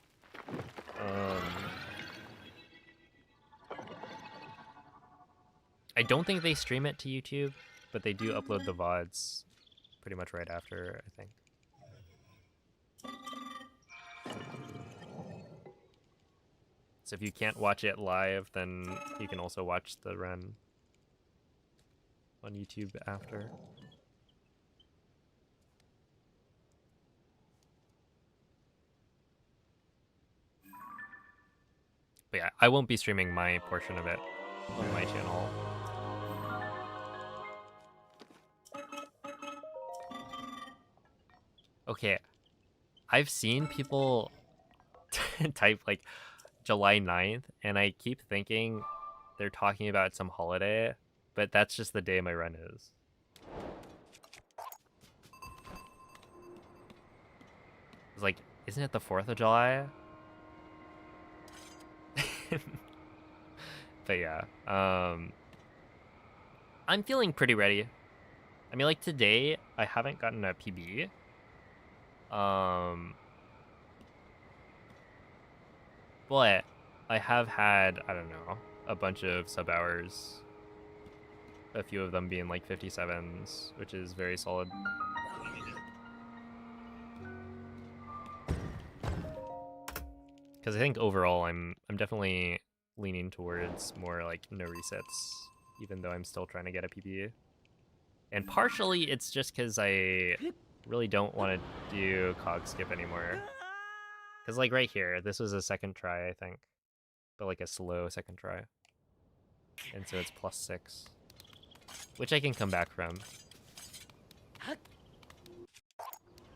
I don't think they stream it to YouTube, but they do upload the VODs pretty much right after, I think. So if you can't watch it live, then you can also watch the run on YouTube after. But yeah, I won't be streaming my portion of it on my channel. Okay, I've seen people type like July 9th, and I keep thinking they're talking about some holiday, but that's just the day my run is. It's like, isn't it the 4th of July? But yeah, I'm feeling pretty ready. I mean, like today, I haven't gotten a PB. But I have had, I don't know, a bunch of sub hours. A few of them being like 57s, which is very solid. Because I think overall, I'm definitely leaning towards more like no resets, even though I'm still trying to get a PB. And partially, it's just because I really don't want to do cog skip anymore. Because like right here, this was a second try, I think. But like a slow second try. And so it's +6. Which I can come back from.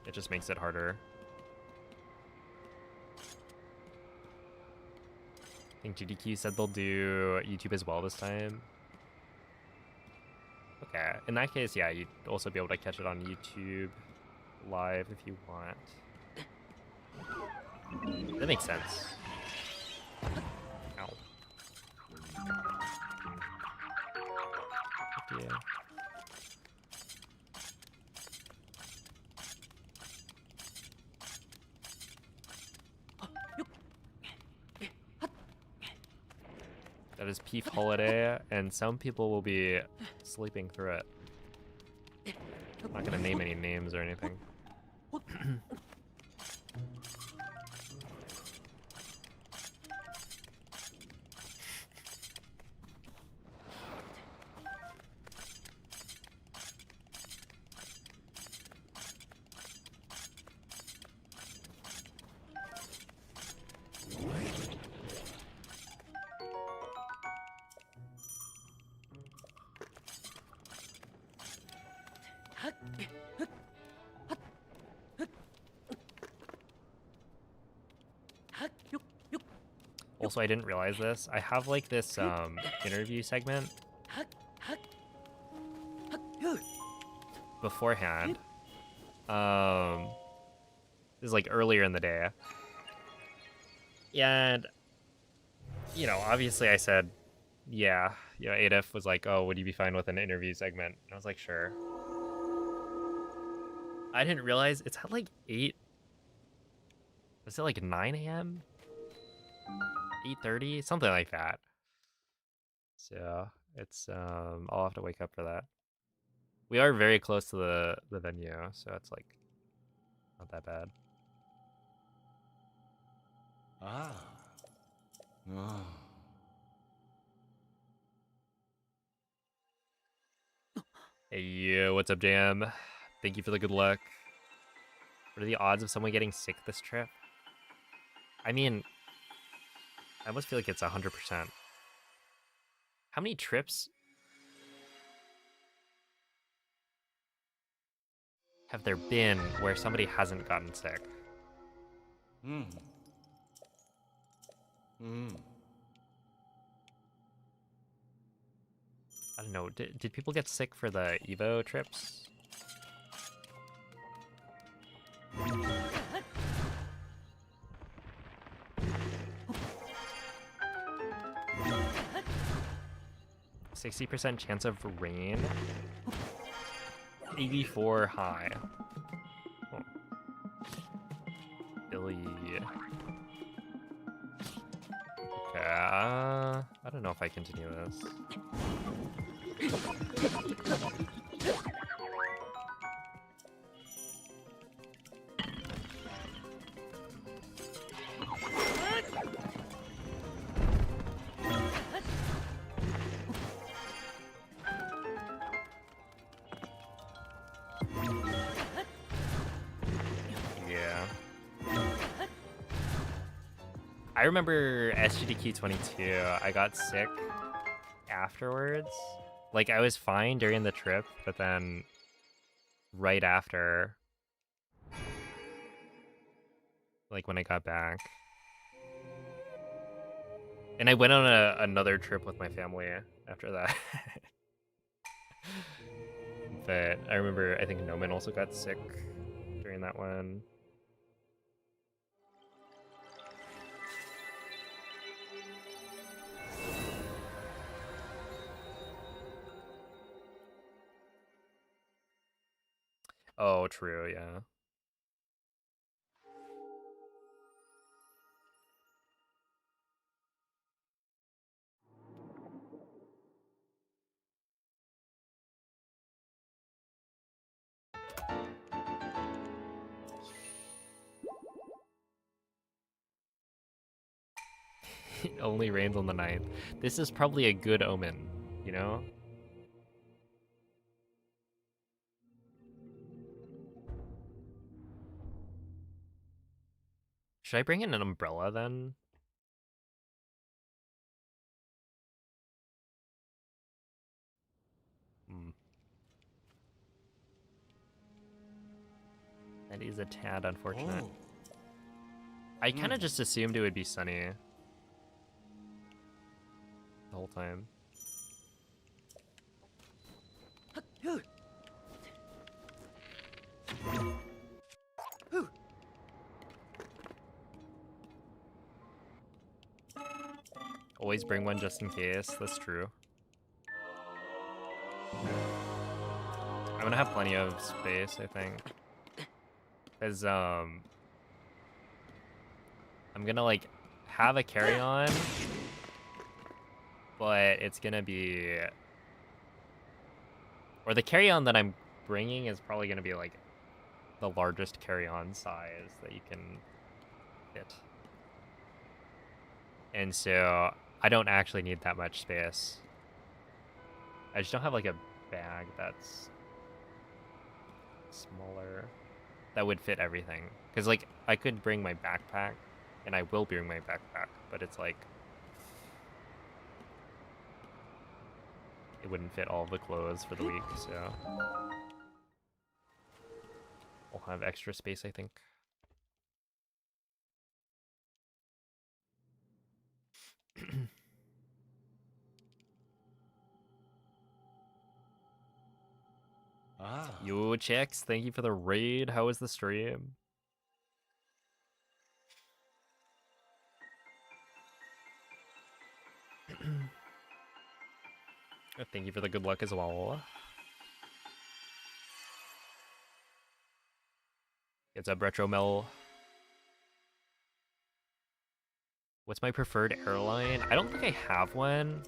It just makes it harder. I think GDQ said they'll do YouTube as well this time. Okay, in that case, yeah, you'd also be able to catch it on YouTube live if you want. That makes sense. Ow. Yeah. That is Peef Holiday, and some people will be sleeping through it. I'm not gonna name any names or anything. Also, I didn't realize this. I have like this interview segment beforehand. This is like earlier in the day. And you know, obviously I said, yeah, you know, Adif was like, oh, would you be fine with an interview segment? And I was like, sure. I didn't realize it's at like 8. Was it like 9 a.m.? 8:30? Something like that. So it's I'll have to wake up for that. We are very close to the venue, so it's like not that bad. Ah. Oh. Hey yo, what's up, Jam? Thank you for the good luck. What are the odds of someone getting sick this trip? I mean, I almost feel like it's 100%. How many trips have there been where somebody hasn't gotten sick? Mm. Mm. I don't know. Did people get sick for the Evo trips? %60 chance of rain. 84 high. Oh. Billy. Okay, I don't know if I continue this. Yeah. I remember SGDQ 22, I got sick afterwards. Like, I was fine during the trip, but then right after, like when I got back. And I went on another trip with my family after that. But I remember, I think Noman also got sick during that one. Oh, true, yeah. It only rains on the 9th. This is probably a good omen, you know? Should I bring in an umbrella then? Hmm. That is a tad unfortunate. Oh. I kind of just assumed it would be sunny the whole time. Always bring one just in case, that's true. I'm gonna have plenty of space, I think. Cause I'm gonna like have a carry-on but it's gonna be, or the carry-on that I'm bringing is probably gonna be like the largest carry-on size that you can fit. And so I don't actually need that much space. I just don't have like a bag that's smaller that would fit everything. Because like I could bring my backpack, and I will bring my backpack, but it's like it wouldn't fit all the clothes for the week, so we'll have extra space, I think. Ah. Yo, chicks, thank you for the raid. How was the stream? Thank you for the good luck as well. It's up, Retro Mel. What's my preferred airline? I don't think I have one.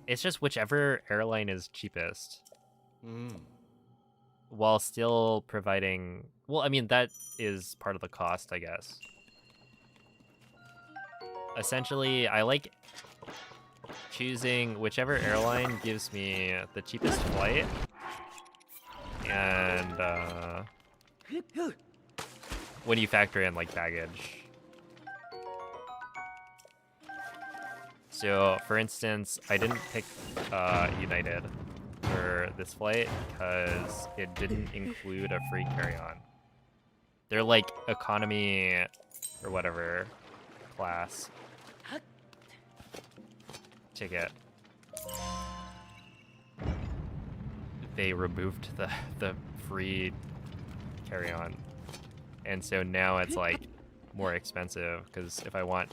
It's just whichever airline is cheapest. While still providing... Well, I mean, that is part of the cost, I guess. Essentially, I like choosing whichever airline gives me the cheapest flight. And, when you factor in, like, baggage. So, for instance, I didn't pick United for this flight because it didn't include a free carry-on. They're like economy or whatever class ticket. They removed the free carry-on, and so now it's like more expensive because if I want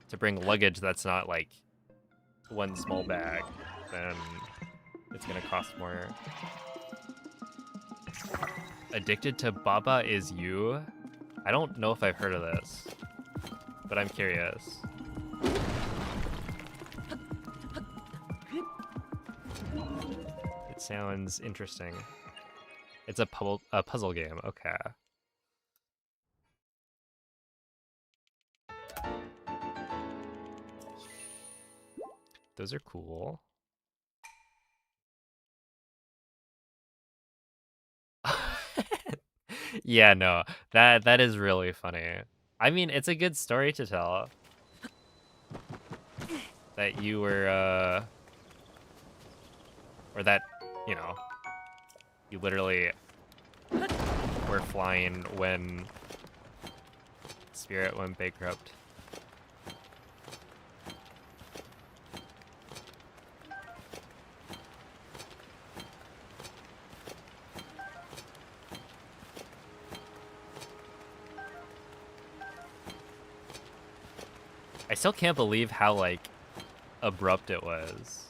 to bring luggage that's not like one small bag, then it's gonna cost more. Addicted to Baba Is You? I don't know if I've heard of this, but I'm curious. It sounds interesting. It's a puzzle game, okay. Those are cool. Yeah, no, that is really funny. I mean, it's a good story to tell. That you were, or that, you know, you literally were flying when Spirit went bankrupt. I still can't believe how, like, abrupt it was.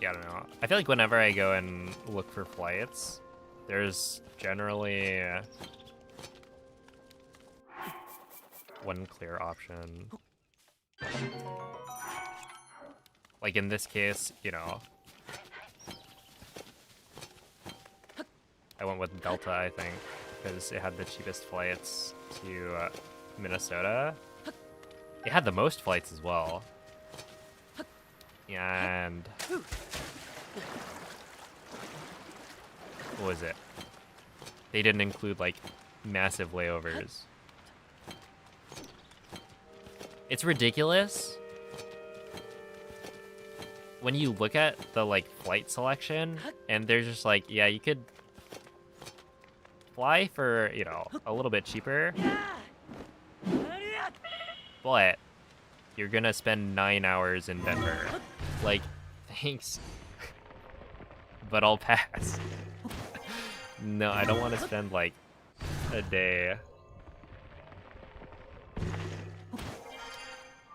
Yeah, I don't know. I feel like whenever I go and look for flights, there's generally one clear option. Like in this case, you know, I went with Delta, I think, because it had the cheapest flights to Minnesota. It had the most flights as well. And what was it? They didn't include like massive layovers. It's ridiculous when you look at the like flight selection and there's just like, yeah, you could fly for, you know, a little bit cheaper, but you're gonna spend 9 hours in Denver. Like, thanks. but I'll pass. No, I don't want to spend like a day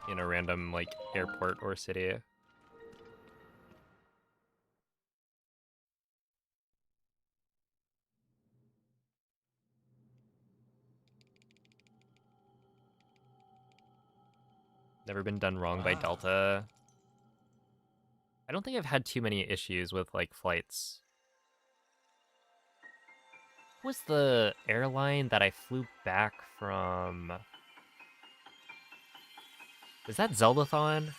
in a random like airport or city. Never been done wrong by Delta. I don't think I've had too many issues with like flights. What was the airline that I flew back from? Was that Zeldathon?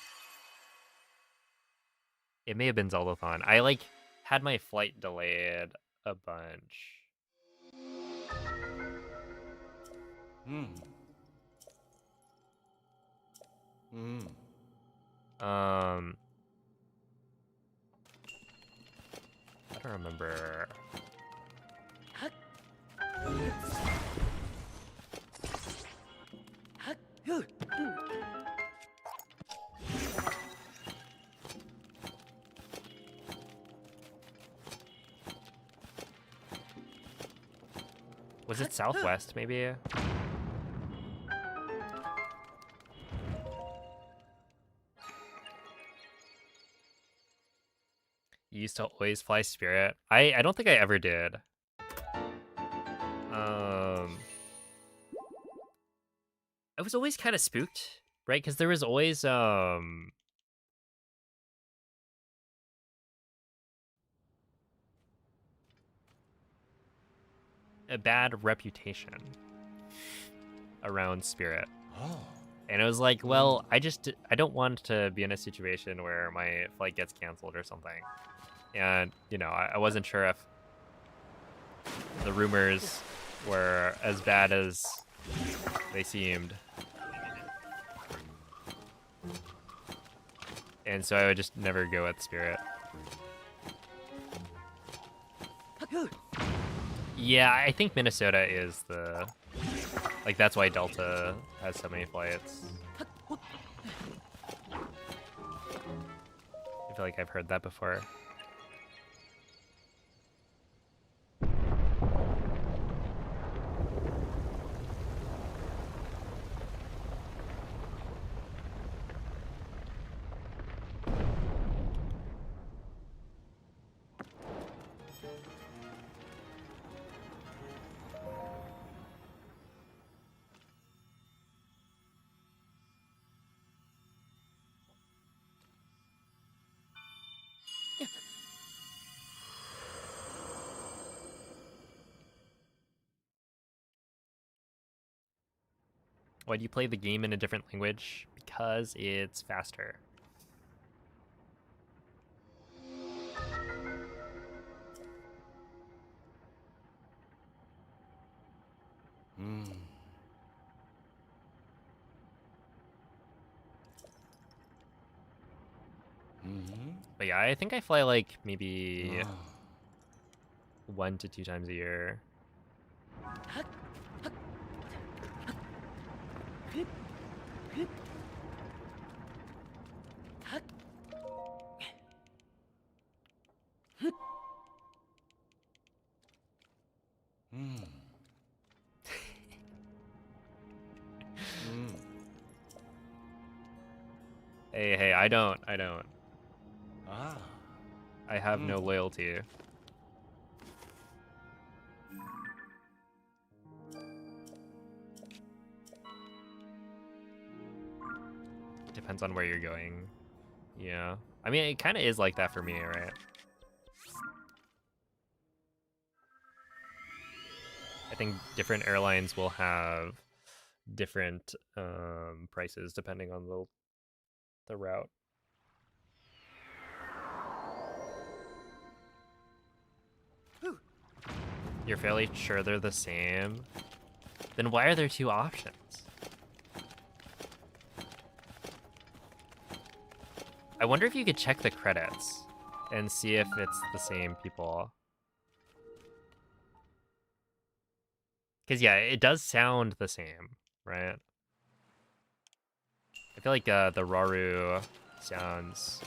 It may have been Zeldathon. I like had my flight delayed a bunch. I don't remember. Was it Southwest, maybe? You used to always fly Spirit. I don't think I ever did. I was always kind of spooked, right? Because there was always a bad reputation around Spirit. Oh. And it was like, well, I don't want to be in a situation where my flight gets canceled or something. And, you know, I wasn't sure if the rumors were as bad as they seemed. And so I would just never go with Spirit. Yeah, I think Minnesota is the... Like, that's why Delta has so many flights. I feel like I've heard that before. Why do you play the game in a different language? Because it's faster. But yeah, I think I fly like maybe 1 to 2 times a year. Hey, I don't. I have no loyalty. Depends on where you're going. Yeah. I mean, it kind of is like that for me, right? I think different airlines will have different prices depending on the route. You're fairly sure they're the same? Then why are there 2 options? I wonder if you could check the credits and see if it's the same people. Because yeah, it does sound the same, right? I feel like the Raru sounds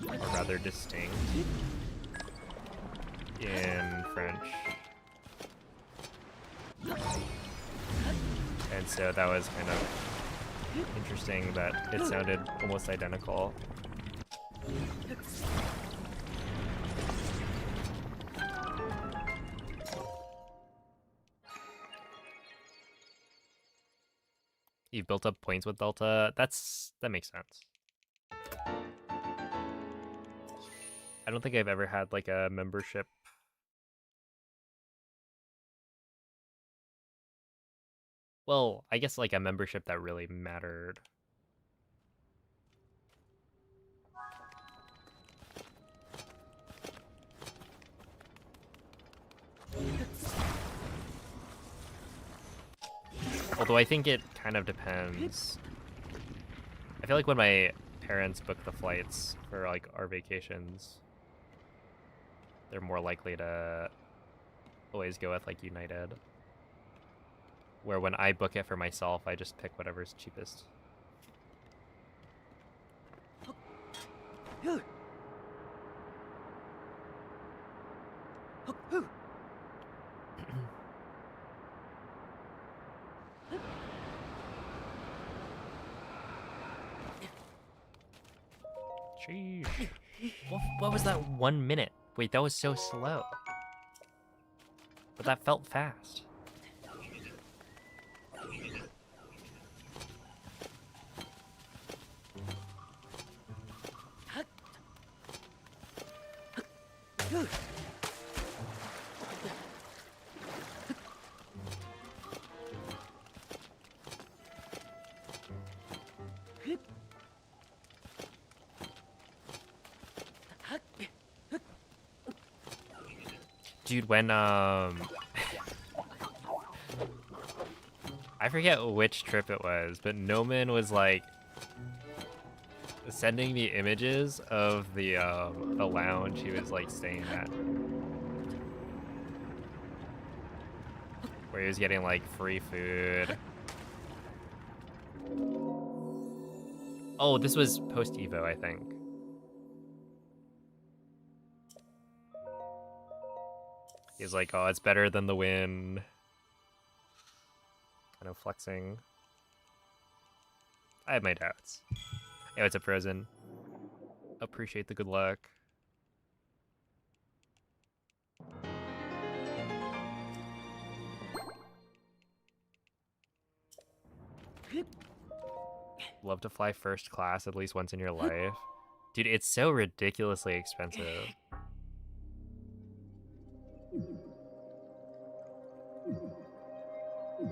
are rather distinct. in French. And so that was kind of interesting that it sounded almost identical. You've built up points with Delta. That makes sense. I don't think I've ever had like a membership. Well, I guess like a membership that really mattered. Although I think it kind of depends. I feel like when my parents book the flights for like our vacations, they're more likely to always go with like United. Where when I book it for myself, I just pick whatever's cheapest. Sheesh. What was that 1 minute? Wait, that was so slow. But that felt fast. Dude, when I forget which trip it was, but Noman was like sending me images of the lounge he was like staying at, where he was getting like free food. Oh, this was post Evo, I think. He's like, oh, it's better than the win. Kind of flexing. I have my doubts. Hey, what's up, Frozen? Appreciate the good luck. Love to fly first class at least once in your life. Dude, it's so ridiculously expensive.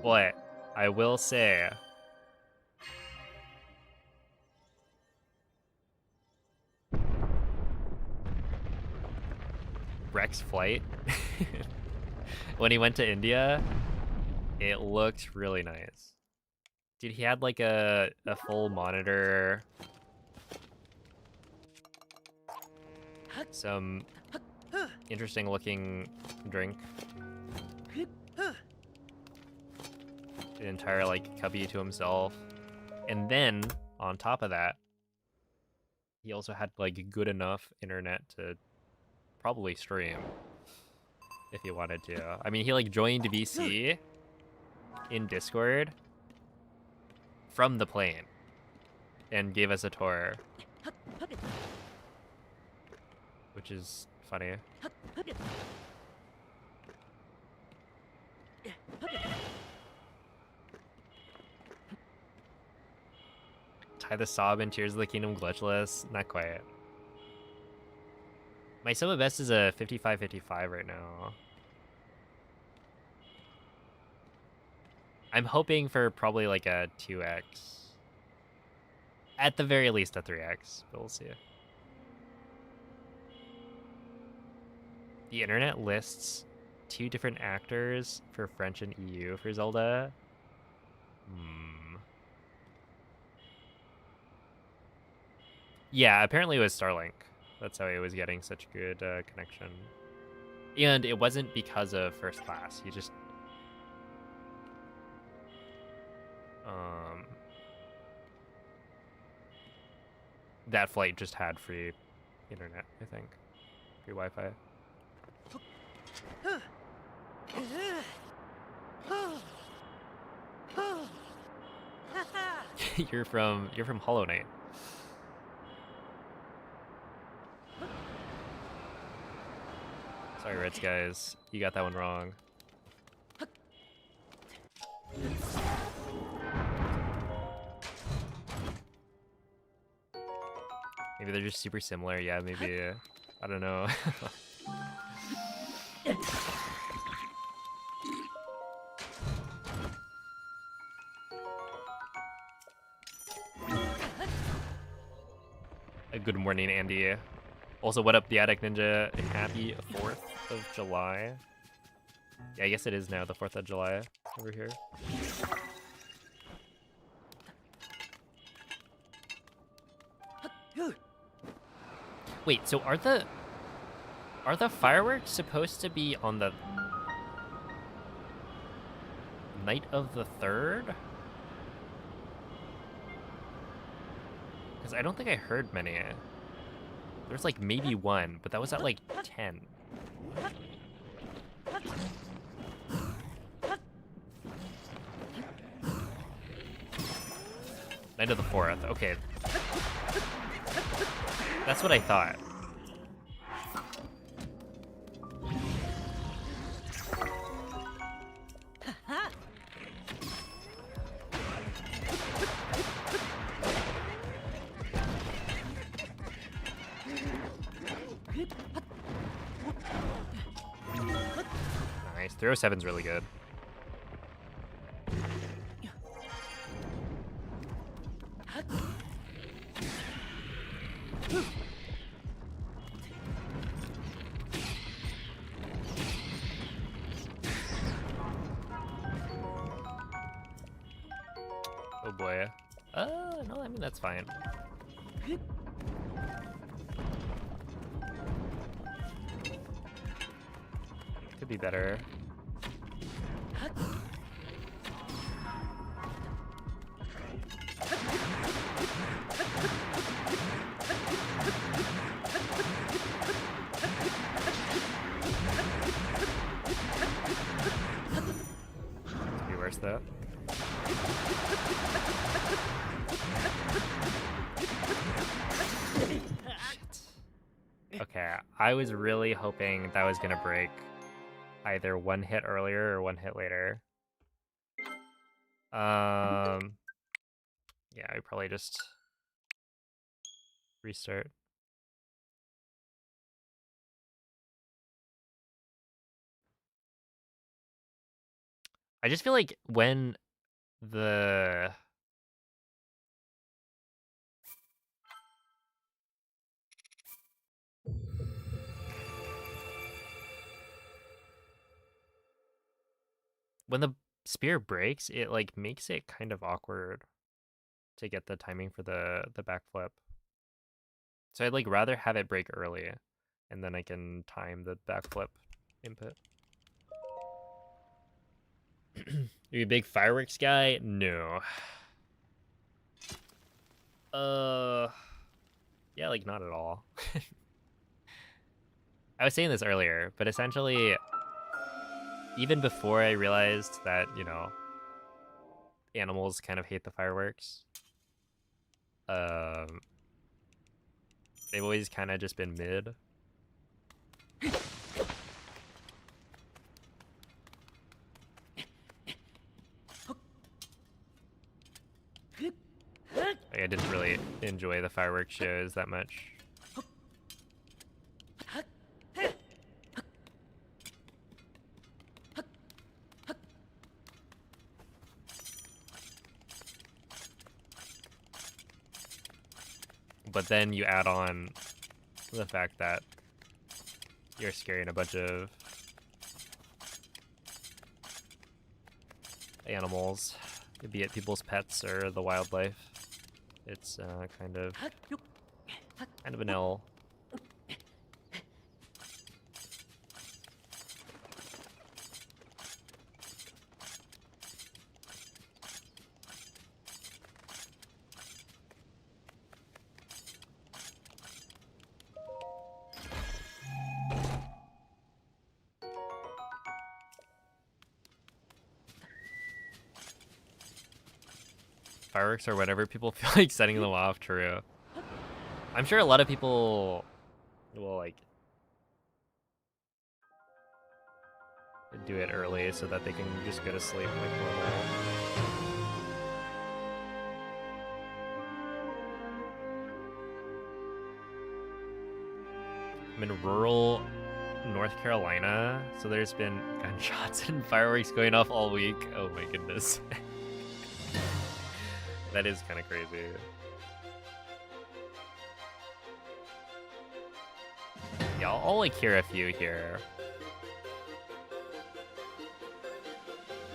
But I will say, Rex flight, when he went to India, it looked really nice. Dude, he had like a full monitor, some interesting looking drink, an entire like cubby to himself, and then on top of that, he also had like good enough internet to probably stream if he wanted to. I mean, he like joined VC in Discord from the plane and gave us a tour, which is funny. Tie the sob in Tears of the Kingdom glitchless? Not quite. My sub best is a 55-55 right now. I'm hoping for probably like a 2x. At the very least a 3x, but we'll see. The internet lists 2 different actors for French and EU for Zelda. Yeah, apparently it was Starlink. That's how he was getting such good connection. And it wasn't because of first class. He just... that flight just had free internet, I think. Free Wi-Fi. You're from Hollow Knight. Sorry, Reds guys, you got that one wrong. Maybe they're just super similar. Yeah, maybe. I don't know. Good morning, Andy. Also, what up, the Attic Ninja? Happy 4th of July. Yeah, I guess it is now the 4th of July over here. Wait, so are the fireworks supposed to be on the night of the 3rd? Because I don't think I heard many. There's like maybe one, but that was at like 10. Night of the 4th, okay. That's what I thought. Nice, 307's really good. Oh boy. No, I mean, that's fine. Could be better. Could be worse though. Shit. Okay, I was really hoping that was gonna break either one hit earlier or one hit later. Yeah, we probably just restart. I just feel like when the spear breaks, it like makes it kind of awkward to get the timing for the backflip. So I'd like rather have it break early, and then I can time the backflip input. Are you a big fireworks guy? No. Yeah, like not at all. I was saying this earlier, but essentially, even before I realized that, you know, animals kind of hate the fireworks, they've always kind of just been mid. Like, I didn't really enjoy the fireworks shows that much. But then you add on the fact that you're scaring a bunch of animals, be it people's pets or the wildlife. It's kind of an L. fireworks are whenever people feel like setting them off, true. I'm sure a lot of people will like do it early so that they can just go to sleep like normal. I'm in rural North Carolina, so there's been gunshots and fireworks going off all week. Oh my goodness. That is kind of crazy. Yeah, I'll like hear a few here.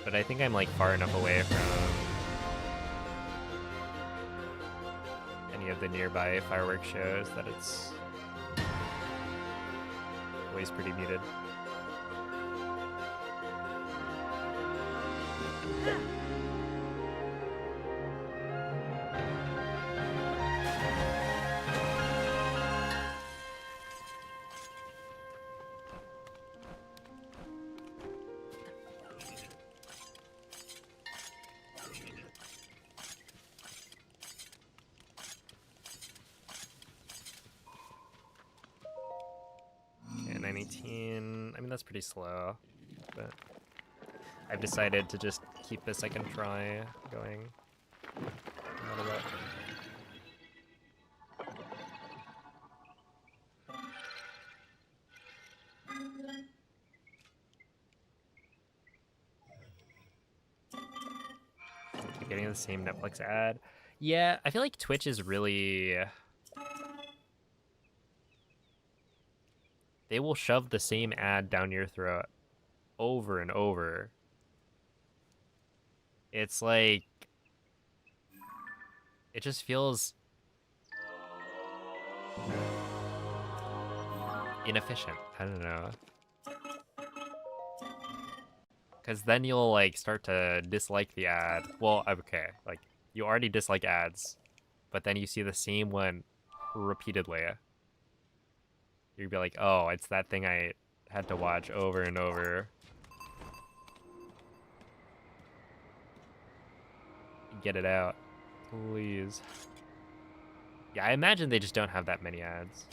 But I think I'm like far enough away from any of the nearby fireworks shows that it's always pretty muted. Okay, 918. I mean, that's pretty slow, but I've decided to just keep the second try going. No matter what. Keep getting the same Netflix ad. Yeah, I feel like Twitch is really... They will shove the same ad down your throat over and over. It's like... It just feels... inefficient. I don't know. Because then you'll like start to dislike the ad. Well, okay, like you already dislike ads, but then you see the same one repeatedly. You'd be like, oh, it's that thing I had to watch over and over. Get it out, please. Yeah, I imagine they just don't have that many ads.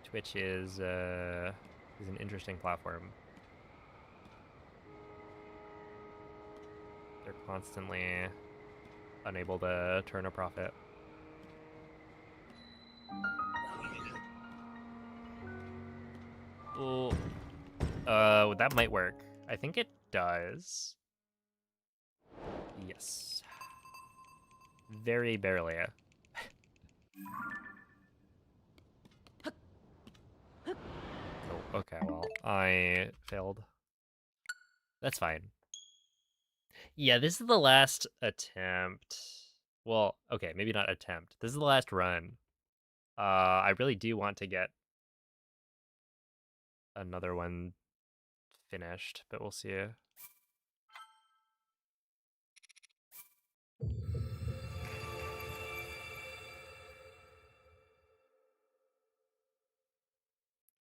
Twitch is an interesting platform. They're constantly unable to turn a profit. Oh, that might work. I think it does. Yes. Very barely. Oh, okay, well, I failed. That's fine. Yeah, this is the last attempt. Well, okay, maybe not attempt. This is the last run. I really do want to get another one finished, but we'll see.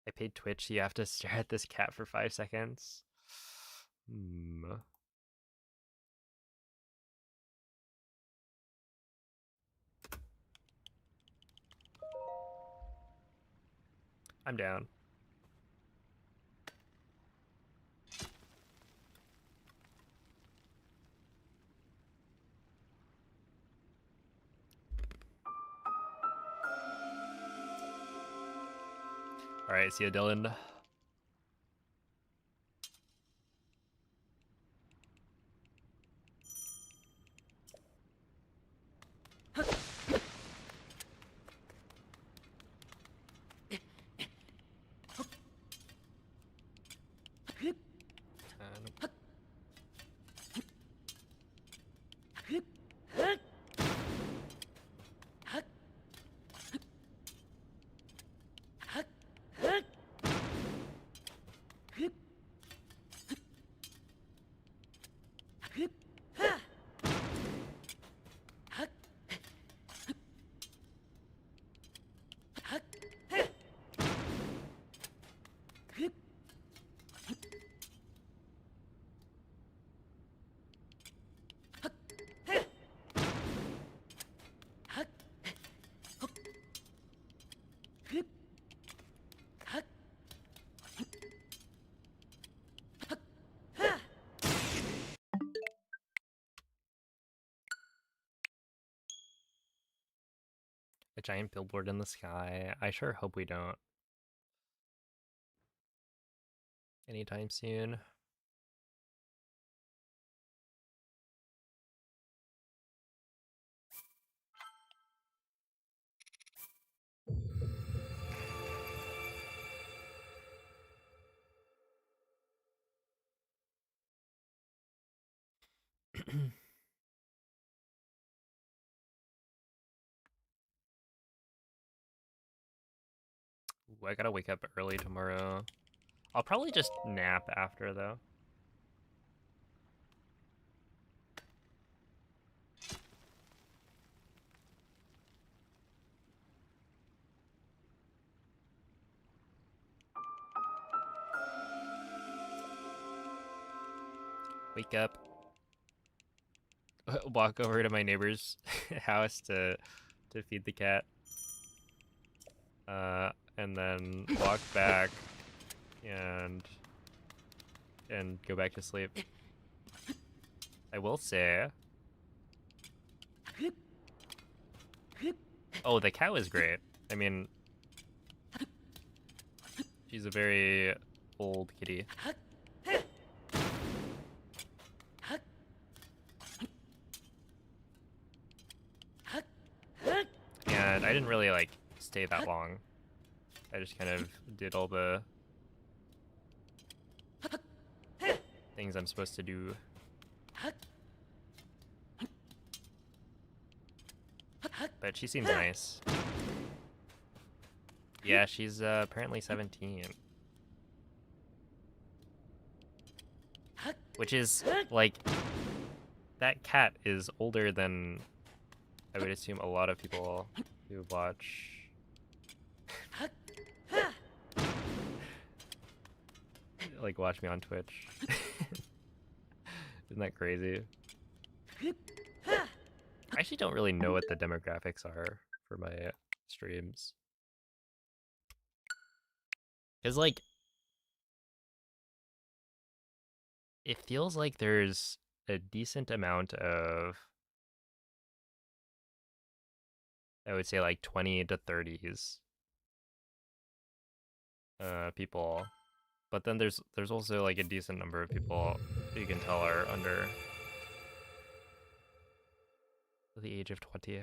I paid Twitch, you have to stare at this cat for 5 seconds. I'm down. Alright, see you, Dylan. A giant billboard in the sky. I sure hope we don't. Anytime soon. Ooh, I gotta wake up early tomorrow. I'll probably just nap after, though. Wake up. Walk over to my neighbor's house to feed the cat. And then walk back and go back to sleep. I will say. Oh, the cow is great. I mean, she's a very old kitty. And I didn't really like stay that long. I just kind of did all the things I'm supposed to do. But she seems nice. Yeah, she's apparently 17. Which is, like, that cat is older than I would assume a lot of people who watch. Like, watch me on Twitch. Isn't that crazy? I actually don't really know what the demographics are for my streams. Because, like, it feels like there's a decent amount of, I would say, like 20 to 30s people. But then there's also like a decent number of people who you can tell are under the age of 20.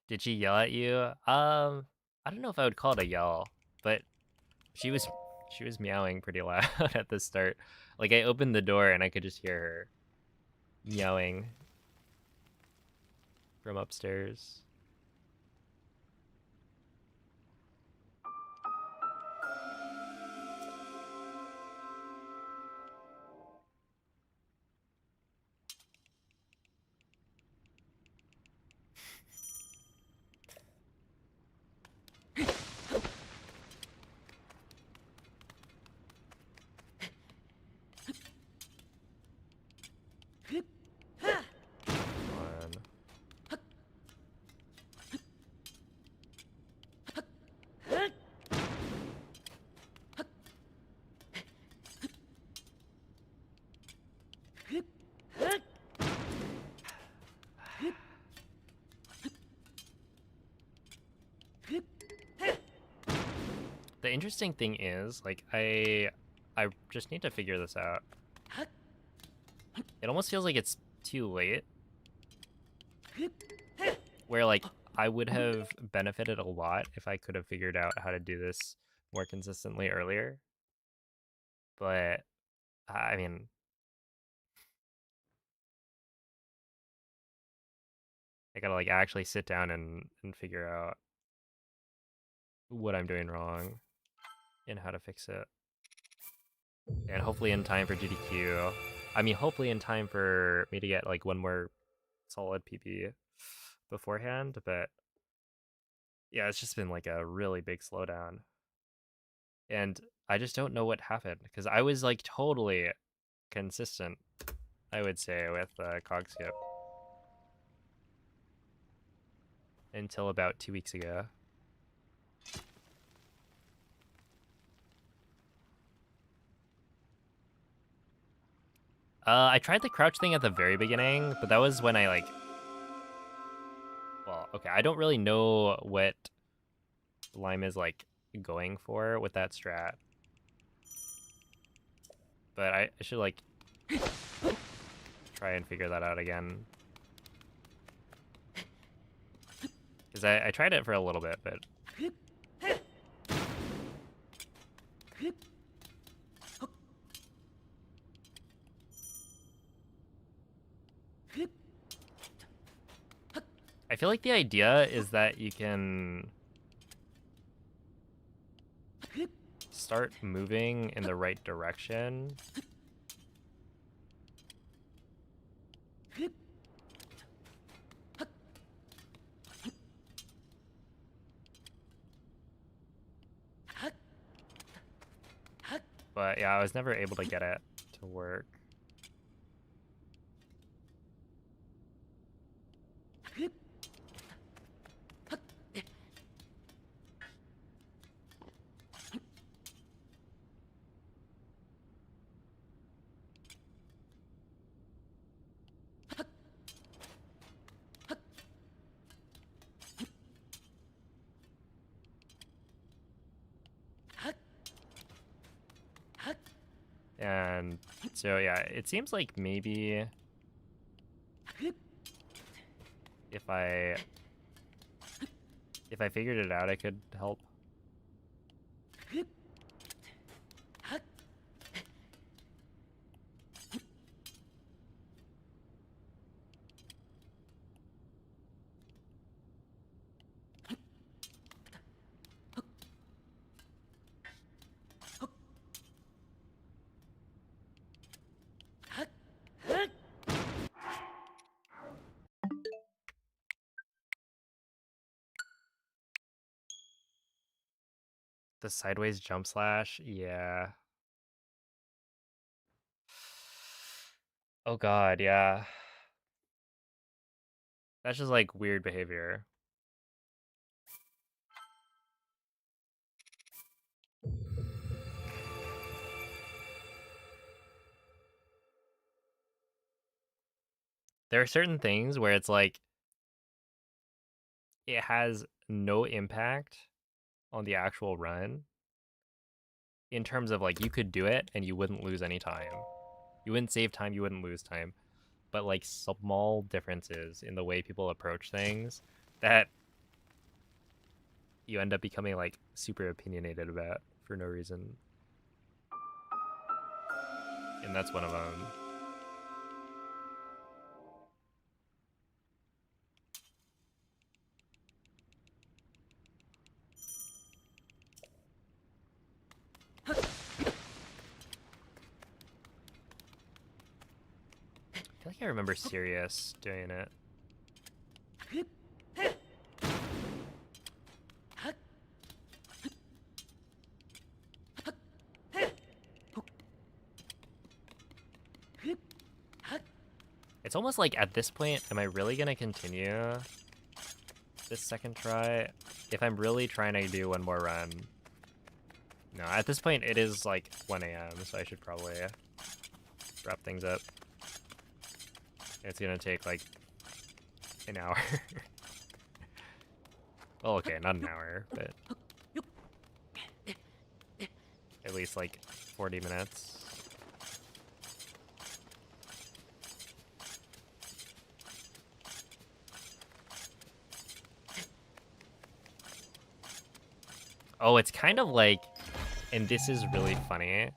Did she yell at you? I don't know if I would call it a yell, but she was meowing pretty loud at the start. Like, I opened the door and I could just hear her meowing from upstairs. On. The interesting thing is, like, I just need to figure this out. It almost feels like it's too late. Where, like, I would have benefited a lot if I could have figured out how to do this more consistently earlier. But, I mean, I gotta, like, actually sit down and figure out what I'm doing wrong and how to fix it. And hopefully in time for GDQ. I mean, hopefully in time for me to get, like, one more solid PB beforehand, but yeah, it's just been, like, a really big slowdown. And I just don't know what happened, because I was, like, totally consistent I would say, with cog skip. Until about 2 weeks ago. I tried the crouch thing at the very beginning, but that was when I like... Well, okay, I don't really know what Lime is like going for with that strat. But I should like try and figure that out again. Because I tried it for a little bit, but... I feel like the idea is that you can start moving in the right direction. But yeah, I was never able to get it to work. And so yeah, it seems like maybe if I figured it out, I could help. The sideways jump slash, yeah. Oh god, yeah. That's just like weird behavior. There are certain things where it's like it has no impact on the actual run in terms of like you could do it and you wouldn't lose any time. You wouldn't save time, you wouldn't lose time. But like small differences in the way people approach things that you end up becoming like super opinionated about for no reason. And that's one of them. I feel like I remember Sirius doing it. It's almost like at this point, am I really gonna continue this second try? If I'm really trying to do one more run. No, at this point it is like 1 a.m, so I should probably wrap things up. It's gonna take like an hour. Well, okay, not an hour, but at least like 40 minutes. Oh, it's kind of like, and this is really funny,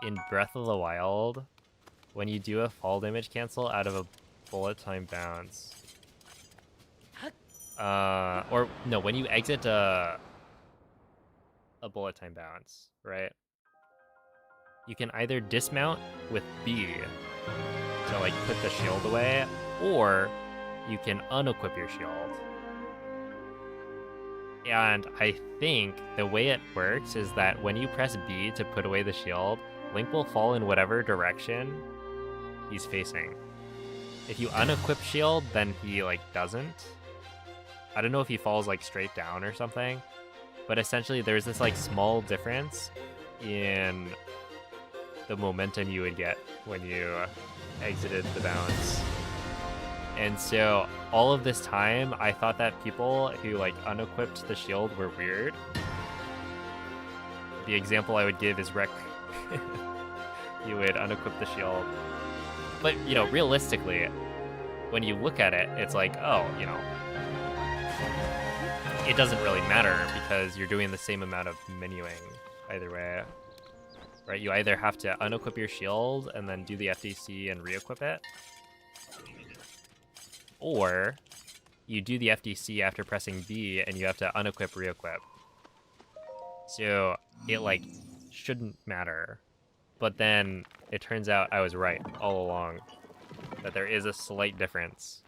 in Breath of the Wild, when you do a fall damage cancel out of a bullet time bounce, or no, when you exit a bullet time bounce, right? You can either dismount with B to like put the shield away, or you can unequip your shield. And I think the way it works is that when you press B to put away the shield, Link will fall in whatever direction he's facing. If you unequip shield, then he like doesn't. I don't know if he falls like straight down or something, but essentially there's this like small difference in the momentum you would get when you exited the bounce. And so all of this time, I thought that people who like unequipped the shield were weird. The example I would give is Rick. You would unequip the shield. But, you know, realistically, when you look at it, it's like, oh, you know, it doesn't really matter because you're doing the same amount of menuing either way. Right? You either have to unequip your shield and then do the FDC and re-equip it, or you do the FDC after pressing B and you have to unequip, re-equip. So it like shouldn't matter. But then it turns out I was right all along, that there is a slight difference.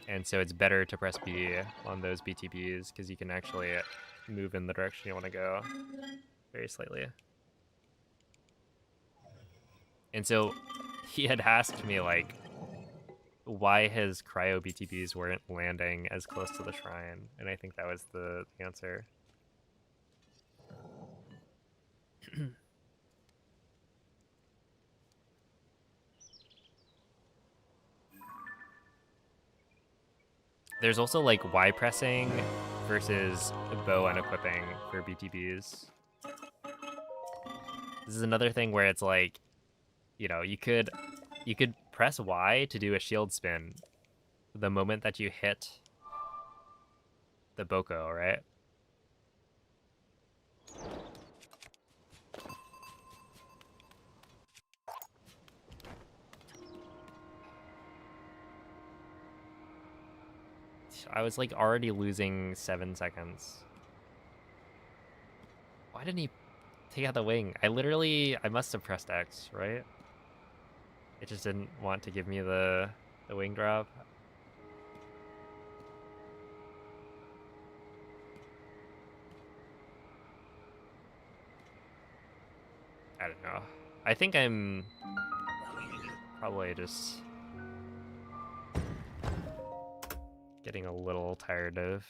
And so it's better to press B on those BTBs because you can actually move in the direction you want to go very slightly. And so he had asked me like why his cryo BTBs weren't landing as close to the shrine, and I think that was the answer. There's also like Y pressing versus bow unequipping for BTBs. This is another thing where it's like, you know, you could press Y to do a shield spin the moment that you hit the Boko, right? I was like already losing 7 seconds. Why didn't he take out the wing? I must have pressed X, right? It just didn't want to give me the wing drop. I don't know. I think I'm probably just getting a little tired of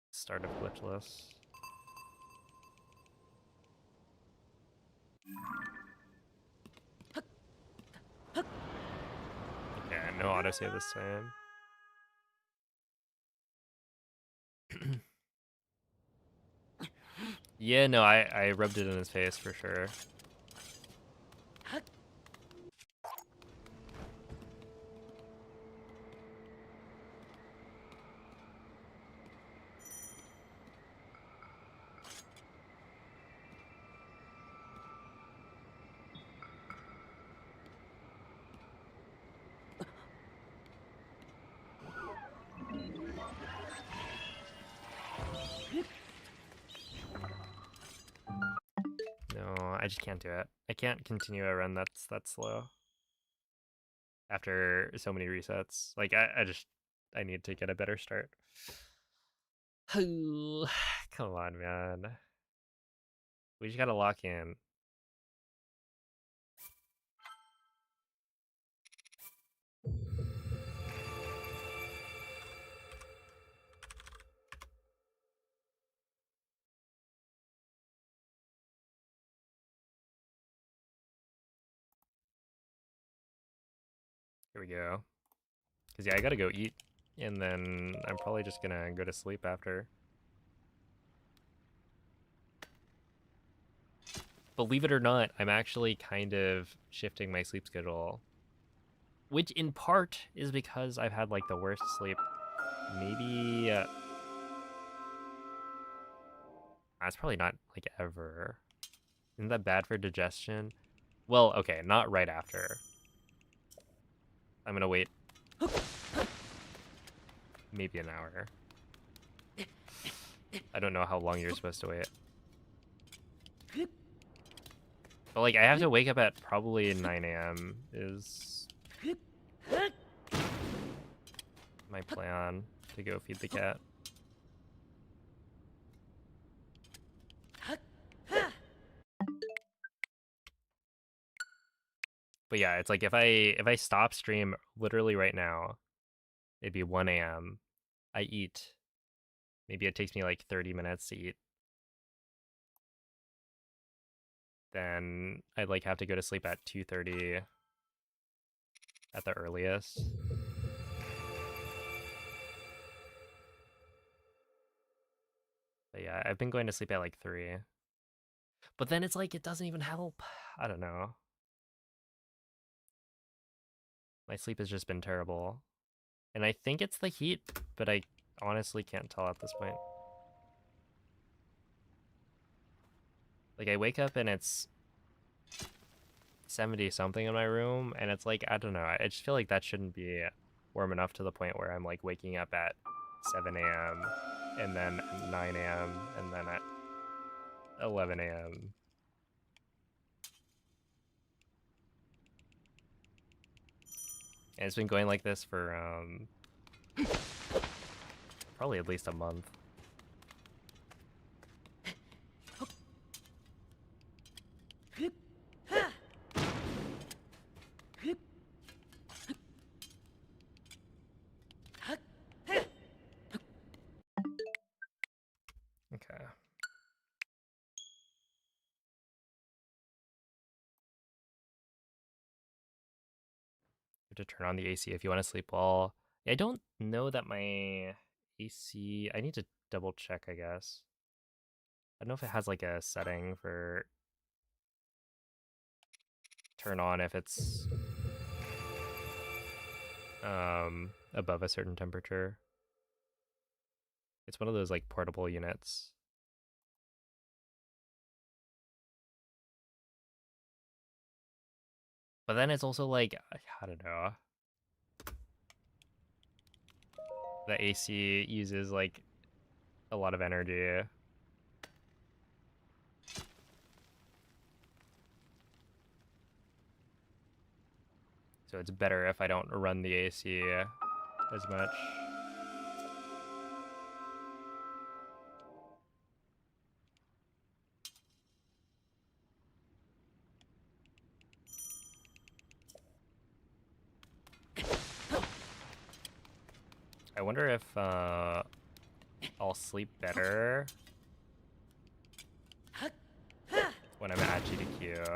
start of glitchless. Okay, no autosave this time. Yeah, no, I rubbed it in his face for sure. No, I just can't do it. I can't continue a run that's that slow after so many resets. Like I need to get a better start. Come on, man. We just gotta lock in. Here we go. Cause yeah, I gotta go eat, and then I'm probably just gonna go to sleep after. Believe it or not, I'm actually kind of shifting my sleep schedule, which in part is because I've had like the worst sleep. Maybe that's probably not like ever. Isn't that bad for digestion? Well, okay, not right after. I'm gonna wait maybe an hour. I don't know how long you're supposed to wait. But like, I have to wake up at probably 9 a.m. is my plan to go feed the cat. But yeah, it's like if I stop stream literally right now, it'd be 1 a.m. I eat. Maybe it takes me like 30 minutes to eat. Then I'd like have to go to sleep at 2:30 at the earliest. But yeah, I've been going to sleep at like 3. But then it's like it doesn't even help. I don't know. My sleep has just been terrible. And I think it's the heat, but I honestly can't tell at this point. Like I wake up and it's 70 something in my room, and it's like, I don't know, I just feel like that shouldn't be warm enough to the point where I'm like waking up at 7 a.m. and then at 9 a.m. and then at 11 a.m. And it's been going like this for probably at least a month. Okay. You have to turn on the AC if you want to sleep well. I don't know that my AC... I need to double check, I guess. I don't know if it has like a setting for turn on if it's above a certain temperature. It's one of those like portable units. But then it's also like, I don't know. The AC uses like a lot of energy. So it's better if I don't run the AC as much. I wonder if I'll sleep better when I'm at GDQ. I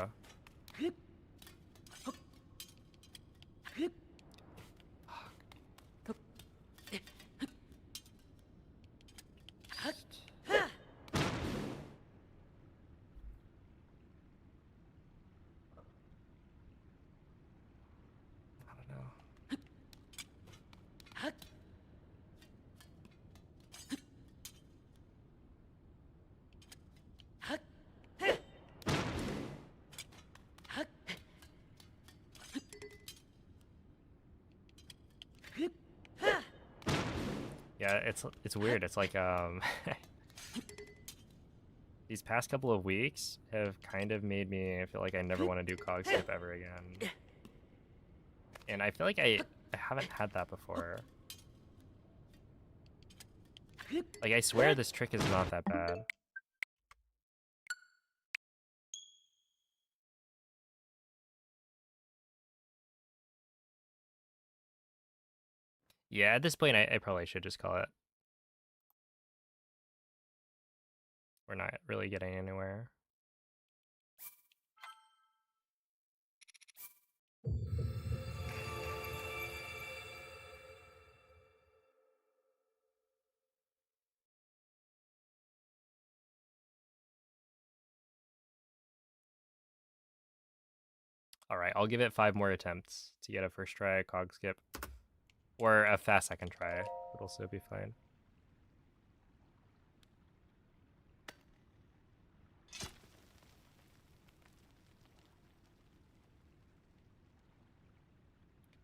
don't know. Yeah, it's weird. It's like these past couple of weeks have kind of made me feel like I never want to do cog skip ever again. And I feel like I haven't had that before. Like I swear this trick is not that bad. Yeah, at this point I probably should just call it. We're not really getting anywhere. Alright, I'll give it 5 more attempts to get a first try cog skip. Or a fast second try. It'll also be fine.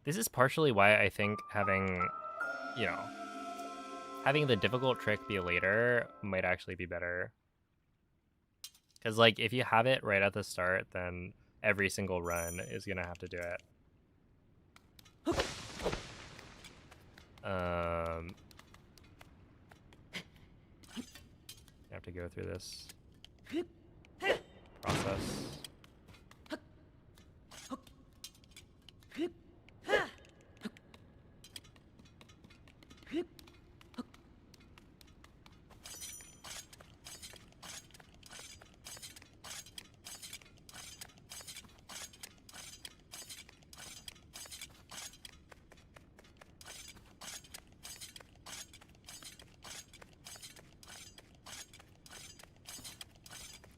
This is partially why I think having, you know, having the difficult trick be later might actually be better. Because, like, if you have it right at the start, then every single run is going to have to do it. You have to go through this process.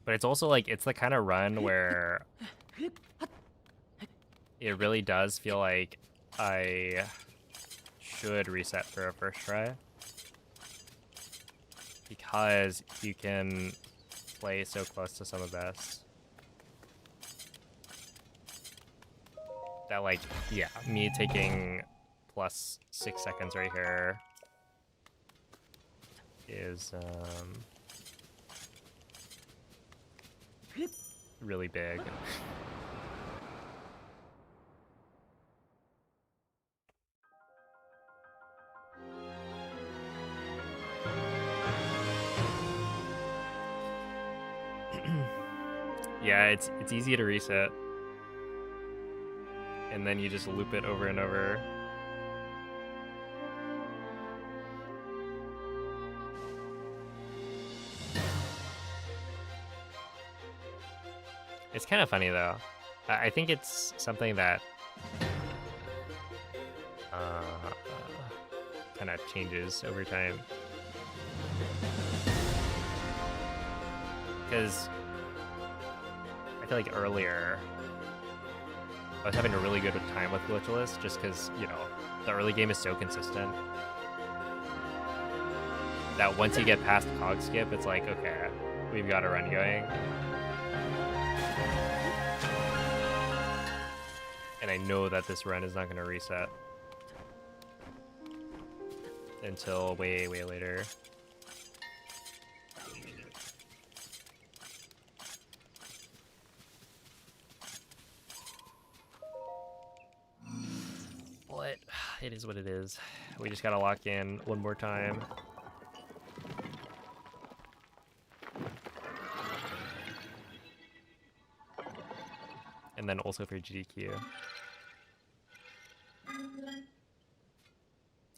But it's also like, it's the kind of run where it really does feel like I should reset for a first try. Because you can play so close to some of the best. That like, yeah, me taking plus 6 seconds right here is really big. Yeah, it's easy to reset. And then you just loop it over and over. It's kind of funny though. I think it's something that kind of changes over time. Because I feel like earlier I was having a really good time with Glitchless just because, you know, the early game is so consistent that once you get past cog skip, it's like, okay, we've got a run going. And I know that this run is not going to reset until way, way later. But it is what it is. We just got to lock in one more time. And then also for GDQ.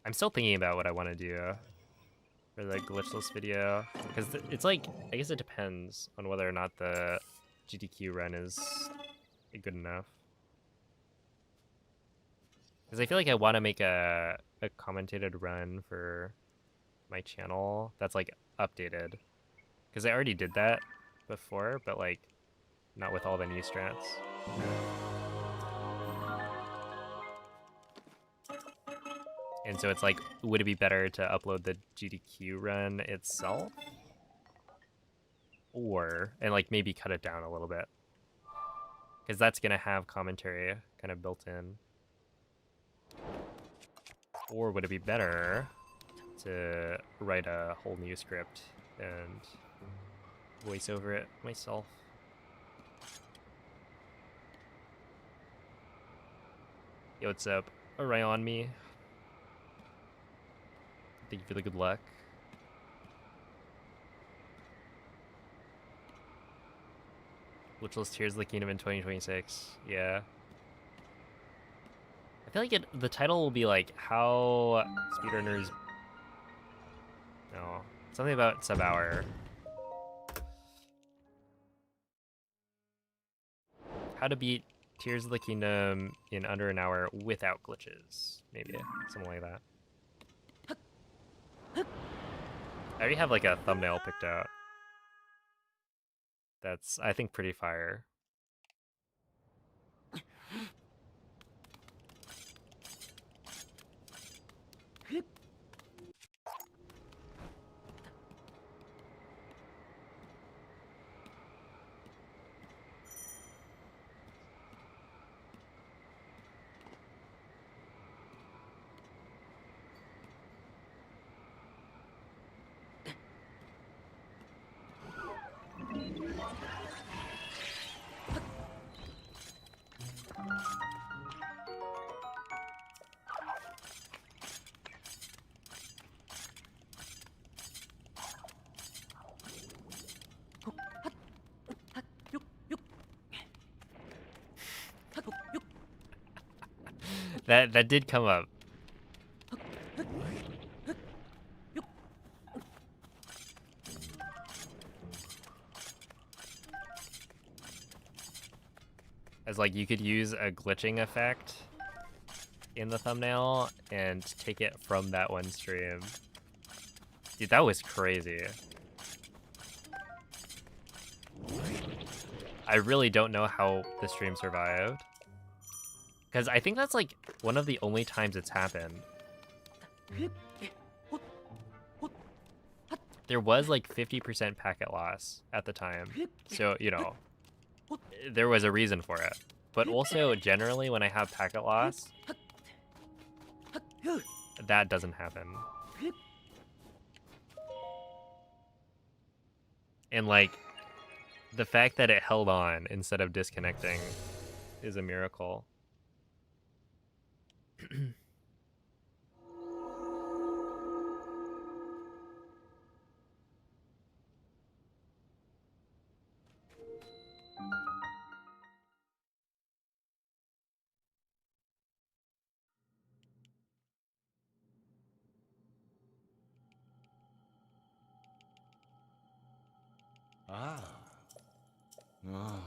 I'm still thinking about what I want to do for the glitchless video, because it's like, I guess it depends on whether or not the GDQ run is good enough. Because I feel like I want to make a commentated run for my channel that's like updated. Because I already did that before, but like not with all the new strats. And so it's like, would it be better to upload the GDQ run itself? Or, and like maybe cut it down a little bit. Because that's going to have commentary kind of built in. Or would it be better to write a whole new script and voice over it myself? Yo, what's up? Right on me. Thank you for the good luck. Glitchless Tears of the Kingdom in 2026. Yeah. I feel like the title will be like, how speedrunners... No. Something about sub-hour. How to beat Tears of the Kingdom in under an hour without glitches. Maybe. Something like that. I already have like a thumbnail picked out. That's, I think, pretty fire. That did come up. As like you could use a glitching effect in the thumbnail and take it from that one stream. Dude, that was crazy. I really don't know how the stream survived. Because I think that's like one of the only times it's happened. There was like 50% packet loss at the time. So, you know, there was a reason for it. But also, generally, when I have packet loss, that doesn't happen. And like, the fact that it held on instead of disconnecting is a miracle. Ah. Ah.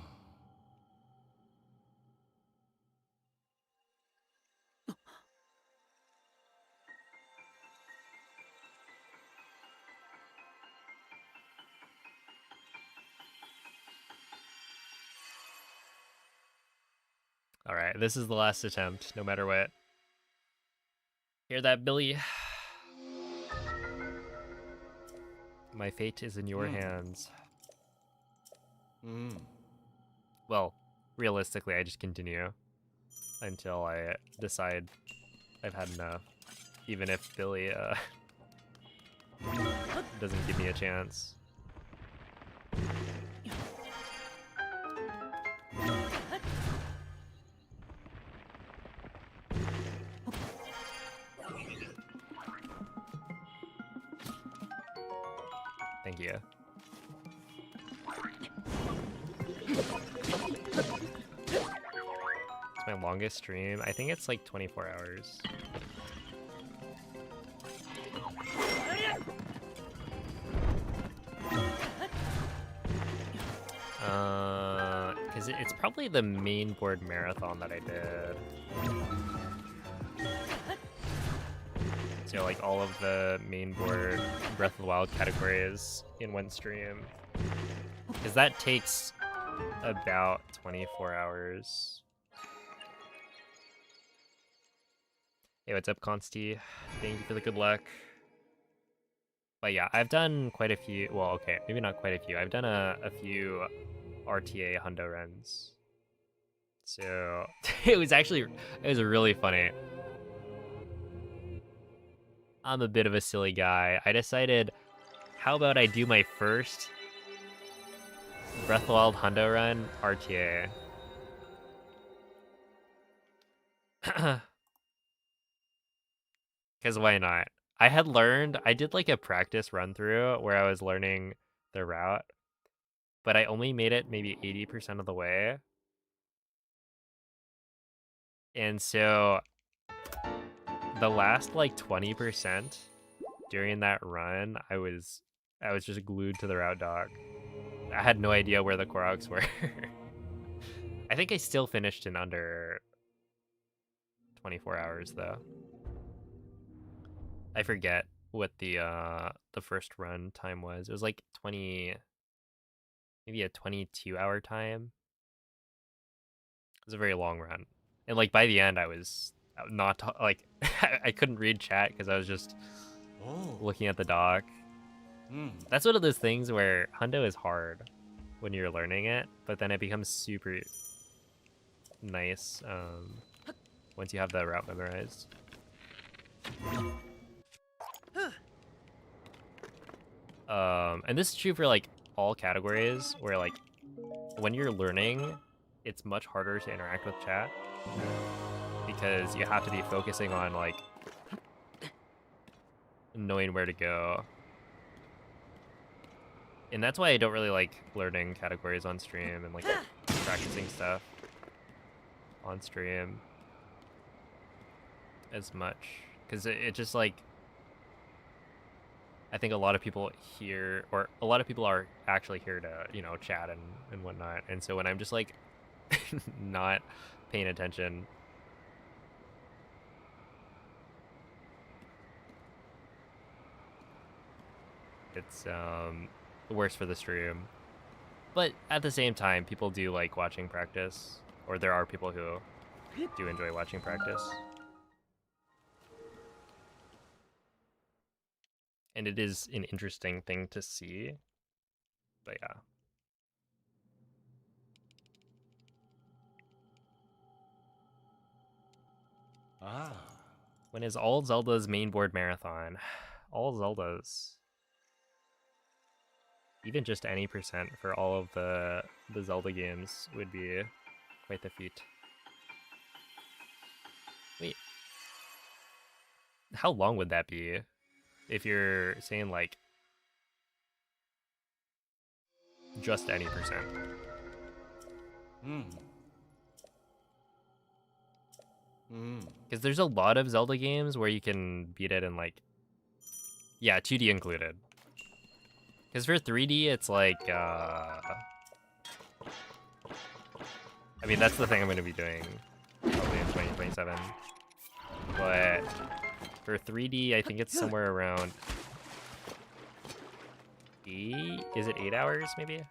All right, this is the last attempt, no matter what. Hear that, Billy? My fate is in your hands. Well, realistically, I just continue until I decide I've had enough. Even if Billy doesn't give me a chance. Thank you. It's my longest stream. I think it's like 24 hours. Because it's probably the main board marathon that I did. So like all of the main board Breath of the Wild categories in one stream. Because that takes about 24 hours. Hey, what's up, Consti? Thank you for the good luck. But yeah, I've done quite a few, well, okay, maybe not quite a few. I've done a few RTA hundo runs. So, it was really funny. I'm a bit of a silly guy. I decided, how about I do my first Breath of the Wild hundo run RTA? Because why not? I did like a practice run through where I was learning the route, but I only made it maybe 80% of the way. And so the last like 20% during that run, I was just glued to the route dog. I had no idea where the Koroks were. I think I still finished in under 24 hours though. I forget what the first run time was. It was like 20, maybe a 22-hour time. It was a very long run. And like by the end I was not like I couldn't read chat because I was just looking at the dock. That's one of those things where hundo is hard when you're learning it, but then it becomes super nice once you have the route memorized. And this is true for like all categories where like when you're learning, it's much harder to interact with chat because you have to be focusing on like knowing where to go. And that's why I don't really like learning categories on stream and like practicing stuff on stream. as much because it just like I think a lot of people here, or a lot of people are actually here to, you know, chat and whatnot. And so when I'm just like not paying attention, it's worse for the stream. But at the same time, people do like watching practice, or there are people who do enjoy watching practice. And it is an interesting thing to see. But yeah. Ah. When is all Zelda's mainboard marathon? All Zelda's. Even just any percent for all of the Zelda games would be quite the feat. Wait. How long would that be? If you're saying like just any percent. Because there's a lot of Zelda games where you can beat it in like, yeah, 2D included. Because for 3D, it's like, I mean, that's the thing I'm going to be doing probably in 2027. But for 3D, I think it's somewhere around 8, is it 8 hours maybe?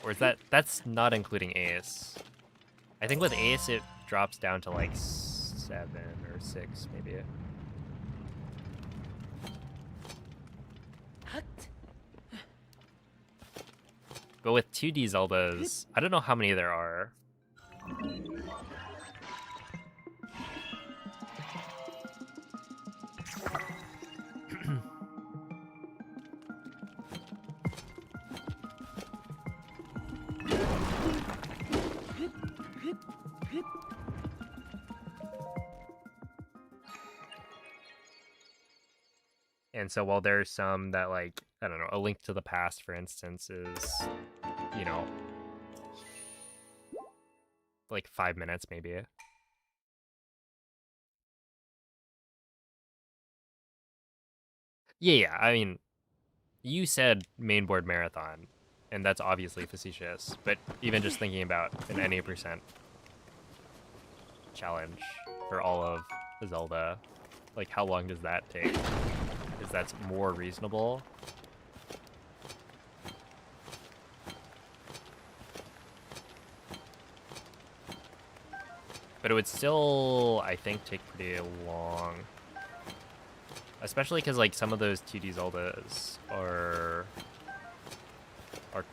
Or is that's not including Ace? I think with Ace it drops down to like 7 or 6 maybe. But with 2D Zeldas, I don't know how many there are. And so while there's some that like, I don't know, A Link to the Past, for instance, is, you know, like 5 minutes maybe. Yeah, I mean, you said mainboard marathon, and that's obviously facetious, but even just thinking about an any percent challenge for all of Zelda, like how long does that take? Is that more reasonable? But it would still, I think, take pretty long. Especially because like some of those 2D Zeldas are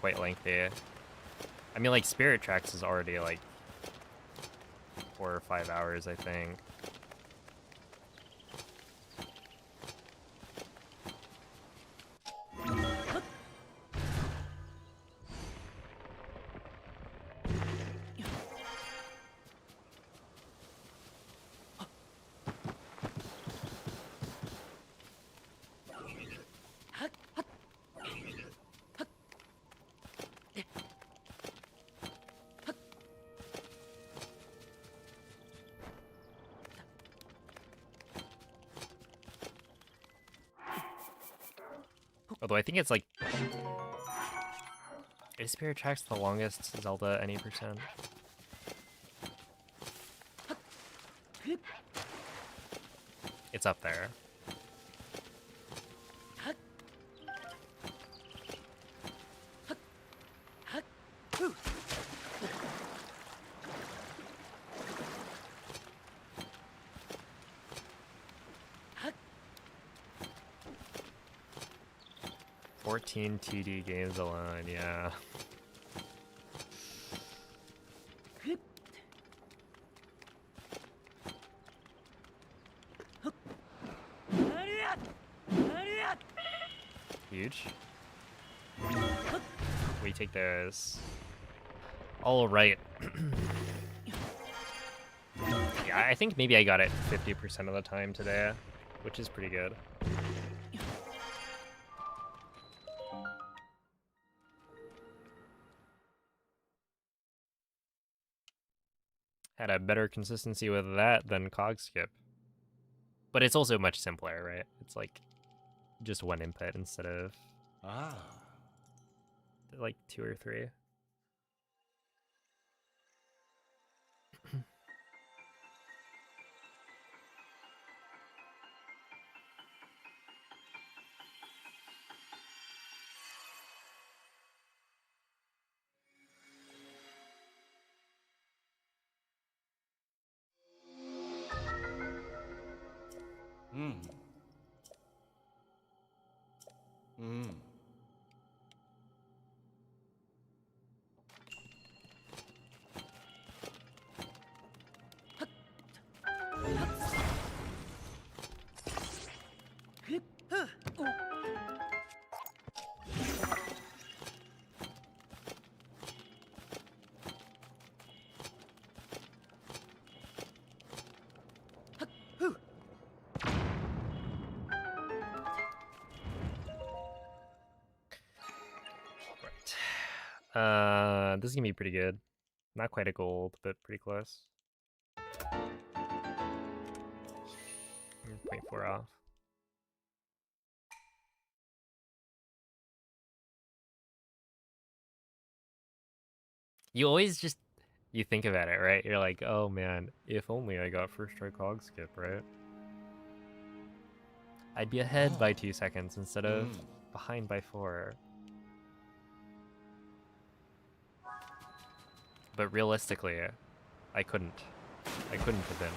quite lengthy. I mean, like Spirit Tracks is already like 4 or 5 hours, I think. Although I think it's like... Is Spirit Tracks the longest Zelda any percent? It's up there. Fourteen 2D games alone, yeah. Huge. We take those. All right. Yeah, Yeah, I think maybe I got it 50% of the time today, which is pretty good. Had a better consistency with that than cog skip. But it's also much simpler, right? It's like just one input instead of like 2 or 3. This is gonna be pretty good. Not quite a gold, but pretty close. 0.4 off. You always just, you think about it, right? You're like, oh man, if only I got first try cog skip, right? I'd be ahead by 2 seconds instead of behind by 4. But realistically, I couldn't have been.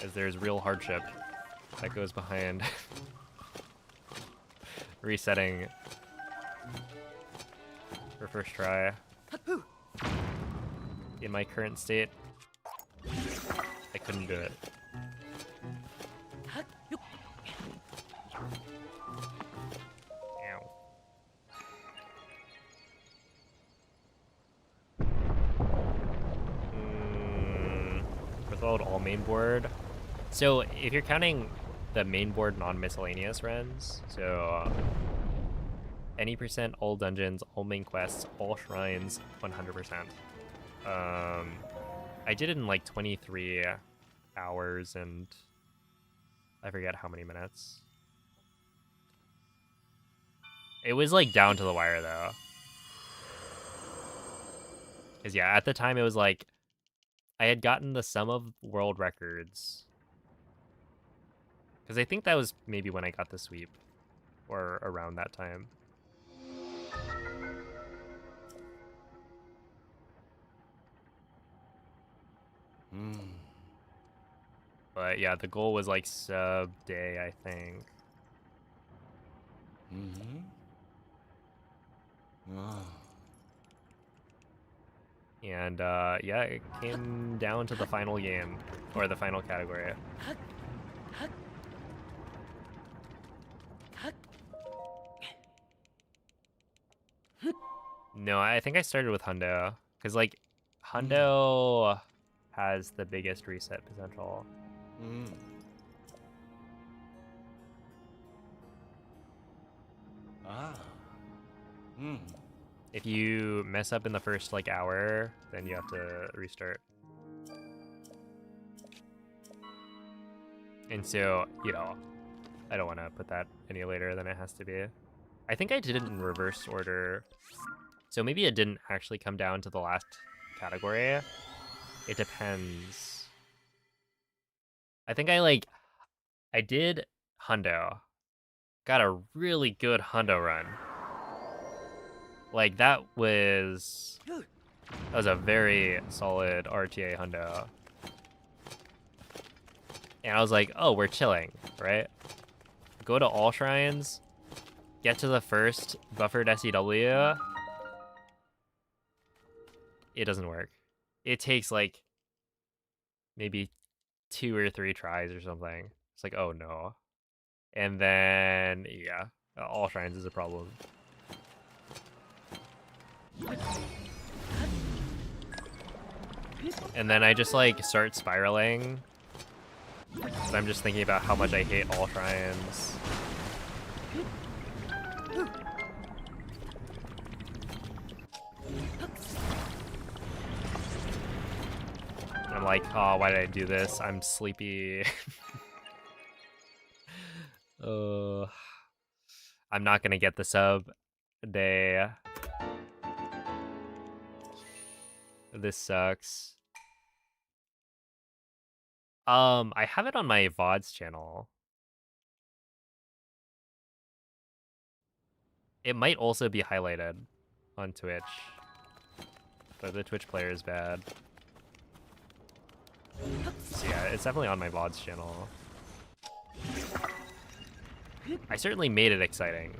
As there's real hardship that goes behind resetting for first try. In my current state, I couldn't do it. Ow. Resolved all main board. So if you're counting the main board non-miscellaneous runs, so any percent, all dungeons, all main quests, all shrines, 100%. I did it in like 23 hours and I forget how many minutes. It was like down to the wire though. Cause yeah, at the time it was like, I had gotten the sum of world records. Cause I think that was maybe when I got the sweep or around that time. But yeah, the goal was like sub day, I think. And yeah, it came down to the final game, or the final category. No, I think I started with Hundo, because like, Hundo has the biggest reset potential. If you mess up in the first like hour, then you have to restart. And so, you know, I don't want to put that any later than it has to be. I think I did it in reverse order. So maybe it didn't actually come down to the last category. It depends. I think I did Hundo. Got a really good Hundo run. Like that was a very solid RTA Hundo. And I was like, oh, we're chilling, right? Go to all shrines, get to the first buffered SEW. It doesn't work. It takes like maybe 2 or 3 tries or something. It's like, oh no. And then, yeah, all shrines is a problem. And then I just like start spiraling. So I'm just thinking about how much I hate all shrines. And I'm like, oh, why did I do this? I'm sleepy. I'm not gonna get the sub day. This sucks. I have it on my VODs channel. It might also be highlighted on Twitch. But the Twitch player is bad. So yeah, it's definitely on my VODs channel. I certainly made it exciting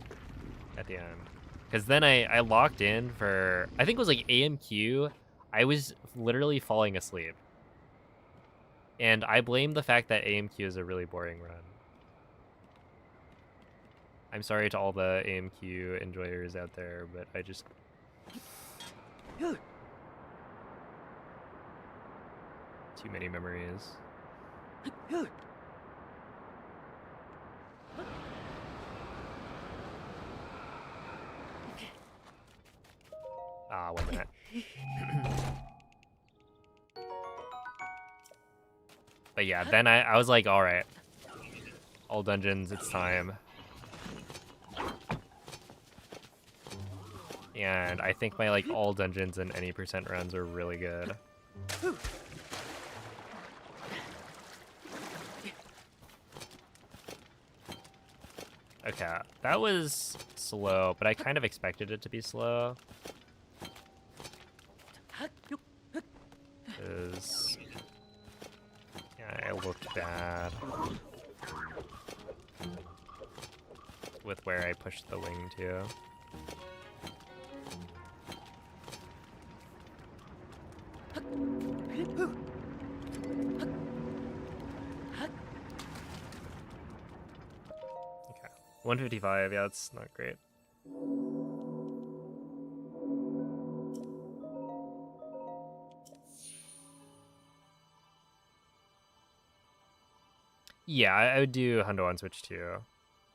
at the end. Because then I locked in for, I think it was like AMQ. I was literally falling asleep. And I blame the fact that AMQ is a really boring run. I'm sorry to all the AMQ enjoyers out there, but I just... Too many memories. Ah, 1 minute. But yeah, then I was like, alright. All dungeons, it's time. And I think my like all dungeons and any percent runs are really good. Okay, that was slow, but I kind of expected it to be slow. 'Cause yeah, I looked bad with where I pushed the wing to. Okay, 155, yeah, that's not great. Yeah, I would do Hundo on Switch too.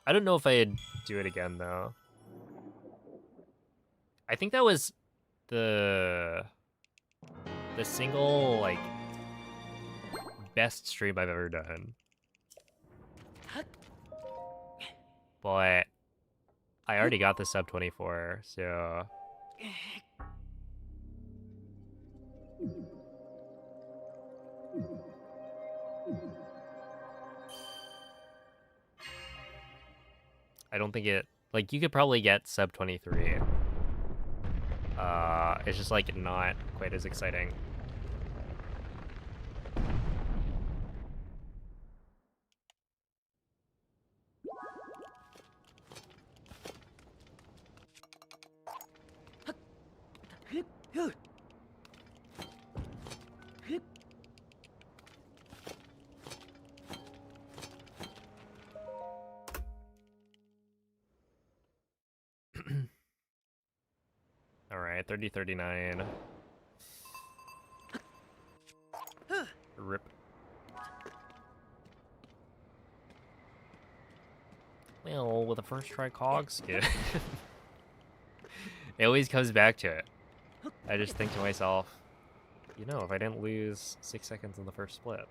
I don't know if I'd do it again though. I think that was the single like best stream I've ever done. But I already got the sub 24, so I don't think it, like, you could probably get sub 23. It's just like not quite as exciting. Alright, 30-39. Rip. Well, with a first try cog skip. It always comes back to it. I just think to myself, you know, if I didn't lose 6 seconds in the first split,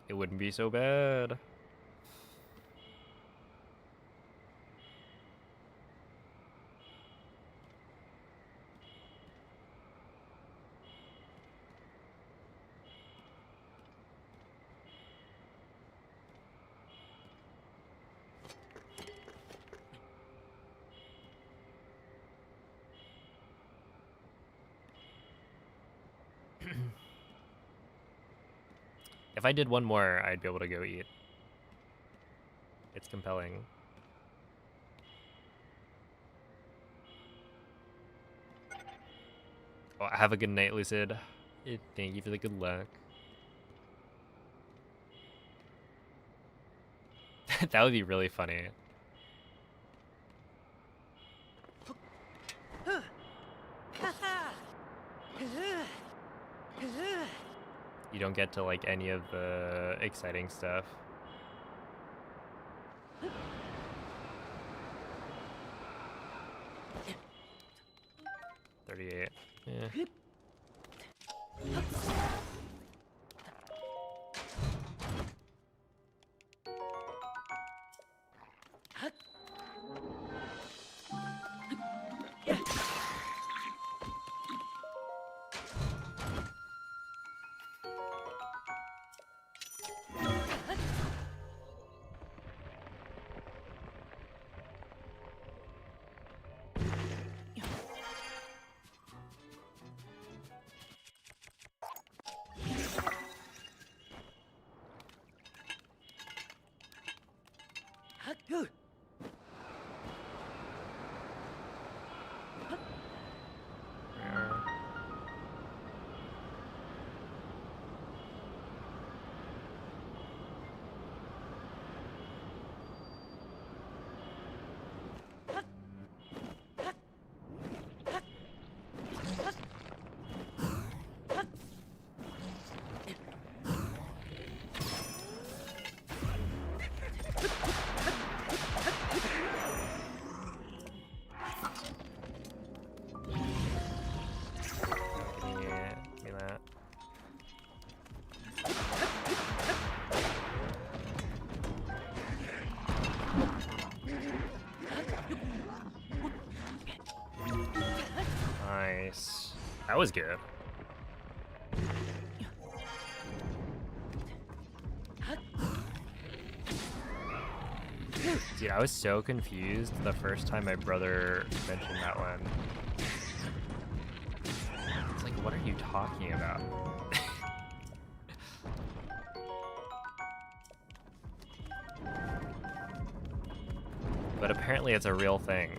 it wouldn't be so bad. If I did one more, I'd be able to go eat. It's compelling. Oh, have a good night, Lucid. Thank you for the good luck. That would be really funny. you don't get to like any of the exciting stuff. $38. Yeah. Give me that. Nice. That was good. Dude, I was so confused the first time my brother mentioned that one. It's like, what are you talking about? But apparently it's a real thing.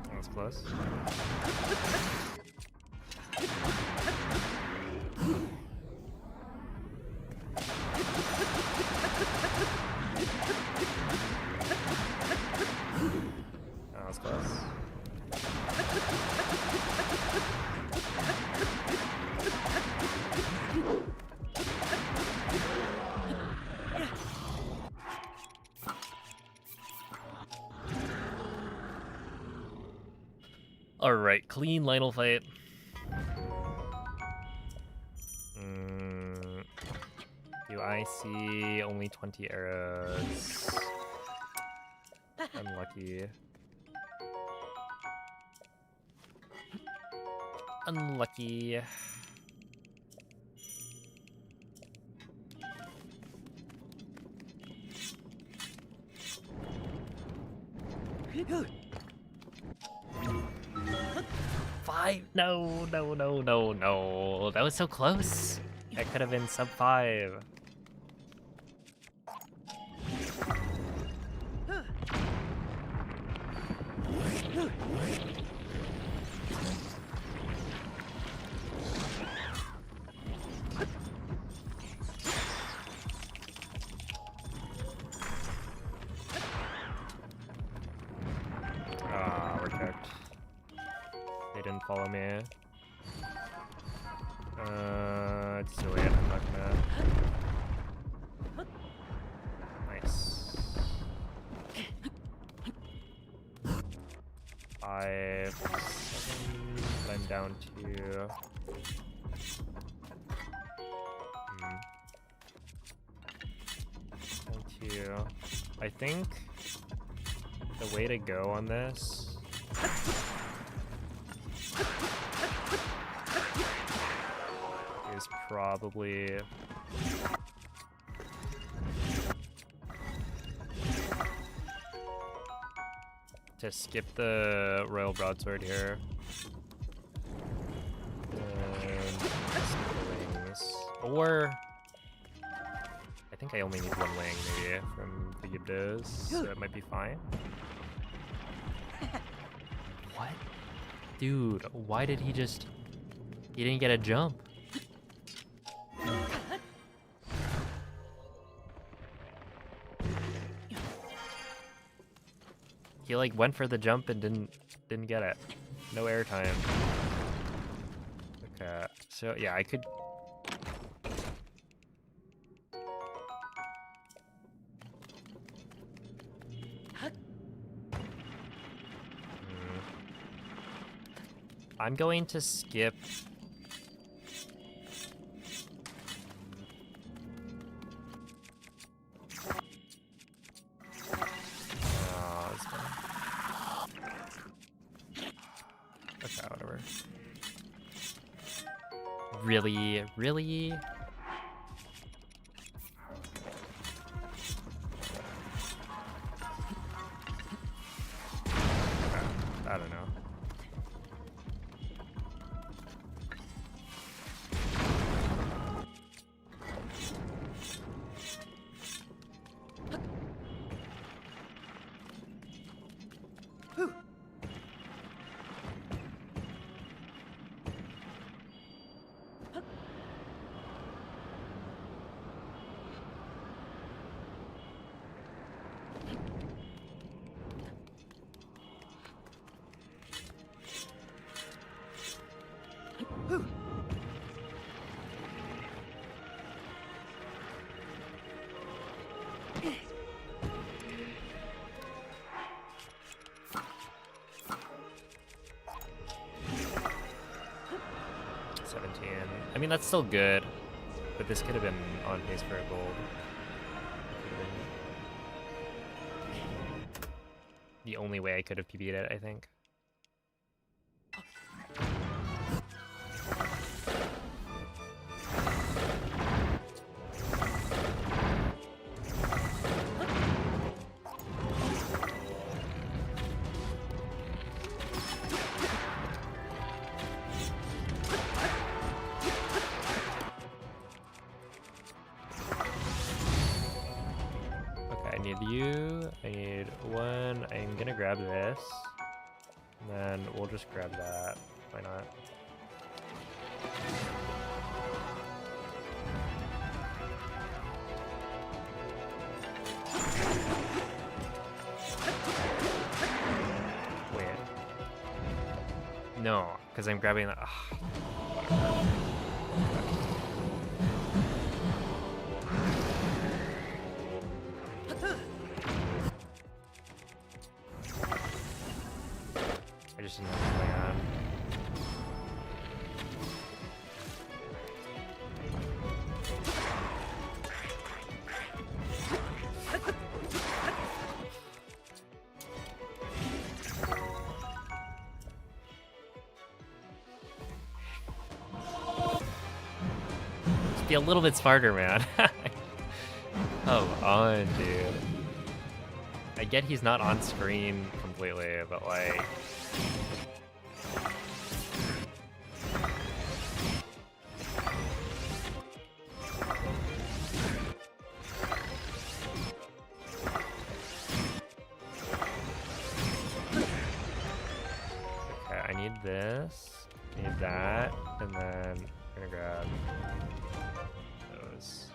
That was close. That was close. All right, clean Lionel fight. Do I see only 20 arrows? Unlucky. Unlucky. Five? No, no, no, no, no. That was so close. That could have been sub 5. Ah, we're cooked. They didn't follow me. It's too late. I'm not gonna. Nice. 5, 7. I'm down to. Down to. I think the way to go on this. Is probably to skip the Royal Broadsword here and skip the wings, or I think I only need one wing maybe from the Yibdos, so it might be fine. Dude, why did he just... He didn't get a jump. He like went for the jump and didn't get it. No air time. Okay, so yeah, I could... I'm going to skip... Oh, that's fine. Okay, whatever. Really? Really? I don't know. I mean, that's still good, but this could have been on pace for a gold. The only way I could have PB'd it, I think. I need one. I'm gonna grab this. And then we'll just grab that. Why not? Wait. No, because I'm grabbing that. Whatever. I just didn't have to play on. Just be a little bit smarter, man. Come on, dude. I get he's not on screen completely, but like... Okay, I need this, I need that, and then I'm gonna grab those.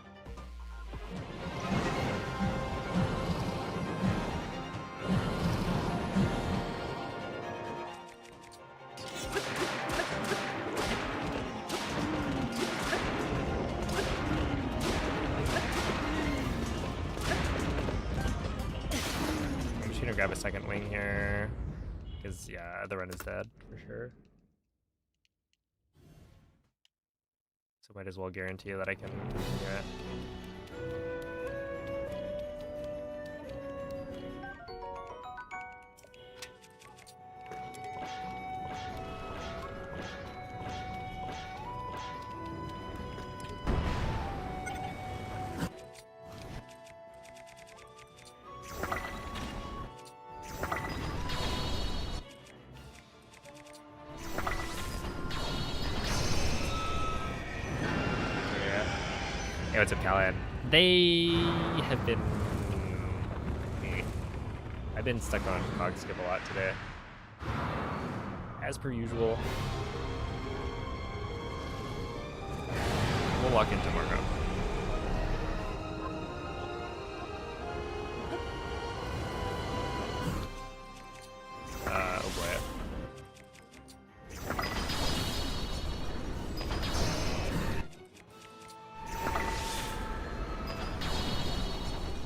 Grab a second wing here, because yeah, the run is dead for sure. So might as well guarantee that I can continue it. Hey, what's up, Callahan? They have been... I've been stuck on cog skip a lot today. as per usual. We'll walk in tomorrow. Oh boy.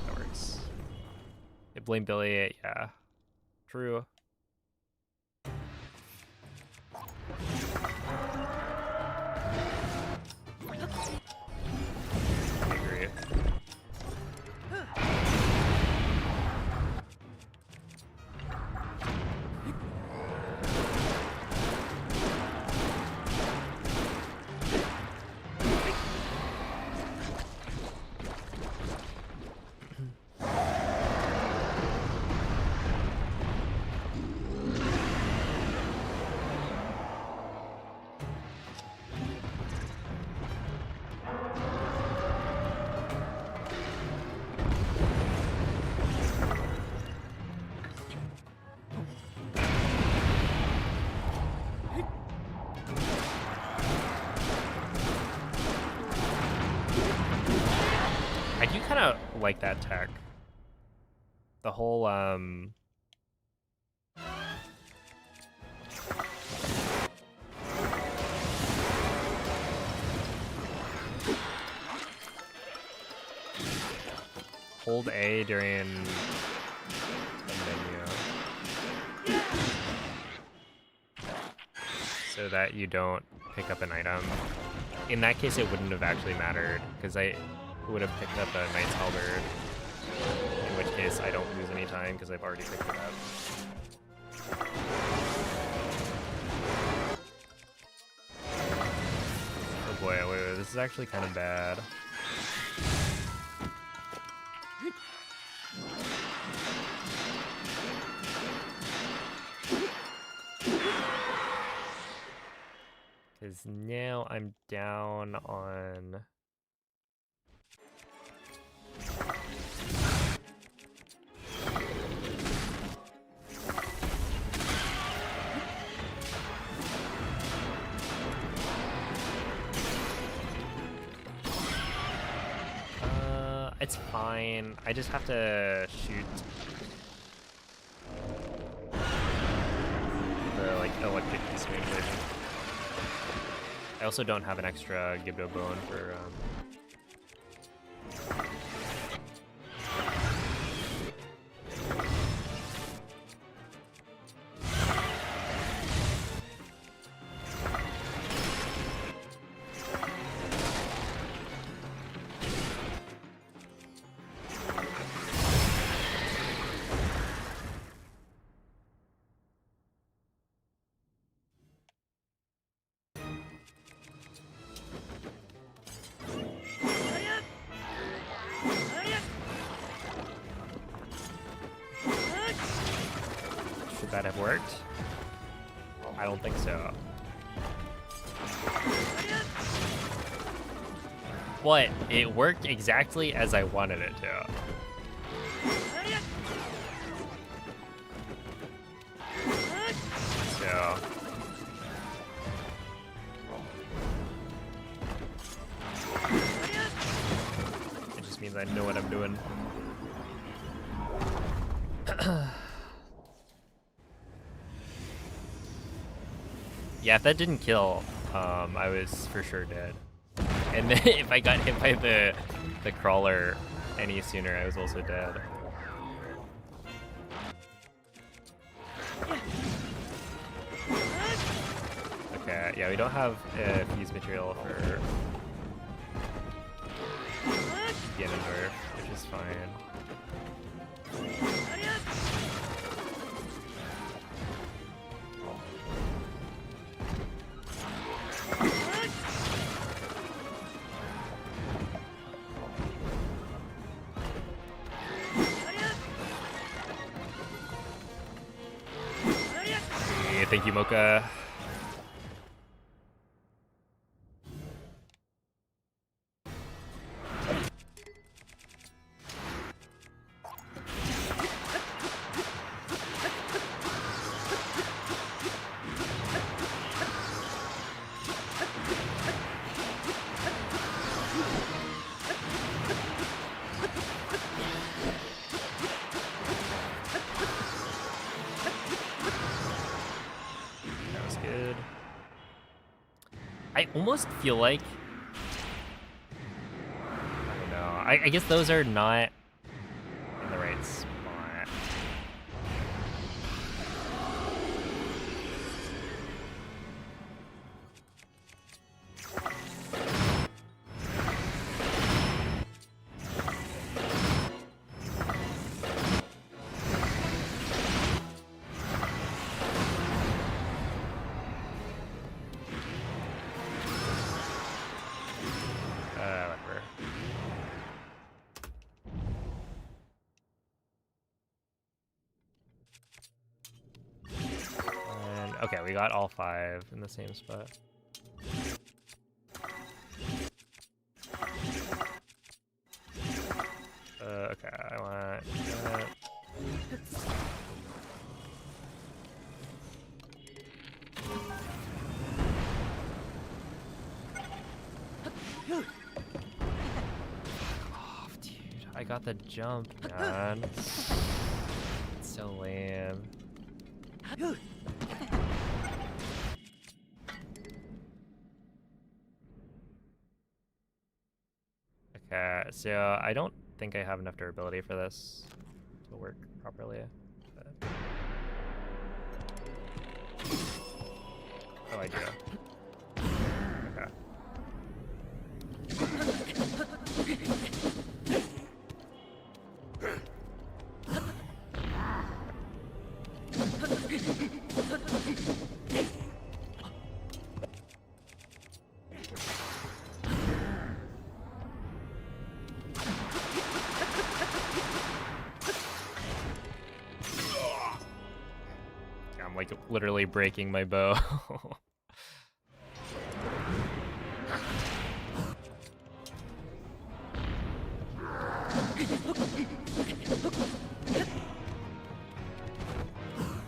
That works. They blame Billy, yeah. True. I agree. I do kind of like that tech. The whole, hold A during the menu so that you don't pick up an item. In that case, it wouldn't have actually mattered because I would have picked up a Knight's Halberd, in which case I don't lose any time because I've already picked it up. Oh boy, wait, this is actually kind of bad. Because now I'm down on... It's fine. I just have to shoot the like electric swing version. I also don't have an extra Gibdo bone for Should that have worked? I don't think so. But it worked exactly as I wanted it to. So... it just means I know what I'm doing. Yeah, if that didn't kill, I was for sure dead. And then if I got hit by the crawler any sooner, I was also dead. Okay, yeah, we don't have fuse material for Ganondorf, which is fine. Thank you, Mocha. almost feel like, I don't know. I guess those are not in the right spot. Whatever. And, okay, we got all 5 in the same spot. Okay, I want that. Oh, dude, I got the jump, man. It's so lame. Okay, so I don't think I have enough durability for this to work properly. But... Oh, I do. Okay. I'm like literally breaking my bow.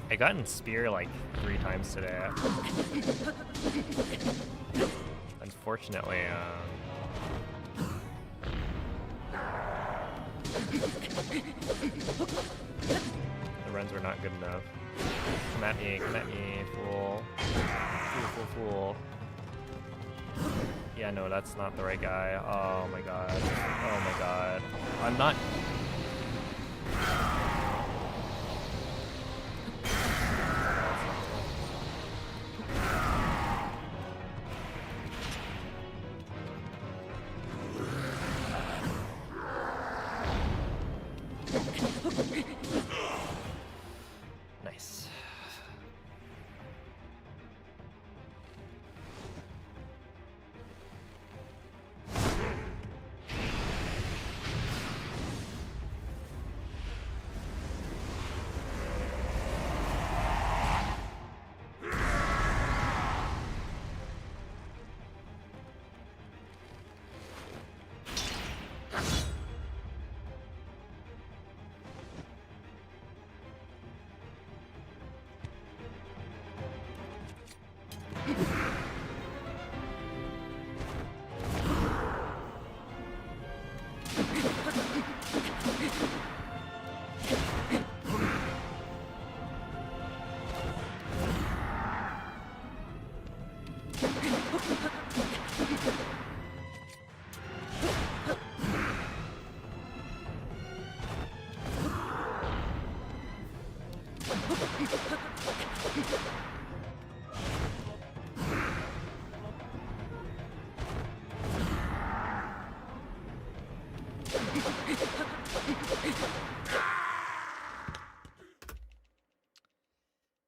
I got in spear like 3 times today. Unfortunately, the runs were not good enough. Come at me, fool. Fool. Yeah, no, that's not the right guy. Oh my god. Oh my god. I'm not... Nice.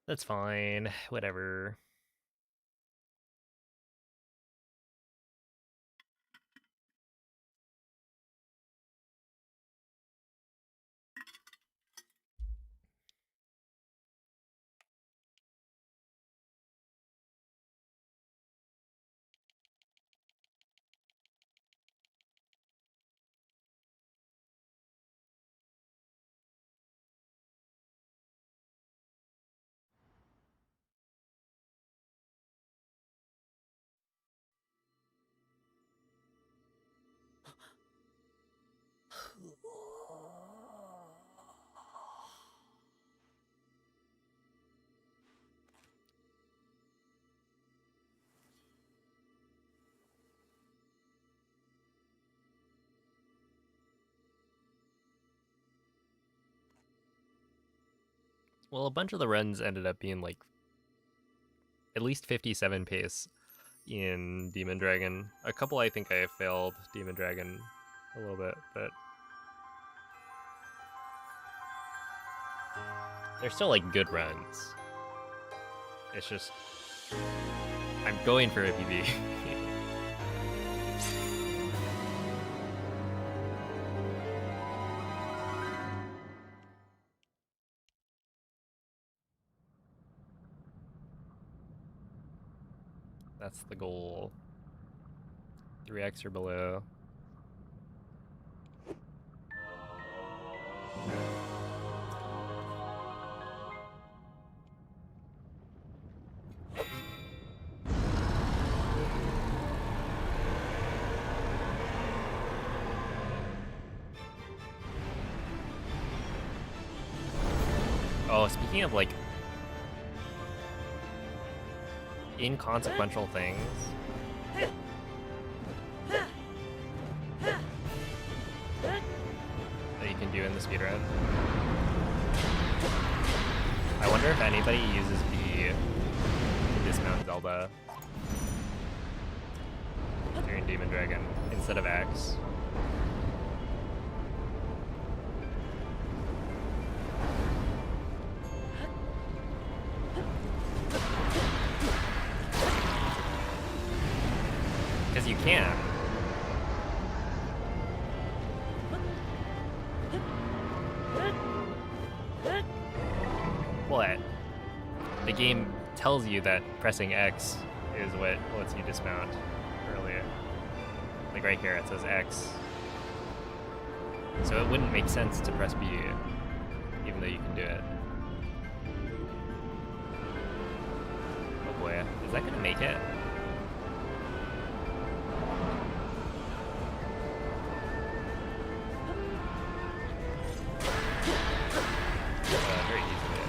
That's fine. Whatever. Well, a bunch of the runs ended up being like at least 57 pace in Demon Dragon. A couple I think I failed Demon Dragon a little bit, but they're still like good runs. It's just I'm going for a PB. That's the goal. 3x or below. Oh, speaking of like inconsequential things. That you can do in the speedrun. I wonder if anybody uses B to dismount Zelda during Demon Dragon instead of X. Because you can. What? The game tells you that pressing X is what lets you dismount earlier. Like right here, it says X. So it wouldn't make sense to press B, even though you can do it. Oh boy, is that gonna make it? Very easily.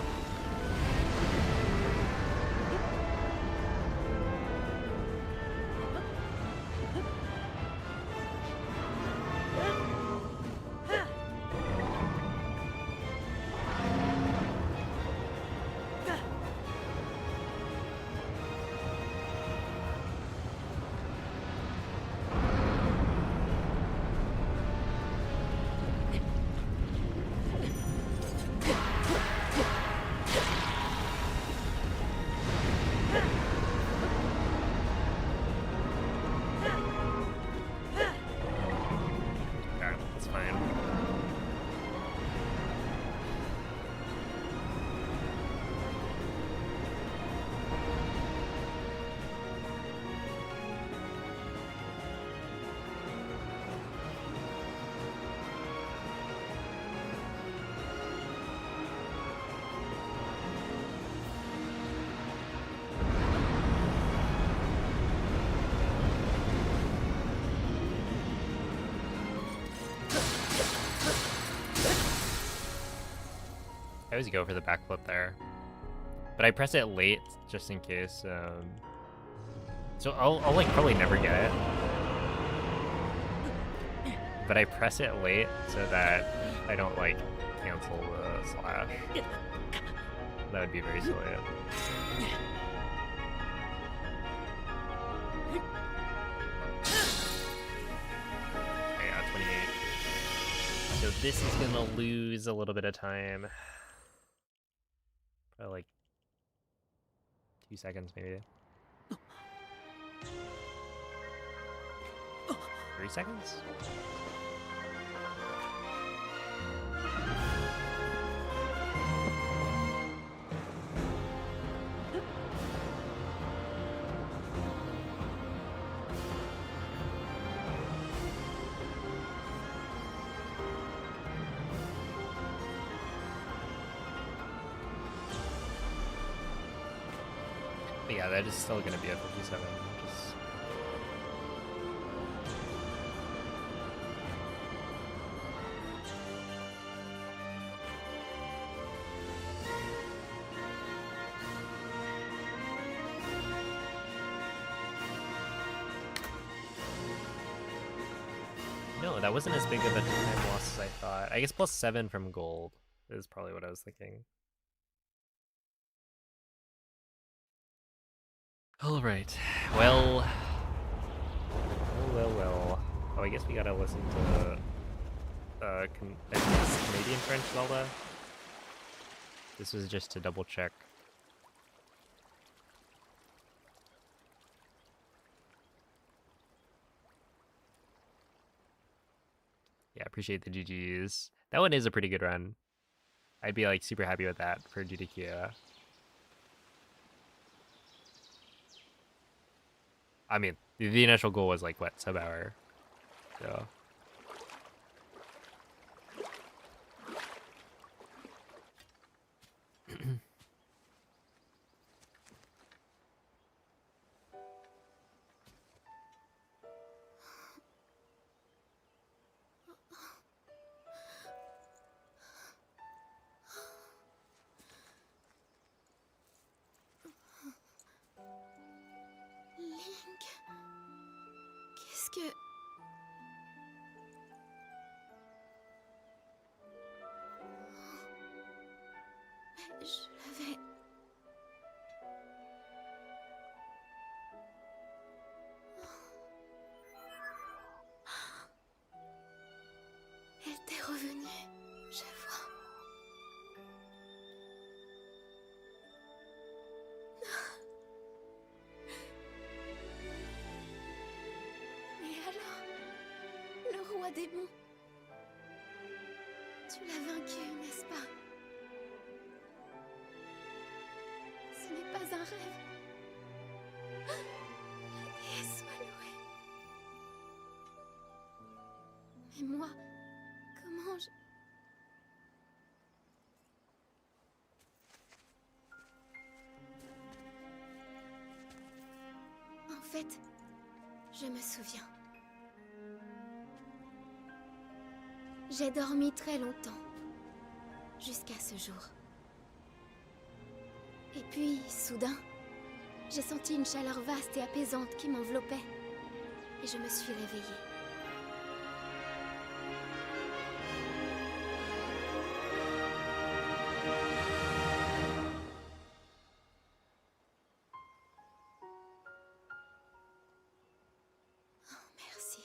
I always go for the backflip there, but I press it late just in case. So I'll like probably never get it, but I press it late so that I don't like cancel the slash. That would be very silly. Okay, yeah, 28. So this is gonna lose a little bit of time. Probably like 2 seconds, maybe. 3 seconds? But yeah, that is still going to be a 57, which is... No, that wasn't as big of a time loss as I thought. I guess +7 from gold is probably what I was thinking. All right. Well. Well. Oh, I guess we gotta listen to Canadian French Zelda. This was just to double check. Yeah, appreciate the GGs. That one is a pretty good run. I'd be like super happy with that for GDQ. I mean, the initial goal was like what, sub-hour. So Link, qu'est-ce que... Mais je l'avais... Elle t'est revenue, je vois. Mais alors, le roi démon, tu l'as vaincu, n'est-ce pas? Ce n'est pas un rêve. La déesse soit louée. Mais moi, comment je... En fait, je me souviens. J'ai dormi très longtemps, jusqu'à ce jour. Et puis, soudain, j'ai senti une chaleur vaste et apaisante qui m'enveloppait. Et je me suis réveillée. Oh, merci.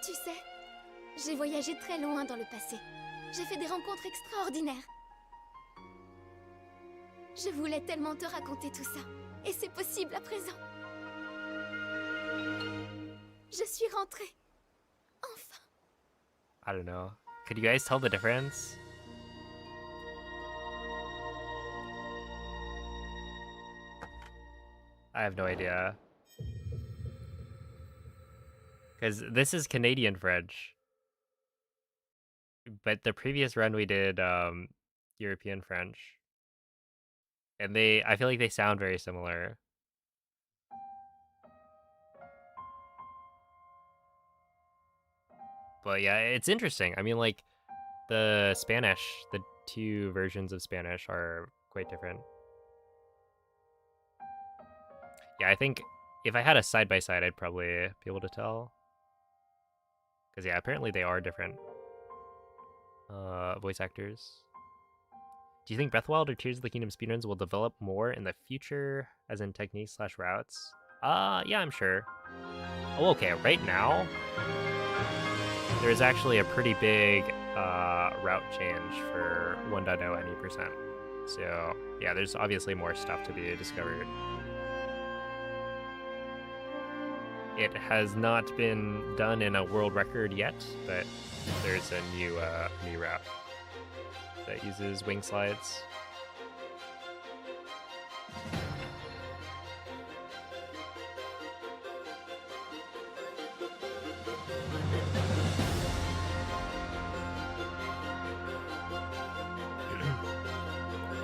Tu sais, j'ai voyagé très loin dans le passé. J'ai fait des rencontres extraordinaires. Je voulais tellement te raconter tout ça. Et c'est possible à présent. Je suis rentrée. Enfin. I don't know. Could you guys tell the difference? I have no idea. Because this is Canadian French. But the previous run we did European French. And I feel like they sound very similar. But yeah, it's interesting. I mean, like, the Spanish, the two versions of Spanish are quite different. Yeah, I think if I had a side-by-side, I'd probably be able to tell. Because, yeah, apparently they are different voice actors. Do you think Breath of the Wild or Tears of the Kingdom speedruns will develop more in the future, as in techniques/routes? Yeah, I'm sure. Oh, okay, right now, there's actually a pretty big route change for 1.0 any percent. So, yeah, there's obviously more stuff to be discovered. It has not been done in a world record yet, but there's a new route that uses wing slides.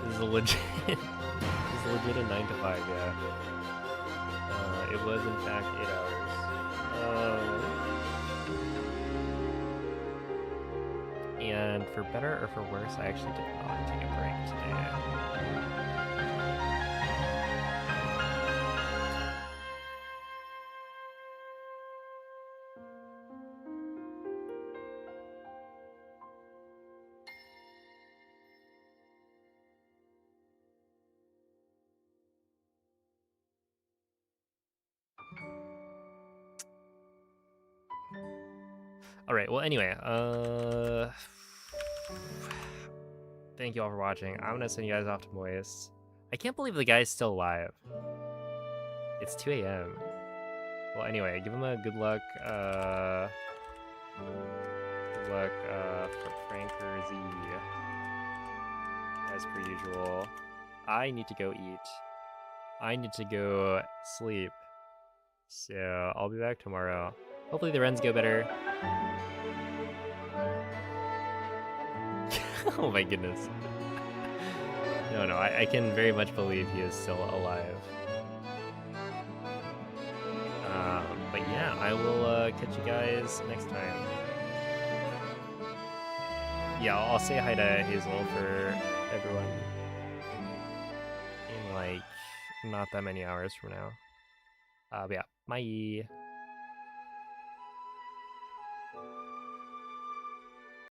This is a legit. This is legit a 9 to 5, yeah. It was in fact 8 hours. And for better or for worse, I actually did not take a break today. All right. Well, anyway, thank you all for watching. I'm gonna send you guys off to Moist. I can't believe the guy's still alive. It's 2 a.m. Well, anyway, give him a good luck. Good luck for Pranker Z. As per usual. I need to go eat. I need to go sleep. So I'll be back tomorrow. Hopefully the runs go better. Oh my goodness. No, I can very much believe he is still alive. But yeah, I will catch you guys next time. Yeah, I'll say hi to Hazel for everyone in like not that many hours from now. But yeah, bye.